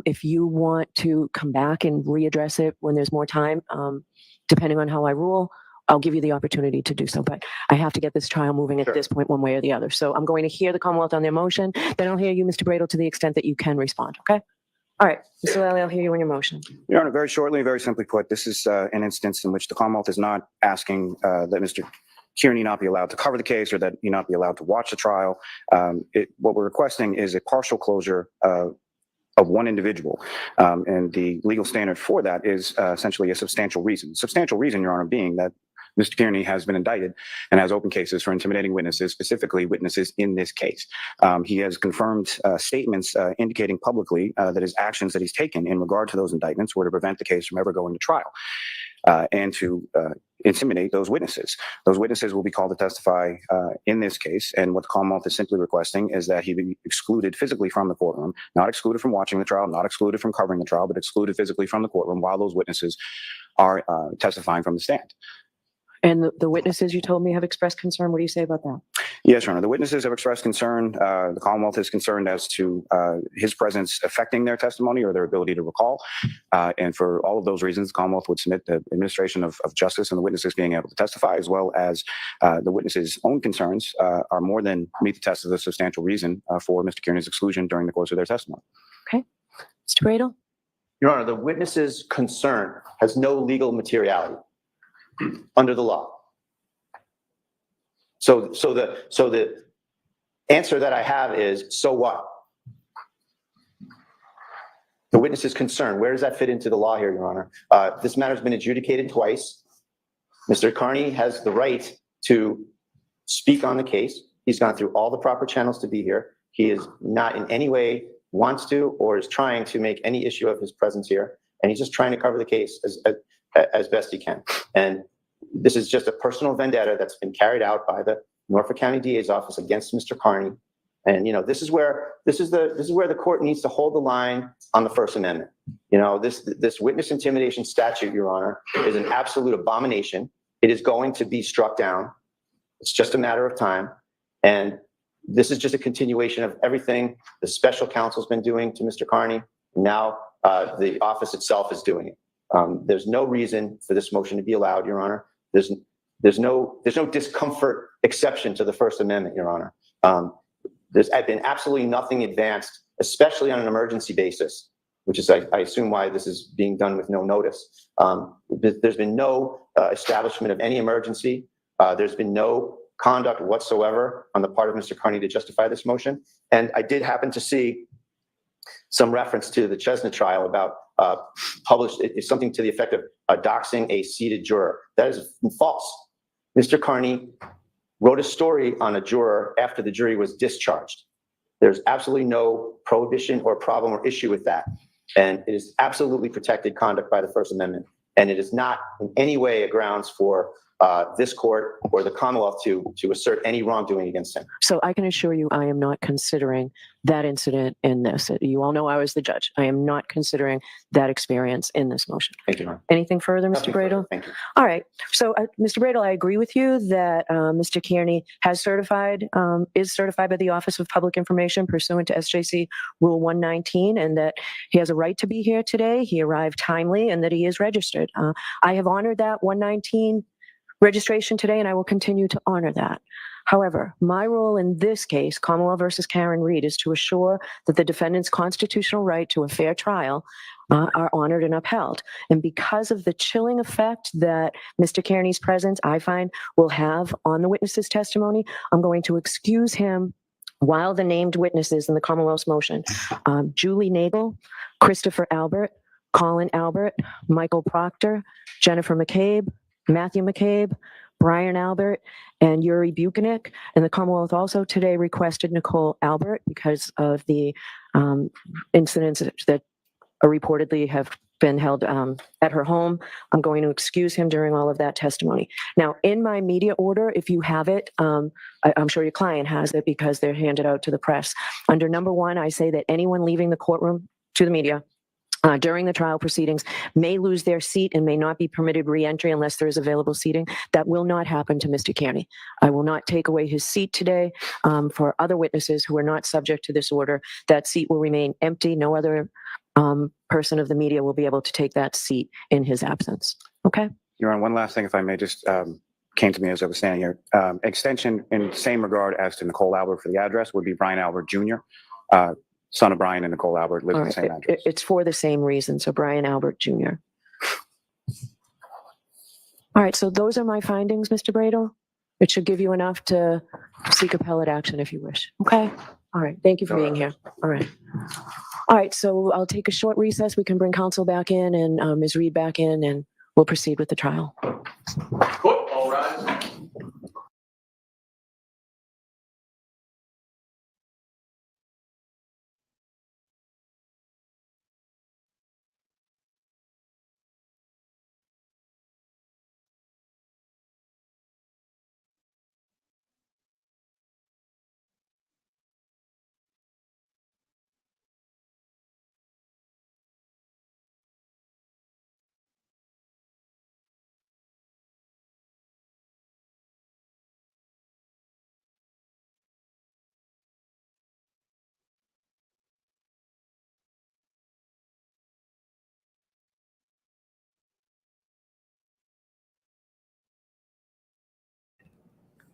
if you want to come back and readdress it when there's more time, depending on how I rule, I'll give you the opportunity to do so, but I have to get this trial moving at this point, one way or the other. So I'm going to hear the Commonwealth on their motion. Then I'll hear you, Mr. Bradel, to the extent that you can respond. Okay. All right, Mr. Lally, I'll hear you on your motion. Your Honor, very shortly, very simply put, this is an instance in which the Commonwealth is not asking that Mr. Kearney not be allowed to cover the case or that he not be allowed to watch the trial. What we're requesting is a partial closure of one individual. And the legal standard for that is essentially a substantial reason. Substantial reason, Your Honor, being that Mr. Kearney has been indicted and has open cases for intimidating witnesses, specifically witnesses in this case. He has confirmed statements indicating publicly that his actions that he's taken in regard to those indictments were to prevent the case from ever going to trial and to intimidate those witnesses. Those witnesses will be called to testify in this case. And what the Commonwealth is simply requesting is that he be excluded physically from the courtroom, not excluded from watching the trial, not excluded from covering the trial, but excluded physically from the courtroom while those witnesses are testifying from the stand. And the witnesses you told me have expressed concern. What do you say about that? Yes, Your Honor. The witnesses have expressed concern. The Commonwealth is concerned as to his presence affecting their testimony or their ability to recall. And for all of those reasons, the Commonwealth would submit the administration of justice and the witnesses being able to testify, as well as the witnesses' own concerns are more than meet the test of a substantial reason for Mr. Kearney's exclusion during the course of their testimony. Okay. Mr. Bradel? Your Honor, the witness's concern has no legal materiality under the law. So the answer that I have is, so what? The witness's concern, where does that fit into the law here, Your Honor? This matter has been adjudicated twice. Mr. Kearney has the right to speak on the case. He's gone through all the proper channels to be here. He is not in any way wants to or is trying to make any issue of his presence here. And he's just trying to cover the case as best he can. And this is just a personal vendetta that's been carried out by the Norfolk County DA's office against Mr. Kearney. And, this is where the court needs to hold the line on the First Amendment. This witness intimidation statute, Your Honor, is an absolute abomination. It is going to be struck down. It's just a matter of time. And this is just a continuation of everything the special counsel's been doing to Mr. Kearney. Now the office itself is doing it. There's no reason for this motion to be allowed, Your Honor. There's no discomfort exception to the First Amendment, Your Honor. There's been absolutely nothing advanced, especially on an emergency basis, which is, I assume, why this is being done with no notice. There's been no establishment of any emergency. There's been no conduct whatsoever on the part of Mr. Kearney to justify this motion. And I did happen to see some reference to the Chestnut trial about published, it's something to the effect of doxing a seated juror. That is false. Mr. Kearney wrote a story on a juror after the jury was discharged. There's absolutely no prohibition or problem or issue with that. And it is absolutely protected conduct by the First Amendment. And it is not in any way a grounds for this court or the Commonwealth to assert any wrongdoing against him. So I can assure you, I am not considering that incident in this. You all know I was the judge. I am not considering that experience in this motion. Thank you, Your Honor. Anything further, Mr. Nothing further. Bradel? Thank you. All right. So, Mr. Bradel, I agree with you that Mr. Kearney is certified by the Office of Public Information pursuant to SJC Rule 119, and that he has a right to be here today. He arrived timely, and that he is registered. I have honored that 119 registration today, and I will continue to honor that. However, my role in this case, Commonwealth versus Karen Reed, is to assure that the defendant's constitutional right to a fair trial are honored and upheld. And because of the chilling effect that Mr. Kearney's presence, I find, will have on the witness's testimony, I'm going to excuse him while the named witnesses in the Commonwealth's motion, Julie Nagel, Christopher Albert, Colin Albert, Michael Proctor, Jennifer McCabe, Matthew McCabe, Brian Albert, and Yuri Buchanan. And the Commonwealth also today requested Nicole Albert because of the incidents that reportedly have been held at her home. I'm going to excuse him during all of that testimony. Now, in my media order, if you have it, I'm sure your client has it because they're handed out to the press. Under number 1, I say that anyone leaving the courtroom to the media during the trial proceedings may lose their seat and may not be permitted re-entry unless there is available seating. That will not happen to Mr. Kearney. I will not take away his seat today. For other witnesses who are not subject to this order, that seat will remain empty. No other person of the media will be able to take that seat in his absence. Okay? Your Honor, one last thing, if I may, just came to me as I was standing here. Extension in the same regard as to Nicole Albert for the address would be Brian Albert Jr., son of Brian and Nicole Albert, live All at the right. same address. It's for the same reason. So Brian Albert Jr. All right. So those are my findings, Mr. Bradel. It should give you enough to seek appellate action if you wish. Okay. All right. Thank you for being here. All right. All right. So I'll take a short recess. We can bring counsel back in and Ms. Reed back in, and we'll proceed with the trial. Court, all rise.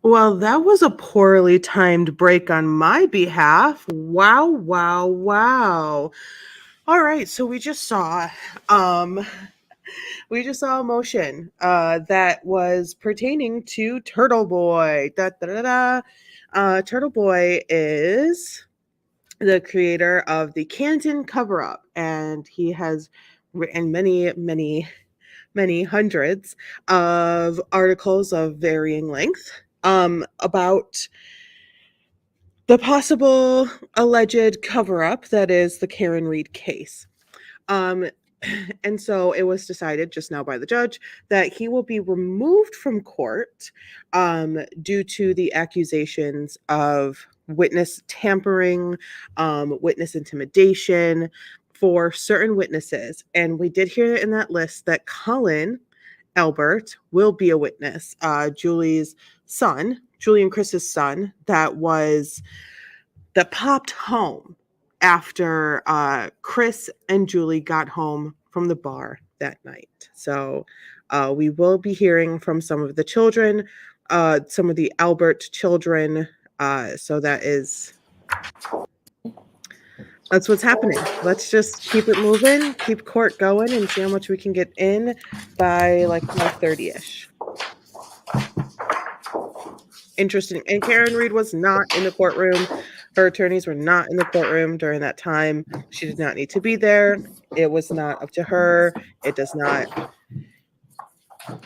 Well, that was a poorly timed break on my behalf. Wow, wow, wow. All right, so um we just saw a motion that was pertaining to Turtle Boy. Da, da, da, da. Turtle Boy is the creator of the Canton cover up, and he has written many hundreds of articles of varying length about the possible alleged cover up that is the Karen Reed case. Um, and so it was decided just now by the judge that he will be removed from court due to the accusations of witness tampering, witness intimidation for certain witnesses. And we did hear in that list that Colin Albert will be a witness. Julie's son, Julie and Chris's son, that popped home after Chris and Julie got home from the bar that night. So we will be hearing from some of the children, some of the Albert children. So that's what's happening. Let's just keep it moving, keep court going, and see how much we can get in by like 5:30ish. Interesting. And Karen Reed was not in the courtroom. Her attorneys were not in the courtroom during that time. She did not need to be there. It was not up to her. It does not.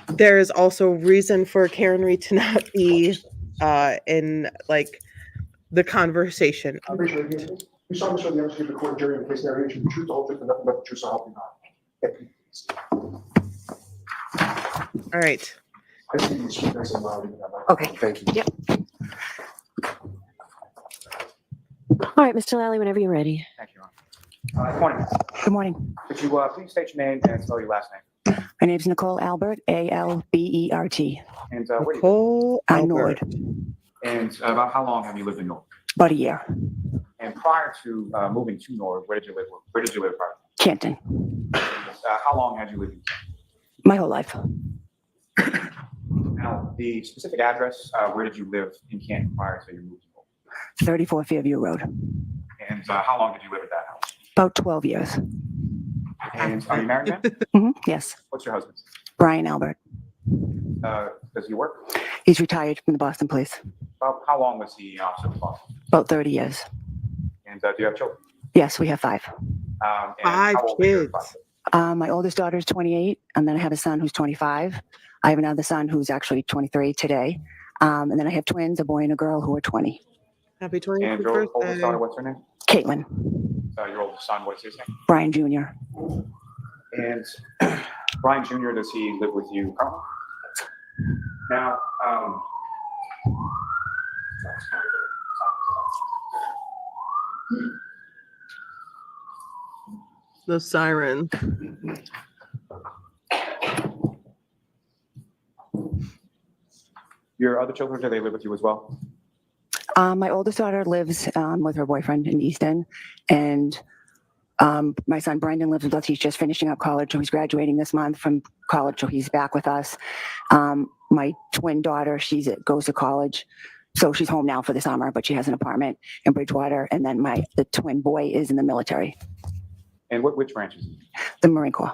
There is also reason for Karen Reed to not be in like the conversation. Raise your hand, please. You solemnly swear the evidence given to the court and jury in the case narrated to be the truth, the whole truth, and nothing but the truth, so help you God. All right. I think you speak nice and loud. Okay. Thank you. Yep. All right, Mr. Lally, whenever you're ready. Thank you, Your Honor. Good morning. Good morning. Could you please state your name and spell your last name? My name's Nicole Albert, Albert. And where do you live? Nicole I Albert. Nord, And about how long have you lived in North? about a year. And prior to moving to North, where did you live? Where did you live prior? Canton, How long had you lived in? my whole life. Now, the specific address, where did you live in Canton prior to your move to North? 34 Fairview Road, And how long did you live at that house? about 12 years. And are you married, man? Yes, What's your husband's? Brian Albert. Does he work? He's retired from the Boston Police, About how long was he officer of the boss? about 30 years. And do you have children? Yes, we have 5. And 5 how old are your kids. five? My oldest daughter is 28, and then I have a son who's 25. I have another son who's actually 23 today. And then I have twins, a boy and a girl who are 20. Happy And 25th your oldest birthday. daughter, what's her name? Caitlin, Your oldest son, what's his name? Brian Jr. And Brian Jr., does he live with you currently? Now, The siren. your other children, do they live with you as well? My oldest daughter lives with her boyfriend in Easton, and my son Brendan lives with us. He's just finishing up college, so he's graduating this month from college, so he's back with us. My twin daughter, goes to college, so she's home now for the summer, but she has an apartment in Bridgewater. And then the twin boy is in the military, And which branch is he? the Marine Corps.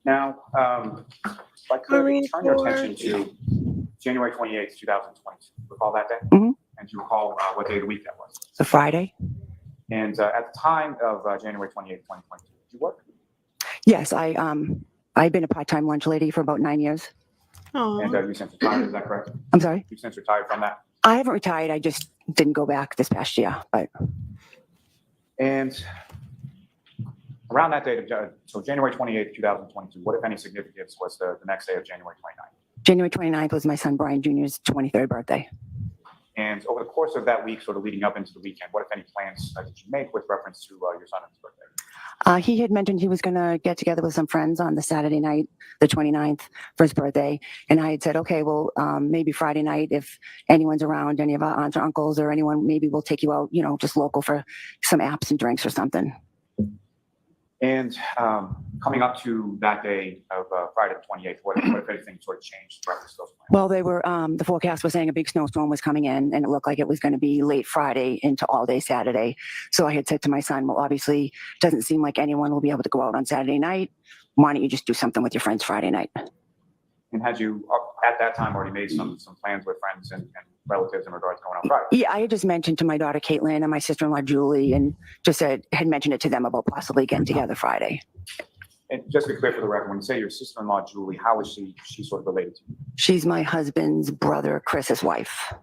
Now, if I could Marine turn your Corps. attention to January 28th, 2022. Recall that day? Mhm. And do you recall what day of the week that was? The Friday. And at the time of January 28th, 2022, did you work? Yes, I've been a part-time lunch lady for about 9 years. Aw. And you since retired, is that correct? I'm sorry. You since retired from that? I haven't retired. I just didn't go back this past year, but And around that date, so January 28th, 2022, what, if any, significance was the next day of January 29th? January 29th was my son Brian Jr.'s 23rd birthday. And over the course of that week, sort of leading up into the weekend, what, if any, plans did you make with reference to your son and his birthday? He had mentioned he was going to get together with some friends on the Saturday night, the 29th, for his birthday. And I had said, okay, well, maybe Friday night, if anyone's around, any of our aunts or uncles or anyone, maybe we'll take you out, just local for some apps and drinks or something. And coming up to that day of Friday the 28th, what if anything sort of changed throughout those plans? Well, they were, the forecast was saying a big snowstorm was coming in, and it looked like it was going to be late Friday into all day Saturday. So I had said to my son, well, obviously, it doesn't seem like anyone will be able to go out on Saturday night. Why don't you just do something with your friends Friday night? And had you, at that time, already made some plans with friends and relatives in regards to going on Friday? Yeah, I had just mentioned to my daughter Caitlin and my sister-in-law Julie, and just had mentioned it to them about possibly getting together Friday. And just to be clear for the record, when you say your sister-in-law, Julie, how is she sort of related to you? She's my husband's brother, Chris's wife.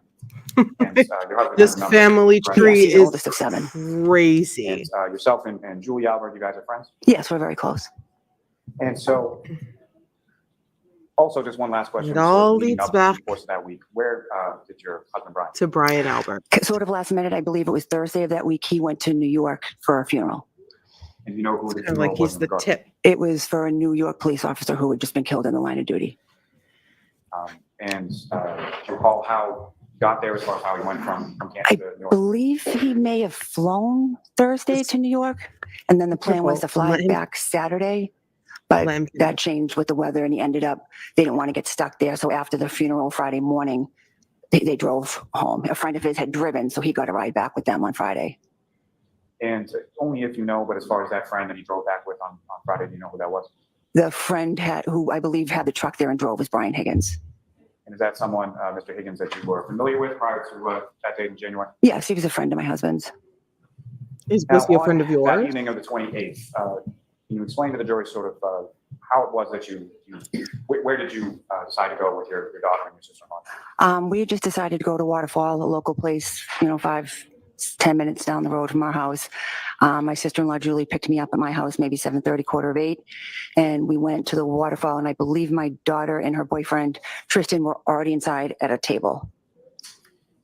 And, your husband This has a number, family right? tree Yes, he's the is oldest of 7. crazy. And yourself and Julie Albert, you guys are friends? Yes, we're very close. And so, also just one last question. It all leading leads up to back the course of that week. Where did your husband Brian? To Brian Albert. Sort of last minute, I believe it was Thursday of that week, he went to New York for a funeral. And you know who the Kind of funeral like was he's in the regards to? tip. It was for a New York police officer who had just been killed in the line of duty. And do you recall how he got there as far as how he went from Canada I to New York? believe he may have flown Thursday to New York, and then the plan was to fly Let him- back Saturday, but Let him that changed with the weather, and he ended up, they didn't want to get stuck there, so after the funeral Friday morning, they drove home. A friend of his had driven, so he got a ride back with them on Friday. And only if you know, but as far as that friend that he drove back with on Friday, do you know who that was? The friend who I believe had the truck there and drove was Brian Higgins. And is that someone, Mr. Higgins, that you were familiar with prior to that date in January? Yes, he was a friend of my husband's. Was he a friend of That yours? evening of the 28th, can you explain to the jury sort of how it was that where did you decide to go with your daughter and your sister-in-law? We just decided to go to Waterfall, a local place, 5-10 minutes down the road from our house. My sister-in-law Julie picked me up at my house, maybe 7:30, 7:45, and we went to the waterfall. And I believe my daughter and her boyfriend Tristan were already inside at a table.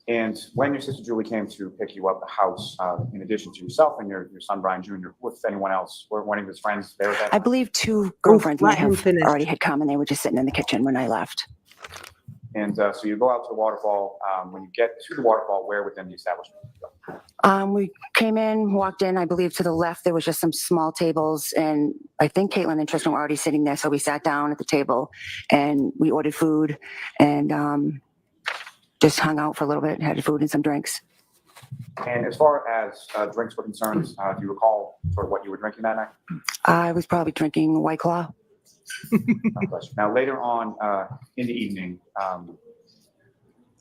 And when your sister Julie came to pick you up the house, in addition to yourself and your son Brian Jr., with anyone else, were one of his friends there at that I time? believe 2 girlfriends let might him have finish. already had come, and they were just sitting in the kitchen when I left. And so you go out to the waterfall. When you get to the waterfall, where within the establishment? We came in, walked in, I believe to the left, there was just some small tables, and I think Caitlin and Tristan were already sitting there. So we sat down at the table and we ordered food and just hung out for a little bit, had food and some drinks. And as far as drinks were concerned, do you recall sort of what you were drinking that night? I was probably drinking White Claw. No question. Now, later on in the evening,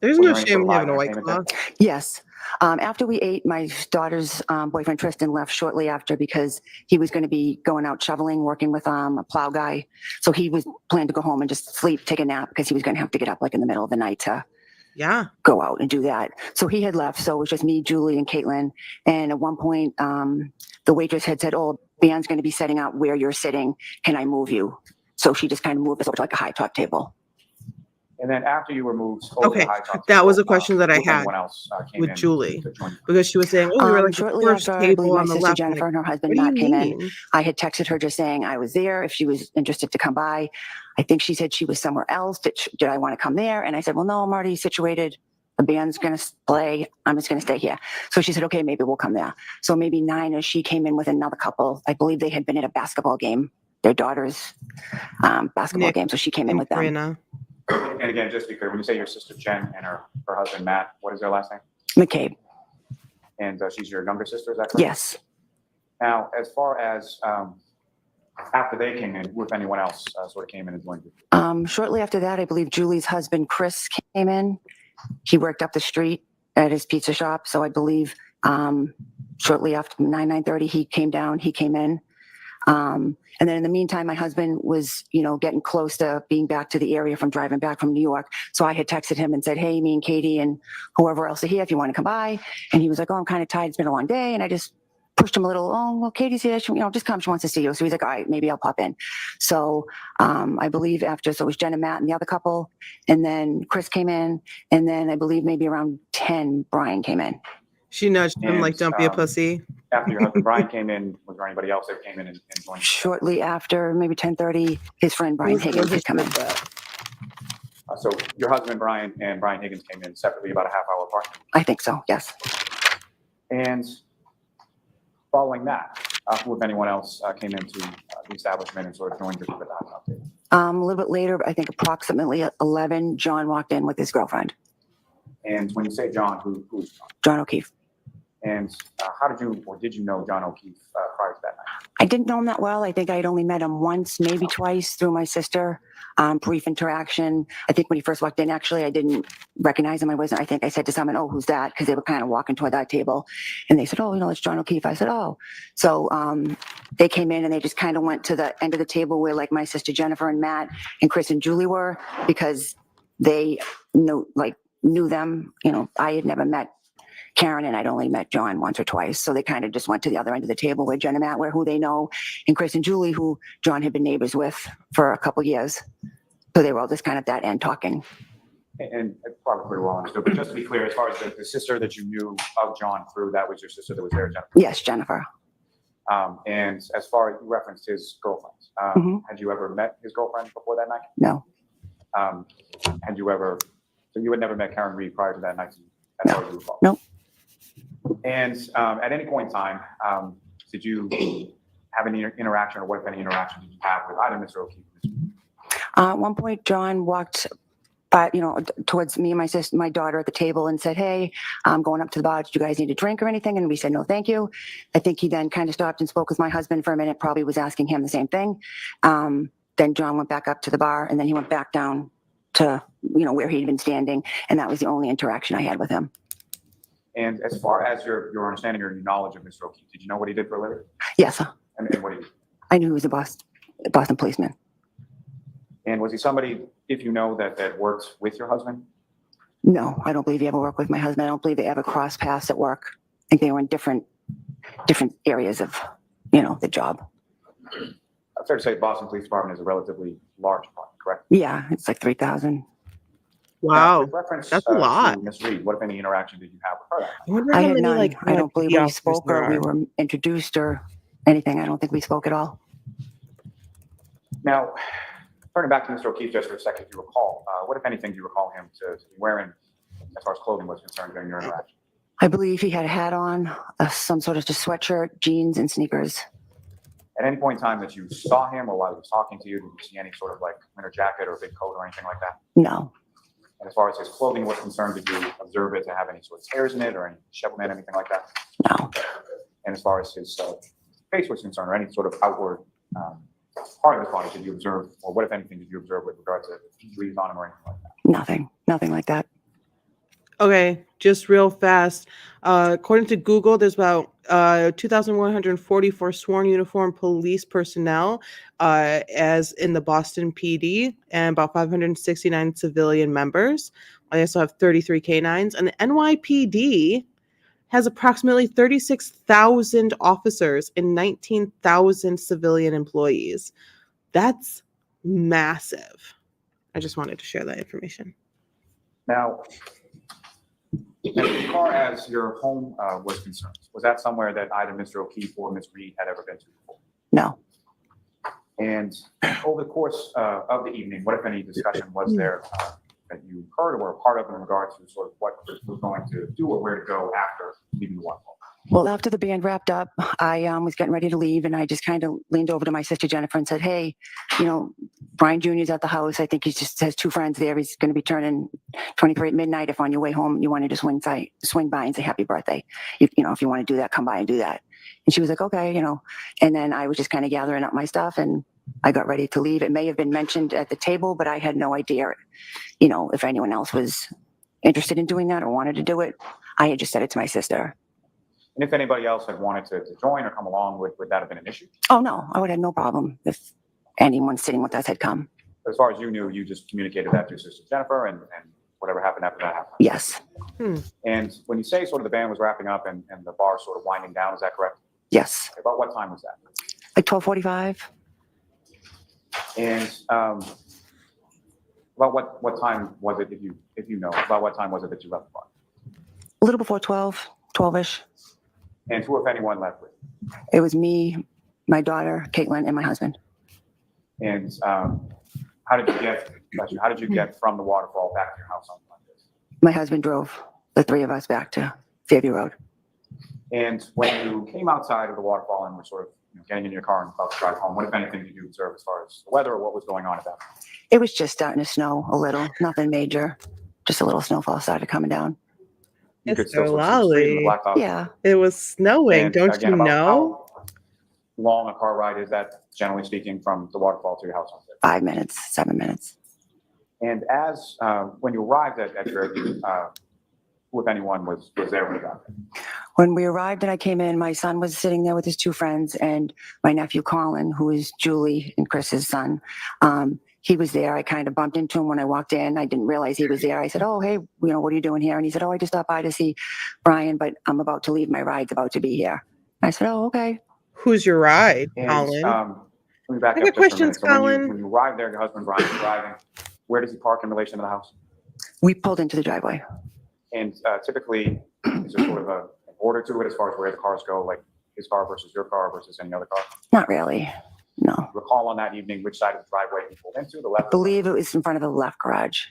There's was no there any shame in sort of having a live white entertainment claw. Yes. After we ate, my daughter's boyfriend Tristan left shortly after because he was going to be going out shoveling, working with a plow guy. So he was planning to go home and just sleep, take a nap, because he was going to have to get up like in the middle of the night to Yeah. go out and do that. So he had left. So it was just me, Julie, and Caitlin. And at one point, the waitress had said, "Oh, band's going to be setting out where you're sitting. Can I move you?" So she just kind of moved us over to like a high top table. And then after you were moved over Okay, the high top that was a table, question that I with had anyone else came with in Julie. to join you? Because she was saying, "Oh, we were like the Shortly first after, I believe table my on the sister left." I'm Jennifer like, and her husband what do you Matt came in. mean? I had texted her just saying I was there if she was interested to come by. I think she said she was somewhere else. Did I want to come there? And I said, "Well, no, I'm already situated. The band's going to play. I'm just going to stay here." So she said, "Okay, maybe we'll come there." So maybe 9 as she came in with another couple. I believe they had been at a basketball game, their daughter's basketball Nick game. So she came in and with them. Karina. And again, just to be clear, when you say your sister Jen and her husband Matt, what is their last name? McCabe. And she's your younger sister, is that correct? Yes. Now, as far as after they came in, who, if anyone else, sort of came in and joined you? Shortly after that, I believe Julie's husband, Chris, came in. He worked up the street at his pizza shop. So I believe shortly after 9:30, he came down, he came in. And then in the meantime, my husband was, getting close to being back to the area from driving back from New York. So I had texted him and said, "Hey, me and Katie and whoever else are here, if you want to come by." And he was like, "Oh, I'm kind of tired. It's been a long day." And I just pushed him a little. "Oh, well, Katie's here. She, just come. She wants to see you." So he's like, "All right, maybe I'll pop in." So I believe so it was Jen and Matt and the other couple. And then Chris came in. And then I believe maybe around 10, Brian came in. She nudged him And, like, "Don't be a pussy." After your husband Brian came in, was there anybody else that came in and joined you? Shortly after, maybe 10:30, his friend Brian Higgins had come in. So your husband Brian and Brian Higgins came in separately about a half hour apart. I think so, yes. And following that, Who, if anyone else, came into the establishment and sort of joined the group at the high top table? A little bit later, I think approximately at 11, John walked in with his girlfriend, And when you say John, who's John? John O'Keefe. And how did you, or did you know John O'Keefe prior to that night? I didn't know him that well. I think I had only met him once, maybe twice through my sister. Brief interaction. I think when he first walked in, actually, I didn't recognize him. I think I said to someone, "Oh, who's that?" Because they were kind of walking toward that table. And they said, "Oh, it's John O'Keefe." I said, "Oh." So they came in and they just kind of went to the end of the table where like my sister Jennifer and Matt and Chris and Julie were, because they knew them. I had never met Karen, and I'd only met John once or twice. So they kind of just went to the other end of the table where Jen and Matt were, who they know, and Chris and Julie, who John had been neighbors with for a couple years. So they were all just kind of at that end talking. And probably pretty well understood, but just to be clear, as far as the sister that you knew of John through, that was your sister that was there, Jennifer? Yes, Jennifer. And as far as you referenced his girlfriend, had you ever met his girlfriend before that night? No. Had you ever, so you had never met Karen Reed prior to that night? As far as you recall? Nope. And at any point in time, did you have any interaction, or what, if any, interaction did you have with either Mr. O'Keefe or Mr. Reed? At one point, John walked by, towards me and my sister, my daughter at the table, and said, "Hey, I'm going up to the bar. Did you guys need a drink or anything?" And we said, "No, thank you." I think he then kind of stopped and spoke with my husband for a minute, probably was asking him the same thing. Then John went back up to the bar, and then he went back down to, where he'd been standing. And that was the only interaction I had with him. And as far as your understanding or your knowledge of Mr. O'Keefe, did you know what he did for a living? Yes, And what did he do? I knew he was a Boston policeman. And was he somebody, if you know, that worked with your husband? No, I don't believe he ever worked with my husband. I don't believe they ever crossed paths at work. I think they were in different areas of, the job. Fair to say Boston Police Department is a relatively large department, correct? Yeah, it's like 3,000. Wow, With reference, that's a lot. to Ms. Reed, what, if any, interaction did you have with her? I wonder I how had many none. I don't believe we NYPD spoke officers or we there are. were introduced or anything. I don't think we spoke at all. Now, turning back to Mr. O'Keefe just for a second, if you recall, what, if anything, do you recall him to be wearing as far as clothing was concerned during your interaction? I believe he had a hat on, some sort of just sweatshirt, jeans, and sneakers. At any point in time that you saw him or while he was talking to you, did you see any sort of winter jacket or big coat or anything like that? No. And as far as his clothing was concerned, did you observe it to have any sort of tears in it or any dishevelment, anything like that? No. And as far as his face was concerned, or any sort of outward part of his body, did you observe, or what, if anything, did you observe with regard to injuries on him or anything like that? Nothing like that. Okay, just real fast. According to Google, there's about 2,144 sworn uniform police personnel as in the Boston PD, and about 569 civilian members. I also have 33 canines, and the NYPD has approximately 36,000 officers and 19,000 civilian employees. That's massive. I just wanted to share that information. Now, as far as your home was concerned, was that somewhere that either Mr. O'Keefe or Ms. Reed had ever been to before? No. And over the course of the evening, what, if any, discussion was there that you heard or were a part of in regards to sort of what Chris was going to do or where to go after leaving the waterfall? Well, after the band wrapped up, I was getting ready to leave, and I just kind of leaned over to my sister Jennifer and said, "Hey, Brian Jr.'s at the house. I think he just has two friends there. He's going to be turning 23 at midnight. If on your way home you wanted to swing by and say happy birthday, if you want to do that, come by and do that." And she was like, "Okay, And then I was just kind of gathering up my stuff, and I got ready to leave. It may have been mentioned at the table, but I had no idea, if anyone else was interested in doing that or wanted to do it. I had just said it to my sister. And if anybody else had wanted to join or come along, would that have been an issue? Oh, no, I would have no problem if anyone sitting with us had come. As far as you knew, you just communicated that to your sister Jennifer, and whatever happened after that happened? Yes. And when you say sort of the band was wrapping up and the bar sort of winding down, is that correct? Yes. About what time was that? Like 12:45. And about what time was it, if you know, about what time was it that you left the bar? A little before 12, 12-ish. And who, if anyone, left with? It was me, my daughter, Caitlin, and my husband. And how did you get from the waterfall back to your house on Monday? My husband drove the three of us back to Fairview Road. And when you came outside of the waterfall and were sort of getting in your car and about to drive home, what if anything did you observe as far as the weather or what was going on at that point? It was just starting to snow a little, nothing major. Just a little snowfall started coming down. You could Mr. still sort of see the street and the Lolly. blacktop. Yeah, It was snowing, And don't again, you about know? how long a car ride is that, generally speaking, from the waterfall to your house? 5 minutes, 7 minutes. And as, when you arrived at Fairview, who, if anyone, was there when you got there? When we arrived and I came in, my son was sitting there with his two friends and my nephew Colin, who is Julie and Chris's son. He was there. I kind of bumped into him when I walked in. I didn't realize he was there. I said, "Oh, hey, what are you doing here?" And he said, "Oh, I just stopped by to see Brian, but I'm about to leave. My ride's about to be here." I said, "Oh, okay." Who's your ride, And, Colin? let me back I up got just for a questions, minute. So Colin. when you arrived there, your husband Brian was driving. Where does he park in relation to the house? We pulled into the driveway. And typically, is there sort of an order to it as far as where the cars go, like his car versus your car versus any other car? Not really. No. Recall on that evening which side of the driveway he pulled into, the I left? believe it was in front of the left garage.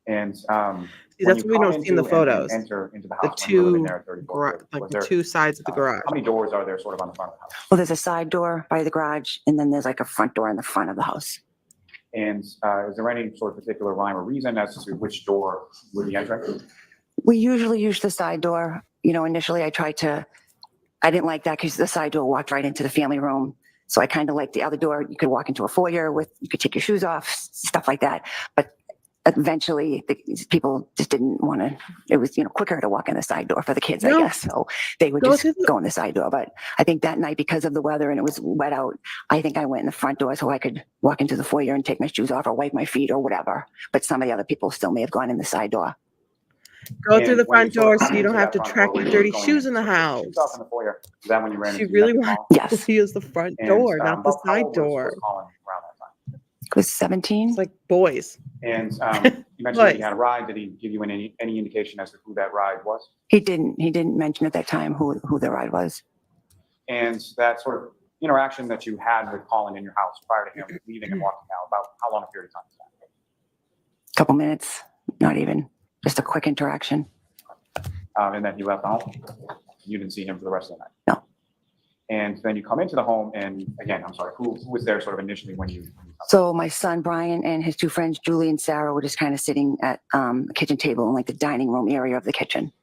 And See, when that's you what we come don't see in the into and photos. enter into the The house when you were living two there at 34th, like was the there, two sides of the garage. how many doors are there sort of on the front of the house? Well, there's a side door by the garage, and then there's like a front door in the front of the house. And is there any sort of particular rhyme or reason as to which door would be entering? We usually use the side door. Initially I didn't like that because the side door walked right into the family room. So I kind of liked the other door. You could walk into a foyer you could take your shoes off, stuff like that. But eventually people just didn't want to, it was, quicker to walk in the side door for the kids, I No. guess. So they would Go just to the- go in the side door. But I think that night, because of the weather and it was wet out, I think I went in the front door so I could walk into the foyer and take my shoes off or wipe my feet or whatever. But some of the other people still may have gone in the side door. Go And through the when front you sort door of so come you don't into have that to front track door, your where you were dirty going shoes in the sort of take your house. shoes off in the foyer. Is that when you ran She into really your wants nephew Yes. to use the front And, door, not the how side old door. was Colin around that time? It was 17. It's like boys. And you mentioned that Right. he had a ride. Did he give you any indication as to who that ride was? He didn't mention at that time who the ride was. And that sort of interaction that you had with Colin in your house prior to him leaving and walking out, about how long a period of time was that? Couple minutes, not even, just a quick interaction. And then he left the home. You didn't see him for the rest of the night? No. And then you come into the home and again, I'm sorry, who was there sort of initially when you So my son Brian and his two friends Julie and Sarah were just kind of sitting at a kitchen table in like the dining room area of the kitchen.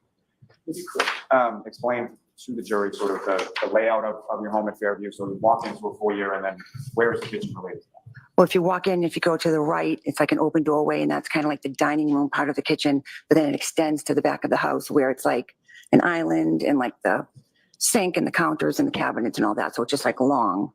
If you could explain to the jury sort of the layout of your home at Fairview. So you walk into a foyer and then where is the kitchen related to that? Well, if you walk in, if you go to the right, it's like an open doorway, and that's kind of like the dining room part of the kitchen. But then it extends to the back of the house where it's like an island and like the sink and the counters and the cabinets and all that. So it's just like long.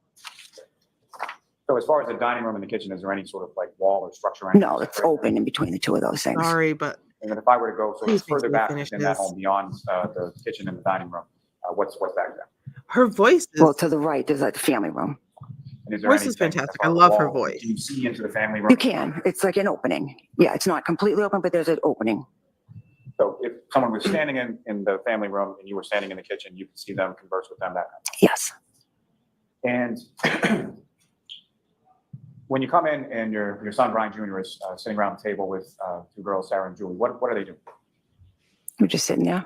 So as far as the dining room and the kitchen, is there any sort of like wall or structure? or anything No, it's separate? open in between the two of those things. Sorry, but And then if I were to go sort Please of further make me back finish in that this. home beyond the kitchen and the dining room, what's back there? her voice is Well, to the right, there's like the family room. And is there Voice is anything as fantastic. far I as love her wall, voice. Do you see into the family room? You can. It's like an opening. Yeah, it's not completely open, but there's an opening. So if someone was standing in the family room and you were standing in the kitchen, you could see them, converse with them that night. Yes. And when you come in and your son Brian Jr. is sitting around the table with two girls, Sarah and Julie, what are they doing? We're just sitting there.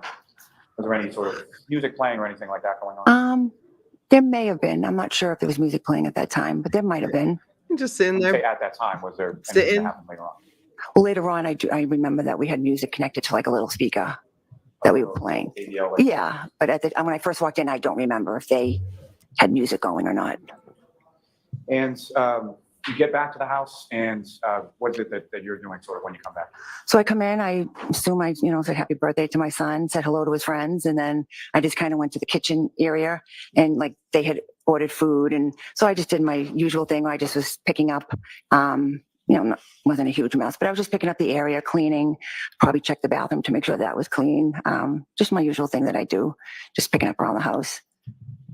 Was there any sort of music playing or anything like that going on? There may have been. I'm not sure if there was music playing at that time, but there might have been. I'm just sitting Say there. at that time, was there anything Sitting. that happened later on? Well, later on, I remember that we had music connected to like a little speaker that we were playing. ADL, like- Yeah, but when I first walked in, I don't remember if they had music going or not. And you get back to the house, and what is it that you're doing sort of when you come back? So I come in, I assume I, said happy birthday to my son, said hello to his friends, and then I just kind of went to the kitchen area and like they had ordered food. And so I just did my usual thing. I just was picking up, wasn't a huge mess, but I was just picking up the area, cleaning, probably check the bathroom to make sure that was clean. Just my usual thing that I do, just picking up around the house.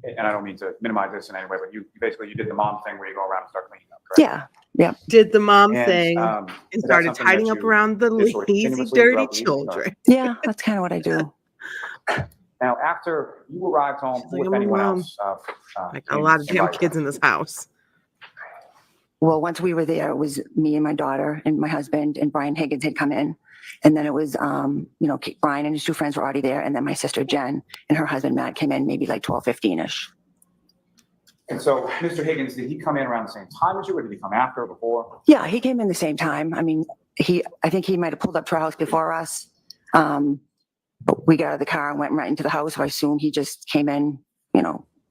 And I don't mean to minimize this in any way, but you basically did the mom thing where you go around and start cleaning up, correct? Yeah. Did the mom And, thing is and that started something that tidying up you around the did sort of lazy, continuously dirty throughout the evening, or- children. Yeah, that's kind of what I do. Now, after you arrived home, She's who, like, if "I'm a anyone mom." else? Like a came- lot of came damn by? kids in this house. Well, once we were there, it was me and my daughter and my husband and Brian Higgins had come in. And then it was, Brian and his two friends were already there. And then my sister Jen and her husband Matt came in maybe like 12:15ish. And so, Mr. Higgins, did he come in around the same time as you, or did he come after or before? Yeah, he came in the same time. I mean, I think he might have pulled up to our house before us. But we got out of the car and went right into the house. So I assume he just came in,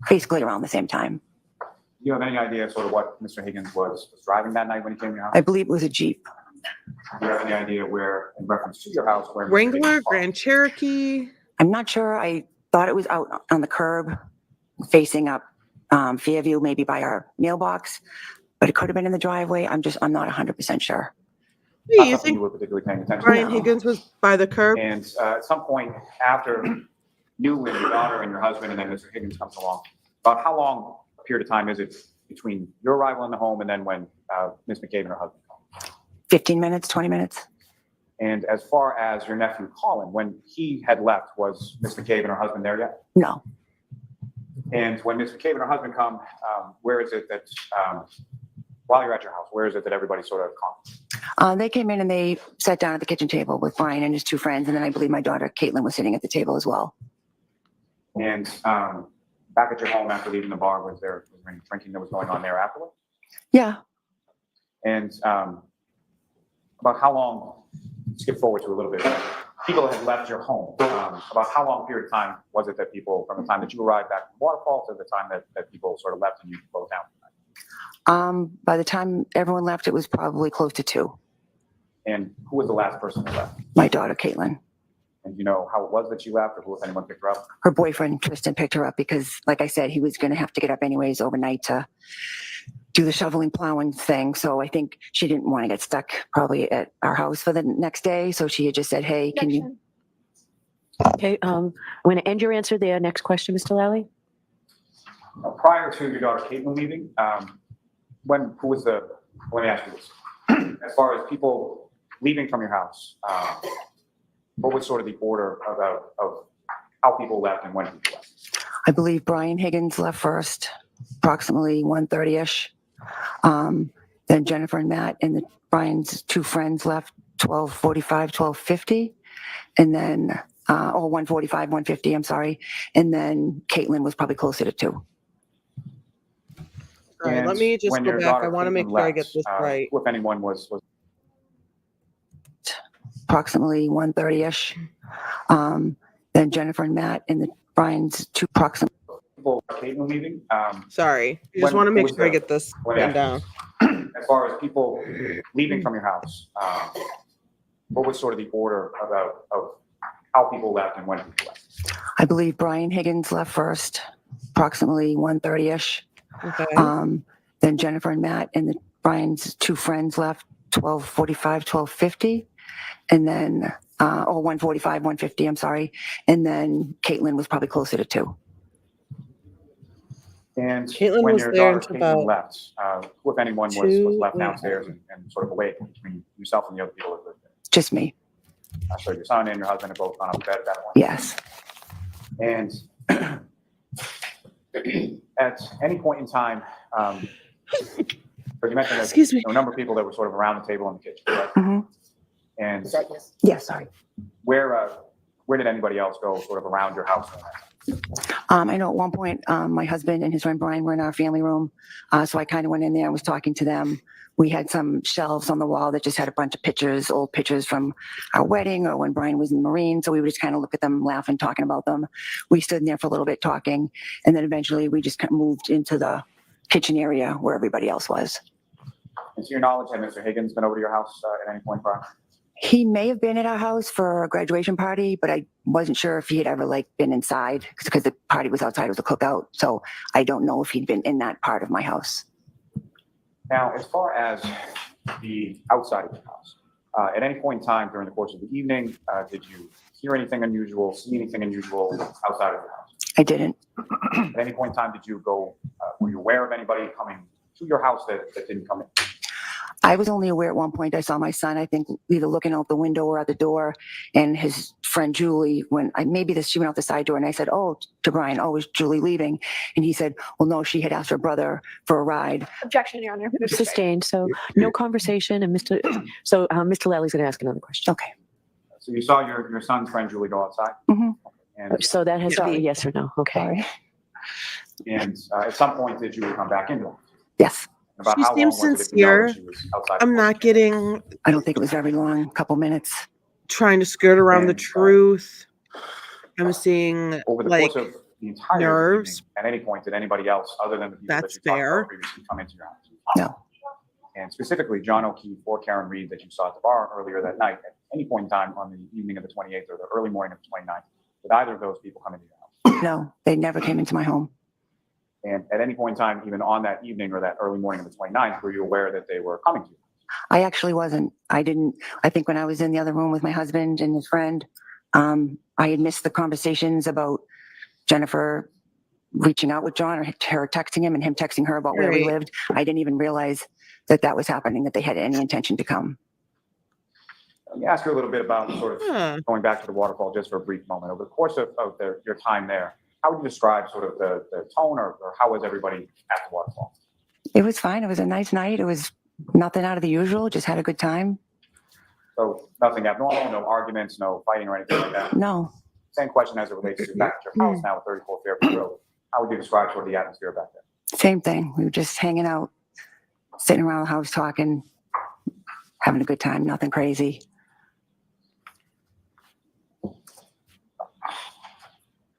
basically around the same time. Do you have any idea sort of what Mr. Higgins was driving that night when he came to your house? I believe it was a Jeep. Do you have any idea where, in reference to your house, where? Mr. Wrangler, Higgins parked? Grand Cherokee. I'm not sure. I thought it was out on the curb facing up Fairview, maybe by our mailbox, but it could have been in the driveway. I'm not 100% sure. Hey, Not you something think you were particularly paying attention to? Brian No. Higgins was by the curb? And at some point after you and your daughter and your husband and then Mr. Higgins comes along, about how long a period of time is it between your arrival in the home and then when Ms. McCabe and her husband come? 15 minutes, 20 minutes. And as far as your nephew Colin, when he had left, was Ms. McCabe and her husband there yet? No. And when Ms. McCabe and her husband come, where is it that, while you're at your house, where is it that everybody sort of comes? They came in and they sat down at the kitchen table with Brian and his two friends. And then I believe my daughter, Caitlin, was sitting at the table as well. And back at your home after leaving the bar, was there any drinking that was going on there afterwards? Yeah. And about how long, skip forward to a little bit, people had left your home. About how long period of time was it that people, from the time that you arrived back from Waterfall to the time that people sort of left and you closed down? By the time everyone left, it was probably close to 2. And who was the last person that left? My daughter, Caitlin. And you know how it was that she left, or who, if anyone picked her up? Her boyfriend, Tristan, picked her up because, like I said, he was going to have to get up anyways overnight to do the shoveling, plowing thing. So I think she didn't want to get stuck probably at our house for the next day. So she had just said, hey, can you? Okay, I'm going to end your answer there. Next question, Mr. Lally. Prior to your daughter Caitlin leaving, let me ask you this. As far as people leaving from your house, what was sort of the order of how people left and when people left? I believe Brian Higgins left first, approximately 1:30ish. Then Jennifer and Matt and Brian's two friends left 12:45, 12:50. And then, 1:45, 1:50, I'm sorry. And then Caitlin was probably closer to 2. All right, let me just When go your back. I daughter want to make Caitlin sure I left, get this right. Who, if anyone, was Approximately 1:30ish. Then Jennifer and Matt and Brian's two approximately. people Caitlin leaving? Sorry. I just when- want to who make was sure I the- get this when- written down. As far as people leaving from your house, what was sort of the order of how people left and when people left? I believe Brian Higgins left first, approximately 1:30ish. Okay. Then Jennifer and Matt and Brian's two friends left 12:45, 12:50. And then, 1:45, 1:50, I'm sorry. And then Caitlin was probably closer to 2. And Caitlin when was your there daughter until Caitlin about left, who, if anyone, was 2, left wait. downstairs and sort of awake between yourself and the other people that lived there? Just me. So your son and your husband have both gone up to bed at that point? Yes. And at any point in time, you mentioned that Excuse me. there were a number of people that were sort of around the table in the kitchen, right? Mhm. And Is that yes? Yes, sorry. where did anybody else go sort of around your house? I know at one point, my husband and his friend Brian were in our family room. So I kind of went in there and was talking to them. We had some shelves on the wall that just had a bunch of pictures, old pictures from our wedding or when Brian was in the Marine. So we would just kind of look at them, laugh and talking about them. We stood in there for a little bit talking. And then eventually we just kind of moved into the kitchen area where everybody else was. And to your knowledge, had Mr. Higgins been over to your house at any point prior? He may have been at our house for a graduation party, but I wasn't sure if he had ever been inside because the party was outside. It was a cookout. So I don't know if he'd been in that part of my house. Now, as far as the outside of your house, at any point in time during the course of the evening, did you hear anything unusual, see anything unusual outside of your house? I didn't. At any point in time, did you go, were you aware of anybody coming to your house that didn't come in? I was only aware at one point I saw my son, I think, either looking out the window or at the door, and his friend Julie, she went out the side door, and I said, to Brian, is Julie leaving? And he said, well, no, she had asked her brother for a ride. Objection, Your Honor. Sustained. So no conversation. And Mr. Lally going to ask another question. Okay. So you saw your son's friend Julie go outside? Mhm. And So that has to be a Sorry. yes or no. Okay. Sorry. And at some point, did you come back into it? Yes. About She how long seems was it if you know that sincere. she was outside? I'm not getting I don't think it was very long, a couple minutes. trying to skirt around the And, truth. I'm seeing Over the like course of the entire nerves. evening, at any point, did anybody else, other than the people that That's you talked fair. about previously, come into your house? No. And specifically, John O'Keefe or Karen Reed that you saw at the bar earlier that night, at any point in time on the evening of the 28th or the early morning of the 29th, did either of those people come into your house? No, they never came into my home. And at any point in time, even on that evening or that early morning of the 29th, were you aware that they were coming to you? I actually wasn't. I think when I was in the other room with my husband and his friend, I had missed the conversations about Jennifer reaching out with John or her texting him and him texting her about where we Right. lived. I didn't even realize that that was happening, that they had any intention to come. Let me ask you a little bit about sort of Huh. going back to the waterfall just for a brief moment. Over the course of your time there, how would you describe sort of the tone or how was everybody at the waterfall? It was fine. It was a nice night. It was nothing out of the usual. Just had a good time. So nothing abnormal, no arguments, no fighting or anything like that? No. Same question as it relates to back at your house now at 34 Fairview Road. How would you describe sort of the atmosphere back there? Same thing. We were just hanging out, sitting around the house talking, having a good time, nothing crazy.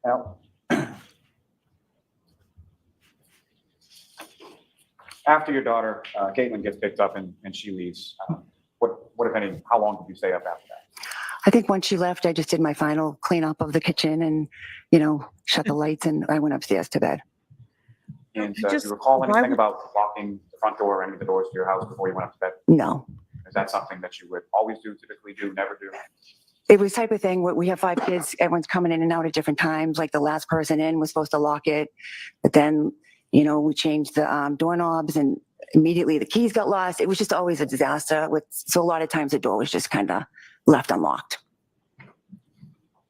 Now, after your daughter, Caitlin, gets picked up and she leaves, what if any, how long did you stay up after that? I think once she left, I just did my final cleanup of the kitchen and, shut the lights, and I went upstairs to bed. And do Just- you recall why anything would- about locking the front door or any of the doors to your house before you went up to bed? No. Is that something that you would always do, typically do, never do? It was type of thing where we have 5 kids, everyone's coming in and out at different times. Like the last person in was supposed to lock it, but then, we changed the doorknobs and immediately the keys got lost. It was just always a disaster so a lot of times the door was just kind of left unlocked.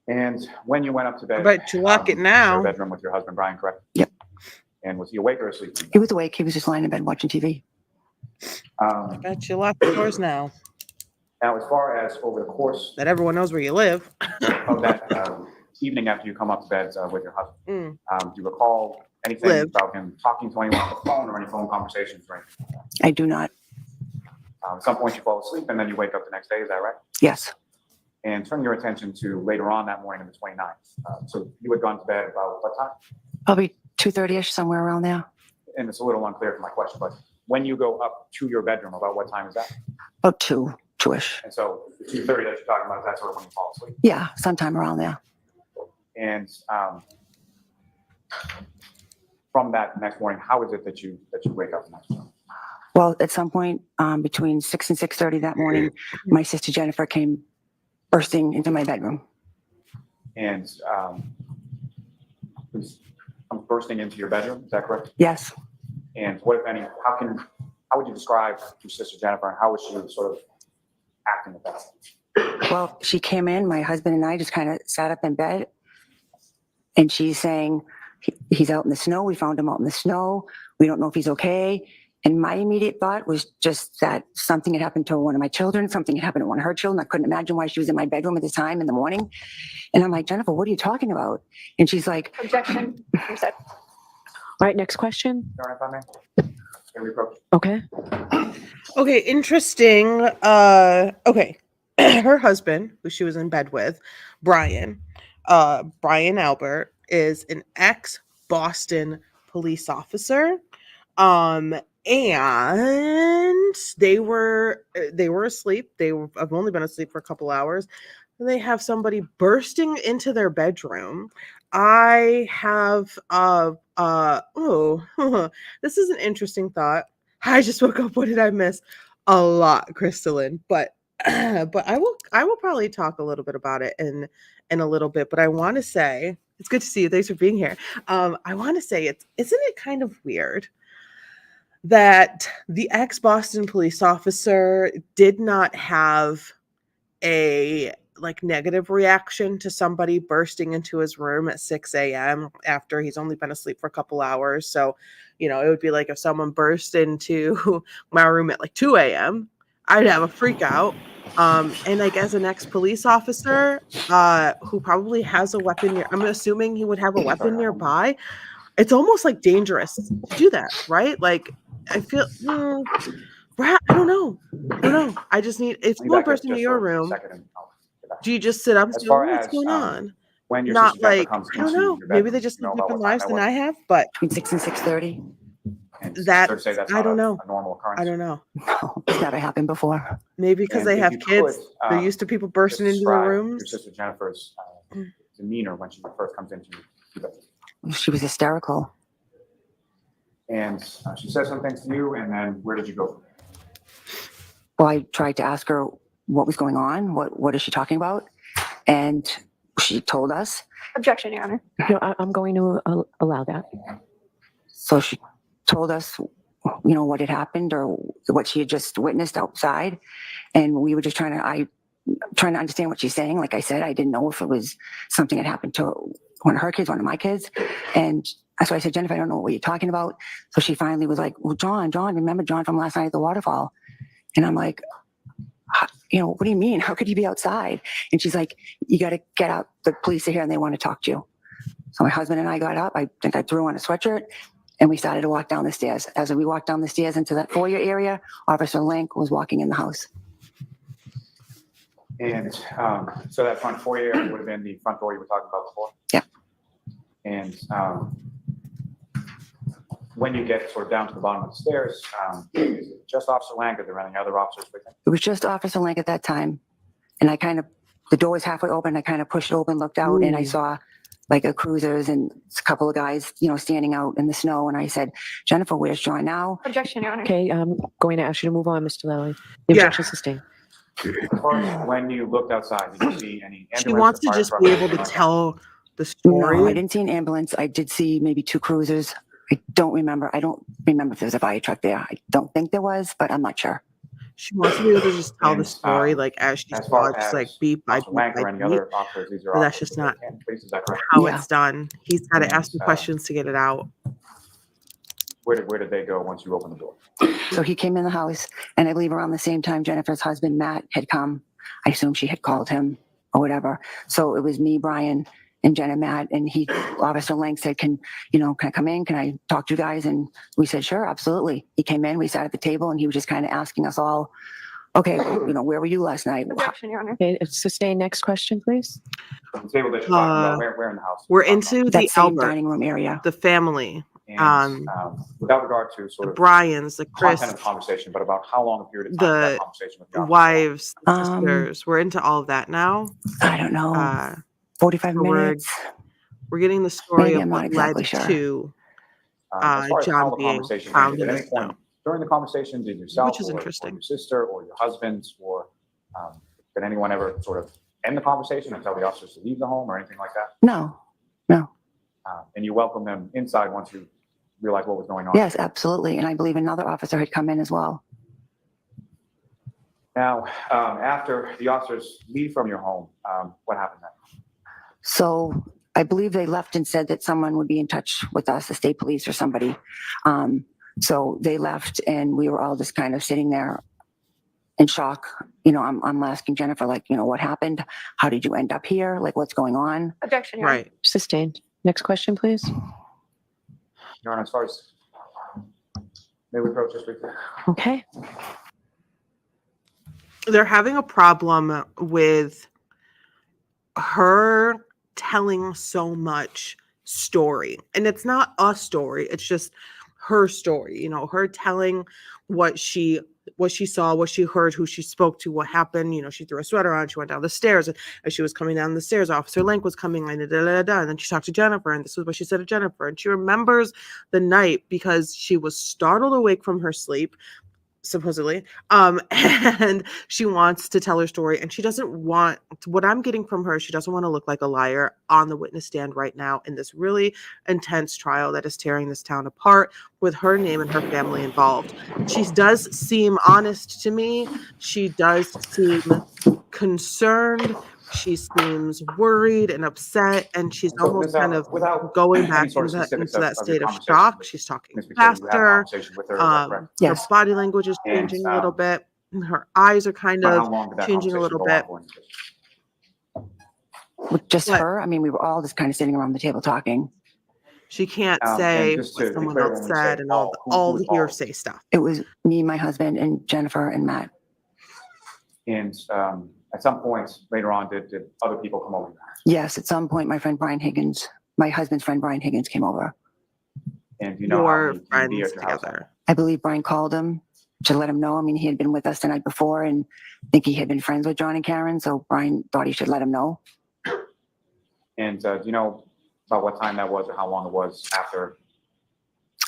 And when you went up to bed, But you lock it your now. bedroom with your husband, Brian, correct? Yep. And was he awake or asleep? He was awake. He was just lying in bed watching TV. Bet you lock the doors now. Now, as far as over the course That everyone knows where you live. of that evening after you come up to bed with your husband, do you recall anything Live. about him talking to anyone on the phone or any phone conversations or anything? I do not. At some point you fall asleep and then you wake up the next day, is that right? Yes. And turn your attention to later on that morning of the 29th. So you had gone to bed about what time? Probably 2:30ish, somewhere around there. And it's a little unclear from my question, but when you go up to your bedroom, about what time is that? About 2-ish. And so the 2:30 that you're talking about, is that sort of when you fall asleep? Yeah, sometime around there. And from that next morning, how is it that you wake up the next morning? Well, at some point between 6 and 6:30 that morning, my sister Jennifer came bursting into my bedroom. And comes bursting into your bedroom, is that correct? Yes. And what, if any, how would you describe your sister Jennifer, and how was she sort of acting at that point? Well, she came in, my husband and I just kind of sat up in bed, and she's saying, he's out in the snow. We found him out in the snow. We don't know if he's okay. And my immediate thought was just that something had happened to one of my children, something had happened to one of her children. I couldn't imagine why she was in my bedroom at this time in the morning. And I'm like, Jennifer, what are you talking about? And she's like, Objection. All right, next question. Karen, if I may? Can we approach? Okay. Okay, interesting. Okay. Her husband, who she was in bed with, Brian Albert, is an ex-Boston police officer. And they were asleep. I've only been asleep for a couple hours. They have somebody bursting into their bedroom. I have this is an interesting thought. I just woke up. What did I miss? A lot, Crystalline. But I will probably talk a little bit about it in a little bit. But I want to say it's good to see you. Thanks for being here. I want to say isn't it kind of weird that the ex-Boston police officer did not have a negative reaction to somebody bursting into his room at 6 a.m. after he's only been asleep for a couple hours. So, it would be like if someone burst into my room at 2 a.m., I'd have a freak out. And I guess an ex-police officer who probably has a weapon, I'm assuming he would have a weapon nearby. it's almost like dangerous to do that, right? Like I feel, I don't know. I just need, if Leave one that here person in just your for a room, second and I'll get back. do you just sit up and As say, far what's as, going on? when your Not sister Jennifer like, comes I don't into know. your Maybe bedroom, they just you live know about different what time lives that than was? I have, but Between 6 and 6:30. And that, so to say that's I not don't know. a normal occurrence. I don't know. No, it's never happened before. Maybe because And they if have you kids, could, they're used to people bursting just into the describe rooms. Your sister Jennifer's demeanor when she first comes into your bedroom. She was hysterical. And she says some things to you, and then where did you go from there? Well, I tried to ask her what was going on. What is she talking about? And she told us. Objection, Your Honor. No, I'm going to allow that. So she told us, what had happened or what she had just witnessed outside. And we were just trying to understand what she's saying. Like I said, I didn't know if it was something that happened to one of her kids, one of my kids. And so I said, Jennifer, I don't know what you're talking about. So she finally was like, well, John, remember John from last night at the waterfall? And I'm like, what do you mean? How could he be outside? And she's like, you got to get out. The police are here and they want to talk to you. So my husband and I got up. I think I threw on a sweatshirt and we started to walk down the stairs. As we walked down the stairs into that foyer area, Officer Link was walking in the house. And so that front foyer would have been the front door you were talking about before? Yeah. And when you get sort of down to the bottom of the stairs, is it just Officer Lang, or are there any other officers with him? It was just Officer Link at that time. And the door was halfway open. I kind of pushed it open, looked out, and I saw like a cruisers and a couple of guys, standing out in the snow. And I said, Jennifer, where's John now? Objection, Your Honor. Okay, I'm going to ask you to move on, Mr. Lally. The Yeah. objection sustained. As far as when you looked outside, did you see any ambulance? She wants or to fire just truck be or able to anything like that? tell the No, I story. didn't see an ambulance. I did see maybe 2 cruisers. I don't remember if there was a fire truck there. I don't think there was, but I'm not sure. She wants to be able to just tell the And, story, like as she as saw far it, just like as beat by Officer beat Lang by or any beat. other officers, these are But that's officers just with not hand police, is that correct? how Yeah. it's done. He's got to And, ask the questions to get it out. Where did they go once you opened the door? So he came in the house, and I believe around the same time Jennifer's husband, Matt, had come. I assume she had called him or whatever. So it was me, Brian, and Jen and Matt, and Officer Lang said, can I come in? Can I talk to you guys? And we said, sure, absolutely. He came in, we sat at the table, and he was just kind of asking us all, okay, where were you last night? Objection, Your Honor. Okay, sustained. Next question, please. The table that you're talking about, where in the house? We're Talking about? into That the same Albert, dining room area. the family, And without regard to the sort of Bryans, the Chris, content of the conversation, but about how long a period of time the that conversation with the officer? wives, the Um, sisters. We're into all of that now. I don't know, Uh, 45 so we're- minutes. We're getting the story Maybe of I'm not what exactly led sure. to As far as John how the being conversation found ended, in at this any point snow. during the conversation, did yourself Which is or interesting. your sister or your husband or did anyone ever sort of end the conversation and tell the officers to leave the home or anything like that? No. And you welcome them inside once you realized what was going on? Yes, absolutely. And I believe another officer had come in as well. Now, after the officers leave from your home, what happened then? So I believe they left and said that someone would be in touch with us, the state police or somebody. So they left and we were all just kind of sitting there in shock. I'm asking Jennifer, what happened? How did you end up here? Like, what's going on? Objection, Your Honor. Right. Sustained. Next question, please. Your Honor, as far as, may we approach this briefly? Okay. They're having a problem with her telling so much story. And it's not a story, it's just her story, her telling what she saw, what she heard, who she spoke to, what happened. She threw a sweater on, she went down the stairs, and as she was coming down the stairs, Officer Link was coming in, and then she talked to Jennifer, and this is what she said to Jennifer. And she remembers the night because she was startled awake from her sleep, supposedly, and she wants to tell her story, and she doesn't want, what I'm getting from her, she doesn't want to look like a liar on the witness stand right now in this really intense trial that is tearing this town apart with her name and her family involved. She does seem honest to me. She does seem concerned. She seems worried and upset, and she's So, almost Ms. kind Allen, of without going any back sort of into specifics that of your state of conversation shock. with She's talking Ms. McKay, you had a faster. conversation with her, is that correct? Yes. Her body language is And, changing a little bit. Her eyes are kind For of how long did that changing a conversation little go on bit. for? With just What? her? I mean, we were all just kind of sitting around the table talking. She can't And say just what to be someone clear, else when we say said and Paul, who all is the Paul? hearsay stuff. It was me, my husband, and Jennifer and Matt. And at some point later on, did other people come over? Yes, at some point, my friend Brian Higgins, my husband's friend Brian Higgins came over. And do you know how Your many came to be friends at your house? together. I believe Brian called him to let him know. I mean, he had been with us the night before and I think he had been friends with John and Karen. So Brian thought he should let him know. And do you know about what time that was or how long it was after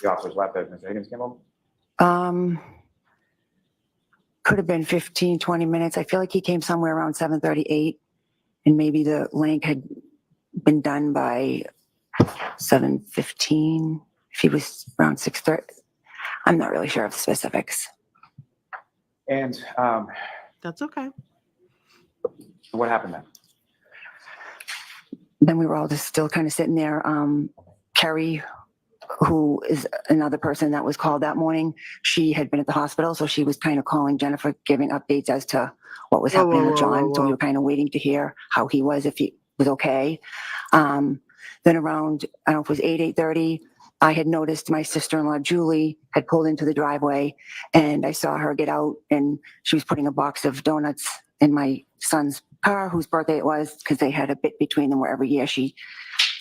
the officers left that Mr. Higgins came over? Could have been 15, 20 minutes. I feel like he came somewhere around 7:38 and maybe the link had been done by 7:15. If he was around 6:30, I'm not really sure of the specifics. And That's okay. what happened then? Then we were all just still kind of sitting there. Kerry, who is another person that was called that morning, she had been at the hospital, so she was kind of calling Jennifer, giving updates as to what was happening with John. So we were kind of waiting to hear how he was, if he was okay. Then around, I don't know if it was 8:30, I had noticed my sister-in-law, Julie, had pulled into the driveway and I saw her get out and she was putting a box of donuts in my son's car, whose birthday it was, because they had a bit between them where every year she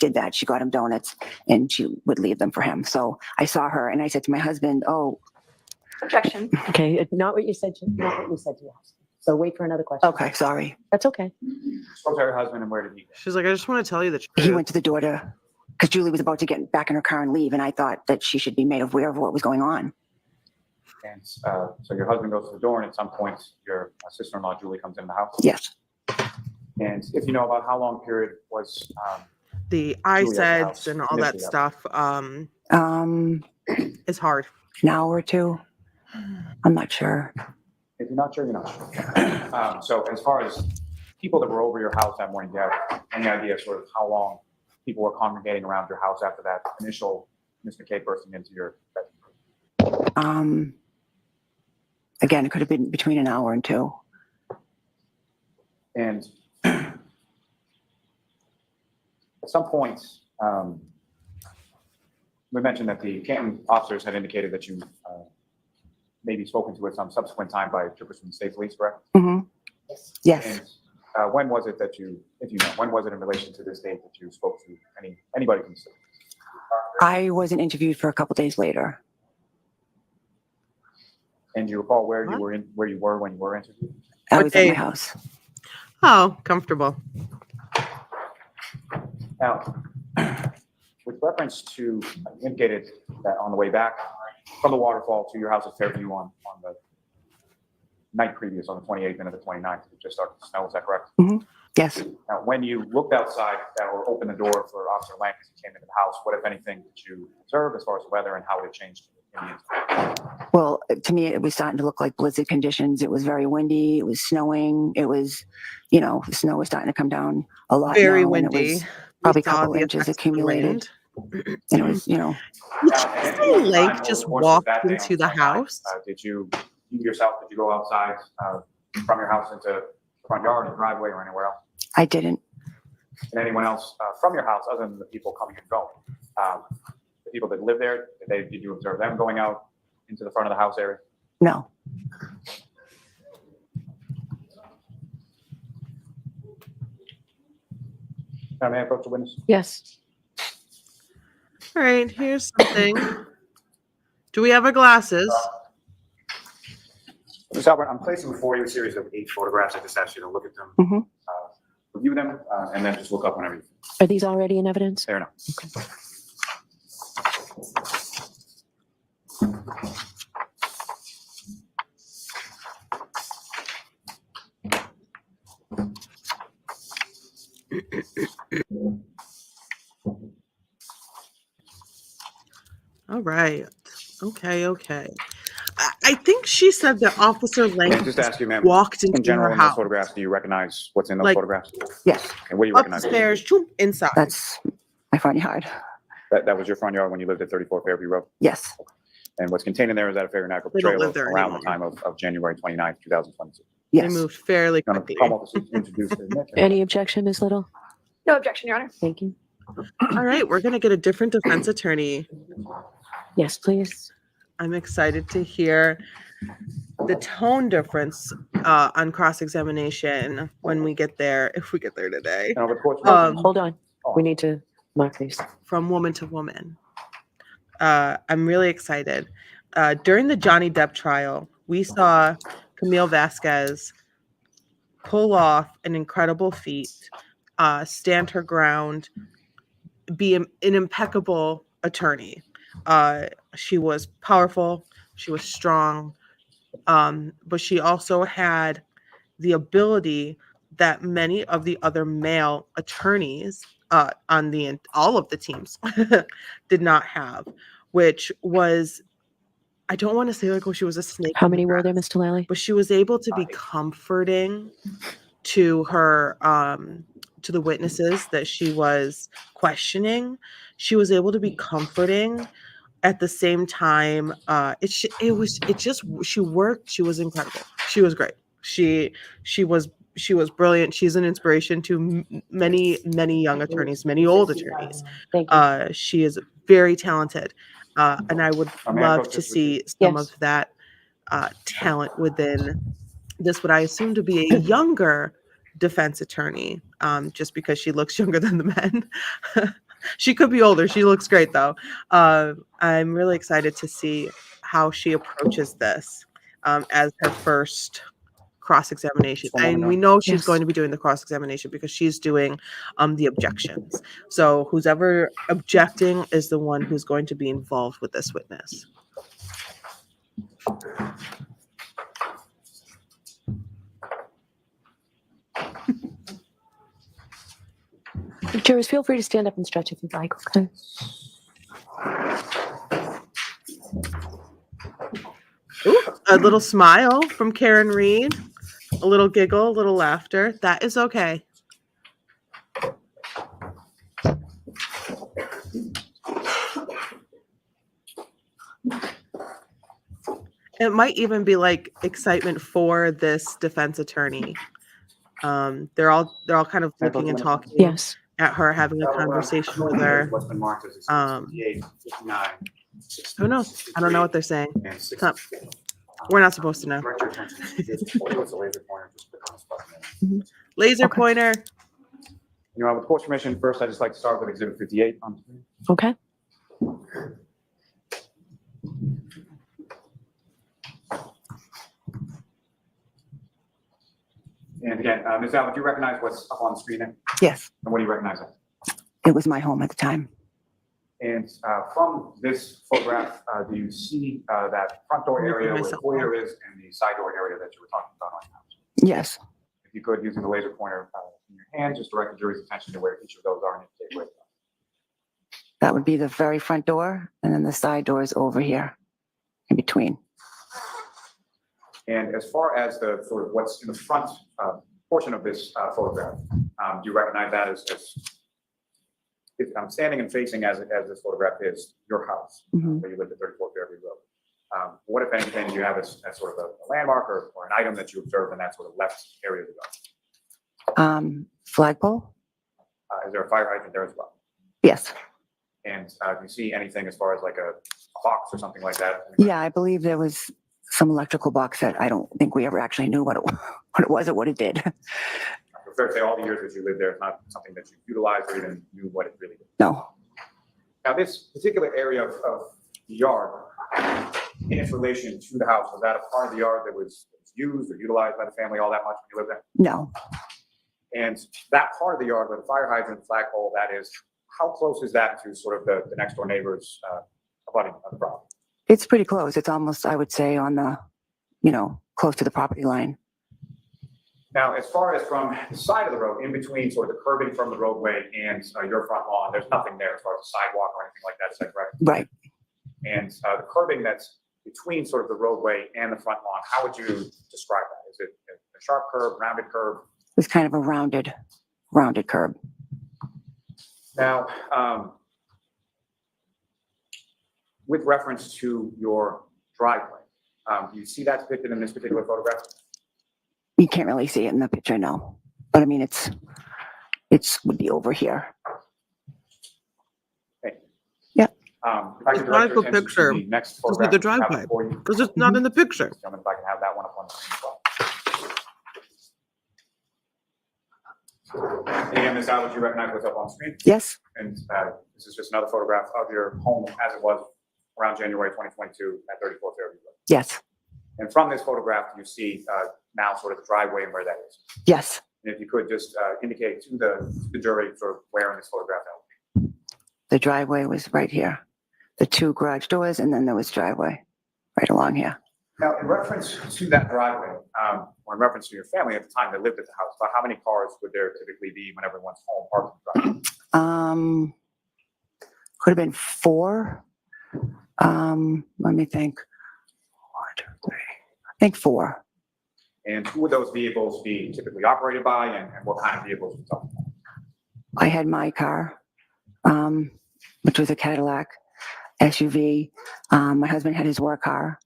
did that. She got him donuts and she would leave them for him. So I saw her and I said to my husband, oh. Objection. Okay, not what you said to your husband. So wait for another question. Okay, sorry. That's okay. Spoke to her husband and where did he go? She's like, I just want to tell you the truth. He went to the door to, because Julie was about to get back in her car and leave. And I thought that she should be made aware of what was going on. And so your husband goes to the door and at some point your sister-in-law, Julie, comes in the house? Yes. And if you know about how long period was the Julie at the house ISEDs and all that initially? stuff is hard. An hour or two. I'm not sure. If you're not sure, you're not sure. So as far as people that were over your house that morning, do you have any idea sort of how long people were congregating around your house after that initial Mr. K bursting into your bedroom? Again, it could have been between an hour and two. And at some point, we mentioned that the Canton officers had indicated that you maybe spoken to at some subsequent time by troopers from the state police, correct? Mm-hmm. Yes. And when was it that you, if you know, when was it in relation to this date that you spoke to anybody from the state? I wasn't interviewed for a couple days later. And do you recall where What? you were when you were interviewed? I was at Okay. my house. Oh, comfortable. Now, with reference to, you indicated that on the way back from the waterfall to your house at Fairview on the night previous, on the 28th and the 29th, it just started to snow, is that correct? Yes. Now, when you looked outside or opened the door for Officer Lang as he came into the house, what, if anything, did you observe as far as the weather and how it had changed in the instant? Well, to me, it was starting to look like blizzard conditions. It was very windy. It was snowing. It was, the snow was starting to come down a lot. Very now, and it windy. was We probably a saw couple the inches effects of the accumulated. wind. And it was, Did Now, you and say at any Lake time over just the course of walked that day on into the 29th, house? Did you yourself, did you go outside from your house into the front yard or driveway or anywhere else? I didn't. And anyone else from your house other than the people coming and going? The people that live there, did you observe them going out into the front of the house area? No. May I approach the witness? Yes. All right, here's something. Do we have our glasses? Ms. Albert, I'm placing before you a series of 8 photographs. I just asked you to look at them, Mhm. review them, and then just look up whenever you. Are these already in evidence? Fair enough. All right. Okay. I think she said that Officer May I Lang just ask you, ma'am, walked in into general, her in those house. photographs, do you recognize what's in those Like- photographs? Yes. And what do you recognize? Upstairs, choom, inside. That's my front yard. That was your front yard when you lived at 34 Fairview Road? Yes. And what's contained in there is that a Fairview Natural They don't trailer live there around the anymore. time of January 29th, 2022. They Yes. moved fairly Gonna quickly. come up to introduce the witness. Any objection, Ms. Little? No objection, Your Honor. Thank you. All right, we're going to get a different defense attorney. Yes, please. I'm excited to hear the tone difference on cross-examination when we get there, if we get there today, Now, the court's Hold on. Oh. We need to mark these. from woman to woman. I'm really excited. During the Johnny Depp trial, we saw Camille Vasquez pull off an incredible feat, stand her ground, be an impeccable attorney. She was powerful, she was strong, but she also had the ability that many of the other male attorneys on all of the teams did not have, which was, I don't want to say like, oh, she was a snake. How in the many were there, grass, Mr. Lally? but she was able to be comforting to her to the witnesses that she was questioning. She was able to be comforting at the same time. She worked. She was incredible. She was great. She was brilliant. She's an inspiration to many young attorneys, many old attorneys. Thank you. She is very talented, and I would May I love vote to just with you? see some Yes. of that talent within this, what I assume to be a younger defense attorney, just because she looks younger than the men. She could be older. She looks great, though. I'm really excited to see how she approaches this as her first cross-examination. Just one moment, And we Norm. know she's Yes. going to be doing the cross-examination because she's doing the objections. So who's ever objecting is the one who's going to be involved with this witness. Jurors, feel free to stand up and stretch if you'd like. Okay. Ooh, a little smile from Karen Reed, a little giggle, a little laughter. That is okay. It might even be like excitement for this defense attorney. They're all kind of looking and talking Yes. at her, having a conversation with her. What's been marked as Um, 58, 59, Who knows? I don't know what they're saying. and 60. Huh. We're not supposed to know. Direct your attention to this point. It's a laser pointer, just click on this button. Laser Okay. pointer. You know, with court's permission, first I'd just like to start with Exhibit 58 on the screen. Okay. And again, Ms. Allen, do you recognize what's up on the screen there? Yes, And what do you recognize? it was my home at the time. And from this photograph, do you see that front door area where the Myself. foyer is and the side door area that you were talking about on your house? Yes, If you could, using the laser pointer in your hand, just direct the jury's attention to where each of those are and indicate where they are. that would be the very front door, and then the side door is over here in between. And as far as the sort of what's in the front portion of this photograph, do you recognize that as if I'm standing and facing as this photograph is your house, Mhm. where you live at 34 Fairview Road? What, if anything, do you have as sort of a landmark or an item that you observed in that sort of left area of the garden? Flagpole? Is there a fire hydrant there as well? Yes. And do you see anything as far as like a box or something like that? Yeah, I believe there was some electrical box that I don't think we ever actually knew what it was or what it did. It's fair to say all the years that you lived there, it's not something that you utilized or even knew what it really did. No. Now, this particular area of the yard, in its relation to the house, was that a part of the yard that was used or utilized by the family all that much when you lived there? No. And that part of the yard where the fire hydrant, flagpole, that is, how close is that to sort of the next door neighbors abutting on the property? It's pretty close. It's almost, I would say, on the, close to the property line. Now, as far as from the side of the road, in between sort of the curbing from the roadway and your front lawn, there's nothing there as far as a sidewalk or anything like that, is that correct? Right. And the curbing that's between sort of the roadway and the front lawn, how would you describe that? Is it a sharp curve, rounded curve? It's kind of a rounded curb. Now, with reference to your driveway, do you see that depicted in this particular photograph? You can't really see it in the picture, no. But I mean, it's would be over here. If I could It's not a direct your good attention to picture. the next Just with photograph the that you have driveway. before you. Because it's not in the picture. Gentlemen, if I can have that one up on the screen as well. And Ms. Albert, you recognize what's up on the screen? Yes, And this is just another photograph of your home as it was around January 2022 at 34 Fairview Road. yes, And from this photograph, you see now sort of the driveway and where that is. yes. And if you could just indicate to the jury sort of where in this photograph that would be. The driveway was right here. The two garage doors, and then there was driveway right along here. Now, in reference to that driveway, or in reference to your family at the time that lived at the house, about how many cars would there typically be when everyone's home parked in the driveway? Could have been 4. Let me think. 1, 2, 3. I think 4. And who would those vehicles be typically operated by, and what kind of vehicles we're talking about? I had my car, which was a Cadillac SUV. My husband had his work car.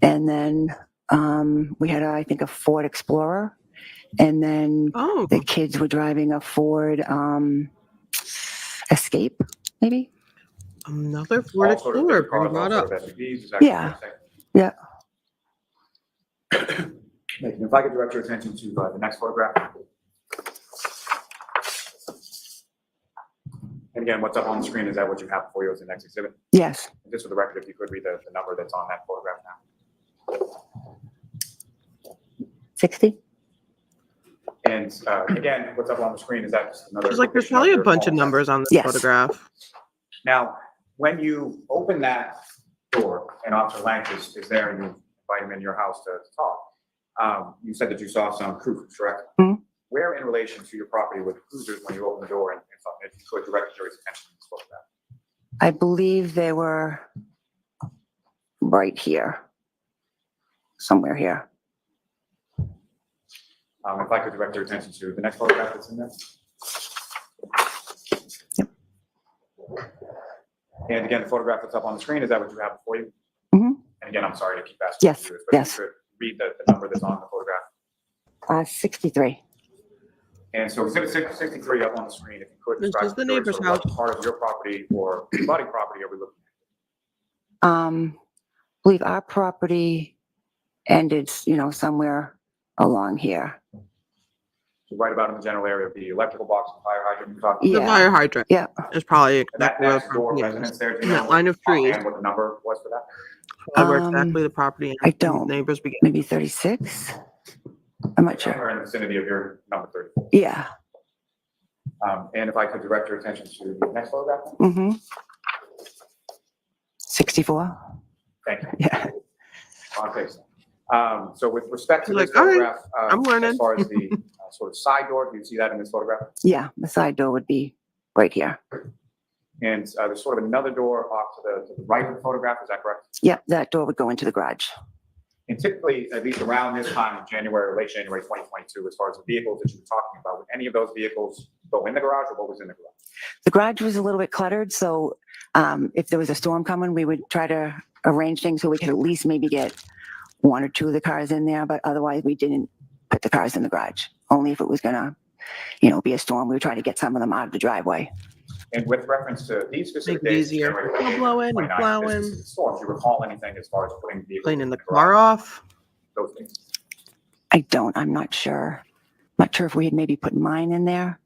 And then we had, I think, a Ford Explorer. And then Oh, the kids were driving a Ford Escape, maybe? another Ford All sort of Explorer different cars, being brought all up. sort of SUVs, is that Yeah. correct? Yeah. Thank you. If I could direct your attention to the next photograph. And again, what's up on the screen, is that what you have before you as the next exhibit? Yes. And just for the record, if you could read the number that's on that photograph now. 60? And again, what's up on the screen, is that just another. There's like, there's depiction of probably a your bunch of home? numbers on this Yes. photograph. Now, when you open that door and Officer Lank is there and you invite him in your house to talk, you said that you saw some cruisers, correct? Mhm. Where in relation to your property were the cruisers when you opened the door, and if you could direct the jury's attention to this photograph? I believe they were right here. Somewhere here. If I could direct your attention to the next photograph that's in there. Yep. And again, the photograph that's up on the screen, is that what you have before you? Mhm. And again, I'm sorry to keep asking Yes, you this, but yes. if you could read the number that's on the photograph. 63. And so exhibit 63 up on the screen, if you could This describe is to the the jury neighbor's sort of what part of your property or abutting property are we looking at? I believe our property ended, somewhere along here. So right about in the general area of the electrical box and fire hydrant you're talking The about? Yeah. fire hydrant Yeah. is probably And that exactly where the next door property ends. residence there, do In you that know line of trees, offhand what the number was for that? probably where Um, exactly the property ends. I and don't. Neighbors begin. Maybe 36? I'm not sure. Somewhere in the vicinity of your number 34. Yeah. And if I could direct your attention to the next photograph. Mm-hmm. 64? Thank you. Yeah. On page. So with respect to Like, this all right, photograph, I'm learning. as far as the sort of side door, do you see that in this photograph? Yeah, the side door would be right here. And there's sort of another door off to the right of the photograph, is that correct? Yep, that door would go into the garage. And typically, at least around this time of January or late January 2022, as far as the vehicles that you were talking about, would any of those vehicles go in the garage, or what was in the garage? The garage was a little bit cluttered, so if there was a storm coming, we would try to arrange things so we could at least maybe get 1 or 2 of the cars in there, but otherwise we didn't put the cars in the garage. Only if it was gonna, be a storm, we would try to get some of them out of the driveway. And with reference to these specific Make it days, easier. January Snow blowing and 29th, this plowing. specific storm, do you recall anything as far as putting vehicles Cleaning in the garage, car off. those things? I'm not sure. Not sure if we had maybe put mine in there.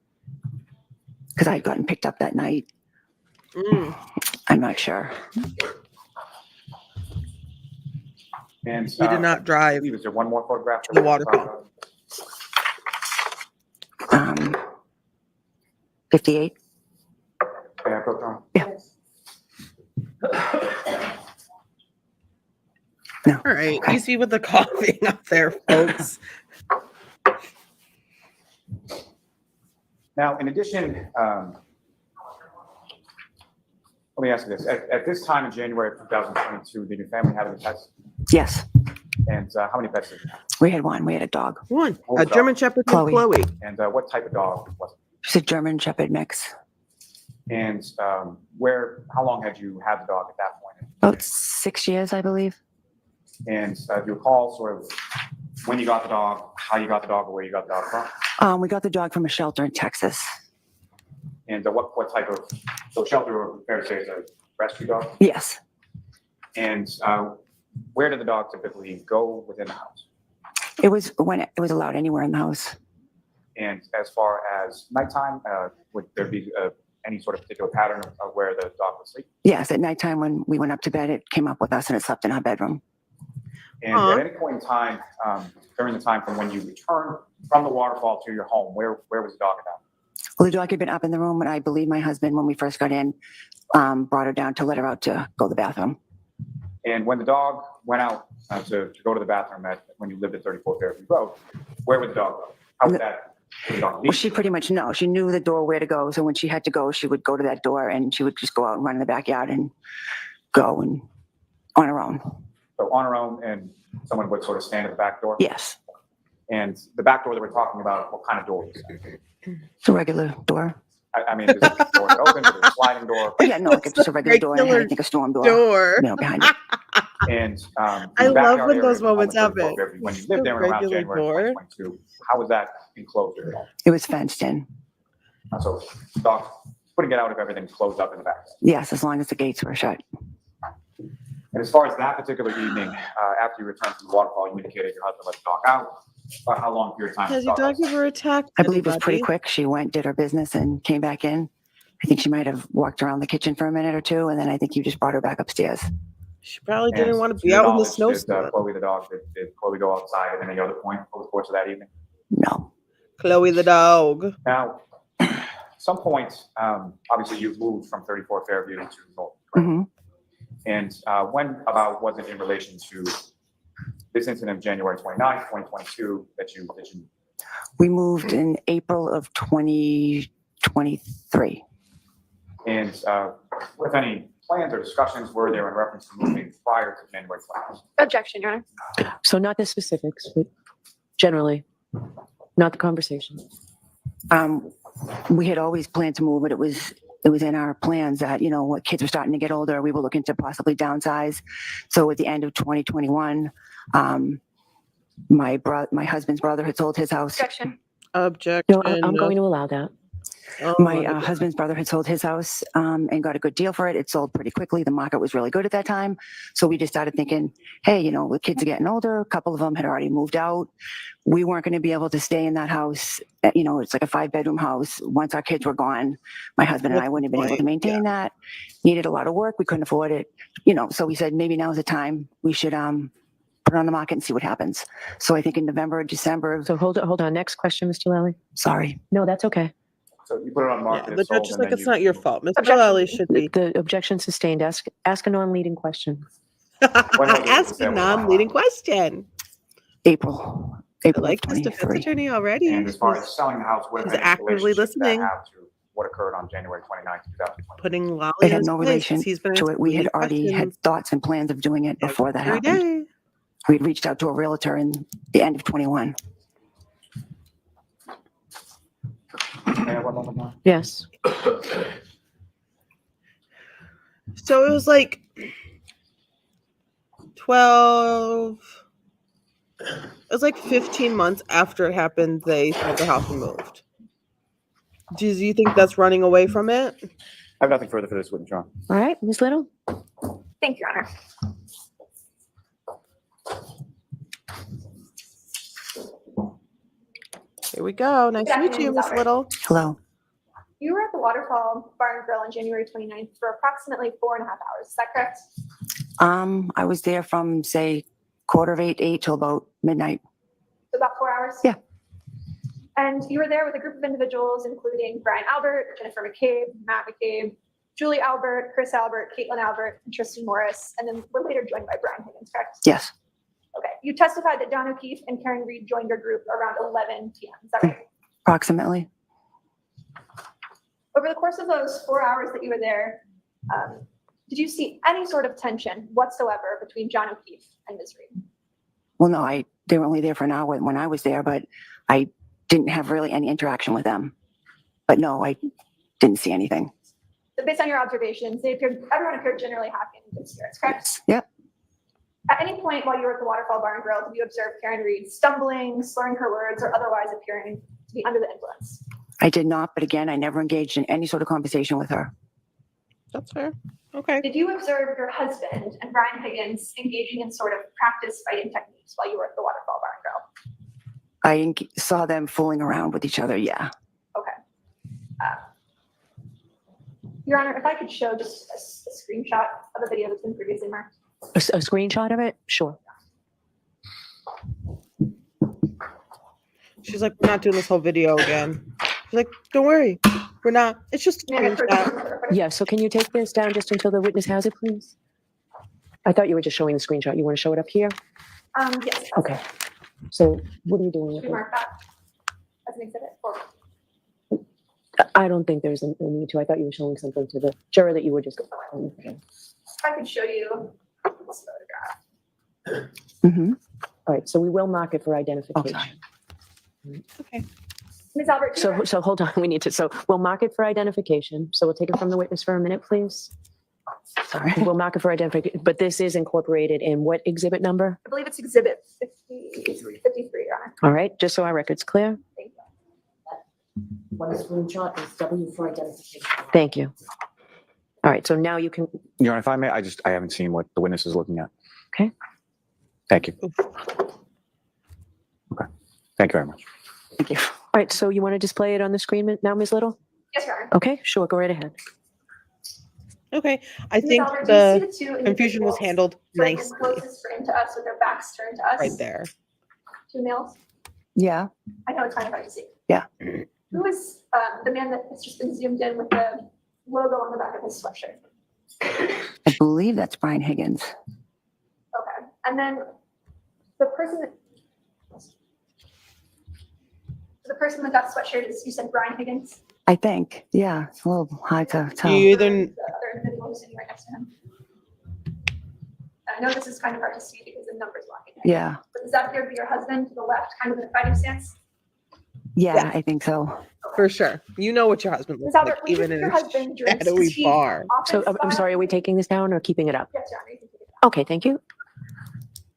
Because I had gotten picked up that night. Mm. I'm not sure. And You did not drive. is there one more photograph? The waterfall. 58? May I go through? No. All right, Okay. easy with the coughing up there, folks. Now, in addition, let me ask you this. At this time in January of 2022, did your family have any pets? Yes, And how many pets did you have? we had one. We had a dog. One, What a was that? German Shepherd named Chloe. Chloe. And what type of dog was it? She's a German Shepherd mix. And how long had you had the dog at that point? About 6 years, I believe. And do you recall sort of when you got the dog, how you got the dog, or where you got the dog from? We got the dog from a shelter in Texas. And what type of, so shelter, fair to say, is a rescue dog? Yes. And where did the dog typically go within the house? It was when it was allowed anywhere in the house. And as far as nighttime, would there be any sort of particular pattern of where the dog would sleep? Yes, at nighttime when we went up to bed, it came up with us and it slept in our bedroom. And at any point in time, during the time from when you returned from the waterfall to your home, where was the dog at that? Well, the dog had been up in the room, and I believe my husband, when we first got in, brought her down to let her out to go to the bathroom. And when the dog went out to go to the bathroom when you lived at 34 Fairview Road, where would the dog go? How would that dog leave? Well, she pretty much she knew the door where to go. So when she had to go, she would go to that door and she would just go out and run in the backyard and go and on her own. So on her own, and someone would sort of stand at the back door? Yes. And the back door that we're talking about, what kind of door is that? It's a regular door. I mean, is it a door that opens, is it a sliding door? Oh, yeah, no, like it's just a regular door. And I had, I think, a storm door. Behind it. And I the love backyard when area those on the moments 34th happen. Fairview, when you lived there in around Regular January door. 2022, how was that enclosed at all? It was fenced in. So dog couldn't get out if everything's closed up in the back. Yes, as long as the gates were shut. And as far as that particular evening, after you returned from the waterfall, you indicated your husband let the dog out. About how long period of time? Has was your the dog ever attacked I believe it was pretty anybody? quick. She went, did her business, and came back in. I think she might have walked around the kitchen for a minute or two, and then I think you just brought her back upstairs. She probably And didn't want to to be your out in the knowledge, snowstorm. Did Chloe the dog, did Chloe go outside at any other point over the course of that evening? No. Chloe the dog. Now, some point, obviously you've moved from 34 Fairview to North. Hmm. And when about was it in relation to this incident of January 29th, 2022 that you We moved in April of 2023. and with any plans or discussions were there in reference to moving prior to January 29th? Objection, Your Honor. So not the specifics, but generally, not the conversation. We had always planned to move, but it was in our plans that, what kids were starting to get older, we were looking to possibly downsize. So at the end of 2021, my husband's brother had sold his house. Objection. Objection. No, I'm going to allow that. Oh My God. husband's brother had sold his house and got a good deal for it. It sold pretty quickly. The market was really good at that time. So we just started thinking, hey, the kids are getting older. A couple of them had already moved out. We weren't going to be able to stay in that house. It's like a 5-bedroom house. Once our kids were gone, my husband and I wouldn't have been able to maintain that. Needed a lot of work. We couldn't afford it. So we said, maybe now's the time we should put it on the market and see what happens. So I think in November, December. So hold on. Next question, Mr. Lally. Sorry. No, that's okay. So you put it on the market. Yeah, and the sold, judge is and like, then it's not your fault. Mr. Objection. Lally should be. The objection sustained. Ask a non-leading question. When was it Ask that a was non-leading finalized? question. April I of like this defense 23. attorney already. And as far as selling the house, what She's any actively relationship did that listening. have to what occurred on January 29th, 2020? Putting Lolly It in had his no place, relation 'cause he's been to it. We had asking already had questions thoughts and plans of doing it before that every happened. day. We'd reached out to a realtor in the end of 21. And one more. Yes. So it was like 12. It was like 15 months after it happened, they sold their house and moved. Do you think that's running away from it? I have nothing further for this witness, Your Honor. All right, Ms. Little. Thank you, Your Honor. Here we go. Nice Good to meet you, afternoon, Miss Robert. Little. Hello. You were at the Waterfall Bar and Grill on January 29th for approximately 4.5 hours. Is that correct? I was there from say 7:45 till about midnight. So about 4 hours? Yeah. And you were there with a group of individuals, including Brian Albert, Jennifer McCabe, Matt McCabe, Julie Albert, Chris Albert, Caitlin Albert, and Tristan Morris, and then were later joined by Brian Higgins, correct? Yes. Okay. You testified that Don O'Keefe and Karen Reed joined your group around 11 p.m. Is that right? Approximately. Over the course of those 4 hours that you were there, did you see any sort of tension whatsoever between John O'Keefe and Ms. Reed? Well, no, they were only there for an hour when I was there, but I didn't have really any interaction with them. But no, I didn't see anything. So based on your observations, everyone appeared generally happy and in good spirits, correct? Yep. At any point while you were at the Waterfall Bar and Grill, did you observe Karen Reed stumbling, slurring her words, or otherwise appearing to be under the influence? I did not, but again, I never engaged in any sort of conversation with her. That's fair. Okay. Did you observe your husband and Brian Higgins engaging in sort of practice fighting techniques while you were at the waterfall bar and grill? I saw them fooling around with each other. Yeah. Okay. Your Honor, if I could show just a screenshot of a video that's been previously marked. A screenshot of it? Sure. She's like, we're not doing this whole video again. She's like, don't worry. We're not. It's just a May I get screenshot. further- Yeah, so can you take this down just until the witness has it, please? I thought you were just showing the screenshot. You want to show it up here? Yes. Okay. So what are you doing Should with we it? mark that as an exhibit? Or I don't think there's a need to. I thought you were showing something to the juror that you were just. if I could show you this photograph. Mm-hmm. All right, so we will mark it for Oh, identification. sorry. Okay. Ms. Albert, do you So hold on, we need to, so we'll mark it for identification. So we'll take it from the witness for a minute, please. Sorry. We'll mark it for identification, but this is incorporated in what exhibit number? I believe it's exhibit 53, Your Honor. All right, just so our record's clear. Thank you. One screenshot is W for identification. Thank you. All right, so now you can, Your Honor, if I may, I haven't seen what the witness is looking at. Okay. Thank you. Okay. Thank you very much. Thank you. all right, so you want to display it on the screen now, Ms. Little? Yes, Your Honor. Okay, sure, go right ahead. Okay. I Ms. think Albert, do you the see the two confusion was individuals handled sort of nicely closest frame to us with their backs turned to us? right there. Two males? Yeah. I know it's kind of hard to see. Yeah. Who is the man that has just been zoomed in with the logo on the back of his sweatshirt? I believe that's Brian Higgins. Okay. And then the person with that sweatshirt is, you said Brian Higgins? I think. Yeah. It's a little hard to tell. You either The other individual who's sitting right next to him. I know this is kind of hard to see because the number's blocking it. Yeah. But does that appear to be your husband to the left, kind of in a fighting stance? Yeah, I think so. for sure. You know what your husband Ms. looks like, Albert, when even in your a husband drinks, shadowy does he bar. often So I'm spy- sorry, are we taking this down or keeping it up? Yes, Your Honor, you can take it down. Okay, thank you.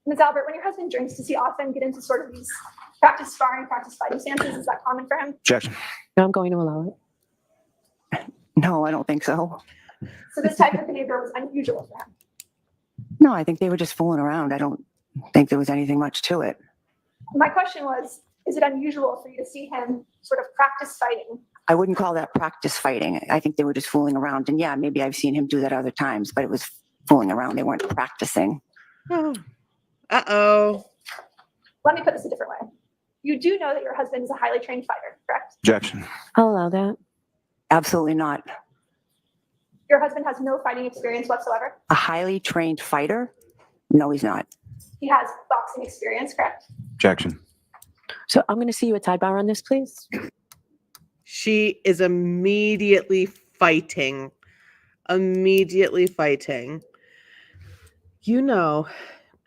Ms. Albert, when your husband drinks, does he often get into sort of these practice sparring, practice fighting stances? Is that common for him? Objection. No, I'm going to allow it. No, I don't think so. So this type of behavior was unusual for him. No, I think they were just fooling around. I don't think there was anything much to it. My question was, is it unusual for you to see him sort of practice fighting? I wouldn't call that practice fighting. I think they were just fooling around. And yeah, maybe I've seen him do that other times, but it was fooling around. They weren't practicing. Uh-oh. Let me put this a different way. You do know that your husband is a highly trained fighter, correct? Objection. I'll allow that. Absolutely not. Your husband has no fighting experience whatsoever. A highly trained fighter? No, he's not. He has boxing experience, correct? Objection. So I'm going to see you at sidebar on this, please. She is immediately fighting. Immediately fighting. You know,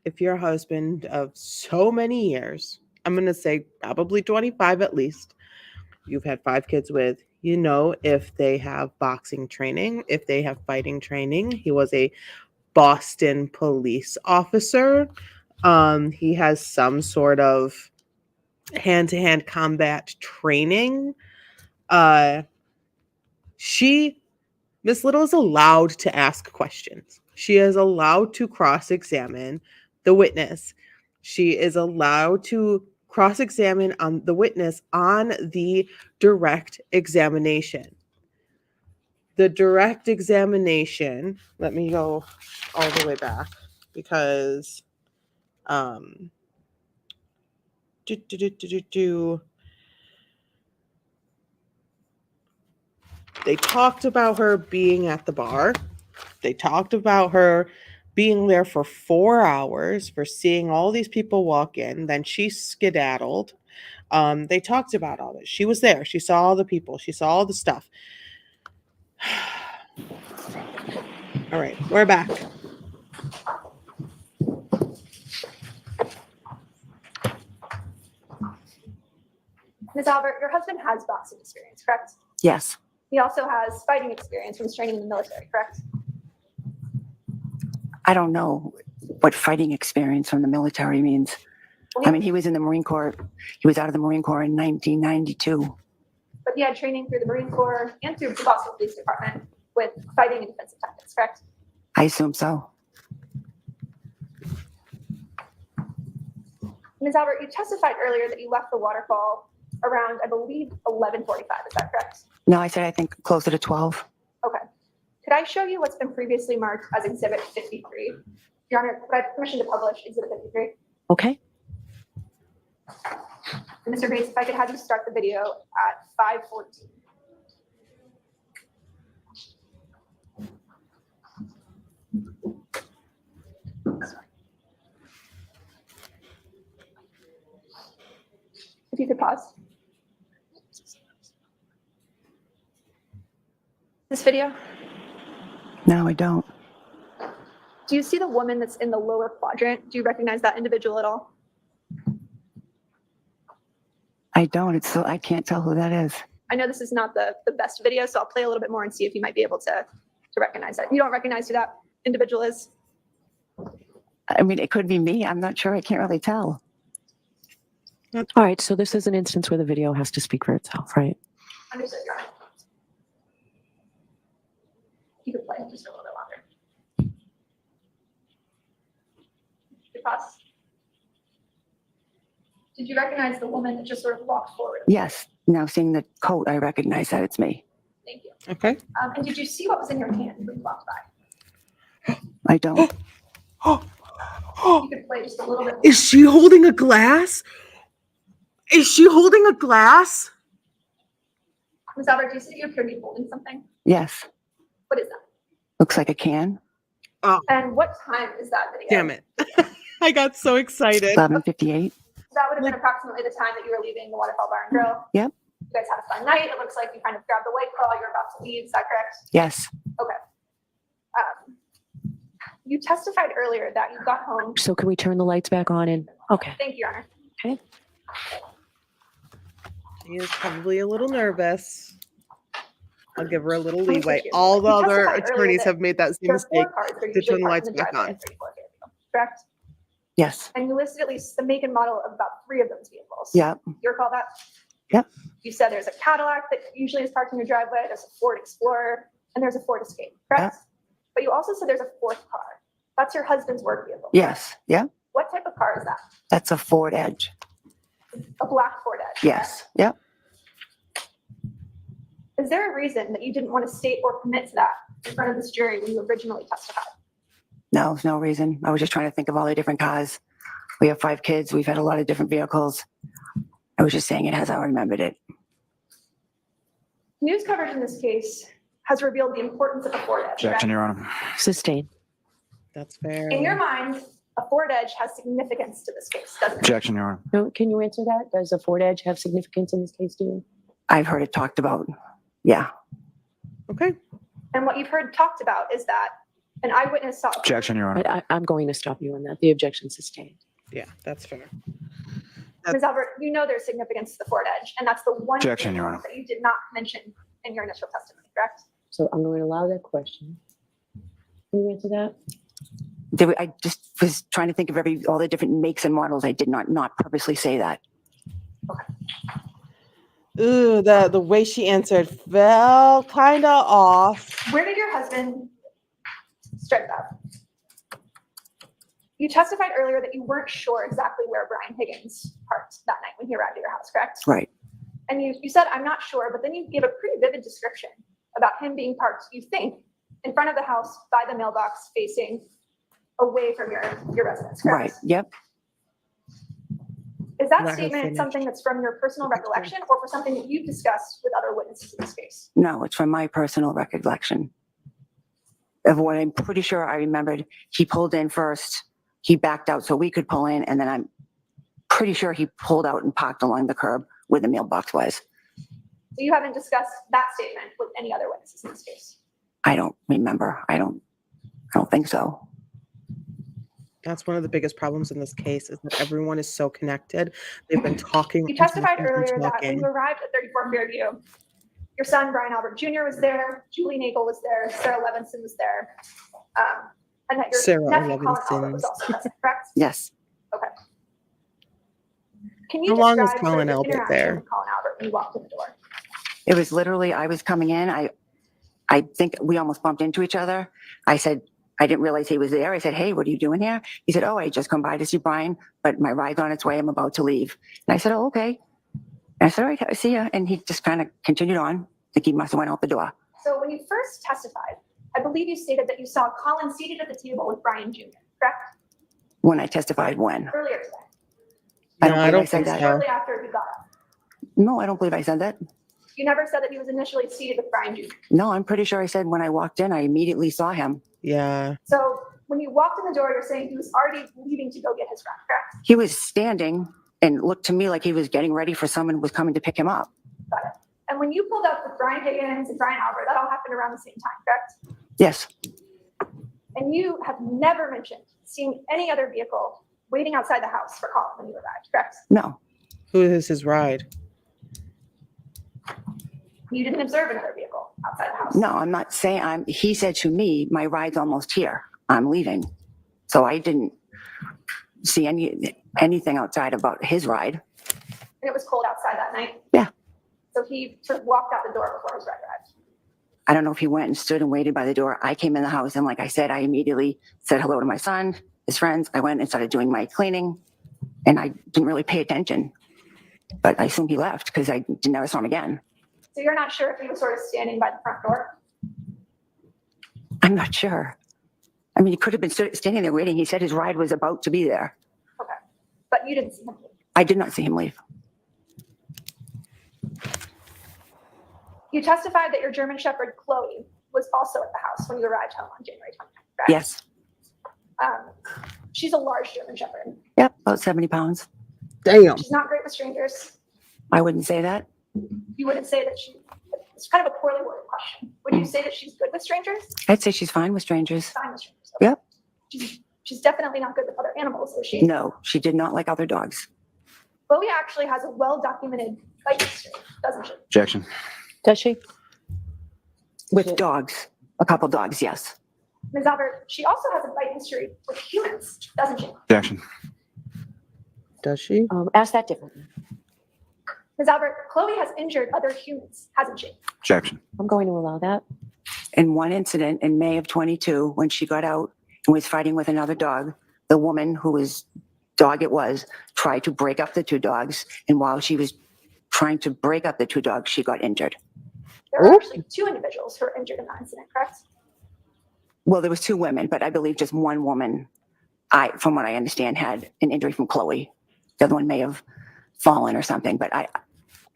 if your husband of so many years, I'm going to say probably 25 at least, you've had 5 kids with, you know, if they have boxing training, if they have fighting training. He was a Boston police officer. He has some sort of hand-to-hand combat training. Miss Little is allowed to ask questions. She is allowed to cross-examine the witness. She is allowed to cross-examine on the witness on the direct examination. The direct examination, let me go all the way back because they talked about her being at the bar. They talked about her being there for 4 hours, for seeing all these people walk in. Then she skedaddled. They talked about all this. She was there. She saw all the people. She saw all the stuff. All right, we're back. Ms. Albert, your husband has boxing experience, correct? Yes. He also has fighting experience from his training in the military, correct? I don't know what fighting experience from the military means. I mean, he was in the Marine Corps. He was out of the Marine Corps in 1992. But he had training through the Marine Corps and through the Boston Police Department with fighting and defensive tactics, correct? I assume so. Ms. Albert, you testified earlier that you left the waterfall around, I believe, 11:45. Is that correct? No, I said I think closer to 12. Okay. Could I show you what's been previously marked as Exhibit 53? Your Honor, could I have permission to publish Exhibit 53? Okay. And Mr. Bates, if I could have you start the video at 5:14. If you could pause. This video, No, I don't. do you see the woman that's in the lower quadrant? Do you recognize that individual at all? I don't. It's so I can't tell who that is. I know this is not the best video, so I'll play a little bit more and see if you might be able to recognize it. You don't recognize who that individual is? I mean, it could be me. I'm not sure. I can't really tell. All right. So this is an instance where the video has to speak for itself, right? Understood, Your Honor. You could play just a little bit longer. Your pause. Did you recognize the woman that just sort of walked forward? Yes. Now seeing the coat, I recognize that it's me. Thank you. Okay. And did you see what was in your hand when you walked by? I don't. You could play just a little bit. Is she holding a glass? Is she holding a glass? Ms. Albert, do you see that you appear to be holding something? Yes. What is that? Looks like a can. And what time is that video? Damn it. I got so excited. 11:58. That would have been approximately the time that you were leaving the Waterfall Bar and Grill. Yep. You guys had a fun night. It looks like you kind of grabbed the white claw. You're about to leave. Is that correct? Yes. Okay. You testified earlier that you got home. So can we turn the lights back on and, okay. Thank you, Your Honor. Okay. She is probably a little nervous. I'll give her a little Let me leeway. switch you. All the You other testified earlier attorneys that have made that same There are mistake. 4 cars that are to usually turn the parked lights in the back driveway on. at 34 Fairview, correct? Yes. And you listed at least the make and model of about 3 of those vehicles. Yep. You recall that? Yep. You said there's a Cadillac that usually is parked in your driveway, there's a Ford Explorer, and there's a Ford Escape, correct? But you also said there's a 4th car. That's your husband's work vehicle. Yes. Yeah. What type of car is that? That's a Ford Edge. A black Ford Edge. Yes. Yep. Is there a reason that you didn't want to state or commit to that in front of this jury when you originally testified? No, there's no reason. I was just trying to think of all the different cars. We have 5 kids. We've had a lot of different vehicles. I was just saying it as I remembered it. News coverage in this case has revealed the importance of a Ford Edge. Objection, correct? Your Honor. Sustain. That's fair. In your mind, a Ford Edge has significance to this case, doesn't it? Objection, Your Honor. No, can you answer that? Does a Ford Edge have significance in this case, do you? I've heard it talked about. Yeah. Okay. And what you've heard talked about is that an eyewitness saw. Objection, Your Honor. I'm going to stop you on that. The objection sustained. Yeah, that's fair. Ms. Albert, you know there's significance to the Ford Edge, and that's the one Objection, thing Your Honor. that you did not mention in your initial testimony, correct? So I'm going to allow that question. Can you answer that? I just was trying to think of all the different makes and models. I did not purposely say that. Ooh, the way she answered felt kind of off. Where did your husband strike that? You testified earlier that you weren't sure exactly where Brian Higgins parked that night when he arrived at your house, correct? Right. And you said, I'm not sure, but then you gave a pretty vivid description about him being parked, you think, in front of the house by the mailbox facing away from your residence, correct? Right. Yep. Is that Let her statement finish. something that's from your personal recollection or for something that you've discussed with other witnesses in this case? No, it's from my personal recollection of what I'm pretty sure I remembered. He pulled in first. He backed out so we could pull in. And then I'm pretty sure he pulled out and parked along the curb where the mailbox was. So you haven't discussed that statement with any other witnesses in this case? I don't remember. I don't think so. That's one of the biggest problems in this case is that everyone is so connected. They've been talking. You and testified talking and earlier that when talking. you arrived at 34 Fairview, your son, Brian Albert Jr. was there, Julie Nagel was there, Sarah Levinson was there, and that your Sarah nephew, Colin Levinson. Albert, was also present, correct? Yes. Okay. Can you How long was describe sort of Colin the Albert interaction there? with Colin Albert when you walked in the door? It was literally, I was coming in. I think we almost bumped into each other. I said, I didn't realize he was there. I said, hey, what are you doing here? He said, oh, I just come by to see Brian, but my ride's on its way. I'm about to leave. And I said, oh, okay. And I said, all right, see ya. And he just kind of continued on. I think he must have went out the door. So when you first testified, I believe you stated that you saw Colin seated at the table with Brian Jr., correct? When I testified, when? Earlier today, I No, don't I believe don't I said think that. so. shortly after he got up. No, I don't believe I said that. You never said that he was initially seated with Brian Jr. No, I'm pretty sure I said when I walked in, I immediately saw him. Yeah. So when you walked in the door, you're saying he was already leaving to go get his friend, correct? He was standing and looked to me like he was getting ready for someone who was coming to pick him up. Got it. And when you pulled up with Brian Higgins and Brian Albert, that all happened around the same time, correct? Yes. And you have never mentioned seeing any other vehicle waiting outside the house for Colin when you arrived, correct? No. Who is his ride? You didn't observe another vehicle outside the house. No, I'm not saying he said to me, my ride's almost here. I'm leaving. So I didn't see anything outside about his ride. And it was cold outside that night? Yeah. So he sort of walked out the door before his ride arrived. I don't know if he went and stood and waited by the door. I came in the house and like I said, I immediately said hello to my son, his friends. I went and started doing my cleaning and I didn't really pay attention. But I assumed he left because I never saw him again. So you're not sure if he was sort of standing by the front door? I'm not sure. I mean, he could have been standing there waiting. He said his ride was about to be there. Okay. But you didn't see him leave. I did not see him leave. You testified that your German Shepherd, Chloe, was also at the house when you arrived home on January 29th, correct? Yes. She's a large German Shepherd. Yep. About 70 pounds. Damn. She's not great with strangers. I wouldn't say that. You wouldn't say that it's kind of a poorly worded question. Would you say that she's good with strangers? I'd say she's fine with strangers. Fine with strangers. Okay. Yep. She's definitely not good with other animals, is she? No, she did not like other dogs. Chloe actually has a well-documented bite history, doesn't she? Objection. Does she? With dogs. A couple dogs, yes. Ms. Albert, she also has a bite history with humans, doesn't she? Objection. Does she? Ask that differently. Ms. Albert, Chloe has injured other humans, hasn't she? Objection. I'm going to allow that. In one incident in May of 22, when she got out and was fighting with another dog, the woman whose dog it was tried to break up the two dogs. And while she was trying to break up the two dogs, she got injured. There are actually two individuals who were injured in that incident, correct? Well, there was two women, but I believe just one woman, from what I understand, had an injury from Chloe. The other one may have fallen or something, but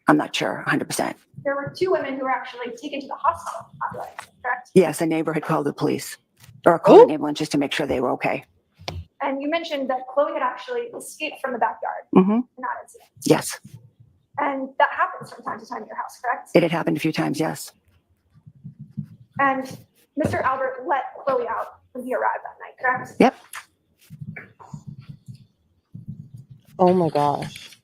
I'm not sure 100%. There were two women who were actually taken to the hospital after that incident, correct? Yes, a neighbor had called the police or called an ambulance just to make sure they were okay. And you mentioned that Chloe had actually escaped from the backyard Mm-hmm. in that incident. Yes, And that happens from time to time in your house, correct? it had happened a few times, yes. And Mr. Albert let Chloe out when he arrived that night, correct? Yep. Oh my gosh.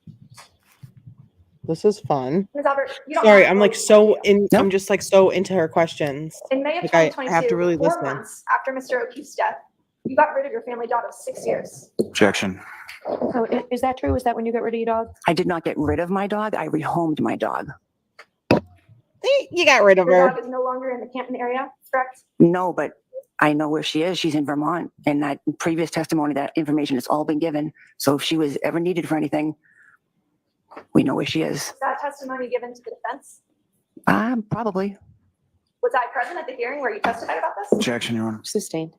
This is fun. Ms. Albert, you don't Sorry, have I'm like Chloe's so idea. in. I'm just like so into her questions. In May of Like, I 2022, have to really 4 listen. months after Mr. O'Keefe's death, you got rid of your family dog of 6 years. Objection. So is that true? Is that when you got rid of your dog? I did not get rid of my dog. I rehomed my dog. You got rid of Your her. dog is no longer in the Canton area, correct? No, but I know where she is. She's in Vermont. And that previous testimony, that information has all been given. So if she was ever needed for anything, we know where she is. Was that testimony given to the defense? Probably. Was I present at the hearing where you testified about this? Objection, Your Honor. Sustained.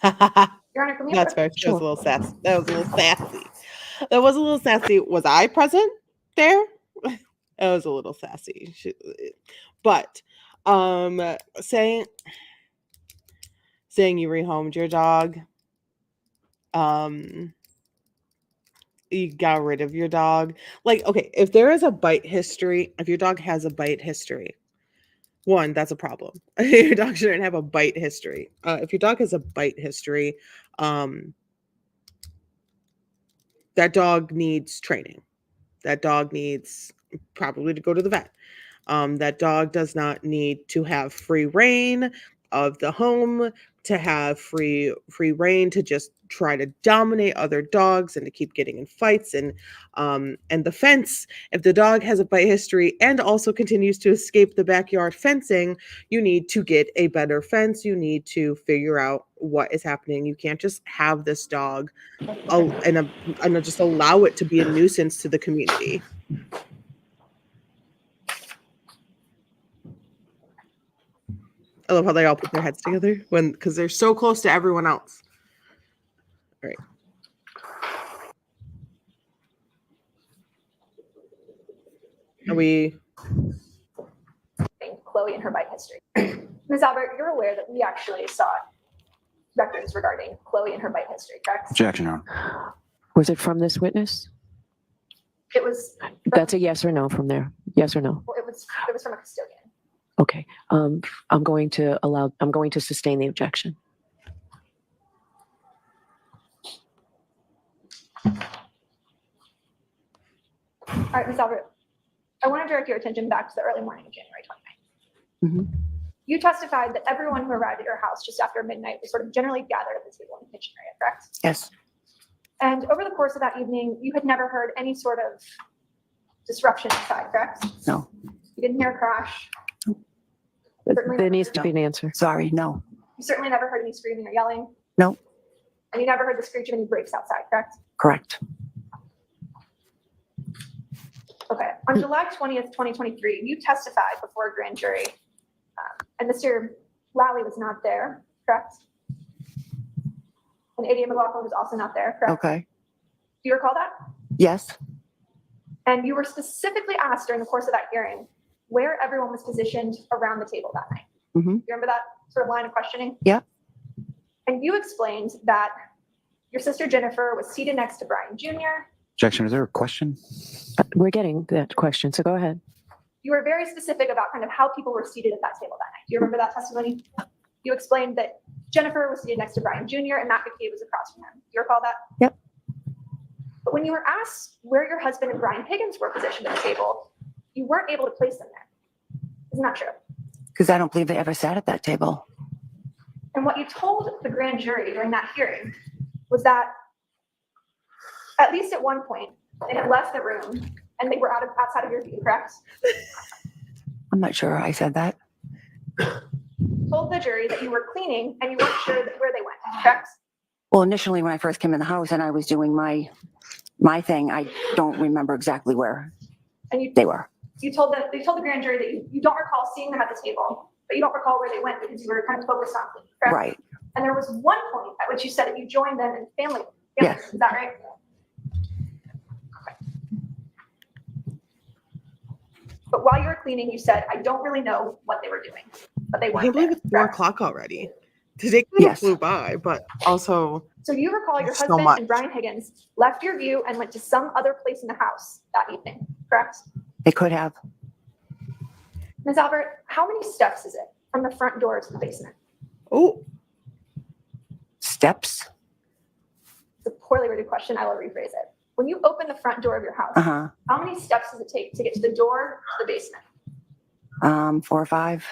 Your Honor, can we have That's fair. That was a little sassy. That was a little sassy. That was a little sassy. Was I present there? That was a little sassy. But saying you rehomed your dog, you got rid of your dog. Like, okay, if there is a bite history, if your dog has a bite history, one, that's a problem. Your dog shouldn't have a bite history. If your dog has a bite history, that dog needs training. That dog needs probably to go to the vet. That dog does not need to have free reign of the home to have free reign to just try to dominate other dogs and to keep getting in fights. And the fence, if the dog has a bite history and also continues to escape the backyard fencing, you need to get a better fence. You need to figure out what is happening. You can't just have this dog and just allow it to be a nuisance to the community. I love how they all put their heads together because they're so close to everyone else. All right. Are we? Chloe and her bite history. Ms. Albert, you're aware that we actually saw records regarding Chloe and her bite history, correct? Objection, Your Honor. Was it from this witness? It was. That's a yes or no from there. Yes or no? It was from a custodian. Okay. I'm going to sustain the objection. All right, Ms. Albert, I want to direct your attention back to the early morning of January 29th. Mhm. You testified that everyone who arrived at your house just after midnight was sort of generally gathered at the table in the kitchen area, correct? Yes. And over the course of that evening, you had never heard any sort of disruption inside, correct? No. You didn't hear a crash. Certainly There never needs heard- to be an answer. Sorry, no. You certainly never heard any screaming or yelling. No. And you never heard the screech of any brakes outside, correct? Correct. Okay. On July 20th, 2023, you testified before a grand jury, and Mr. Lally was not there, correct? And AD McLaughlin was also not there, correct? Okay. Do you recall that? Yes. And you were specifically asked during the course of that hearing where everyone was positioned around the table that night. Mm-hmm. You remember that sort of line of questioning? Yeah. And you explained that your sister Jennifer was seated next to Brian Jr. Objection, is there a question? We're getting that question, so go ahead. You were very specific about kind of how people were seated at that table that night. Do you remember that testimony? You explained that Jennifer was seated next to Brian Jr. and Matt McCabe was across from him. Do you recall that? Yep. But when you were asked where your husband and Brian Higgins were positioned at the table, you weren't able to place them there. Isn't that true? Because I don't believe they ever sat at that table. And what you told the grand jury during that hearing was that at least at one point, they had left the room and they were outside of your view, correct? I'm not sure I said that. Told the jury that you were cleaning and you weren't sure where they went, correct? Well, initially when I first came in the house and I was doing my thing, I don't remember exactly where And they were. you told the grand jury that you don't recall seeing them at the table, but you don't recall where they went because you were kind of focused on cleaning, correct? Right. And there was one point at which you said that you joined them in family. Yes. Is that right? Okay. But while you were cleaning, you said, I don't really know what they were doing, but they I weren't can't believe there, it's 4 correct? o'clock already. Today kind of Yes. flew by, but also So you recall your So husband much. and Brian Higgins left your view and went to some other place in the house that evening, correct? They could have. Ms. Albert, how many steps is it from the front door to the basement? oh, Steps? It's a poorly worded question. I will rephrase it. When you open the front door of your house, Uh-huh. how many steps does it take to get to the door to the basement? 4 or 5.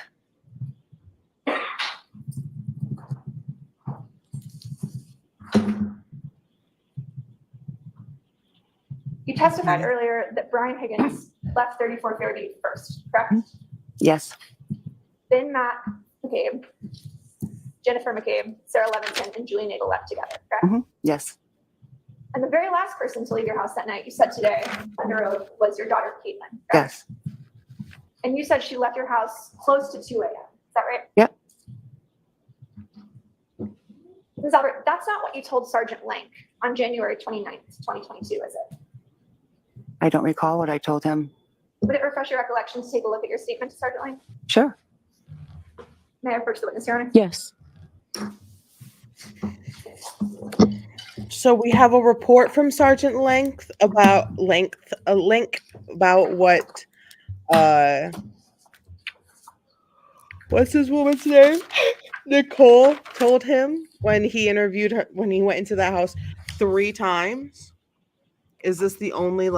You testified earlier that Brian Higgins left 3430 first, correct? Yes. Then Matt McCabe, Jennifer McCabe, Sarah Levinson, and Julie Nagel left together, correct? Mm-hmm. Yes. And the very last person to leave your house that night, you said today under oath, was your daughter Caitlin, correct? Yes. And you said she left your house close to 2 a.m. Is that right? Yep. Ms. Albert, that's not what you told Sergeant Lank on January 29th, 2022, is it? I don't recall what I told him. Would it refresh your recollection to take a look at your statement to Sergeant Lank? Sure. May I approach the witness, Your Honor? Yes. so we have a report from Sergeant Length about what what's this woman's name? Nicole told him when he interviewed her when he went into that house 3 times. Is this the only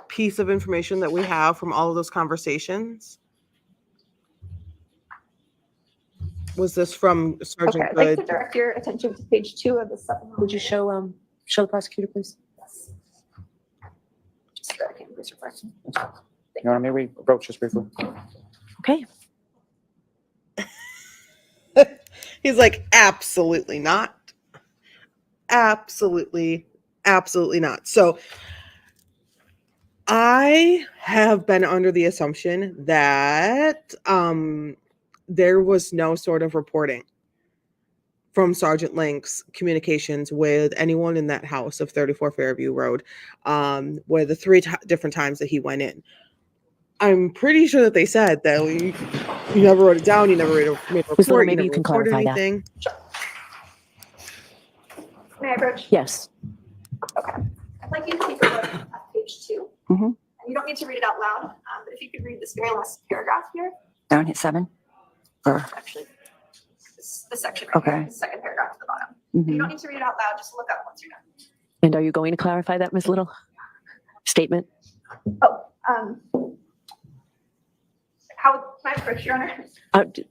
piece of information that we have from all of those conversations? Was this from Sergeant Okay, I'd like to Good? direct your attention to page 2 of the supplemental. Would you show the prosecutor, please? Yes. Just go to Cambridge report. Your Honor, may we approach this briefly? Okay. He's like, absolutely not. Absolutely not. So I have been under the assumption that there was no sort of reporting from Sergeant Link's communications with anyone in that house of 34 Fairview Road, where the three different times that he went in. I'm pretty sure that they said that you never wrote it down, you never made a report, Ms. Little, you maybe never you can reported clarify that. anything. May I approach? Yes. Okay. I'd like you to take a look at page 2. Mhm. And you don't need to read it out loud, but if you could read this very last paragraph here, Down at 7? Or, actually, this section right Okay. here, the second paragraph at the bottom. You mhm. don't need to read it out loud, just look up once you're done. And are you going to clarify that, Ms. Little? Statement? Oh, how, can I approach, Your Honor? D-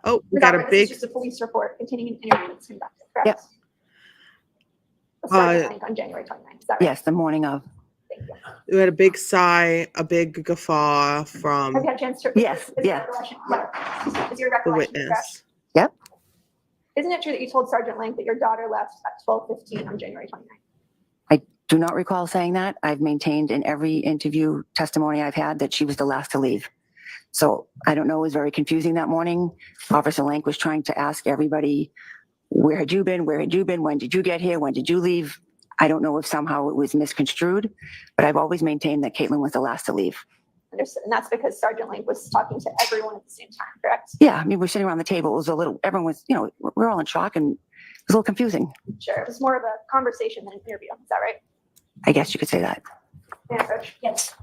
Oh, we Ms. got a Albert, big, This is just a police report containing an interview that's conducted, correct? Yep. With Sergeant Lang on January 29th, is that right? Yes, the morning of. Thank you. we had a big sigh, a big guffaw Have from you had a chance to? Yes, is your yeah. recollection- Yeah. Is your the recollection correct? witness. Isn't it true that you told Sergeant Lang that your daughter left at 12:15 on January 29th? I do not recall saying that. I've maintained in every interview testimony I've had that she was the last to leave. So I don't know, it was very confusing that morning. Officer Lank was trying to ask everybody, where had you been? Where had you been? When did you get here? When did you leave? I don't know if somehow it was misconstrued, but I've always maintained that Caitlin was the last to leave. Understood. And that's because Sergeant Lang was talking to everyone at the same time, correct? Yeah, I mean, we're sitting around the table. It was a little, everyone was, we're all in shock and it was a little confusing. Sure. It was more of a conversation than an interview. Is that right? I guess you could say that. May I approach? Yes.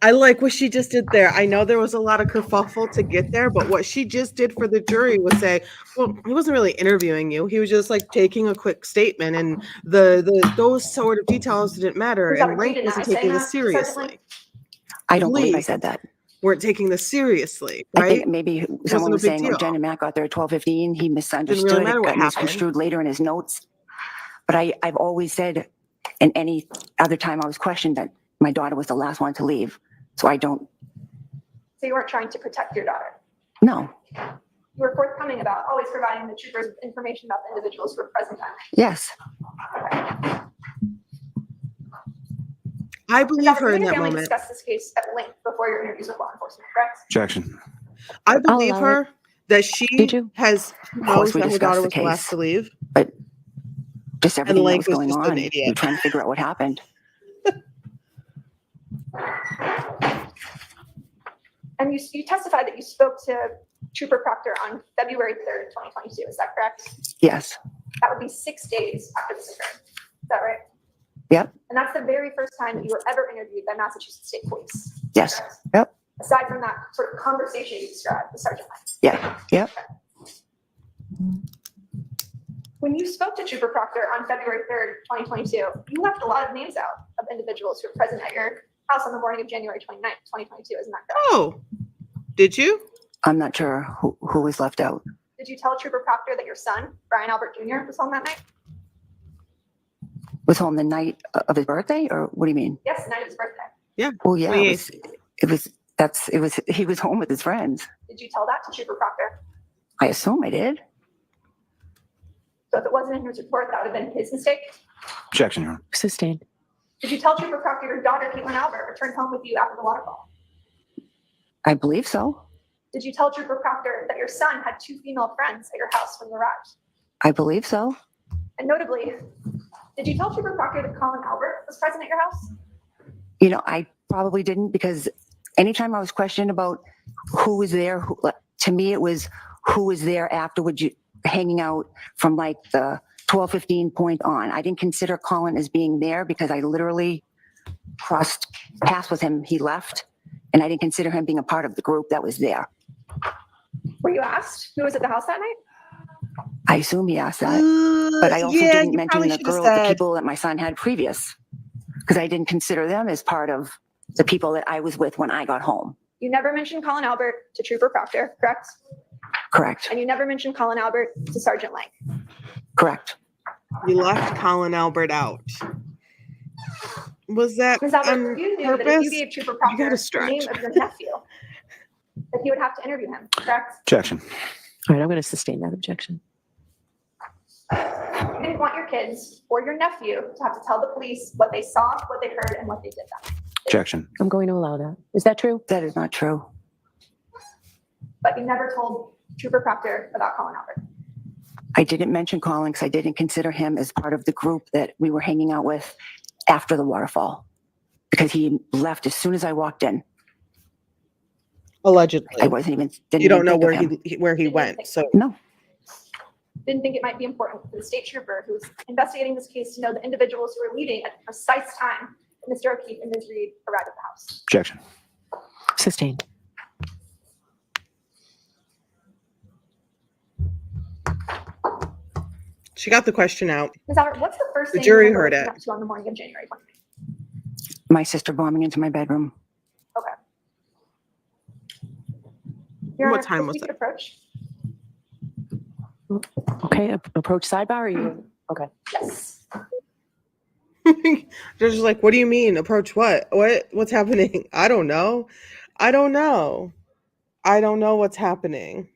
I like what she just did there. I know there was a lot of kerfuffle to get there, but what she just did for the jury was say, well, he wasn't really interviewing you. He was just like taking a quick statement, and those sort of details didn't matter. Ms. And Albert, you Rank did wasn't not say taking this that, Sergeant Lang? seriously. I don't believe I Please. said that. Weren't taking this seriously, I right? think maybe someone a was big saying, deal. oh, Jen and Matt got there at 12:15. He misunderstood. matter It what got happened. misconstrued later in his notes. But I've always said, and any other time I was questioned, that my daughter was the last one to leave. So I don't, So you weren't trying to protect your daughter. no, You were forthcoming about always providing the troopers with information about the individuals who were present that yes, night. I Ms. believe Albert, her you in and your that family moment. discussed this case at length before your interviews with law enforcement, correct? Objection. I believe allow her that she Did you? has course knows we that her discussed daughter the was the last case. to leave. but just everything that Link was was going just an on, idiot. we're trying to figure out what happened. And you testified that you spoke to Trooper Proctor on February 3rd, 2022. Is that correct? Yes, That would be 6 days after this occurred. Is that right? Yep. And that's the very first time that you were ever interviewed by Massachusetts State Police. Is that Yes. correct? Yep. Aside from that sort of conversation you described with Sergeant Lang. yeah, yep. When you spoke to Trooper Proctor on February 3rd, 2022, you left a lot of names out of individuals who were present at your house on the morning of January 29th, 2022. Isn't that correct? Oh, did you? I'm not sure who was left out. Did you tell Trooper Proctor that your son, Brian Albert Jr., was home that night? Was home the night of his birthday, or what do you mean? Yes, the night of his birthday. Well, yeah, 28th. he was home with his friends. Did you tell that to Trooper Proctor? I assume I did. So if it wasn't in his report, that would have been his mistake. Objection, Your Honor. Sustained. Did you tell Trooper Proctor your daughter, Caitlin Albert, returned home with you after the waterfall? I believe so. Did you tell Trooper Proctor that your son had 2 female friends at your house when you arrived? I believe so. And notably, did you tell Trooper Proctor that Colin Albert was present at your house? I probably didn't, because anytime I was questioned about who was there, to me, it was who was there afterwards, hanging out from like the 12:15 point on. I didn't consider Colin as being there because I literally crossed paths with him. He left, and I didn't consider him being a part of the group that was there. Were you asked who was at the house that night? I assume he asked that, but I also yeah, didn't you mention probably the should have girls, the said. people that my son had previous, because I didn't consider them as part of the people that I was with when I got home. You never mentioned Colin Albert to Trooper Proctor, correct? Correct. And you never mentioned Colin Albert to Sergeant Lang. Correct. You left Colin Albert out. Was that Ms. Albert, on you knew that if purpose? you gave Trooper You Proctor gotta the stretch. name of your nephew, that he would have to interview him, correct? Objection. All right, I'm going to sustain that objection. You didn't want your kids or your nephew to have to tell the police what they saw, what they heard, and what they did then. Objection. I'm going to allow that. Is that true? That is not true. But you never told Trooper Proctor about Colin Albert. I didn't mention Colin because I didn't consider him as part of the group that we were hanging out with after the waterfall, because he left as soon as I walked in. Allegedly. I wasn't even. Didn't You don't even know think where of him. he went. So No. Didn't think it might be important for the state trooper who was investigating this case to know the individuals who were leaving at the precise time that Mr. O'Keefe and Ms. Reed arrived at the house. Objection. Sustained. she got the question out. Ms. Albert, what's the first The thing jury you remember heard waking it. up to on the morning of January 29th? My sister bombing into my bedroom. Okay. Your What Honor, time if was we could it? approach. Okay, approach sidebar or you? Okay. Yes. They're just like, what do you mean? Approach what? What's happening? I don't know. I don't know. I don't know what's happening.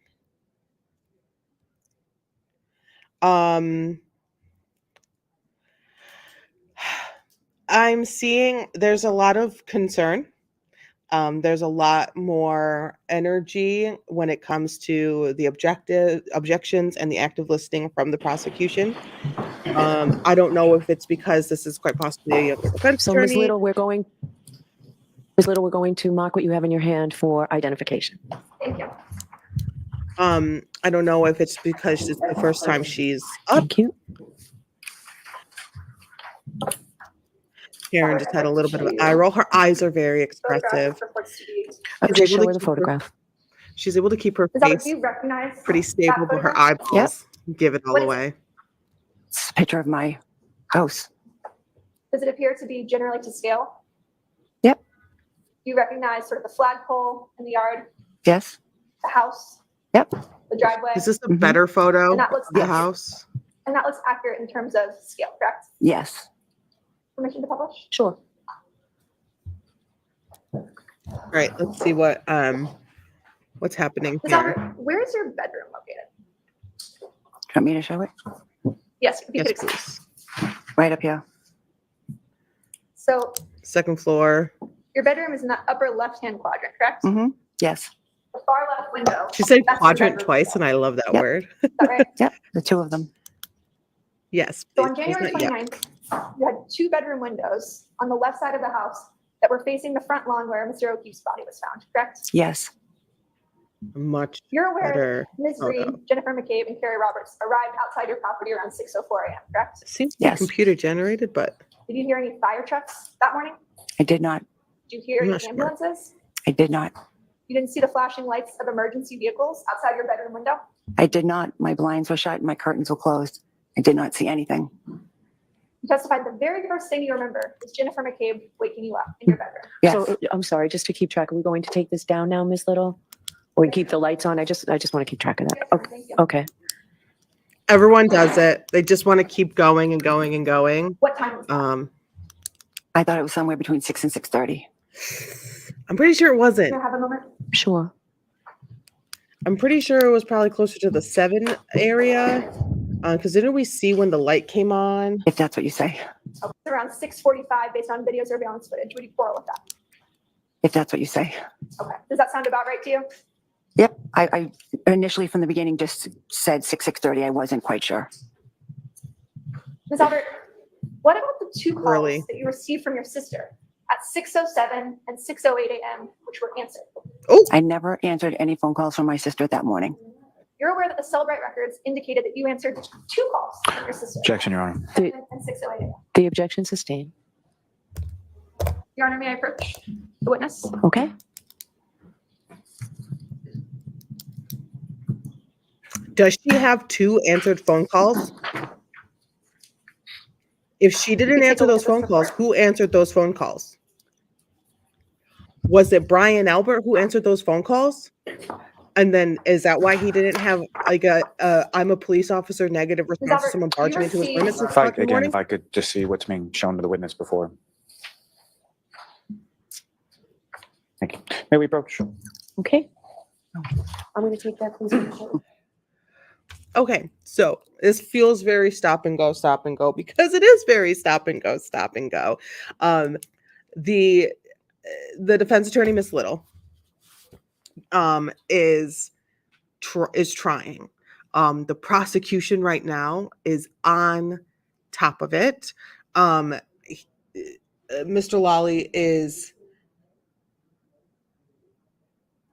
I'm seeing there's a lot of concern. There's a lot more energy when it comes to the objections and the active listening from the prosecution. I don't know if it's because this is quite possibly a younger defense So Ms. attorney. Little, we're going to mark what you have in your hand for identification. Thank you. I don't know if it's because it's the first time she's up. Thank you. Karen just had a little bit of an eye roll. Her eyes are very expressive. Photograph purports to be. Just able show to her the keep her- photograph. She's able to keep her Ms. Albert, face do you recognize pretty that stable, but her photograph? eyeballs give it all What is it? away. It's a picture of my house. Does it appear to be generally to scale? Yep. Do you recognize sort of the flagpole in the yard, Yes. the house, Yep. the driveway? Is this a Mhm. better photo And that looks of the accurate. house? And that looks accurate in terms of scale, correct? Yes. Permission to publish? Sure. All right, let's see what's happening Ms. here. Albert, where is your bedroom located? Do you want me to show it? Yes, if you Yes, could explain. please. Right up here. So Second floor. your bedroom is in the upper left-hand quadrant, correct? Mm-hmm. Yes. The far left window. She said that's your quadrant bedroom twice, window. and I love that Yep. word. Is that right? Yep. The two of them. Yes. So please. on January Isn't it? Yeah. 29th, you had two bedroom windows on the left side of the house that were facing the front lawn where Mr. O'Keefe's body was found, correct? Yes. Much You're aware better. that Ms. Reed, photo. Jennifer McCabe, and Carrie Roberts arrived outside your property around 6:04 a.m., correct? Seems to be Yes. computer generated, but Did you hear any fire trucks that morning? I did not. Did you hear I'm any not sure. ambulances? I did not. You didn't see the flashing lights of emergency vehicles outside your bedroom window? I did not. My blinds were shut and my curtains were closed. I did not see anything. You testified the very first thing you remember was Jennifer McCabe waking you up in your bedroom. Yes. So I'm sorry, just to keep track, are we going to take this down now, Ms. Little? Or we keep the lights on? I just want to keep track of that. Yes, Okay. thank you. Okay. everyone does it. They just want to keep going and going and going. What time was that? I thought it was somewhere between 6 and 6:30. I'm pretty sure it wasn't. Can I have a moment? Sure. I'm pretty sure it was probably closer to the 7 area. Because didn't we see when the light came on? If that's what you say. It's around 6:45 based on video surveillance footage. Would you quarrel with that? If that's what you say. Okay. Does that sound about right to you? Yep. I initially from the beginning just said 6:30. I wasn't quite sure. Ms. Albert, what about the two calls Early. that you received from your sister at 6:07 and 6:08 a.m., which were answered? I never answered any phone calls from my sister that morning. You're aware that the Celebrate records indicated that you answered two calls from your sister. Objection, Your Honor. 7 and 6:08 a.m. The objection sustained. Your Honor, may I approach the witness? Okay. Does she have 2 answered phone calls? If she didn't take a answer look those at this phone calls, report. who answered those phone calls? Was it Brian Albert who answered those phone calls? And then is that why he didn't have like I'm a police officer negative response to Albert, someone do you barging into his receive- room at 6 If I, o'clock in the again, morning? if I could just see what's being shown to the witness before. Thank you. May we approach? Okay. I'm gonna take that, please. Okay, so this feels very stop and go because it is very stop and go. The defense attorney, Miss Little, is trying. The prosecution right now is on top of it. Mr. Lawley is.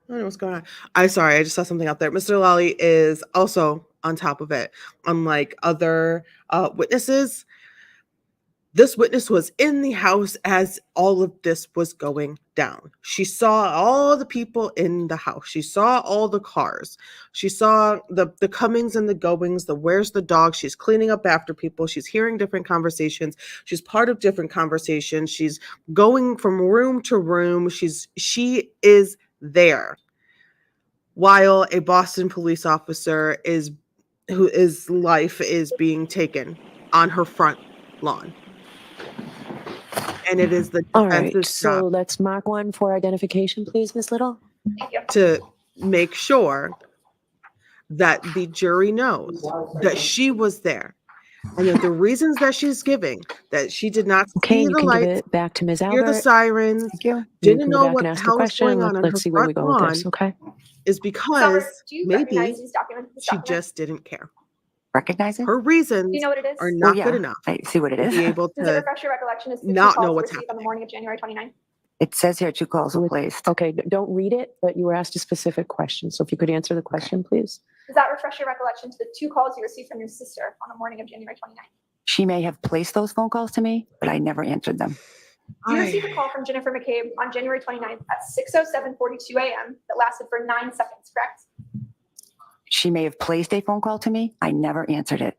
I don't know what's going on. I just saw something out there. Mr. Lawley is also on top of it. Unlike other witnesses, this witness was in the house as all of this was going down. She saw all the people in the house. She saw all the cars. She saw the comings and the goings, the where's the dog. She's cleaning up after people. She's hearing different conversations. She's part of different conversations. She's going from room to room. She is there while a Boston police officer whose life is being taken on her front lawn. And it is the All right. defense's So job let's mark one for identification, please, Miss Little. Thank you. to make sure that the jury knows that she was there and that the reasons that she's giving, that she did not Okay, see you the can give lights, it back to Ms. hear the Albert. sirens, Thank you. You didn't can go know back what and the ask the hell was question. going on her Let's see where we front go with lawn this. Okay. is Ms. because Albert, do you maybe recognize these documents? This she document? just didn't care. Recognize it? Her Do reasons you know what it is? are Well, not yeah, good enough I see what it to is. be able Does it to refresh your recollection as to the two not know calls you what's received on the morning of January 29th? It says here 2 calls were placed. Okay. Don't read it, but you were asked a specific question. So if you could answer the question, please. Does that refresh your recollection to the 2 calls you received from your sister on the morning of January 29th? She may have placed those phone calls to me, but I never answered them. You received a call from Jennifer McCabe on January 29th at 6:07:42 a.m. that lasted for 9 seconds, correct? She may have placed a phone call to me. I never answered it.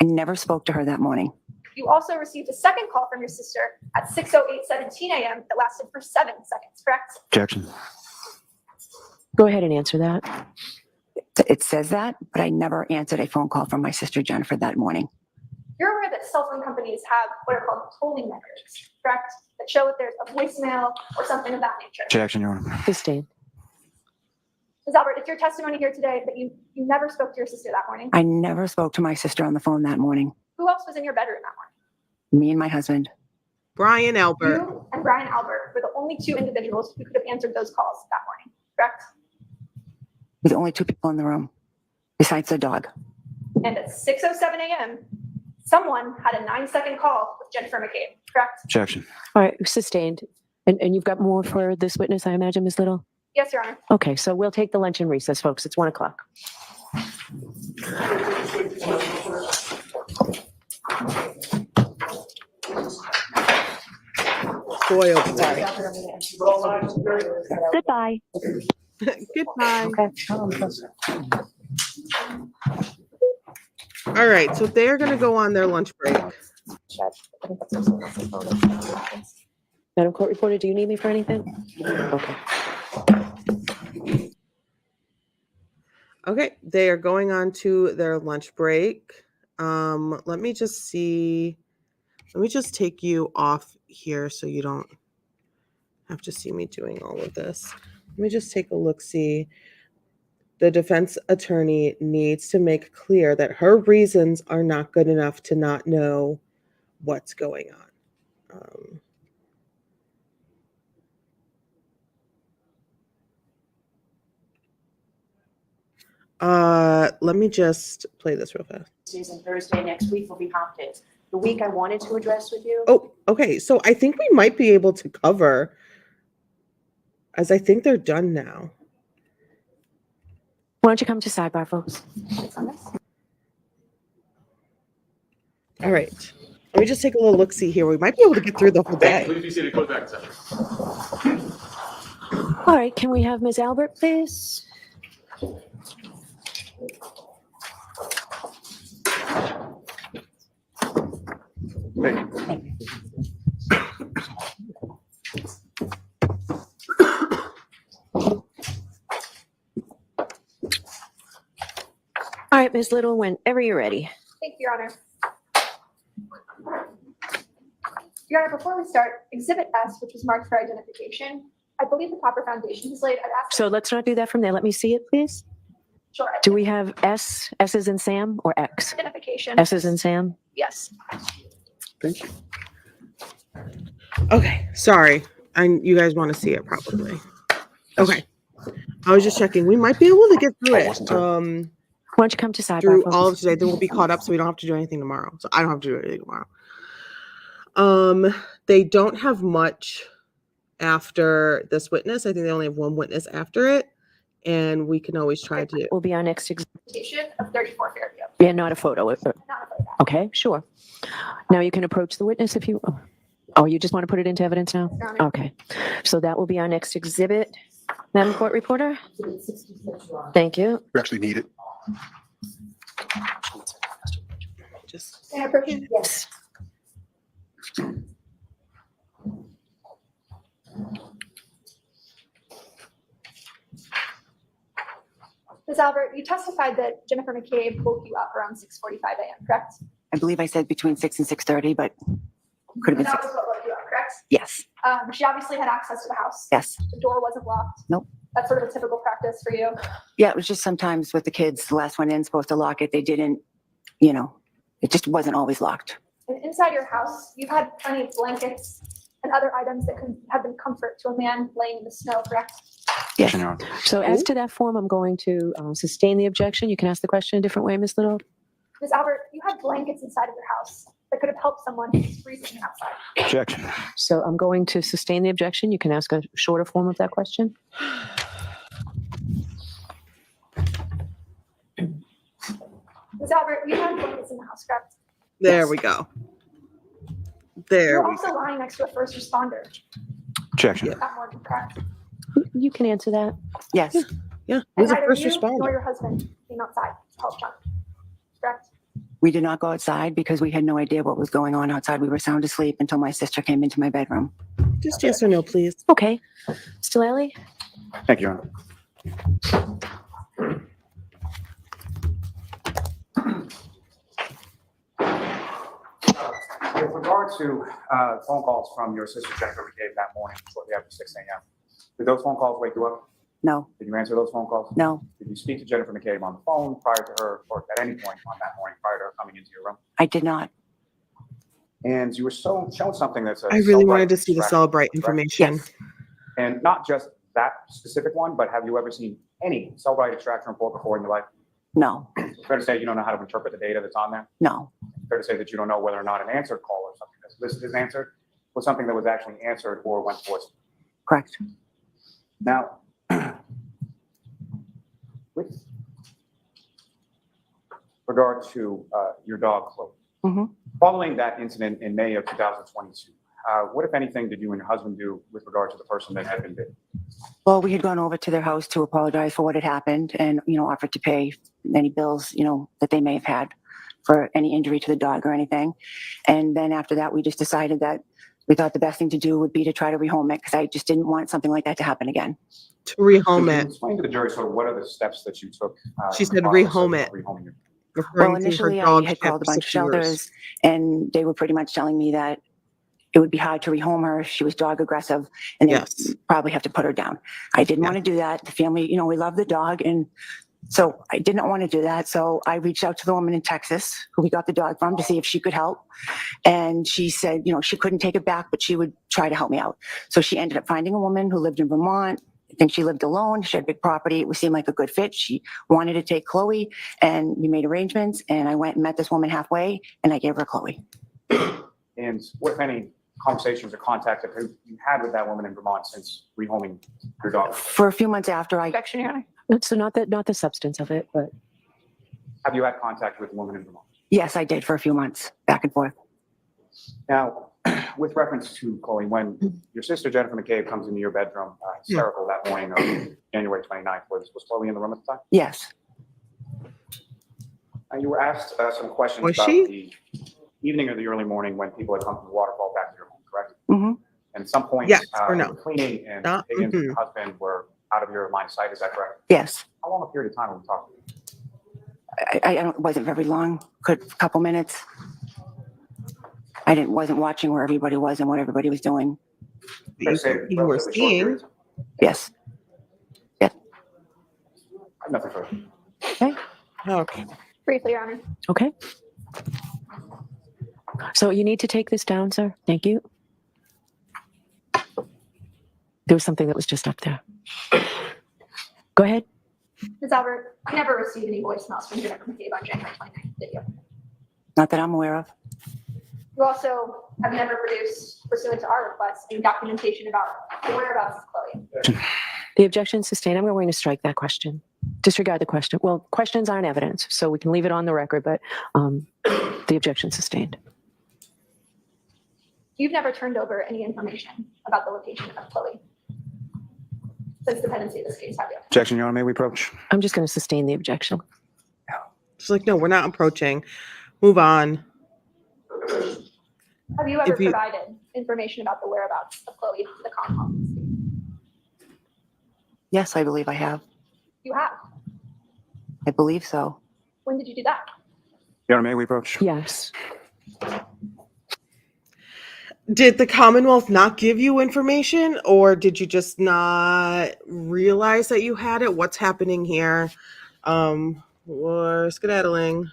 I never spoke to her that morning. You also received a second call from your sister at 6:08:17 a.m. that lasted for 7 seconds, correct? Objection. Go ahead and answer that. It says that, but I never answered a phone call from my sister Jennifer that morning. You're aware that cell phone companies have what are called tolling measures, correct? That show that there's a voicemail or something of that nature. Objection, Your Honor. Sustained. Ms. Albert, it's your testimony here today that you never spoke to your sister that morning. I never spoke to my sister on the phone that morning. Who else was in your bedroom that morning? Me and my husband. Brian Albert. You and Brian Albert were the only 2 individuals who could have answered those calls that morning, correct? We're the only 2 people in the room, besides the dog. And at 6:07 a.m., someone had a 9-second call with Jennifer McCabe, correct? Objection. All right. Sustained. And you've got more for this witness, I imagine, Ms. Little? Yes, Your Honor. Okay. So we'll take the luncheon recess, folks. It's 1 o'clock. Boy, oh boy. Goodbye. Goodbye. Okay. All right, so they're going to go on their lunch break. Madam Court Reporter, do you need me for anything? Okay. Okay, they are going on to their lunch break. Let me just see. Let me just take you off here so you don't have to see me doing all of this. Let me just take a look, see. The defense attorney needs to make clear that her reasons are not good enough to not know what's going on. Let me just play this real fast. Tuesdays and Thursday next week will be half days. The week I wanted to address with you. Oh, okay. So I think we might be able to cover, as I think they're done now. Why don't you come to sidebar, folks? All right. Let me just take a little look-see here. We might be able to get through the whole day. Please be seated. Go back a second. All right. Can we have Ms. Albert, please? All right, Ms. Little, whenever you're ready. Thank you, Your Honor. Your Honor, before we start, Exhibit S, which was marked for identification, I believe the proper foundation is laid. I'd ask. So let's not do that from there. Let me see it, please. Sure. Do we have S, S is in Sam, or X? Identification. S is in Sam? Yes. Thank you. Okay, sorry. You guys want to see it probably. Okay. I was just checking. We might be able to get through it. Why don't you come to sidebar? Through folks? all of today. Then we'll be caught up so we don't have to do anything tomorrow. So I don't have to do anything tomorrow. They don't have much after this witness. I think they only have one witness after it. And we can always try to. Will be our next Identification of 34 Fairview. Yeah, not a photo. Not a photo. Okay, sure. Now you can approach the witness if you, oh, you just want to put it into evidence now? Your Honor. Okay, so that will be our next exhibit. Madam Court Reporter? Thank you. We actually need it. Just May I approach? Yes. Ms. Albert, you testified that Jennifer McCabe woke you up around 6:45 a.m., correct? I believe I said between 6 and 6:30, but could have been That 6. was what woke you up, correct? Yes, She obviously had access to the house. yes. The door wasn't locked. Nope. That's sort of a typical practice for you. Yeah, it was just sometimes with the kids, the last one in supposed to lock it. They didn't, you know, it just wasn't always locked. And inside your house, you've had plenty of blankets and other items that could have been comfort to a man laying in the snow, correct? Yes. Your Honor. So as to that form, I'm going to sustain the objection. You can ask the question a different way, Ms. Little. Ms. Albert, you had blankets inside of your house that could have helped someone who's freezing outside. Objection. So I'm going to sustain the objection. You can ask a shorter form of that question. Ms. Albert, you had blankets in the house, correct? there Yes. we go. You There were we also lying next to a first responder Objection. that morning, correct? You can answer that. Yes, Yeah, And he's a neither first you nor responder. your husband came outside to help John, correct? we did not go outside because we had no idea what was going on outside. We were sound asleep until my sister came into my bedroom. Just yes or no, please. Okay. Stilali? Thank you, Your Honor. With regard to phone calls from your sister Jennifer McCabe that morning, shortly after 6 a.m., did those phone calls wake you up? No, Did you answer those phone calls? no, Did you speak to Jennifer McCabe on the phone prior to her, or at any point on that morning prior to her coming into your room? I did not. And you were shown something that's a I really Cellbrite wanted to see the extraction, Celebrite correct? information. Yes, And not just that specific one, but have you ever seen any Cellbrite extraction report before in your life? no, Fair to say you don't know how to interpret the data that's on there? no, Fair to say that you don't know whether or not an answered call or something that's listed as answered was something that was actually answered or went voicemail. correct. Now, with regard to your dog, Chloe, Mhm. following that incident in May of 2022, what, if anything, did you and your husband do with regard to the person that had been bitten? Well, we had gone over to their house to apologize for what had happened and, you know, offered to pay any bills, you know, that they may have had for any injury to the dog or anything. And then after that, we just decided that we thought the best thing to do would be to try to rehome it because I just didn't want something like that to happen again. To rehome Could you it. explain to the jury sort of what are the steps that you took? She in the said process of rehome it. rehoming your Referring Well, to initially her I dog had shit called a for bunch of 6 years. shelters and they were pretty much telling me that it would be hard to rehome her if she was dog aggressive and they'd Yes. probably have to put her down. I didn't Yeah. want to do that. The family, you know, we love the dog and so I did not want to do that. So I reached out to the woman in Texas who we got the dog from to see if she could help. And she said, you know, she couldn't take it back, but she would try to help me out. So she ended up finding a woman who lived in Vermont. I think she lived alone. She had big property. It seemed like a good fit. She wanted to take Chloe and we made arrangements and I went and met this woman halfway and I gave her Chloe. And what, if any, conversations or contact that you had with that woman in Vermont since rehoming your dog? For a few months after I, Objection, Your Honor. So not the substance of it, but Have you had contact with the woman in Vermont? yes, I did for a few months back and forth. Now, with reference to Chloe, when your sister Jennifer McCabe comes into your bedroom hysterical that morning of January 29th, was Chloe in the room at the time? Yes, You were asked some questions Was about she? the evening or the early morning when people had come from the waterfall back to your home, correct? Mhm. And at some point, Yes or you no? were cleaning and Not- Higgins and mhm. your husband were out of your line of sight, is that correct? yes. How long a period of time were we talking? it wasn't very long, a couple minutes. Wasn't watching where everybody was and what everybody was doing. Let's say You were relatively short seeing. periods. Yes. Nothing further. Okay. Briefly, Your Honor. Okay. So you need to take this down, sir. Thank you. There was something that was just up there. Go ahead. Ms. Albert, you never received any voicemails from Jennifer McCabe on January 29th, did you? Not that I'm aware of. You also have never produced, pursuant to our request, any documentation about the whereabouts of Chloe. The objection sustained. I'm going to strike that question. Disregard the question. Well, questions aren't evidence, so we can leave it on the record, but the objection sustained. You've never turned over any information about the location of Chloe since the pendency of this case, have you? Objection, Your Honor, may we approach? I'm just going to sustain the objection. She's like, no, we're not approaching. Move on. Have you ever If you- provided information about the whereabouts of Chloe to the Commonwealth? Yes, I believe I have. You have. I believe so. When did you do that? Your Honor, may we approach? Yes. Did the Commonwealth not give you information, or did you just not realize that you had it? What's happening here? We're skedaddling.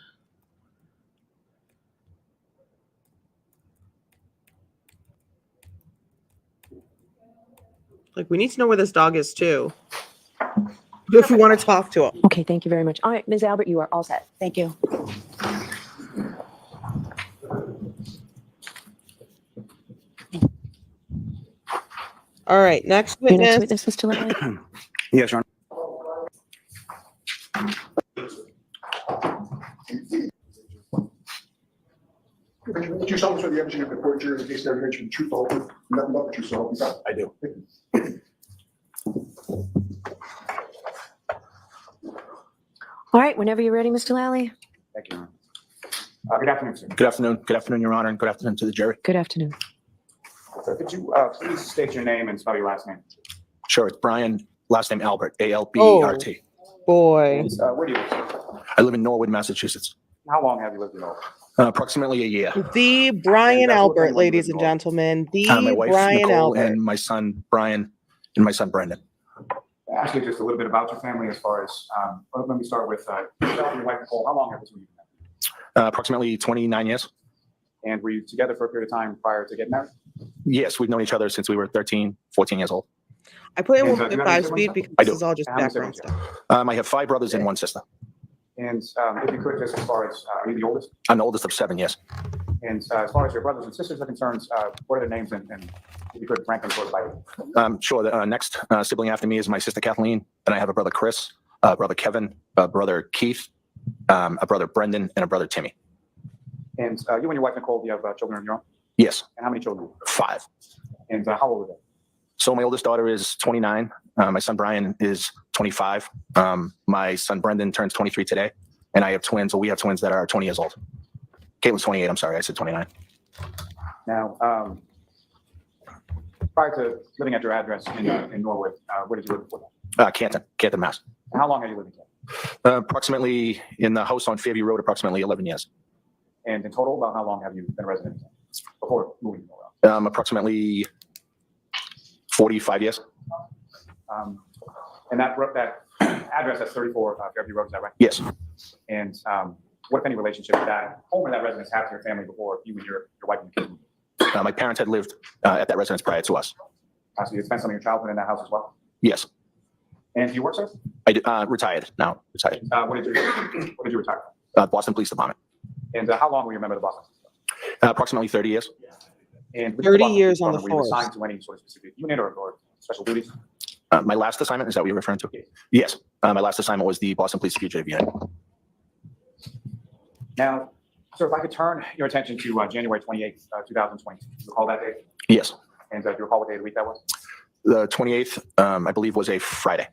Like, we need to know where this dog is too, if we want to talk to him. Okay, thank you very much. All right, Ms. Albert, you are all set. Thank you. All right, next Your next witness. witness, Mr. Levin? Yes, Your Honor. Do you solemnly swear the evidence you give before the jury in the case there mentioned the truth, the whole truth, and nothing but the truth, so help you God? I do. All right, whenever you're ready, Mr. Lally. Thank you. Your Honor. Good afternoon, sir. Good afternoon. Good afternoon, Your Honor, and good afternoon to the jury. Good afternoon. So could you please state your name and spell your last name? Sure, it's Brian, last name Albert, A-L-B-E-R-T. Boy. And, where do you live, sir? I live in Norwood, Massachusetts. How long have you lived in Norwood? Approximately a year. The Brian And, what Albert, family ladies you and live in? gentlemen. The My wife, Brian Nicole, Albert. and my son, Brian, and my son, Brendan. Actually, just a little bit about your family as far as, let me start with your wife, Nicole. How long have you been married? Approximately 29 years. And were you together for a period of time prior to getting married? Yes, we've known each other since we were 13, 14 years old. I put in And, do you have any 1.5 siblings, speed sir? because I this do. is all just How many background siblings do you stuff. I have 5 brothers and 1 sister. And if you could, just as far as, are you the oldest? I'm the oldest of 7, yes. And as far as your brothers and sisters are concerned, what are their names and if you could rank them sort of by Sure, the next sibling after me is my sister Kathleen. Then I have a brother Chris, brother Kevin, brother Keith, a brother Brendan, and a brother Timmy. And you and your wife, Nicole, do you have children of your own? Yes, And how many children? 5. And how old are they? So my oldest daughter is 29. My son Brian is 25. My son Brendan turns 23 today. And I have twins, or we have twins that are 20 years old. Caitlin's 28, I'm sorry, I said 29. Now, prior to living at your address in Norwood, where did you live before that? Canton, Mass. And how long have you lived in Canton? Approximately in the house on Fairview Road, approximately 11 years. And in total, about how long have you been a resident in Canton before moving to Norwood? Approximately 45 years. And that address, that's 34 Fairview Road, is that right? Yes. And what, if any, relationship did that home or that residence have to your family before you and your wife and your kids moved? My parents had lived at that residence prior to us. So you spent some of your childhood in that house as well? Yes. And do you work, sir? I retired now. Retired. What did you retire Boston Police Department. from? And how long were you a member of the Boston? Approximately 30 years. And 30 years on the were you force. assigned to any sort of specific unit or special duties? My last assignment, is that what you're referring to? Yes. My last assignment was the Boston Police Fugitive Unit. Now, sir, if I could turn your attention to January 28th, 2020. Do you recall that date? Yes. And do you recall what day of the week that was? The 28th, I believe, was a Friday.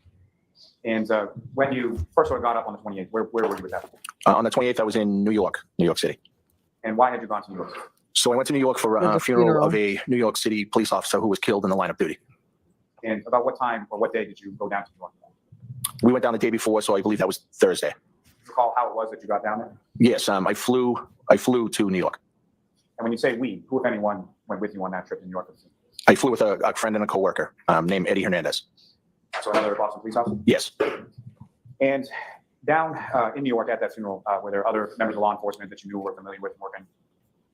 And when you first got up on the 28th, where were you at that point? On the 28th, I was in New York City. And why had you gone to New York? So I went to New York for a funeral of a New York City police officer who was killed in the line of duty. And about what time or what day did you go down to New York? We went down the day before, so I believe that was Thursday. recall how it was that you got down there? Yes, I flew to New York. And when you say we, who, if anyone, went with you on that trip to New York? I flew with a friend and a coworker named Eddie Hernandez. So another Boston police officer? Yes. And down in New York at that funeral, were there other members of law enforcement that you knew were familiar with working?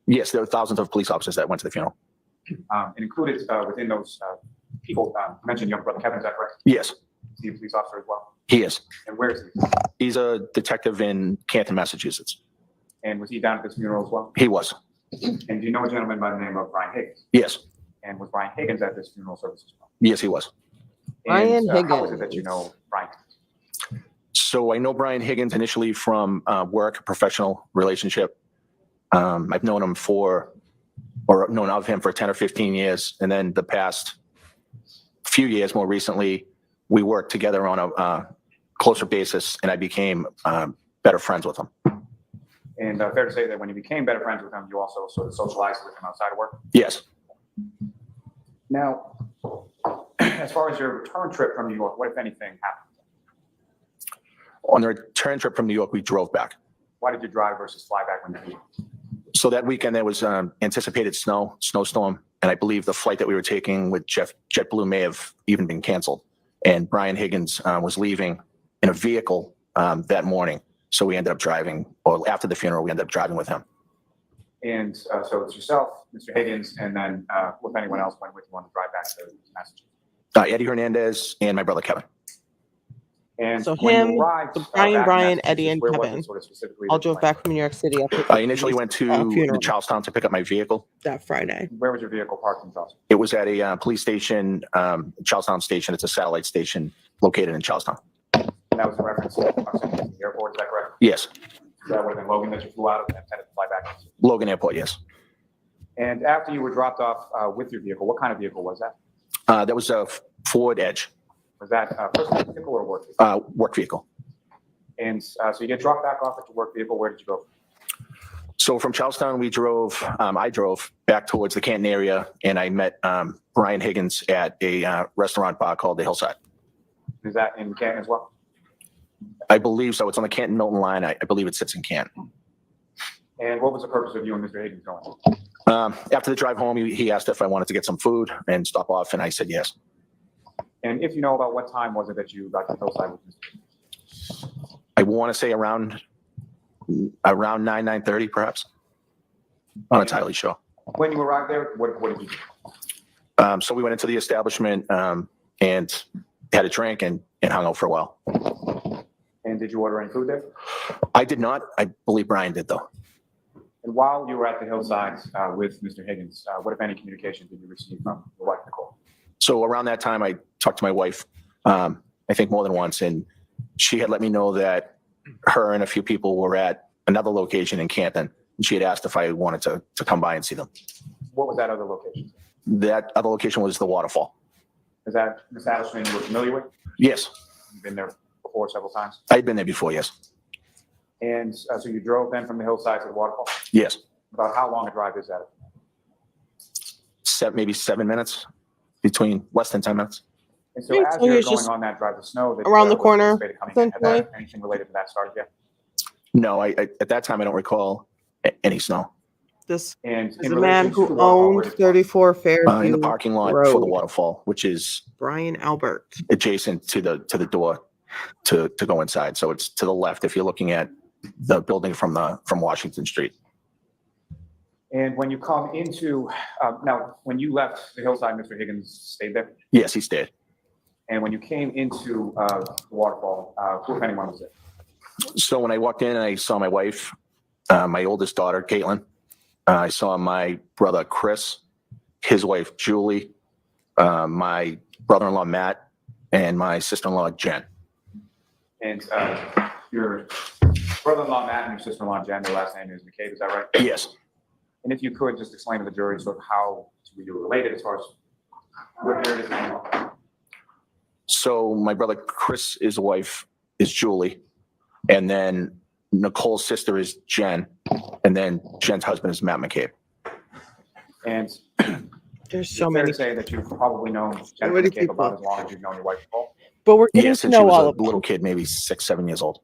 Yes, there were thousands of police officers that went to the funeral. And included within those people, you mentioned your brother Kevin, is that correct? Yes, Is he a police officer as well? he is. And where is he? He's a detective in Canton, Massachusetts. And was he down at this funeral as well? He was. And do you know a gentleman by the name of Brian Higgins? Yes. And was Brian Higgins at this funeral service as well? Yes, he was. Brian And, how is it Higgins. that you know Brian? So I know Brian Higgins initially from work, professional relationship. I've known him known of him for 10 or 15 years. And then the past few years, more recently, we worked together on a closer basis, and I became better friends with him. And fair to say that when you became better friends with him, you also sort of socialized with him outside of work? Yes. Now, as far as your return trip from New York, what, if anything, happened? On the return trip from New York, we drove back. Why did you drive versus fly back when you flew? So that weekend there was anticipated snowstorm, and I believe the flight that we were taking with JetBlue may have even been canceled. And Brian Higgins was leaving in a vehicle that morning. So we ended up driving, or after the funeral, we ended up driving with him. And so it's yourself, Mr. Higgins, and then if anyone else went with you on the drive back to Massachusetts? Eddie Hernandez and my brother Kevin. And So when you him, arrived, Brian, back in Brian, Eddie, and Massachusetts, where was it Kevin sort of specifically all that you drove went? back from New York City. I initially went to funeral Charlestown to pick up my vehicle. that Friday. Where was your vehicle parked in Charleston? It was at a police station, Charlestown Station. It's a satellite station located in Charlestown. And that was in reference to proximity to the airport, is that correct? Yes. So that would have been Logan that you flew out of and intended to fly back into? Logan Airport, yes. And after you were dropped off with your vehicle, what kind of vehicle was that? That was a Ford Edge, Was that a personal vehicle or a work vehicle? work vehicle. And so you get dropped back off at your work vehicle. Where did you go? So from Charlestown, I drove back towards the Canton area, and I met Brian Higgins at a restaurant bar called the Hillside. Is that in Canton as well? I believe so. It's on the Canton Milton line. I believe it sits in Canton. And what was the purpose of you and Mr. Higgins going? After the drive home, he asked if I wanted to get some food and stop off, and I said yes. And if you know about what time was it that you got to Hillside with Mr. Higgins? I want to say around 9:30, perhaps. Not entirely sure. When you arrived there, what did you do? So we went into the establishment and had a drink and hung out for a while. And did you order any food there? I did not. I believe Brian did, though. And while you were at the Hillside with Mr. Higgins, what, if any, communication did you receive from your wife, Nicole? So around that time, I talked to my wife, I think more than once, and she had let me know that her and a few people were at another location in Canton. And she had asked if I wanted to come by and see them. What was that other location? That other location was the Waterfall. Is that an establishment you were familiar with? Yes, You've been there before several times? I'd been there before, yes. And so you drove then from the Hillside to the Waterfall? Yes, About how long a drive is that? maybe 7 minutes, between less than 10 minutes. And so Great, as so you're you're going just on that drive, the snow that around the was corner, anticipated coming in, had that, essentially. anything related to that started yet? No, I at that time, I don't recall any snow. This And is in a man relation to who the Waterfall, where owned did you- 34 In the Fairview parking lot for the Road. Waterfall, which is Brian Albert. adjacent to the door to go inside. So it's to the left if you're looking at the building from Washington Street. And when you come into, now, when you left the Hillside, Mr. Higgins stayed there? Yes, he stayed. And when you came into the Waterfall, who, if anyone, was there? So when I walked in, I saw my wife, my oldest daughter, Caitlin. I saw my brother, Chris, his wife, Julie, my brother-in-law, Matt, and my sister-in-law, Jen. And your brother-in-law, Matt, and your sister-in-law, Jen, their last name is McCabe, is that right? Yes. And if you could just explain to the jury sort of how you were related as far as what period is name. So my brother, Chris, his wife is Julie. And then Nicole's sister is Jen. And then Jen's husband is Matt McCabe. And There's so fair many. to say that you've probably known Jennifer many McCabe people. about as long as you've known your wife, Nicole? But we're getting Yes, to since she know was all a of them. little kid, maybe 6, 7 years old.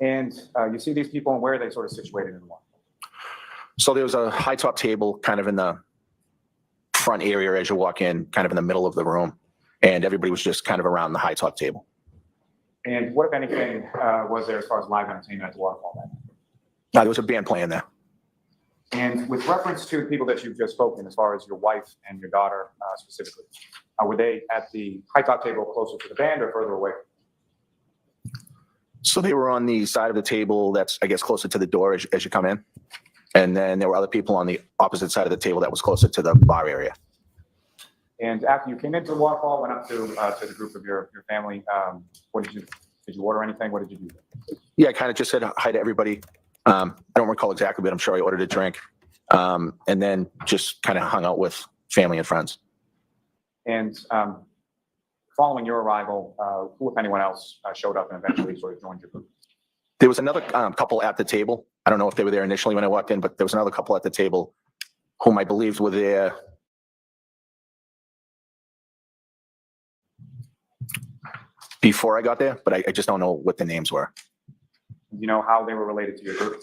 And you see these people, and where are they sort of situated in the waterfall? So there was a high top table kind of in the front area as you walk in, kind of in the middle of the room. And everybody was just kind of around the high top table. And what, if anything, was there as far as live entertainment at the waterfall then? There was a band playing there. And with reference to the people that you've just spoken, as far as your wife and your daughter specifically, were they at the high top table closer to the band or further away? So they were on the side of the table that's, I guess, closer to the door as you come in. And then there were other people on the opposite side of the table that was closer to the bar area. And after you came into the waterfall, went up to the group of your family, what did you order anything? What did you do? Yeah, I kind of just said hi to everybody. I don't recall exactly, but I'm sure I ordered a drink. And then just kind of hung out with family and friends. And following your arrival, who, if anyone else, showed up and eventually sort of joined your group? There was another couple at the table. I don't know if they were there initially when I walked in, but there was another couple at the table whom I believed were there before I got there, but I just don't know what the names were. You know how they were related to your group?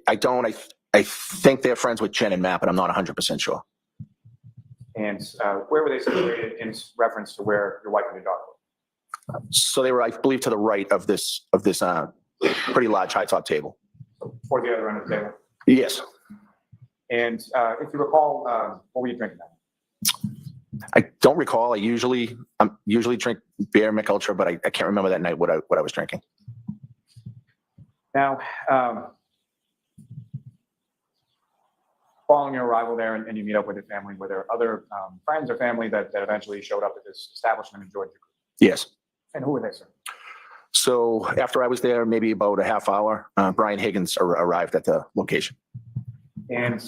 I don't. I think they're friends with Jen and Matt, but I'm not 100% sure. And where were they situated in reference to where your wife and your daughter were? So they were, I believe, to the right of this pretty large high top table. Toward the other end of the table? Yes. And if you recall, what were you drinking then? I don't recall. I usually drink beer, Mick Ultra, but I can't remember that night what I was drinking. Now, following your arrival there and you meet up with your family, were there other friends or family that eventually showed up at this establishment and joined your group? Yes. And who were they, sir? So after I was there, maybe about a half hour, Brian Higgins arrived at the location. And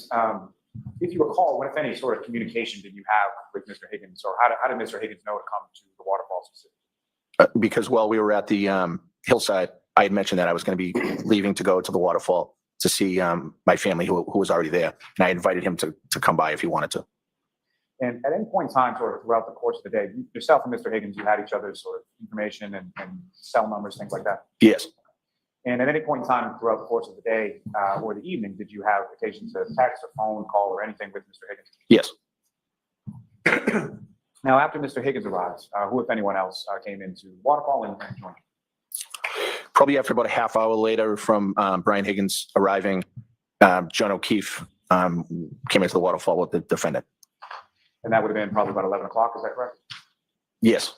if you recall, what, if any, sort of communication did you have with Mr. Higgins, or how did Mr. Higgins know to come to the waterfall specifically? Because while we were at the hillside, I had mentioned that I was going to be leaving to go to the waterfall to see my family who was already there. And I invited him to come by if he wanted to. And at any point in time, sort of throughout the course of the day, yourself and Mr. Higgins, you had each other's sort of information and cell numbers, things like that? Yes. And at any point in time throughout the course of the day or the evening, did you have occasion to text or phone call or anything with Mr. Higgins? Yes. Now, after Mr. Higgins arrives, who, if anyone else, came into Waterfall and joined you? Probably after about a half hour later from Brian Higgins arriving, John O'Keefe came into the waterfall with the defendant. And that would have been probably about 11 o'clock, is that correct? Yes.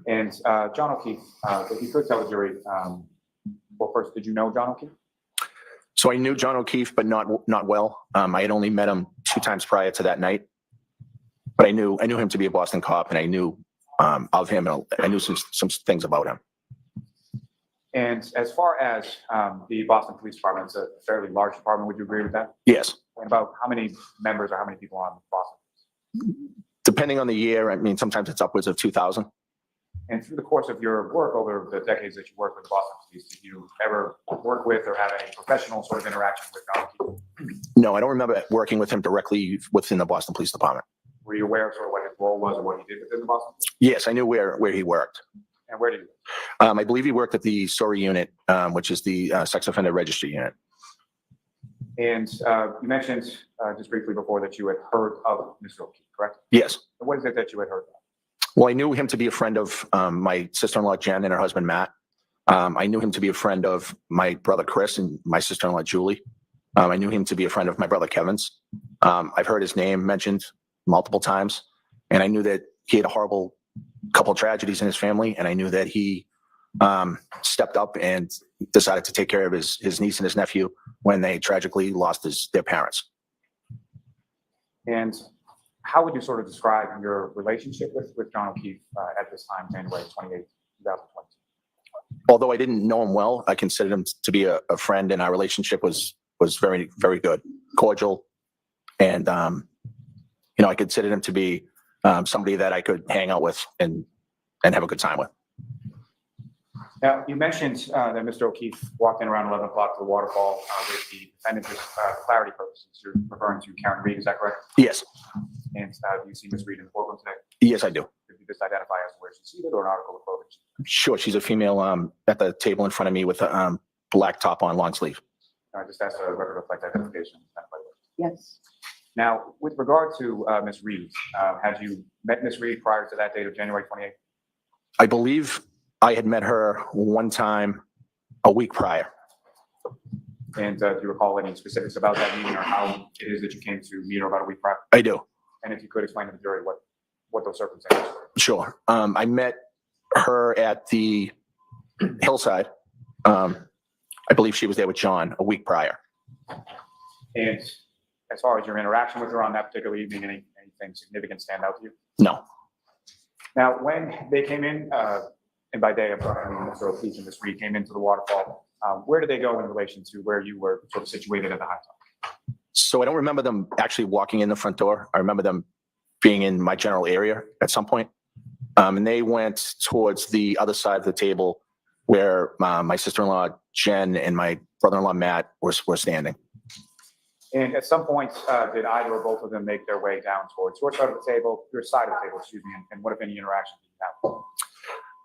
And John O'Keefe, if you could tell the jury, well, first, did you know John O'Keefe? So I knew John O'Keefe, but not well. I had only met him 2 times prior to that night, but I knew him to be a Boston cop, and I knew of him, and I knew some things about him. And as far as the Boston Police Department, it's a fairly large department. Would you agree with that? Yes. And about how many members or how many people are on Boston? Depending on the year, I mean, sometimes it's upwards of 2,000. And through the course of your work over the decades that you worked with the Boston Police, did you ever work with or have any professional sort of interaction with John O'Keefe? No, I don't remember working with him directly within the Boston Police Department. Were you aware of sort of what his role was or what he did within the Boston Police? Yes, I knew where he worked. And where did he work? I believe he worked at the SORI unit, which is the sex offender registry unit. And you mentioned just briefly before that you had heard of Mr. O'Keefe, correct? Yes. And what is it that you had heard of? Well, I knew him to be a friend of my sister-in-law, Jen, and her husband, Matt. I knew him to be a friend of my brother, Chris, and my sister-in-law, Julie. I knew him to be a friend of my brother, Kevin's. I've heard his name mentioned multiple times, and I knew that he had a horrible couple of tragedies in his family, and I knew that he stepped up and decided to take care of his niece and his nephew when they tragically lost their parents. And how would you sort of describe your relationship with John O'Keefe at this time, January 28, 2022? Although I didn't know him well, I considered him to be a friend, and our relationship was very, very good, cordial. And, I considered him to be somebody that I could hang out with and have a good time with. Now, you mentioned that Mr. O'Keefe walked in around 11 o'clock to the waterfall with the defendant, just for clarity purposes. You're referring to Karen Reed, is that correct? Yes. And do you see Ms. Reed in the courtroom today? Yes, I do. Could you just identify as to where she's seated or an article of clothing? Sure. She's a female at the table in front of me with black top on, long sleeve. I just asked a record reflect identification. Yes. Now, with regard to Ms. Reed, had you met Ms. Reed prior to that date of January 28th? I believe I had met her one time a week prior. And do you recall any specifics about that meeting or how it is that you came to meet her about a week prior? I do. And if you could explain to the jury what those circumstances were. Sure. I met her at the hillside. I believe she was there with John a week prior. And as far as your interaction with her on that particular evening, anything significant stand out to you? No. Now, when they came in, and by day, Mr. O'Keefe and Ms. Reed came into the waterfall, where did they go in relation to where you were sort of situated at the high top? So I don't remember them actually walking in the front door. I remember them being in my general area at some point. And they went towards the other side of the table where my sister-in-law, Jen, and my brother-in-law, Matt, were standing. And at some point, did either or both of them make their way down towards your side of the table, your side of the table, excuse me, and what, if any, interaction did you have?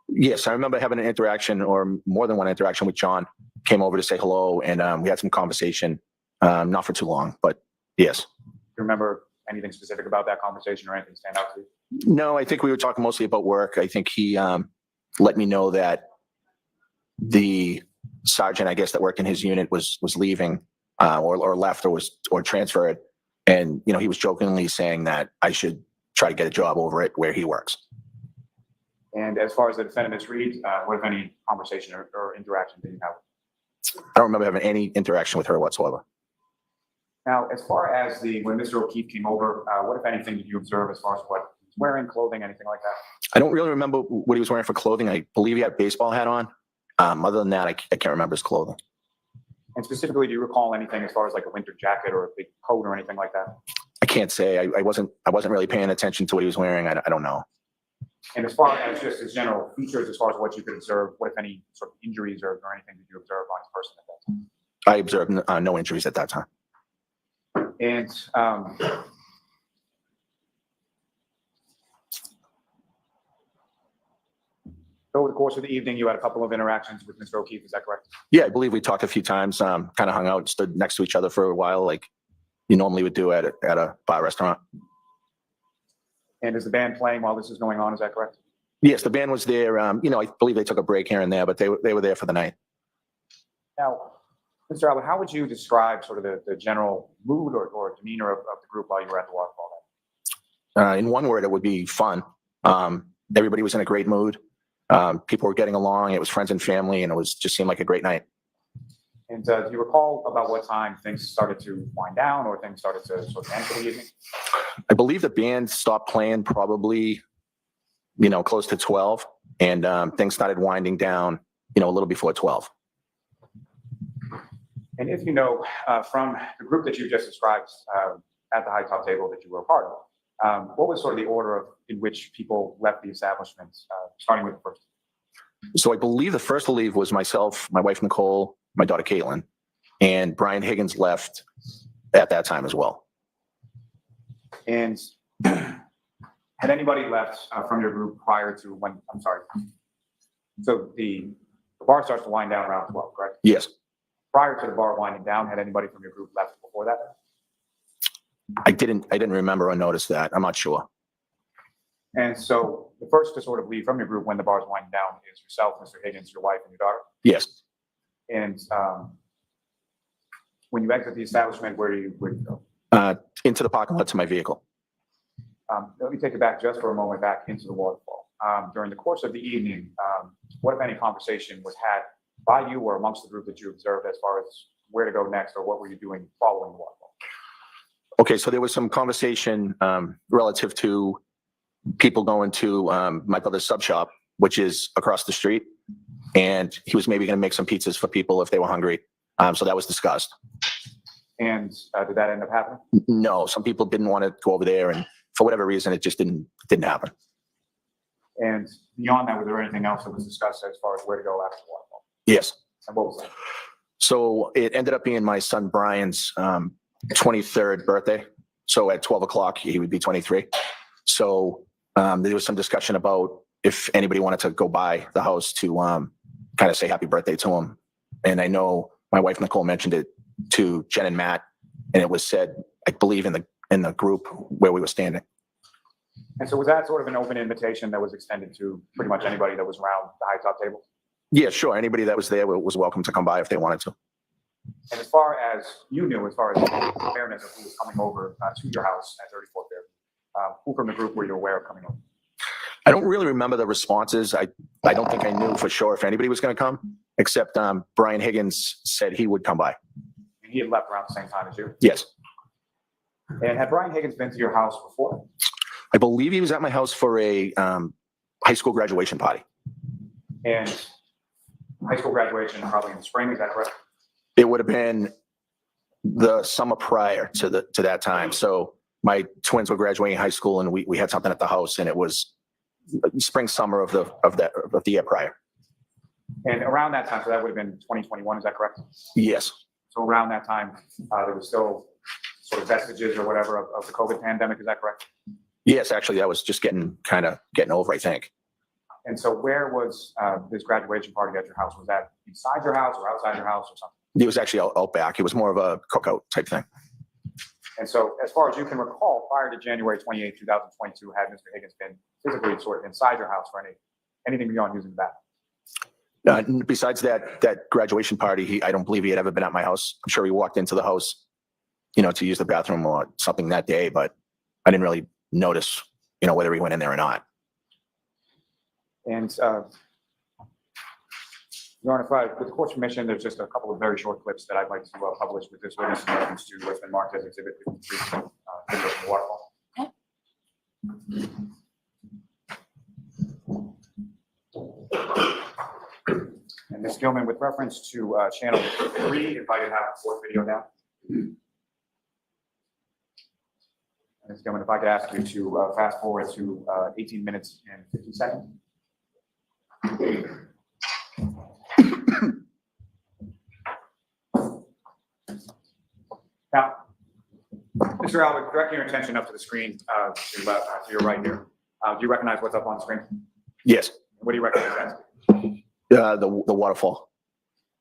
Yes, I remember having an interaction or more than one interaction with John. Came over to say hello, and we had some conversation, not for too long, but yes. Do you remember anything specific about that conversation or anything stand out to you? No, I think we were talking mostly about work. I think he let me know that the sergeant, I guess, that worked in his unit was leaving or left or transferred. And, you know, he was jokingly saying that I should try to get a job over it where he works. And as far as the defendant, Ms. Reed, what, if any, conversation or interaction did you have? I don't remember having any interaction with her whatsoever. Now, as far as when Mr. O'Keefe came over, what, if anything, did you observe as far as what he was wearing, clothing, anything like that? I don't really remember what he was wearing for clothing. I believe he had a baseball hat on. Other than that, I can't remember his clothing. And specifically, do you recall anything as far as like a winter jacket or a big coat or anything like that? I can't say. I wasn't really paying attention to what he was wearing. I don't know. And as far as just his general features, as far as what you could observe, what, if any, sort of injuries or anything did you observe on his person at that time? I observed no injuries at that time. And over the course of the evening, you had a couple of interactions with Mr. O'Keefe, is that correct? Yeah, I believe we talked a few times, kind of hung out, stood next to each other for a while, like you normally would do at a bar restaurant. And is the band playing while this is going on, is that correct? Yes, the band was there. You know, I believe they took a break here and there, but they were there for the night. Now, Mr. Albert, how would you describe sort of the general mood or demeanor of the group while you were at the waterfall? In one word, it would be fun. Everybody was in a great mood. People were getting along. It was friends and family, and it just seemed like a great night. And do you recall about what time things started to wind down or things started to sort of end for the evening? I believe the band stopped playing probably, you know, close to 12, and things started winding down, you know, a little before 12. And if you know, from the group that you just described at the high top table that you were a part of, what was sort of the order in which people left the establishment, starting with the first? So I believe the first to leave was myself, my wife, Nicole, my daughter, Caitlin, and Brian Higgins left at that time as well. And had anybody left from your group prior to when, I'm sorry. So the bar starts to wind down around 12, correct? Yes. Prior to the bar winding down, had anybody from your group left before that? I didn't remember or notice that. I'm not sure. And so the first to sort of leave from your group when the bar is winding down is yourself, Mr. Higgins, your wife, and your daughter. Yes. And when you exit the establishment, where do you go? Into the parking lot to my vehicle. Let me take it back just for a moment back into the waterfall. During the course of the evening, what, if any, conversation was had by you or amongst the group that you observed as far as where to go next or what were you doing following the waterfall? Okay, so there was some conversation relative to people going to my brother's sub shop, which is across the street, and he was maybe going to make some pizzas for people if they were hungry. So that was discussed. And did that end up happening? No, some people didn't want to go over there, and for whatever reason, it just didn't happen. And beyond that, was there anything else that was discussed as far as where to go after the waterfall? Yes. And what was that? So it ended up being my son Brian's 23rd birthday. So at 12 o'clock, he would be 23. So there was some discussion about if anybody wanted to go by the house to kind of say happy birthday to him And I know my wife Nicole mentioned it to Jen and Matt, and it was said, I believe, in the group where we were standing. And so was that sort of an open invitation that was extended to pretty much anybody that was around the high top table? Yeah, sure. Anybody that was there was welcome to come by if they wanted to. And as far as you knew, as far as the awareness of who was coming over to your house at 34th there, who from the group were you aware of coming over? I don't really remember the responses. I don't think I knew for sure if anybody was going to come, except Brian Higgins said he would come by. And he had left around the same time as you? Yes. And had Brian Higgins been to your house before? I believe he was at my house for a high school graduation party. And high school graduation probably in the spring, is that correct? It would have been the summer prior to that time. So my twins were graduating high school, and we had something at the house, and it was spring, summer of the year prior. And around that time, so that would have been 2021, is that correct? Yes. So around that time, there was still sort of vestiges or whatever of the COVID pandemic, is that correct? Yes, actually, that was just getting over, I think. And so where was this graduation party at your house? Was that inside your house or outside your house or something? It was actually out back. It was more of a cookout type thing. And so as far as you can recall, prior to January 28, 2022, had Mr. Higgins been physically sort of inside your house for anything beyond using the bathroom? Besides that graduation party, I don't believe he had ever been at my house. I'm sure he walked into the house, to use the bathroom or something that day, but I didn't really notice, whether he went in there or not. And Your Honor, with the court's permission, there's just a couple of very short clips that I'd like to publish with this witness in reference to what's been marked as Exhibit 53, video from the waterfall. And Ms. Gilman, with reference to channel 3, if I could have the fourth video now. And Ms. Gilman, if I could ask you to fast forward to 18 minutes and 50 seconds. Now, Mr. Albert, direct your attention up to the screen to your right here. Do you recognize what's up on the screen? Yes. What do you recognize The waterfall.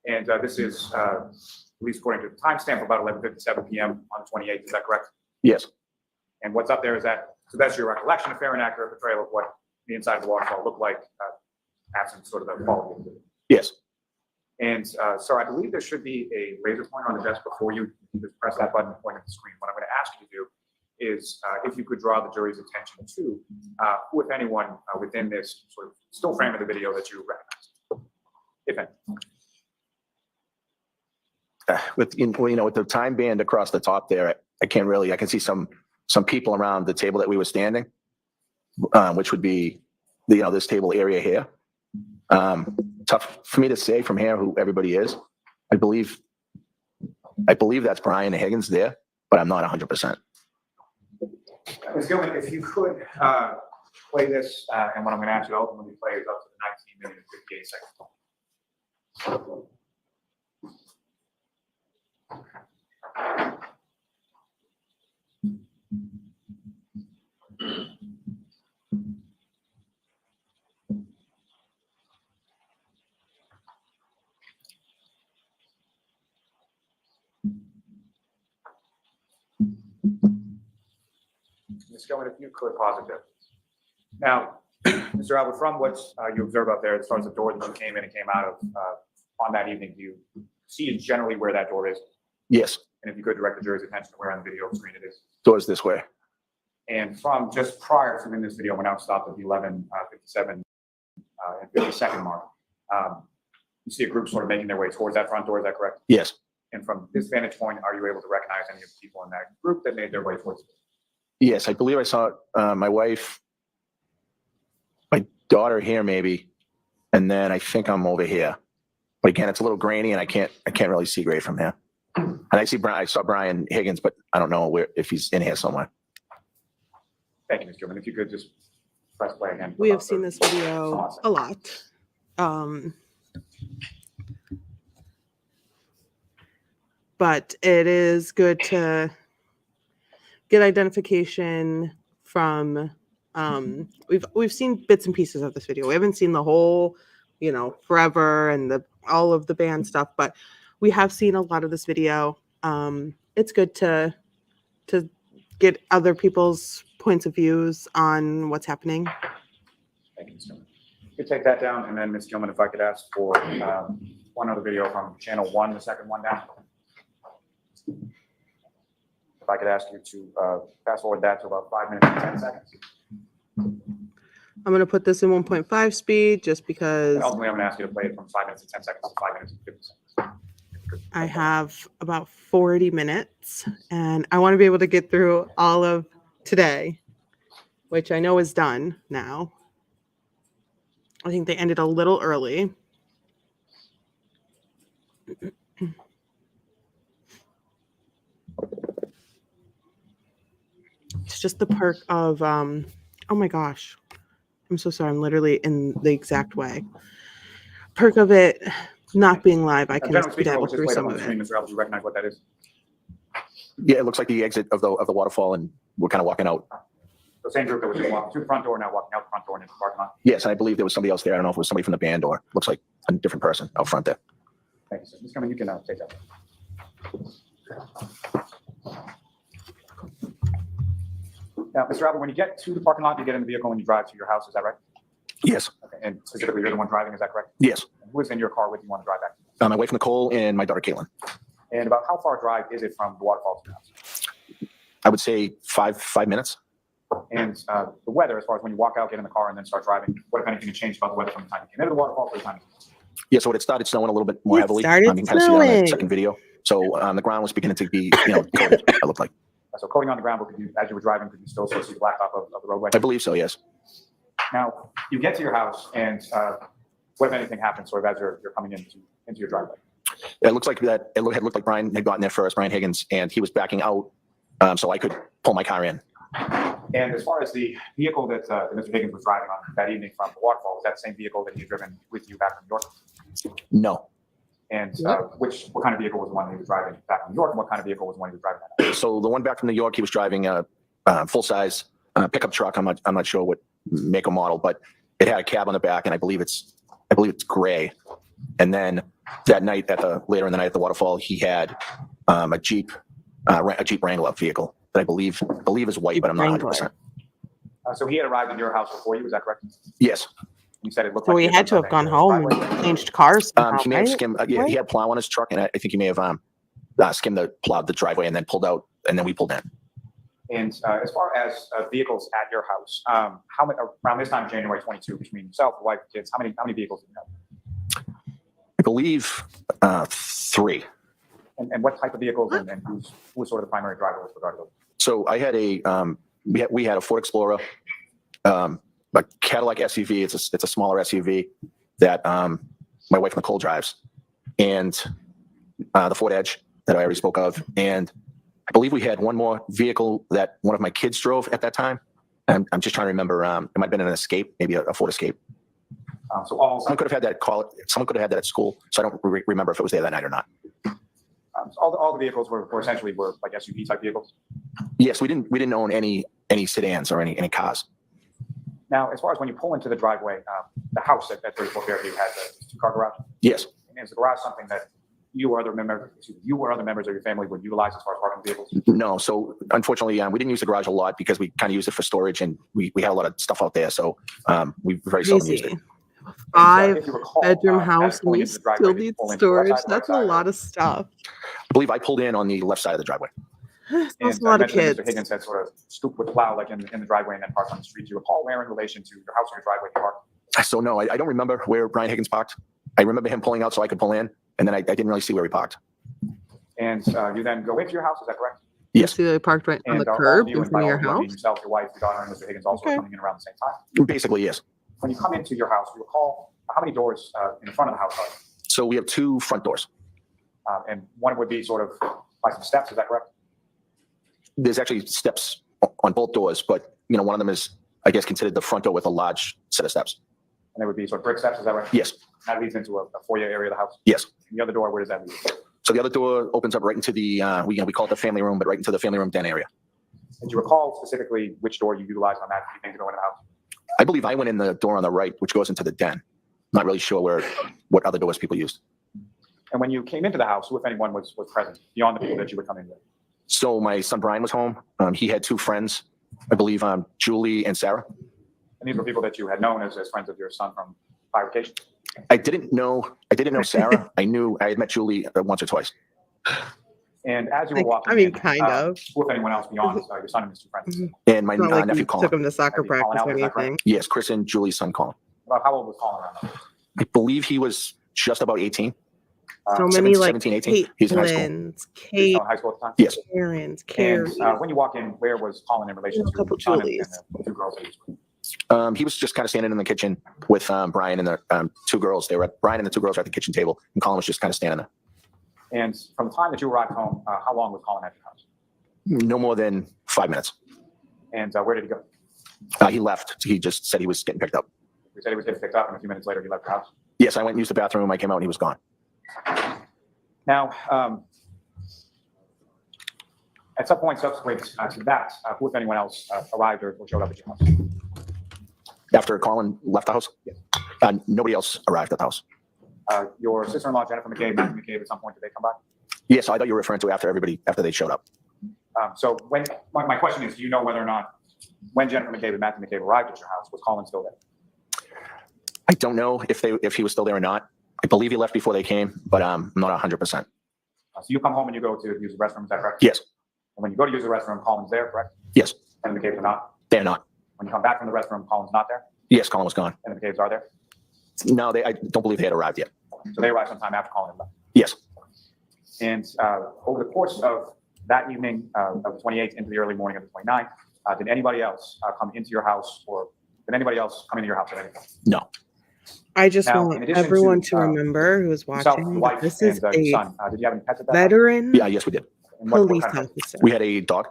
And this is, at least according to the timestamp, about 11:57 p.m. on the 28th. Is that correct? Yes. And what's up there is that, so that's your recollection, a fair and accurate portrayal of what the inside of the waterfall looked like, absent sort of the quality. Yes. And sir, I believe there should be a laser pointer on the desk before you. You just press that button and point at the screen. What I'm going to ask you to do is if you could draw the jury's attention to who, if anyone, within this sort of still frame of the video that you recognize, if any. With the time band across the top there, I can see some people around the table that we were standing, which would be this table area here. Tough for me to say from here who everybody is. I believe that's Brian Higgins there, but I'm not 100%. Ms. Gilman, if you could play this, and what I'm going to ask you to ultimately play is up to the 19 minutes and 58 seconds. Ms. Gilman, if you could pause it there. Now, Mr. Albert, from what you observe up there, as far as the door that you came in and came out of on that evening, do you see generally where that door is? Yes. And if you could direct the jury's attention to where on the video screen it is. Doors this way. And from just prior to in this video, when I was stopped at the 11:57 and 52nd mark, you see a group sort of making their way towards that front door, is that correct? Yes. And from this vantage point, are you able to recognize any of the people in that group that made their way towards it? Yes, I believe I saw my wife, my daughter here maybe, and then I think I'm over here. But again, it's a little grainy, and I can't really see great from here. And I saw Brian Higgins, but I don't know if he's in here somewhere. Thank you, Ms. Gilman. If you could just press play again. We have seen this video a lot. But it is good to get identification from, we've seen bits and pieces of this video. We haven't seen the whole, forever and the all of the band stuff, but we have seen a lot of this video. It's good to get other people's points of views on what's happening. Thank you, Ms. Gilman. You could take that down, and then Ms. Gilman, if I could ask for one other video from channel 1, the second one down. If I could ask you to fast forward that to about 5 minutes and 10 seconds. I'm going to put this in 1.5 speed just because And ultimately, I'm going to ask you to play it from 5 minutes and 10 seconds to 5 minutes and 50 seconds. I have about 40 minutes and I want to be able to get through all of today, which I know is done now. I think they ended a little early. It's just the perk of, oh my gosh, I'm so sorry. I'm literally in the exact way. Perk of it not being live, I can Generally speaking, skedaddle what was through displayed some up on of the screen, it. Mr. Alves, do you recognize what that is? Yeah, it looks like the exit of the waterfall, and we're kind of walking out. The same group that was just walking through the front door, now walking out the front door and into the parking lot. Yes, and I believe there was somebody else there. I don't know if it was somebody from the band or looks like a different person out front there. Thank you, sir. Ms. Gilman, you can take that. Now, Mr. Albert, when you get to the parking lot, you get in the vehicle and you drive to your house, is that right? Yes, Okay. And specifically, you're the one driving, is that correct? yes. And who is in your car with you on the drive back? My wife Nicole and my daughter Caitlin. And about how far a drive is it from the waterfall to your house? I would say five minutes. And the weather, as far as when you walk out, get in the car, and then start driving, what, if anything, has changed about the weather from the time you came into the waterfall to the time? Yeah, so it started snowing a little bit more It heavily. started You can kind of see it on snowing. that second video. So the ground was beginning to be, coated, it looked like. So coating on the ground, but could you, as you were driving, could you still sort of see the blacktop of the roadway? I believe so, yes. Now, you get to your house, and what, if anything, happens sort of as you're coming into your driveway? It looks like that. It looked like Brian had gotten there first, Brian Higgins, and he was backing out, so I could pull my car in. And as far as the vehicle that Mr. Higgins was driving on that evening from the waterfall, was that the same vehicle that he had driven with you back from New York? No. And what kind of vehicle was the one that he was driving back from New York, and what kind of vehicle was the one he was driving that? So the one back from New York, he was driving a full-size pickup truck. I'm not sure what make or model, but it had a cab on the back, and I believe it's gray. And then that night later in the night at the waterfall, he had a Jeep Wrangler vehicle that I believe is white, but I'm not 100%. So he had arrived at your house before you, is that correct? Yes. You said it looked So like we had to have gone home and changed cars. He may have right? skimmed. Yeah, he had plow on his truck, and I think he may have skimmed plowed the driveway and then pulled out, and then we pulled in. And as far as vehicles at your house, how many around this time, January 22, between yourself, the wife, kids, how many vehicles do you have? I believe 3. And what type of vehicles, and who was sort of the primary driver with regard to those? So I had we had a Ford Explorer, a Cadillac SUV. It's a smaller SUV that my wife Nicole drives, and the Ford Edge that I already spoke of, and I believe we had one more vehicle that one of my kids drove at that time. I'm just trying to remember. It might have been an Escape, maybe a Ford Escape. Someone could have had that someone could have had that at school, so I don't remember if it was there that night or not. So all the vehicles were essentially like SUV type vehicles. Yes, we didn't own any sedans or any cars. Now, as far as when you pull into the driveway, the house at 34 Fairview has a 2-car garage. Yes. And is the garage something that you or other members of your family would utilize as far as parking vehicles? No. So unfortunately, we didn't use the garage a lot because we kind of used it for storage, and we had a lot of stuff out there. So we very seldom used it. 5-bedroom house and we still need storage. That's a lot of stuff. I believe I pulled in on the left side of the driveway. That's And a lot of you mentioned kids. Mr. Higgins had sort of scooped with plow like in the driveway and then parked on the street. Do you recall where in relation to your house or your driveway you parked? So no, I don't remember where Brian Higgins parked. I remember him pulling out so I could pull in, and then I didn't really see where he parked. And you then go into your house, is that correct? Yes. So they parked right on And the all curb of you, in and by front of all your of you, I mean house. yourself, your wife, your daughter, and Mr. Higgins also Okay. coming in around the same time. Basically, yes. When you come into your house, do you recall how many doors in the front of the house are there? So we have 2 front doors. And one would be sort of by some steps, is that correct? There's actually steps on both doors, but one of them is, I guess, considered the front door with a large set of steps. And they would be sort of brick steps, is that right? Yes. That leads into a foyer area of the house? Yes. And the other door, where does that lead? So the other door opens up right into the we call it the family room, but right into the family room den area. And do you recall specifically which door you utilized on that evening to go into the house? I believe I went in the door on the right, which goes into the den. Not really sure what other doors people used. And when you came into the house, who, if anyone, was present beyond the people that you would come in with? So my son Brian was home. He had two friends, I believe, Julie and Sarah. And these were people that you had known as friends of your son from prior occasions? I didn't know Sarah. I had met Julie once or twice. And as you were walking I mean, in, kind of. who, if anyone else beyond your son and his two friends? And my It's not like nephew you Colin. took him to soccer Have you Colin practice out, or is that correct? anything. Yes, Chris and Julie's son Colin. About how old was Colin around? I believe he was just about 18. So many like 17, 18. He's in high school. Caitlins, He was Kate, still in high school at the time? Yes. Karen's, And Carrie. when you walk in, where was Colin in relation A to couple your son and Julies. the two girls that he was with? He was just kind of standing in the kitchen with Brian and the two girls. Brian and the two girls were at the kitchen table, and Colin was just kind of standing there. And from the time that you arrived home, how long was Colin at your house? No more than 5 minutes. And where did he go? He left. He just said he was getting picked up. He said he was getting picked up, and a few minutes later, he left the house. Yes, I went and used the bathroom. I came out and he was gone. Now, at some point subsequent to that, who, if anyone else, arrived or showed up at your house? After Colin left the house? Nobody else arrived at the house. Your sister-in-law, Jennifer McCabe, Matthew McCabe, at some point, did they come by? Yes, I thought you were referring to after they showed up. So when my question is, do you know whether or not when Jennifer McCabe and Matthew McCabe arrived at your house, was Colin still there? I don't know if he was still there or not. I believe he left before they came, but I'm not 100%. So you come home and you go to use the restroom, is that correct? Yes. And when you go to use the restroom, Colin's there, correct? Yes. And the McCabe's are not? They're not. When you come back from the restroom, Colin's not there? Yes, Colin was gone. And the McCabe's are there? No, I don't believe they had arrived yet. So they arrived sometime after Colin had left? Yes. And over the course of that evening of the 28th into the early morning of the 29th, did anybody else come into your house, or did anybody else come into your house at any point? No. I just Now, in want addition everyone to, to remember who is Yourself, watching the that wife, this and is your a son. Did you have any pets at that time? veteran Yeah, yes, we did. And what police kind of pet? officer We had a dog.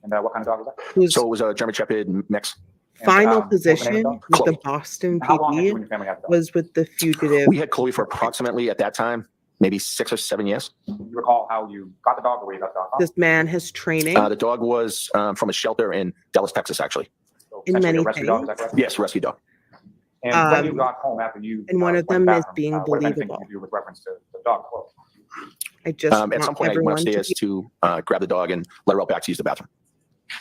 And what kind of dog was that? whose So it was a German Shepherd mix. final what was the name of the position dog? with the Chloe. Boston How long had you PD and your family had the dog? was with the fugitive. We had Chloe for approximately, at that time, maybe 6 or 7 years. Do you recall how you got the dog or where you got the dog from? This man has training The dog was from a shelter in Dallas, Texas, actually. So in essentially many a rescue dog, is that things. correct? Yes, rescue dog. And when you Um, got home after you and one of went to them the is bathroom, being what, if anything, believable. did you do with reference to the dog? Well, I just At want some point, I everyone went upstairs to grab the dog and let her out back to use the bathroom.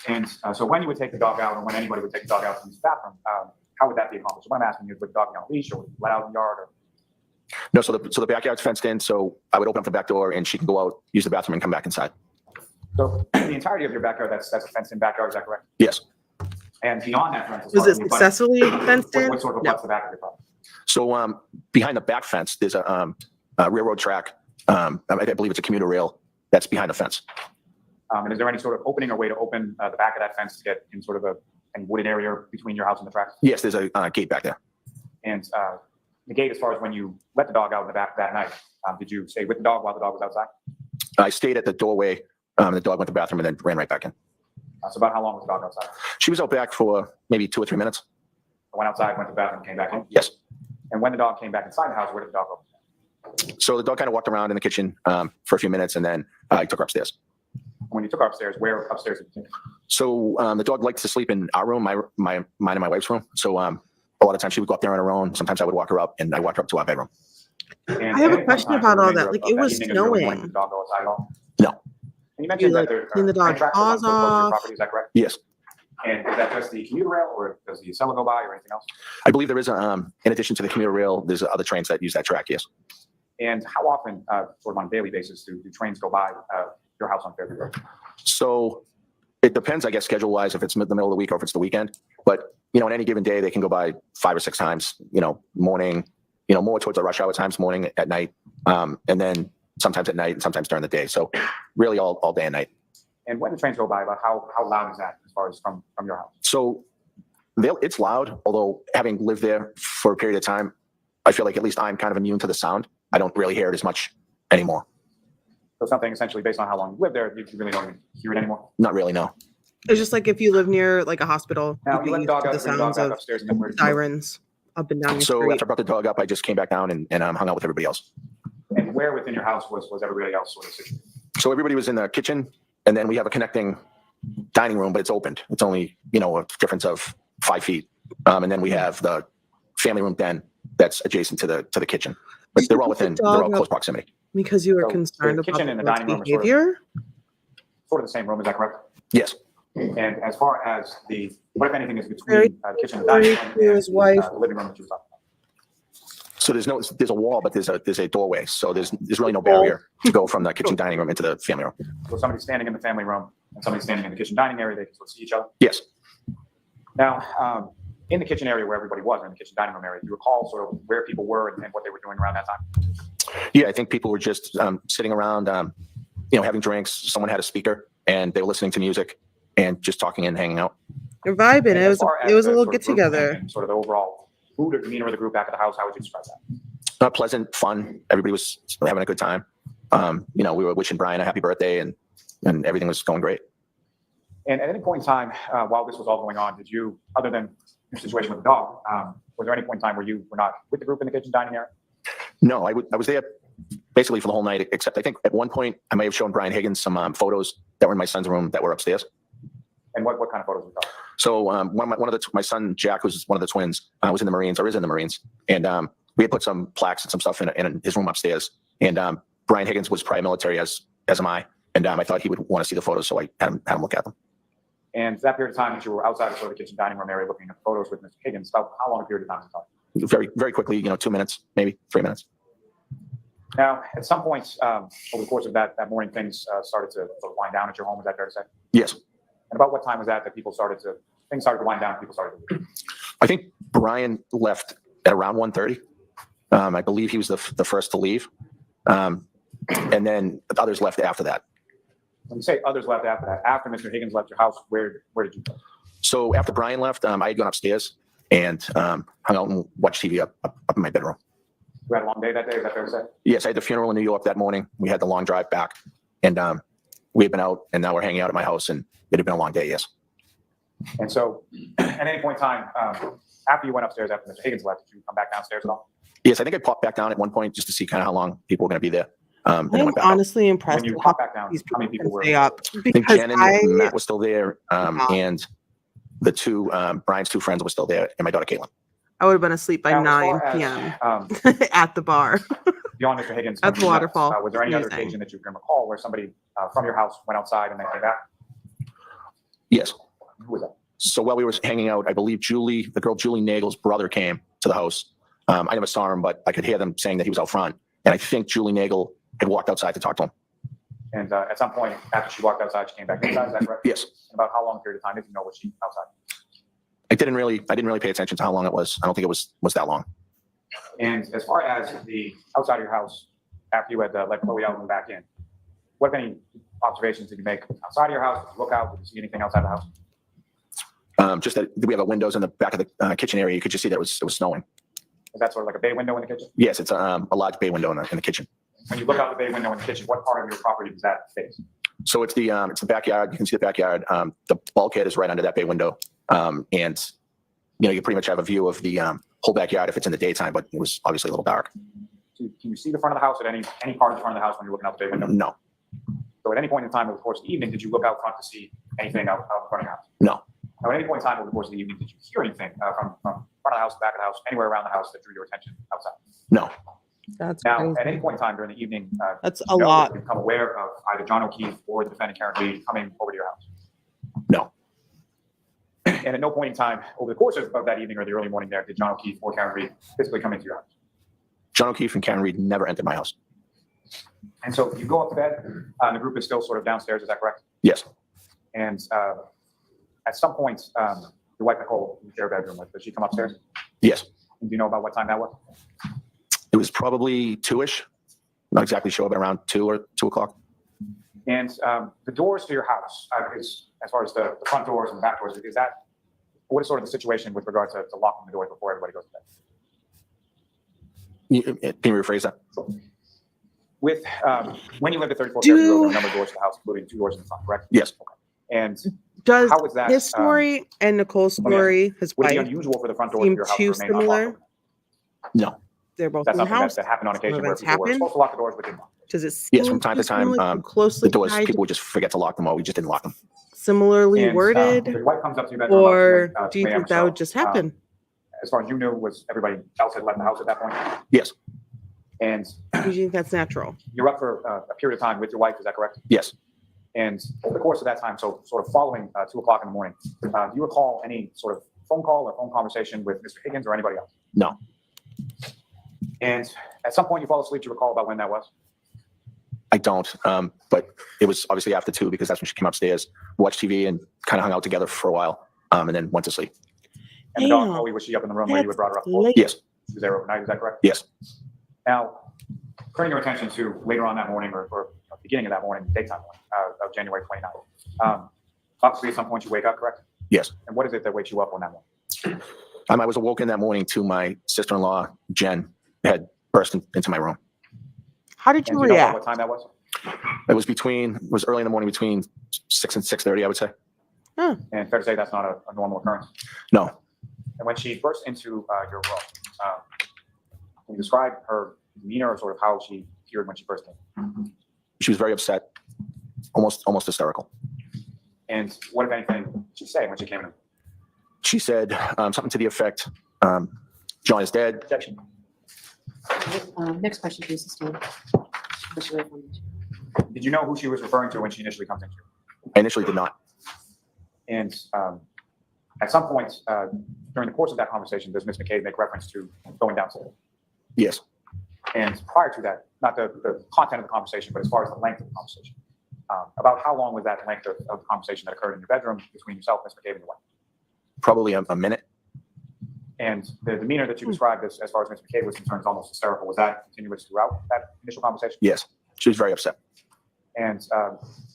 and so when you would take the dog out, or when anybody would take the dog out to use the bathroom, how would that be accomplished? What I'm asking you is, would the dog be on a leash, or would you let out in the yard? Or No, so the backyard's fenced in, so I would open up the back door and she can go out, use the bathroom, and come back inside. so the entirety of your backyard, that's a fenced-in backyard, is that correct? Yes. And beyond that fence, as Was far it as the abutting, successfully fenced in? what sort of No. abuts the back of your property? So behind the back fence, there's a railroad track. I believe it's a commuter rail that's behind the fence. And is there any sort of opening or way to open the back of that fence to get in sort of any wooded area between your house and the tracks? Yes, there's a gate back there. And the gate, as far as when you let the dog out in the back that night, did you stay with the dog while the dog was outside? I stayed at the doorway. The dog went to the bathroom and then ran right back in. So about how long was the dog outside? She was out back for maybe 2 or 3 minutes. Went outside, went to the bathroom, came back in? Yes. And when the dog came back inside the house, where did the dog go? So the dog kind of walked around in the kitchen for a few minutes, and then I took her upstairs. When you took her upstairs, where upstairs did you take her? So the dog liked to sleep in our room, mine and my wife's room. So a lot of times she would go up there on her own. Sometimes I would walk her up, and I walked her up to our bedroom. And I have a at question some time, about the all remainder that. Like, of it that was evening, you really wanted snowing. the dog go outside at all? No. And you mentioned You, that like, there clean the train dog's tracks that run paws so close to your off? property, is that correct? Yes. And is that just the commuter rail, or does the Acela go by, or anything else? I believe there is in addition to the commuter rail, there's other trains that use that track. Yes. And how often, sort of on a daily basis, do trains go by your house on Fairview Road? So it depends, I guess, schedule wise, if it's the middle of the week or if it's the weekend. But, on any given day, they can go by 5 or 6 times, morning, more towards the rush hour times, morning, at night, and then sometimes at night and sometimes during the day. So really all day and night. And when the trains go by, about how loud is that as far as from your house? So it's loud, although having lived there for a period of time, I feel like at least I'm kind of immune to the sound. I don't really hear it as much anymore. So something essentially based on how long you live there, you really don't even hear it anymore? Not really, no. It's just like if you live near like a hospital, Now, you you let the get dog used to out, the bring the dog sounds back of upstairs, and then where did you go? sirens up and down your So street. after I brought the dog up, I just came back down and hung out with everybody else. And where within your house was everybody else sort of situated? So everybody was in the kitchen, and then we have a connecting dining room, but it's opened. It's only, a difference of 5 feet. And then we have the family room den that's adjacent to the kitchen. But Did they're you all put the within, they're dog all up- close proximity. Because you were So, concerned the about kitchen the and the board's dining room are sort of- behavior? Sort of the same room, is that correct? Yes. And as far as what if anything is Very between the kitchen and the dining room to and his wife. the living room that you were talking about? So there's a wall, but there's a doorway. So there's really no barrier to go from the kitchen dining room into the family room. So if somebody's standing in the family room and somebody's standing in the kitchen dining area, they can sort of see each other? Yes. Now, in the kitchen area where everybody was, in the kitchen dining room area, do you recall sort of where people were and what they were doing around that time? Yeah, I think people were just sitting around, having drinks. Someone had a speaker and they were listening to music and just talking and hanging out. You're vibing. And It as was far as it was a the little sort get of group together. and sort of the overall mood or demeanor of the group back at the house, how would you describe that? Pleasant, fun. Everybody was having a good time. We were wishing Brian a happy birthday and everything was going great. And at any point in time, while this was all going on, did you, other than your situation with the dog, was there any point in time where you were not with the group in the kitchen dining area? No, I was there basically for the whole night, except I think at one point I may have shown Brian Higgins some photos that were in my son's room that were upstairs. And what kind of photos were you talking? So my son Jack, who's one of the twins, was in the Marines or is in the Marines, and we had put some plaques and some stuff in his room upstairs. And Brian Higgins was prior military, as am I, and I thought he would want to see the photos, so I had him look at them. And that period of time that you were outside of sort of the kitchen dining room area looking at the photos with Mr. Higgins, about how long a period of time was you talking? Very, very quickly, 2 minutes, maybe 3 minutes. Now, at some point over the course of that morning, things started to sort of wind down at your home. Is that fair to say? Yes. And about what time was that things started to wind down? People started to leave? I think Brian left at around 1:30. I believe he was the first to leave, and then others left after that. When you say others left after that, after Mr. Higgins left your house, where did you go? So after Brian left, I had gone upstairs and hung out and watched TV up in my bedroom. You had a long day that day. Is that fair to say? Yes, I had the funeral in New York that morning. We had the long drive back, and we had been out, and now we're hanging out at my house, and it had been a long day. Yes. And so, at any point in time, after you went upstairs, after Mr. Higgins left, did you come back downstairs at all? Yes, I think I popped back down at one point just to see kind of how long people were going to be there. And then I'm went back out. honestly impressed When you with how popped back down, these how many people can were? stay up I think because Jen and Matt was still there, and the two Brian's two friends were still there, and my daughter Caitlin. I would have been asleep by Now, as 9 far as, p.m. at the bar. Beyond Mr. Higgins, At the waterfall. was there any other Amazing. occasion that you can recall where somebody from your house went outside and then came back? Yes. Who was that? So while we were hanging out, I believe the girl Julie Nagel's brother came to the house. I never saw him, but I could hear them saying that he was out front. And I think Julie Nagel had walked outside to talk to him. And at some point after she walked outside, she came back inside. Is that correct? Yes. About how long a period of time did you know was she outside? I didn't really pay attention to how long it was. I don't think it was that long. And as far as the outside of your house, after you had let Chloe out and back in, what any observations did you make outside of your house? Did you look out? Did you see anything outside the house? Just that we have windows in the back of the kitchen area. You could just see that it was snowing. Is that sort of like a bay window in the kitchen? Yes, it's a large bay window in the kitchen. When you look out the bay window in the kitchen, what part of your property does that face? So it's the backyard. You can see the backyard. The bulkhead is right under that bay window, and you pretty much have a view of the whole backyard if it's in the daytime. But it was obviously a little dark. So can you see the front of the house at any part of the front of the house when you're looking out the bay window? No, So at any point in time over the course of the evening, did you look out front to see anything out in front of your house? no, Now, at any point in time over the course of the evening, did you hear anything from front of the house, back of the house, anywhere around the house that drew your attention outside? no. That's Now, crazy. at any point in time during the evening, That's you a lot. become aware of either John O'Keefe or the defendant Karen Reed coming over to your house. No. And at no point in time over the course of that evening or the early morning there, did John O'Keefe or Karen Reed physically come into your house. John O'Keefe and Karen Reed never entered my house. And so you go up to bed, and the group is still sort of downstairs, is that correct? Yes. And at some point, your wife Nicole, you share a bedroom with, did she come upstairs? Yes. And do you know about what time that was? It was probably 2-ish. Not exactly sure, but around 2 or 2 o'clock. And the doors to your house, as far as the front doors and the back doors, what is sort of the situation with regard to locking the doors before everybody goes to bed? Can you rephrase that? With when you lived at 34 Fairview Road, there were a number of doors to the house, including 2 doors in the front, correct? Yes. And Does how was that? his story and Nicole's story, his Would it be wife, unusual for the front doors of seem your house too to remain unlocked? similar? No. They're both That's in the something house. that happened on occasion Some where events people were happen. supposed to lock the doors but didn't lock. Does it seem Yes, from time too to time, similar, too closely the doors, tied to people would just forget to lock them, or we just didn't lock them. similarly And, worded, your wife comes up to your bedroom, or about do you 2 a.m. think that or would so. just happen? As far as you knew, was everybody else had left the house at that point? Yes. And Do you think that's natural? you're up for a period of time with your wife, is that correct? Yes. And over the course of that time, so sort of following 2 o'clock in the morning, do you recall any sort of phone call or phone conversation with Mr. Higgins or anybody else? No. And at some point you fall asleep, do you recall about when that was? I don't. But it was obviously after 2 because that's when she came upstairs, watched TV, and kind of hung out together for a while, and then went to sleep. And the dog, Damn, Chloe, was she up in the room where you had brought her up? late. Yes. She was there overnight, is that correct? Yes. Now, turning your attention to later on that morning or beginning of that morning, daytime morning of January 29th. Obviously, at some point you wake up, correct? Yes. And what is it that wakes you up on that morning? I was awoken that morning to my sister-in-law, Jen, had burst into my room. How did And you do you know about react? what time that was? It was early in the morning between 6 and 6:30, I would say. And fair to say that's not a normal occurrence. No. And when she burst into your room, can you describe her demeanor or sort of how she appeared when she burst in? She was very upset, almost hysterical. And what, if anything, did she say when she came in? She said something to the effect, John is dead. Objection. Next question, please, Steve. Did you know who she was referring to when she initially comes into you? I initially did not. And at some point during the course of that conversation, does Ms. McCabe make reference to going downstairs? Yes. And prior to that, not the content of the conversation, but as far as the length of the conversation, about how long was that length of the conversation that occurred in your bedroom between yourself, Ms. McCabe, and your wife? Probably a minute. And the demeanor that you described as far as Ms. McCabe was concerned is almost hysterical. Was that continuous throughout that initial conversation? Yes. She was very upset. And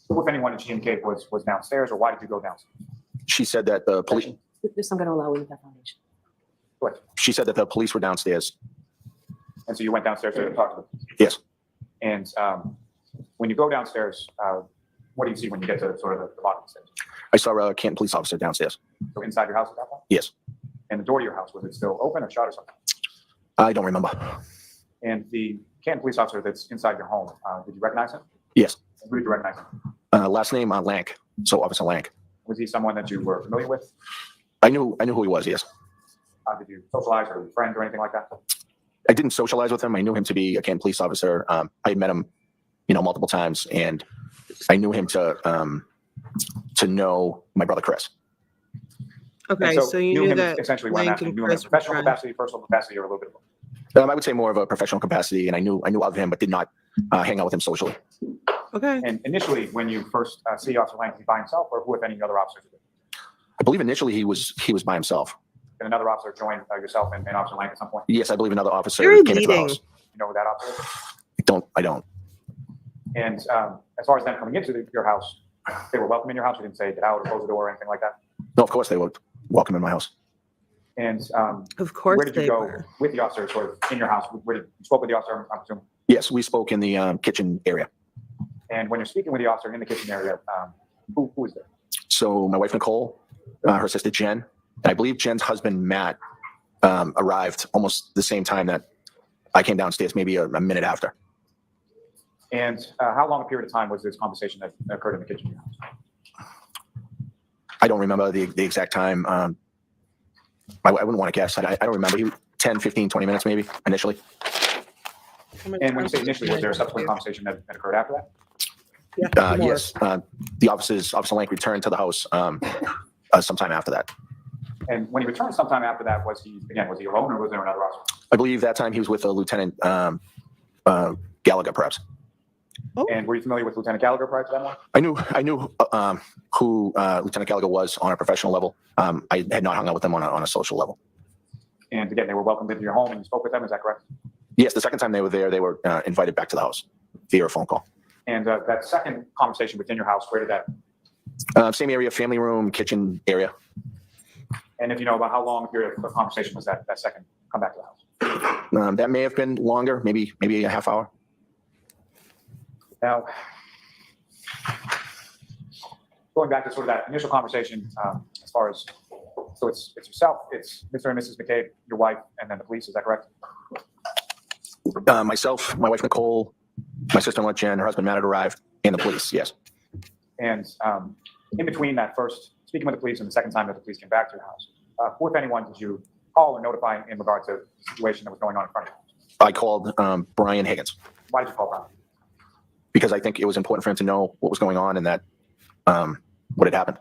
who, if anyone, did she indicate was downstairs, or why did you go downstairs? She said that the police. This I'm going to allow with that foundation. Correct. She said that the police were downstairs. And so you went downstairs to talk to them? Yes. And when you go downstairs, what do you see when you get to sort of the bottom of the stairs? I saw a Canton police officer downstairs. So inside your house at that point? Yes. And the door to your house, was it still open or shut or something? I don't remember. And the Canton police officer that's inside your home, did you recognize him? Yes. And who did you recognize him? Last name Lank. So Officer Lank. Was he someone that you were familiar with? I knew who he was. Yes. Did you socialize or friend or anything like that? I didn't socialize with him. I knew him to be a Canton police officer. I had met him, multiple times, and I knew him to know my brother Chris. Okay, And so you knew knew him that essentially when Lank that, and knew him in Chris were professional friends. capacity, personal capacity, or a little bit of both. I would say more of a professional capacity, and I knew of him, but did not hang out with him socially. Okay. And initially, when you first see Officer Lang, was he by himself, or who, if any, other officers? I believe initially he was by himself. And another officer joined yourself and Officer Lang at some point? Yes, I believe another officer Very came into the leading. house. You know who that officer is? I don't. And as far as them coming into your house, they were welcome in your house? You didn't say get out or close the door or anything like that? No, of course they would welcome in my house. And Of course where did you they go were. with the officer sort of in your house? Where did you spoke with the officer, I'm presuming? Yes, we spoke in the kitchen area. And when you're speaking with the officer in the kitchen area, who is there? So my wife Nicole, her sister Jen, and I believe Jen's husband Matt arrived almost the same time that I came downstairs, maybe a minute after. And how long a period of time was this conversation that occurred in the kitchen of your house? I don't remember the exact time. I wouldn't want to guess. I don't remember. 10, 15, 20 minutes maybe initially. And when you say initially, was there a subsequent conversation that occurred after that? Yes. The Officer Lank returned to the house sometime after that. And when he returned sometime after that, was he alone or was there another officer? I believe that time he was with Lieutenant Gallagher, perhaps. And were you familiar with Lieutenant Gallagher prior to that one? I knew who Lieutenant Gallagher was on a professional level. I had not hung out with them on a social level. And again, they were welcomed into your home and you spoke with them, is that correct? Yes, the second time they were there, they were invited back to the house via a phone call. And that second conversation within your house, where did that? Same area, family room, kitchen area. And if you know about how long a period of conversation was that second come back to the house? That may have been longer, maybe a half hour. Now, going back to sort of that initial conversation, as far as, so it's yourself, it's Mr. and Mrs. McCabe, your wife, and then the police, is that correct? Myself, my wife Nicole, my sister-in-law Jen, her husband Matt had arrived, and the police, yes. And in between that first speaking with the police and the second time that the police came back to your house, who, if anyone, did you call or notify in regard to the situation that was going on in front of you? I called Brian Higgins Why did you call Brian? because I think it was important for him to know what was going on and that what had happened.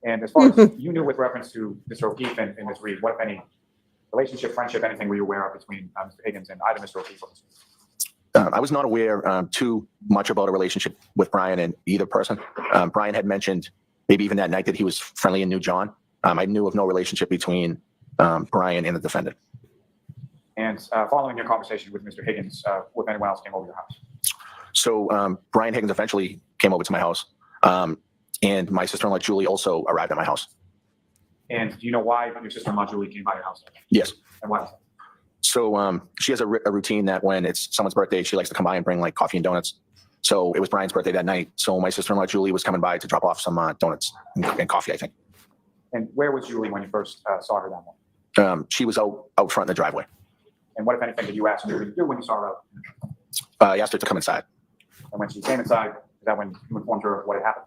And as far as you knew with reference to Mr. O'Keefe and Ms. Reed, what, if any, relationship, friendship, anything were you aware of between Mr. Higgins and either Mr. O'Keefe or Ms. Reed? I was not aware too much about a relationship with Brian and either person. Brian had mentioned maybe even that night that he was friendly and knew John. I knew of no relationship between Brian and the defendant. And following your conversation with Mr. Higgins, if anyone else came over your house? So Brian Higgins eventually came over to my house, and my sister-in-law Julie also arrived at my house. And do you know why your sister-in-law Julie came by your house? Yes. And why? So she has a routine that when it's someone's birthday, she likes to come by and bring like coffee and donuts. So it was Brian's birthday that night. So my sister-in-law Julie was coming by to drop off some donuts and coffee, I think. And where was Julie when you first saw her that morning? She was out front in the driveway. And what, if anything, did you ask Julie to do when you saw her out? I asked her to come inside. And when she came inside, is that when you informed her of what had happened?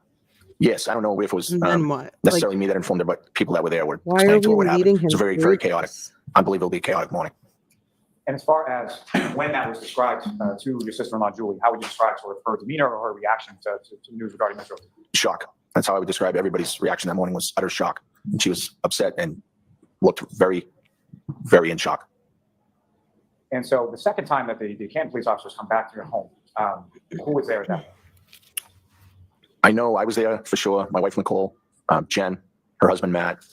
Yes, I don't know if it was And then what? necessarily me that informed her, but people that were there were Why explaining are to her what we happened. leading It him was a very, through very chaotic, this? unbelievably chaotic morning. And as far as when that was described to your sister-in-law Julie, how would you describe sort of her demeanor or her reaction to news regarding Mr. O'Keefe? Shock. That's how I would describe everybody's reaction that morning was utter shock. And she was upset and looked very, very in shock. And so the second time that the Canton police officers come back to your home, who was there at that point? I know I was there for sure. My wife, Nicole, Jen, her husband, Matt.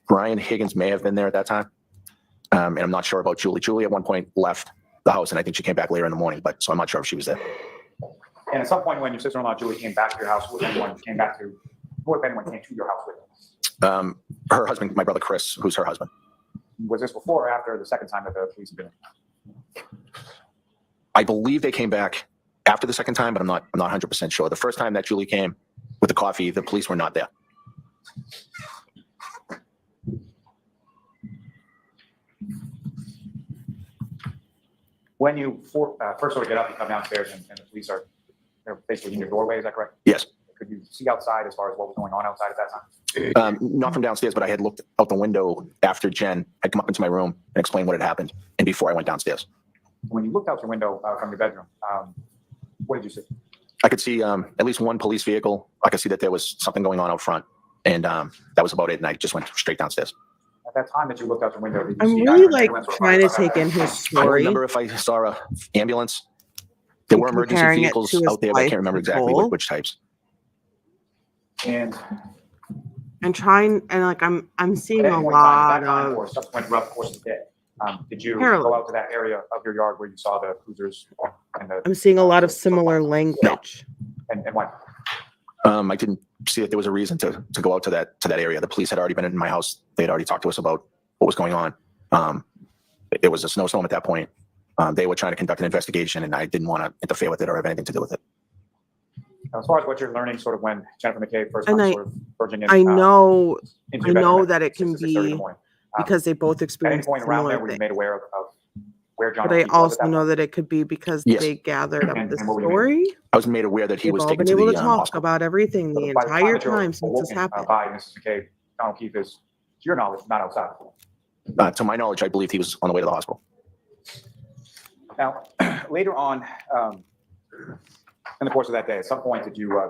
Brian Higgins may have been there at that time. And I'm not sure about Julie. Julie at one point left the house, and I think she came back later in the morning, so I'm not sure if she was there. And at some point when your sister-in-law Julie came back to your house, who, if anyone, came to your house with her? Her husband, my brother Chris, who's her husband. Was this before or after the second time that the police had been in? I believe they came back after the second time, but I'm not 100% sure. The first time that Julie came with the coffee, the police were not there. When you first sort of get up and come downstairs and the police are basically in your doorway, is that correct? Yes. Could you see outside as far as what was going on outside at that time? Not from downstairs, but I had looked out the window after Jen had come up into my room and explained what had happened, and before I went downstairs. When you looked out your window from your bedroom, what did you see? I could see at least one police vehicle. I could see that there was something going on out front, and that was about it. And I just went straight downstairs. At that time that you looked out your window, did you I'm see really either an like ambulance or a trying to fire take in his I don't story. remember if I saw a ambulance. There were emergency Comparing it vehicles to his out there, but I wife, can't remember exactly Nicole. which types. And And trying and like I'm seeing at a any point in time, lot at that time of or subsequent throughout the course of the day, did you Carolyn. go out to that area of your yard where you saw the cruisers and the I'm seeing a lot of similar language. and why? I didn't see that there was a reason to go out to that area. The police had already been in my house. They had already talked to us about what was going on. It was a snowstorm at that point. They were trying to conduct an investigation, and I didn't want to interfere with it or have anything to do with it. Now, as far as what you're learning, sort of when Jennifer McCabe first And comes I- sort of verging in. I know into I your bedroom know at that it 6 can to 6:30 in the be morning. because they both At any experienced point around there, similar were you things. made aware of where John But I O'Keefe was also at that know point? that it could be because Yes. they gathered up And- the and what were you made? story. I was made aware that he They've was all taken been to able the to talk hospital. about everything the So by the entire that you're time since this awoken, happened. by Mrs. McCabe, John O'Keefe is, to your knowledge, not outside. To my knowledge, I believed he was on the way to the hospital. Now, later on in the course of that day, at some point, did you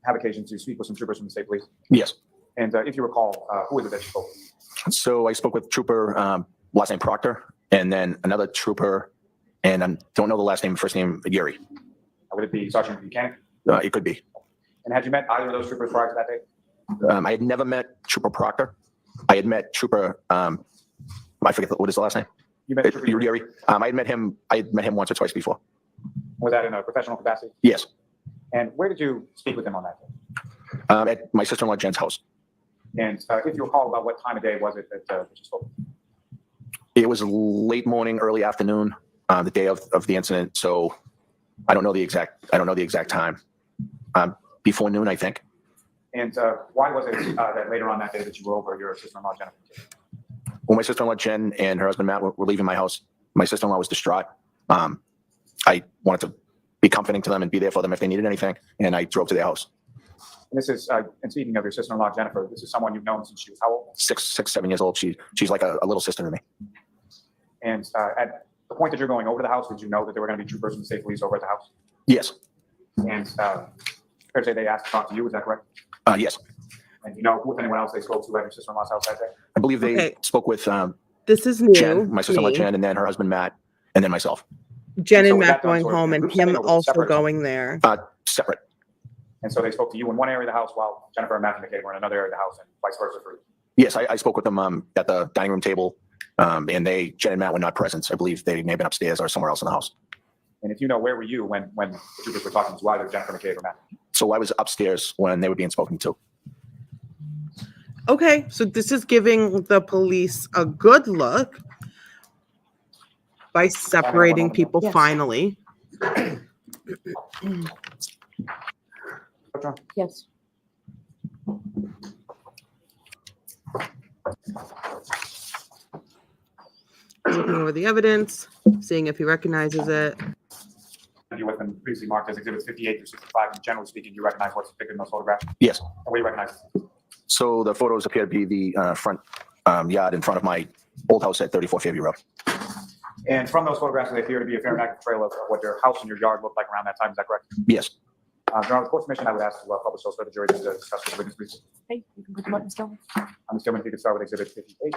have occasion to speak with some troopers from the state police? Yes. And if you recall, who was it that you spoke with? So I spoke with Trooper, last name Proctor, and then another trooper, and I don't know the last name, first name, Yuri. Would it be Sergeant Buchanan? It could be. And had you met either of those troopers prior to that day? I had never met Trooper Proctor. I had met Trooper, I forget, what is the last name? You met Trooper Yuri? Yuri. I had met him once or twice before. Was that in a professional capacity? Yes. And where did you speak with him on that day? At my sister-in-law Jen's house. And if you recall, about what time of day was it that you spoke? It was late morning, early afternoon, the day of the incident. So I don't know the exact time. Before noon, I think. And why was it that later on that day that you were over your sister-in-law Jennifer? When my sister-in-law Jen and her husband Matt were leaving my house, my sister-in-law was distraught. I wanted to be comforting to them and be there for them if they needed anything, and I drove to their house. And this is, and speaking of your sister-in-law Jennifer, this is someone you've known since she was how old? 6, 7 years old. She's like a little sister to me. And at the point that you're going over to the house, did you know that there were going to be troopers from the state police over at the house? Yes. And fair to say they asked to talk to you, is that correct? Yes. And you know with anyone else they spoke to at your sister-in-law's house that day? I believe they Okay. spoke with This is new. Jen, my to sister-in-law me. Jen, and then her husband Matt, and then myself. Jen So and was Matt that done going sort of home in a and group setting him or was it also separate? going there. Separate. And so they spoke to you in one area of the house while Jennifer and Matthew McCabe were in another area of the house and vice versa for you. Yes, I spoke with them at the dining room table, and Jen and Matt were not present. I believe they may have been upstairs or somewhere else in the house. And if you know, where were you when the troopers were talking to either Jennifer McCabe or Matt? So I was upstairs when they were being spoken to. Okay, so this is giving the police a good look by separating people Yes. finally. Yes. Looking over the evidence, seeing if he recognizes it. You with them previously marked as exhibits 58 through 65, and generally speaking, you recognize what's depicted in those photographs? Yes. And what do you recognize? So the photos appear to be the front yard in front of my old house at 34 Fairview Road. And from those photographs, they appear to be a fair and accurate portrayal of what your house and your yard looked like around that time, is that correct? Yes. Your Honor, with court's permission, I would ask to publish those for the jury to discuss with the witness, please. Hey, you can put the buttons down. I'm assuming if you could start with exhibit 58.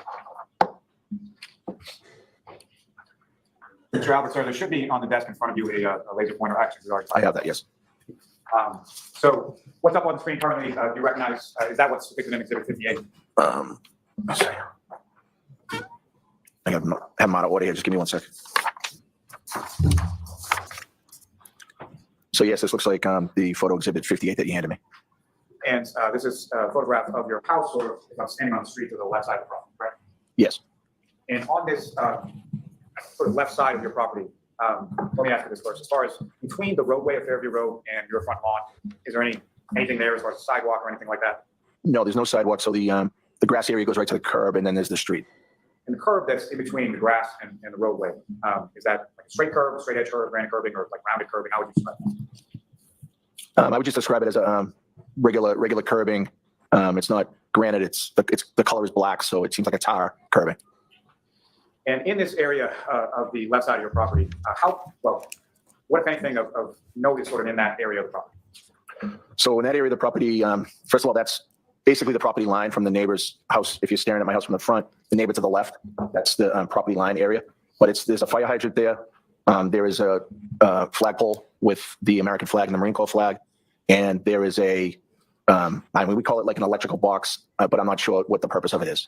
Mr. Albert, sir, there should be on the desk in front of you a laser pointer. Actually, it's already- I have that, yes. So what's up on the screen currently? Do you recognize, is that what's depicted in exhibit 58? Let's see. I have them out of order here. Just give me 1 second. So yes, this looks like the photo exhibit 58 that you handed me. And this is a photograph of your house, sort of standing on the street to the left side of the property, correct? Yes. And on this sort of left side of your property, let me ask you this first. As far as between the roadway of Fairview Road and your front lawn, is there anything there as far as a sidewalk or anything like that? No, there's no sidewalk. So the grass area goes right to the curb, and then there's the street. And the curb that's in between the grass and the roadway, is that like a straight curb, straight edge curb, granite curbing, or like rounded curbing? How would you describe that? I would just describe it as a regular curbing. It's not granite. It's the color is black, so it seems like a tar curbing. And in this area of the left side of your property, what if anything of note is sort of in that area of the property? So in that area of the property, first of all, that's basically the property line from the neighbor's house. If you're staring at my house from the front, the neighbor to the left, that's the property line area. But there's a fire hydrant there. There is a flagpole with the American flag and the Marine Corps flag. And there is we call it like an electrical box, but I'm not sure what the purpose of it is.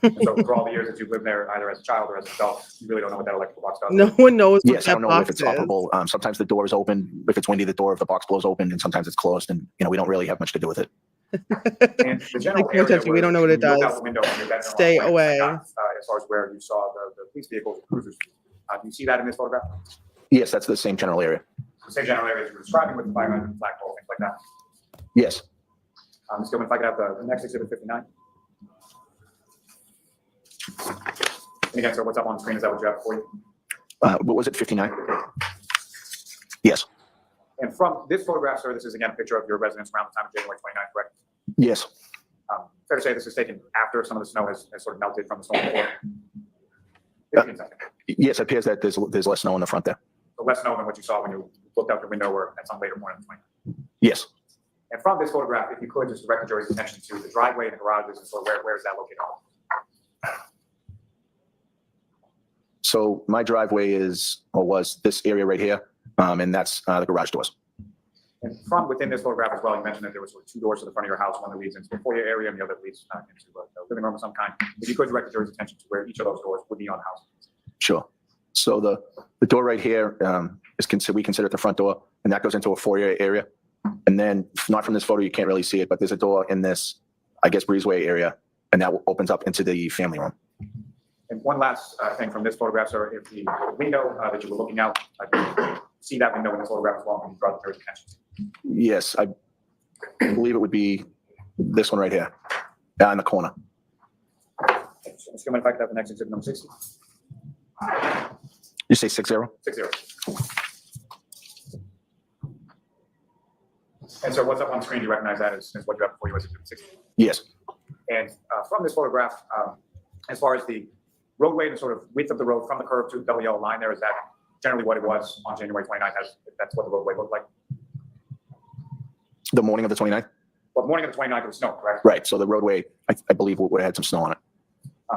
So for all the years that you've lived there, either as a child or as an adult, you really don't know what that electrical box does? No one knows what Yes, I that don't know if box it's is. operable. Sometimes the door is open. If it's windy, the door of the box blows open, and sometimes it's closed. And we don't really have much to do with it. And the general Like, don't touch it. We don't know what it where you look does. out the window in your bedroom Stay on the away. plan, as far as where you saw the police vehicles, the cruisers. Do you see that in this photograph? Yes, that's the same general area. The same general area as you were describing with the fire hydrant, flagpole, things like that. Yes. Ms. Gilman, if I could have the next exhibit 59. And again, sir, what's up on the screen? Is that what you have for you? What was it, 59? Yes. And from this photograph, sir, this is again a picture of your residence around the time of January 29th, correct? Yes. Fair to say this is taken after some of the snow has sort of melted from the storm before? 15 seconds. Yes, it appears that there's less snow in the front there. So less snow than what you saw when you looked out the window or at some later point on the 29th. Yes. And from this photograph, if you could just direct the jury's attention to the driveway and the garages, and so where is that located? So my driveway was this area right here, and that's the garage doors. And from within this photograph as well, you mentioned that there was sort of two doors to the front of your house, one that leads into the foyer area and the other that leads into a living room of some kind. If you could direct the jury's attention to where each of those doors would be on the house. Sure. So the door right here we consider it the front door, and that goes into a foyer area. And then, not from this photo, you can't really see it, but there's a door in this, I guess, breezeway area, and that opens up into the family room. And one last thing from this photograph, sir, if the window that you were looking out, see that window in this photograph as well, can you draw the jury's attention to? Yes, I believe it would be this one right here, in the corner. So, Mr. Gilman, if I could have the next exhibit number 60. You say 60? 60. And so what's up on the screen, do you recognize that as what you have before you was exhibit 60? Yes. And from this photograph, as far as the roadway, the sort of width of the road from the curb to the double yellow line there, is that generally what it was on January 29th? That's what the roadway looked like? The morning of the 29th? Well, the morning of the 29th, it was snow, correct? Right. So the roadway, I believe, would have had some snow on it.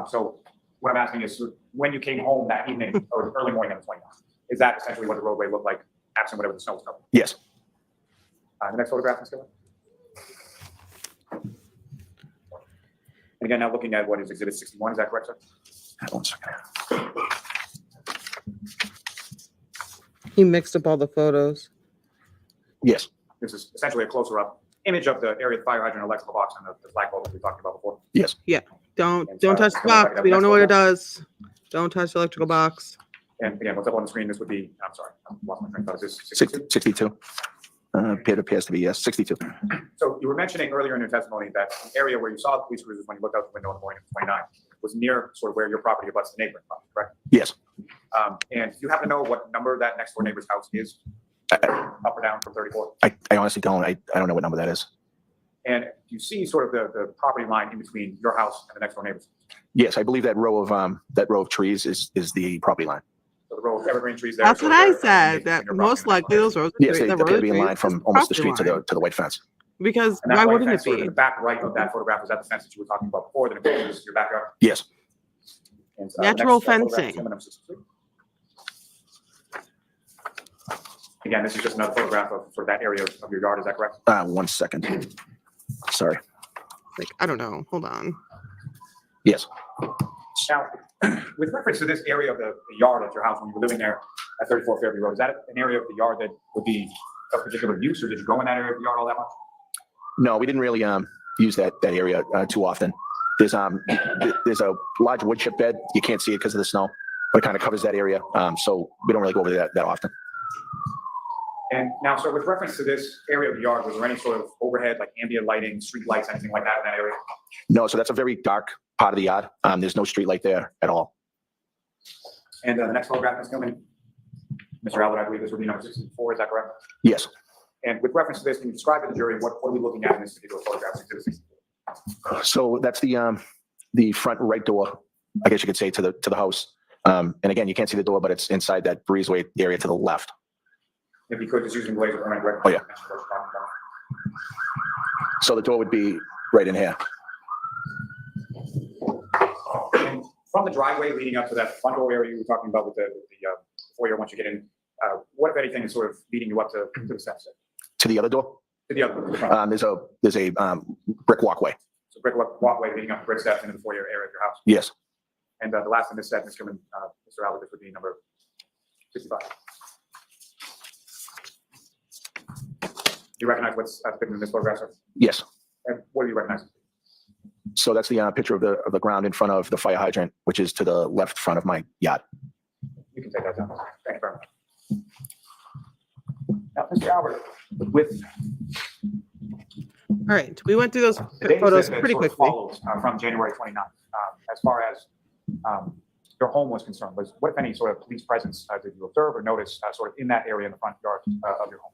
So what I'm asking is, when you came home that evening or early morning of the 29th, is that essentially what the roadway looked like, absent whatever the snow was covering? Yes. The next photograph, Ms. Gillen. And again, now looking at what is Exhibit 61, is that correct, sir? One second. He mixed up all the photos. Yes. This is essentially a closer up image of the area of the fire hydrant electrical box and the flagpole that we talked about before. Yes. Yeah. Don't And, touch the box. We don't know what it does. Don't touch the electrical box. And again, what's up on the screen, this would be, I'm sorry, I lost my train of thought. Is this 62? 62. It appears to be, yes, 62. So you were mentioning earlier in your testimony that the area where you saw the police cruisers when you looked out the window in the morning of 29 was near sort of where your property abuts the neighboring property, correct? Yes. And do you happen to know what number that next door neighbor's house is? Up or down from 34? I honestly don't. I don't know what number that is. And do you see sort of the property line in between your house and the next door neighbor's? Yes, I believe that row of trees is the property line. So the row of evergreen trees there. That's sort what of I there, said. That between your most property likely those rows. Yes, they the appear road to be in line trees from is almost the property street to line. the white fence. Because and that why white wouldn't fence it sort of be? in the back right of that photograph, is that the fence that you were talking about before, that encloses your backyard? Yes. And, Natural the next photograph is fencing. number 63. Again, this is just another photograph of sort of that area of your yard, is that correct? 1 second. Sorry. Like, I don't know. Hold on. Yes. Now, with reference to this area of the yard at your house when you were living there at 34 Fairview Road, is that an area of the yard that would be of particular use, or did you go in that area of the yard all that much? No, we didn't really use that area too often. There's a large wood chip bed. You can't see it because of the snow, but it kind of covers that area. So we don't really go over there that often. And now, so with reference to this area of the yard, was there any sort of overhead, like ambient lighting, street lights, anything like that in that area? No, so that's a very dark part of the yard. There's no street light there at all. And the next photograph is coming. Mr. Albert, I believe this would be number 64, is that correct? Yes. And with reference to this, can you describe to the jury what are we looking at in this particular photograph? So that's the front right door, I guess you could say, to the house. And again, you can't see the door, but it's inside that breezeway area to the left. If you could, just using laser point. Oh, yeah. So the door would be right in here. And from the driveway leading up to that front door area you were talking about with the foyer once you get in, what if anything is sort of leading you up to the steps? To the other door? To the other door. the front. There's a brick walkway. So brick walkway leading up to brick steps into the foyer area of your house. Yes. And the last in this set, Mr. Albert, this would be number 65. Do you recognize what's depicted in this photograph, sir? Yes. And what do you recognize? So that's the picture of the ground in front of the fire hydrant, which is to the left front of my yacht. You can take that down. Thank you very much. Now, Mr. Albert, with All right. We went through those the data photos set that pretty sort of quickly. follows from January 29th, as far as your home was concerned, what, if any, sort of police presence did you observe or notice sort of in that area in the front yard of your home?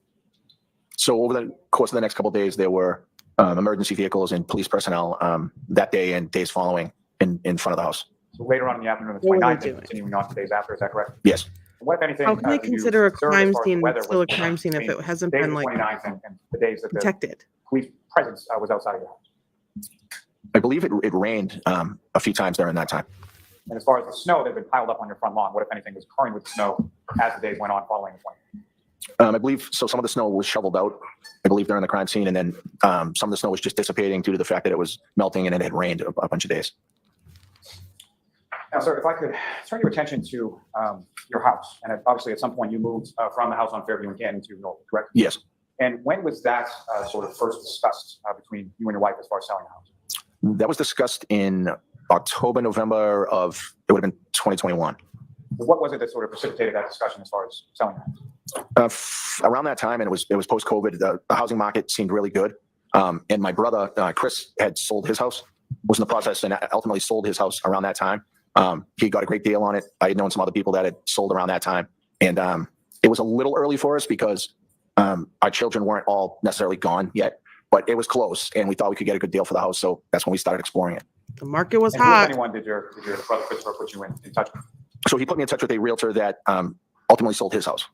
So over the course of the next couple of days, there were emergency vehicles and police personnel that day and days following in front of the house. So later on in the afternoon of the What were they 29th, and doing? continuing on to days after, is that correct? Yes. What, if anything, How can they did you consider a observe as crime far as scene weather still a was crime scene if between it hasn't days of been the like 29th and the days that the detected? police presence was outside of your house? I believe it rained a few times during that time. And as far as the snow that had been piled up on your front lawn, what, if anything, was occurring with the snow as the days went on following the 29th? I believe so. Some of the snow was shoveled out, I believe, during the crime scene, and then some of the snow was just dissipating due to the fact that it was melting and it had rained a bunch of days. Now, sir, if I could turn your attention to your house, and obviously at some point you moved from the house on Fairview and Canton to Norfolk, correct? Yes. And when was that sort of first discussed between you and your wife as far as selling the house? That was discussed in October, November of, it would have been 2021. What was it that sort of precipitated that discussion as far as selling the house? Around that time, and it was post-COVID, the housing market seemed really good. And my brother, Chris, had sold his house, was in the process, and ultimately sold his house around that time. He got a great deal on it. I had known some other people that had sold around that time. And it was a little early for us because our children weren't all necessarily gone yet, but it was close, and we thought we could get a good deal for the house. So that's when we started exploring it. The market was And who, if hot. anyone, did your brother Christopher put you in touch with? So he put me in touch with a realtor that ultimately sold his house.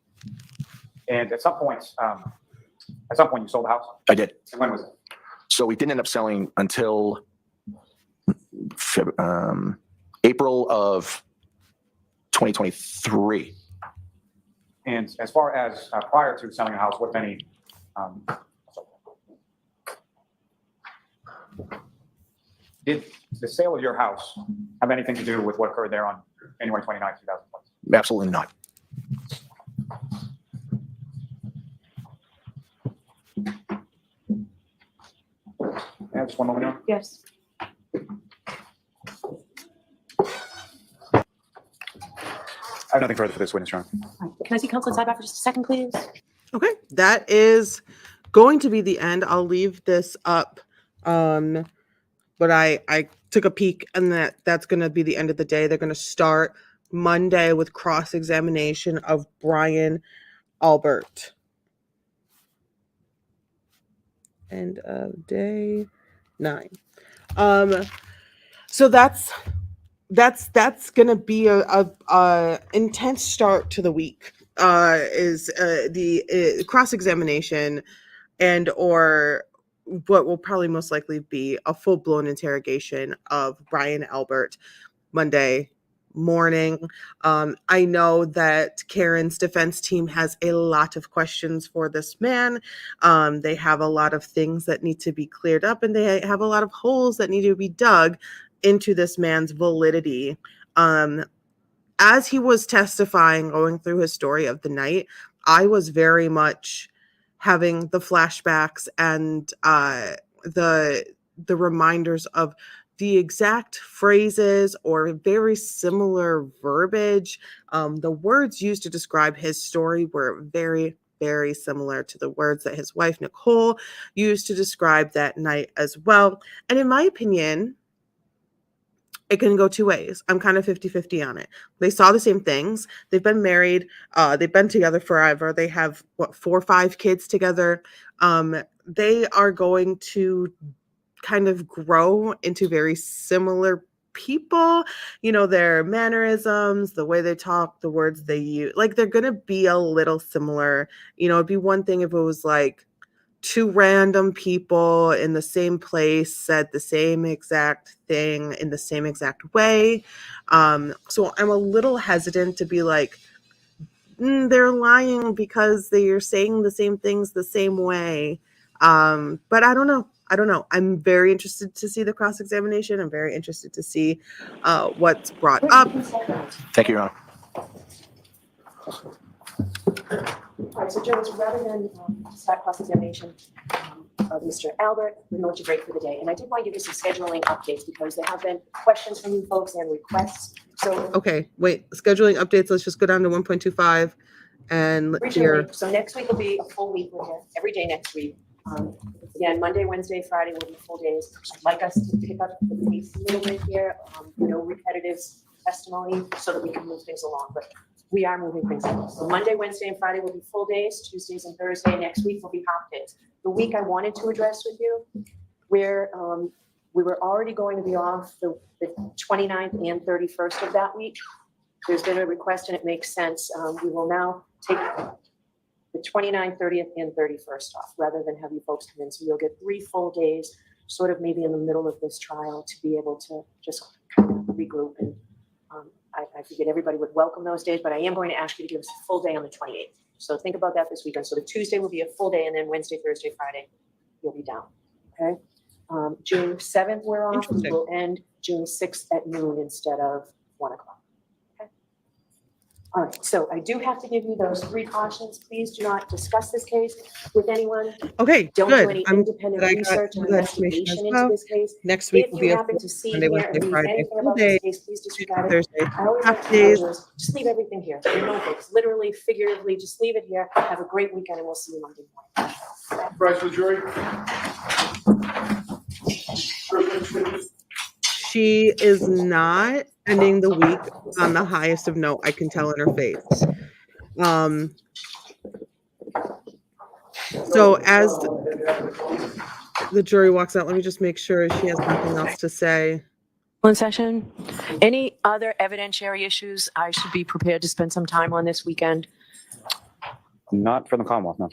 And at some point you sold the house? I did. And when was it? So we didn't end up selling until April of 2023. And as far as prior to selling a house, what many did the sale of your house have anything to do with what occurred there on January 29, 2020? Absolutely not. Yeah, just one moment now. Yes. I have nothing further for this witness, Your Honor. Can I see counsel sidebar for just a second, please? Okay, that is going to be the end. I'll leave this up. But I took a peek, and that's going to be the end of the day. They're going to start Monday with cross-examination of Brian Albert. End of day 9. So that's gonna be a intense start to the week. Is the cross-examination and or what will probably most likely be a full-blown interrogation of Brian Albert Monday morning. I know that Karen's defense team has a lot of questions for this man. They have a lot of things that need to be cleared up, and they have a lot of holes that need to be dug into this man's validity. As he was testifying, going through his story of the night, I was very much having the flashbacks and the reminders of the exact phrases or very similar verbiage. The words used to describe his story were very, very similar to the words that his wife, Nicole, used to describe that night as well. And in my opinion, it can go two ways. I'm kind of 50-50 on it. They saw the same things. They've been married. They've been together forever. They have, 4 or 5 kids together. They are going to kind of grow into very similar people. Their mannerisms, the way they talk, the words they use. Like, they're going to be a little similar. It'd be one thing if it was like 2 random people in the same place said the same exact thing in the same exact way. So I'm a little hesitant to be like, they're lying because they are saying the same things the same way. But I don't know. I'm very interested to see the cross-examination. I'm very interested to see what's brought up. Thank you, Your Honor. All right, so Jones, rather than start cross-examination of Mr. Albert, we're going to break for the day. And I did want to give you some scheduling updates because there have been questions from you folks and requests. So Okay, wait, scheduling updates. Let's just go down to 1.25 and here. So next week will be a full week. We're here every day next week. Again, Monday, Wednesday, Friday will be full days. I'd like us to pick up the pace a little bit here, no repetitive testimony so that we can move things along. But we are moving things along. So Monday, Wednesday, and Friday will be full days. Tuesdays and Thursday next week will be half days. The week I wanted to address with you, where we were already going to be off the 29th and 31st of that week. There's been a request and it makes sense. We will now take the 29th, 30th, and 31st off rather than have you folks come in. So you'll get 3 full days, sort of maybe in the middle of this trial to be able to just kind of regroup. And I figured everybody would welcome those days, but I am going to ask you to give us a full day on the 28th. So think about that this weekend. So the Tuesday will be a full day, and then Wednesday, Thursday, Friday, you'll be down. Okay. June 7th, we're off. We will end June 6th at noon instead of 1 o'clock. Okay. All right. So I do have to give you those 3 cautions. Please do not discuss this case with anyone. Okay, Don't good. do any I'm independent glad I got research or that information investigation as into well. this case. Next week If will you be a happen to see Monday, here Wednesday, and read Friday, anything full about day, this case, please disregard it. Thursday, I always half like to days. tell you is just leave everything here. Your notebooks, literally, figuratively, just leave it here. Have a great weekend, and we'll see you Monday morning. Rise for the jury. She is not ending the week on the highest of note. I can tell in her face. So as the jury walks out, let me just make sure she has nothing else to say. in session. Any other evidentiary issues I should be prepared to spend some time on this weekend? Not from the Commonwealth, no.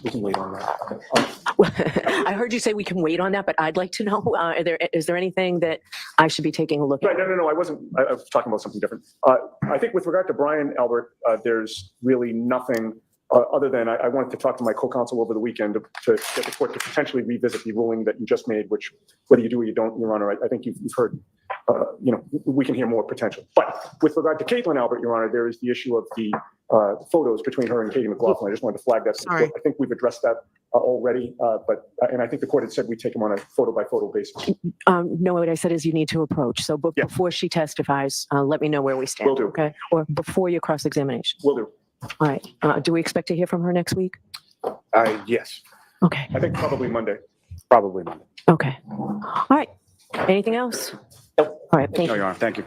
We can wait on that. I heard you say we can wait on that, but I'd like to know, is there anything that I should be taking a look at? Right, no, I wasn't, I was talking about something different. I think with regard to Brian Albert, there's really nothing other than I wanted to talk to my co-counsel over the weekend to get the court to potentially revisit the ruling that you just made, which whether you do or you don't, Your Honor, I think you've heard, we can hear more potential. But with regard to Caitlin Albert, Your Honor, there is the issue of the photos between her and Katie McLaughlin. I just wanted to flag that. To the court. I think we've addressed that already, and I think the court had said we'd take them on a photo by photo basis. No, what I said is you need to approach. So before she testifies, let me know where we stand. Will do. Okay. Or before your cross-examination. Will do. All right. Do we expect to hear from her next week? Yes. Okay. I think probably Monday. Probably Monday. Okay. All right. Anything else? Nope. All right. Thank No, you. Your Honor, thank you.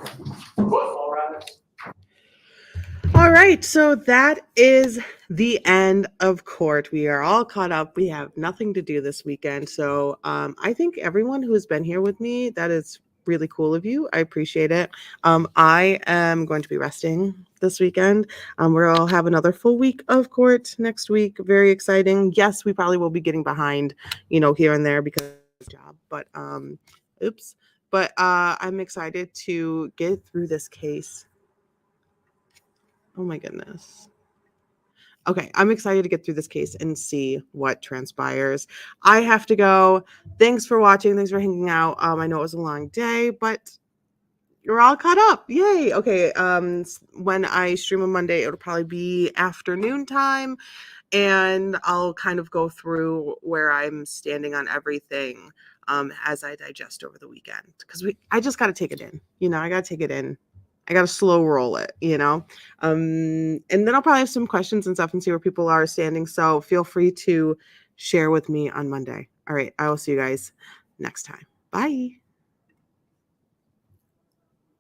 All right, so that is the end of court. We are all caught up. We have nothing to do this weekend. So I think everyone who has been here with me, that is really cool of you. I appreciate it. I am going to be resting this weekend. We'll have another full week of court next week. Very exciting. Yes, we probably will be getting behind, here and there because of the job. But oops. But I'm excited to get through this case. Oh my goodness. Okay, I'm excited to get through this case and see what transpires. I have to go. Thanks for watching. Thanks for hanging out. I know it was a long day, but you're all caught up. Yay. Okay, when I stream on Monday, it'll probably be afternoon time, and I'll kind of go through where I'm standing on everything as I digest over the weekend. Because I just got to take it in. I got to take it in. I got to slow roll it, and then I'll probably have some questions and stuff and see where people are standing. So feel free to share with me on Monday. All right. I will see you guys next time. Bye.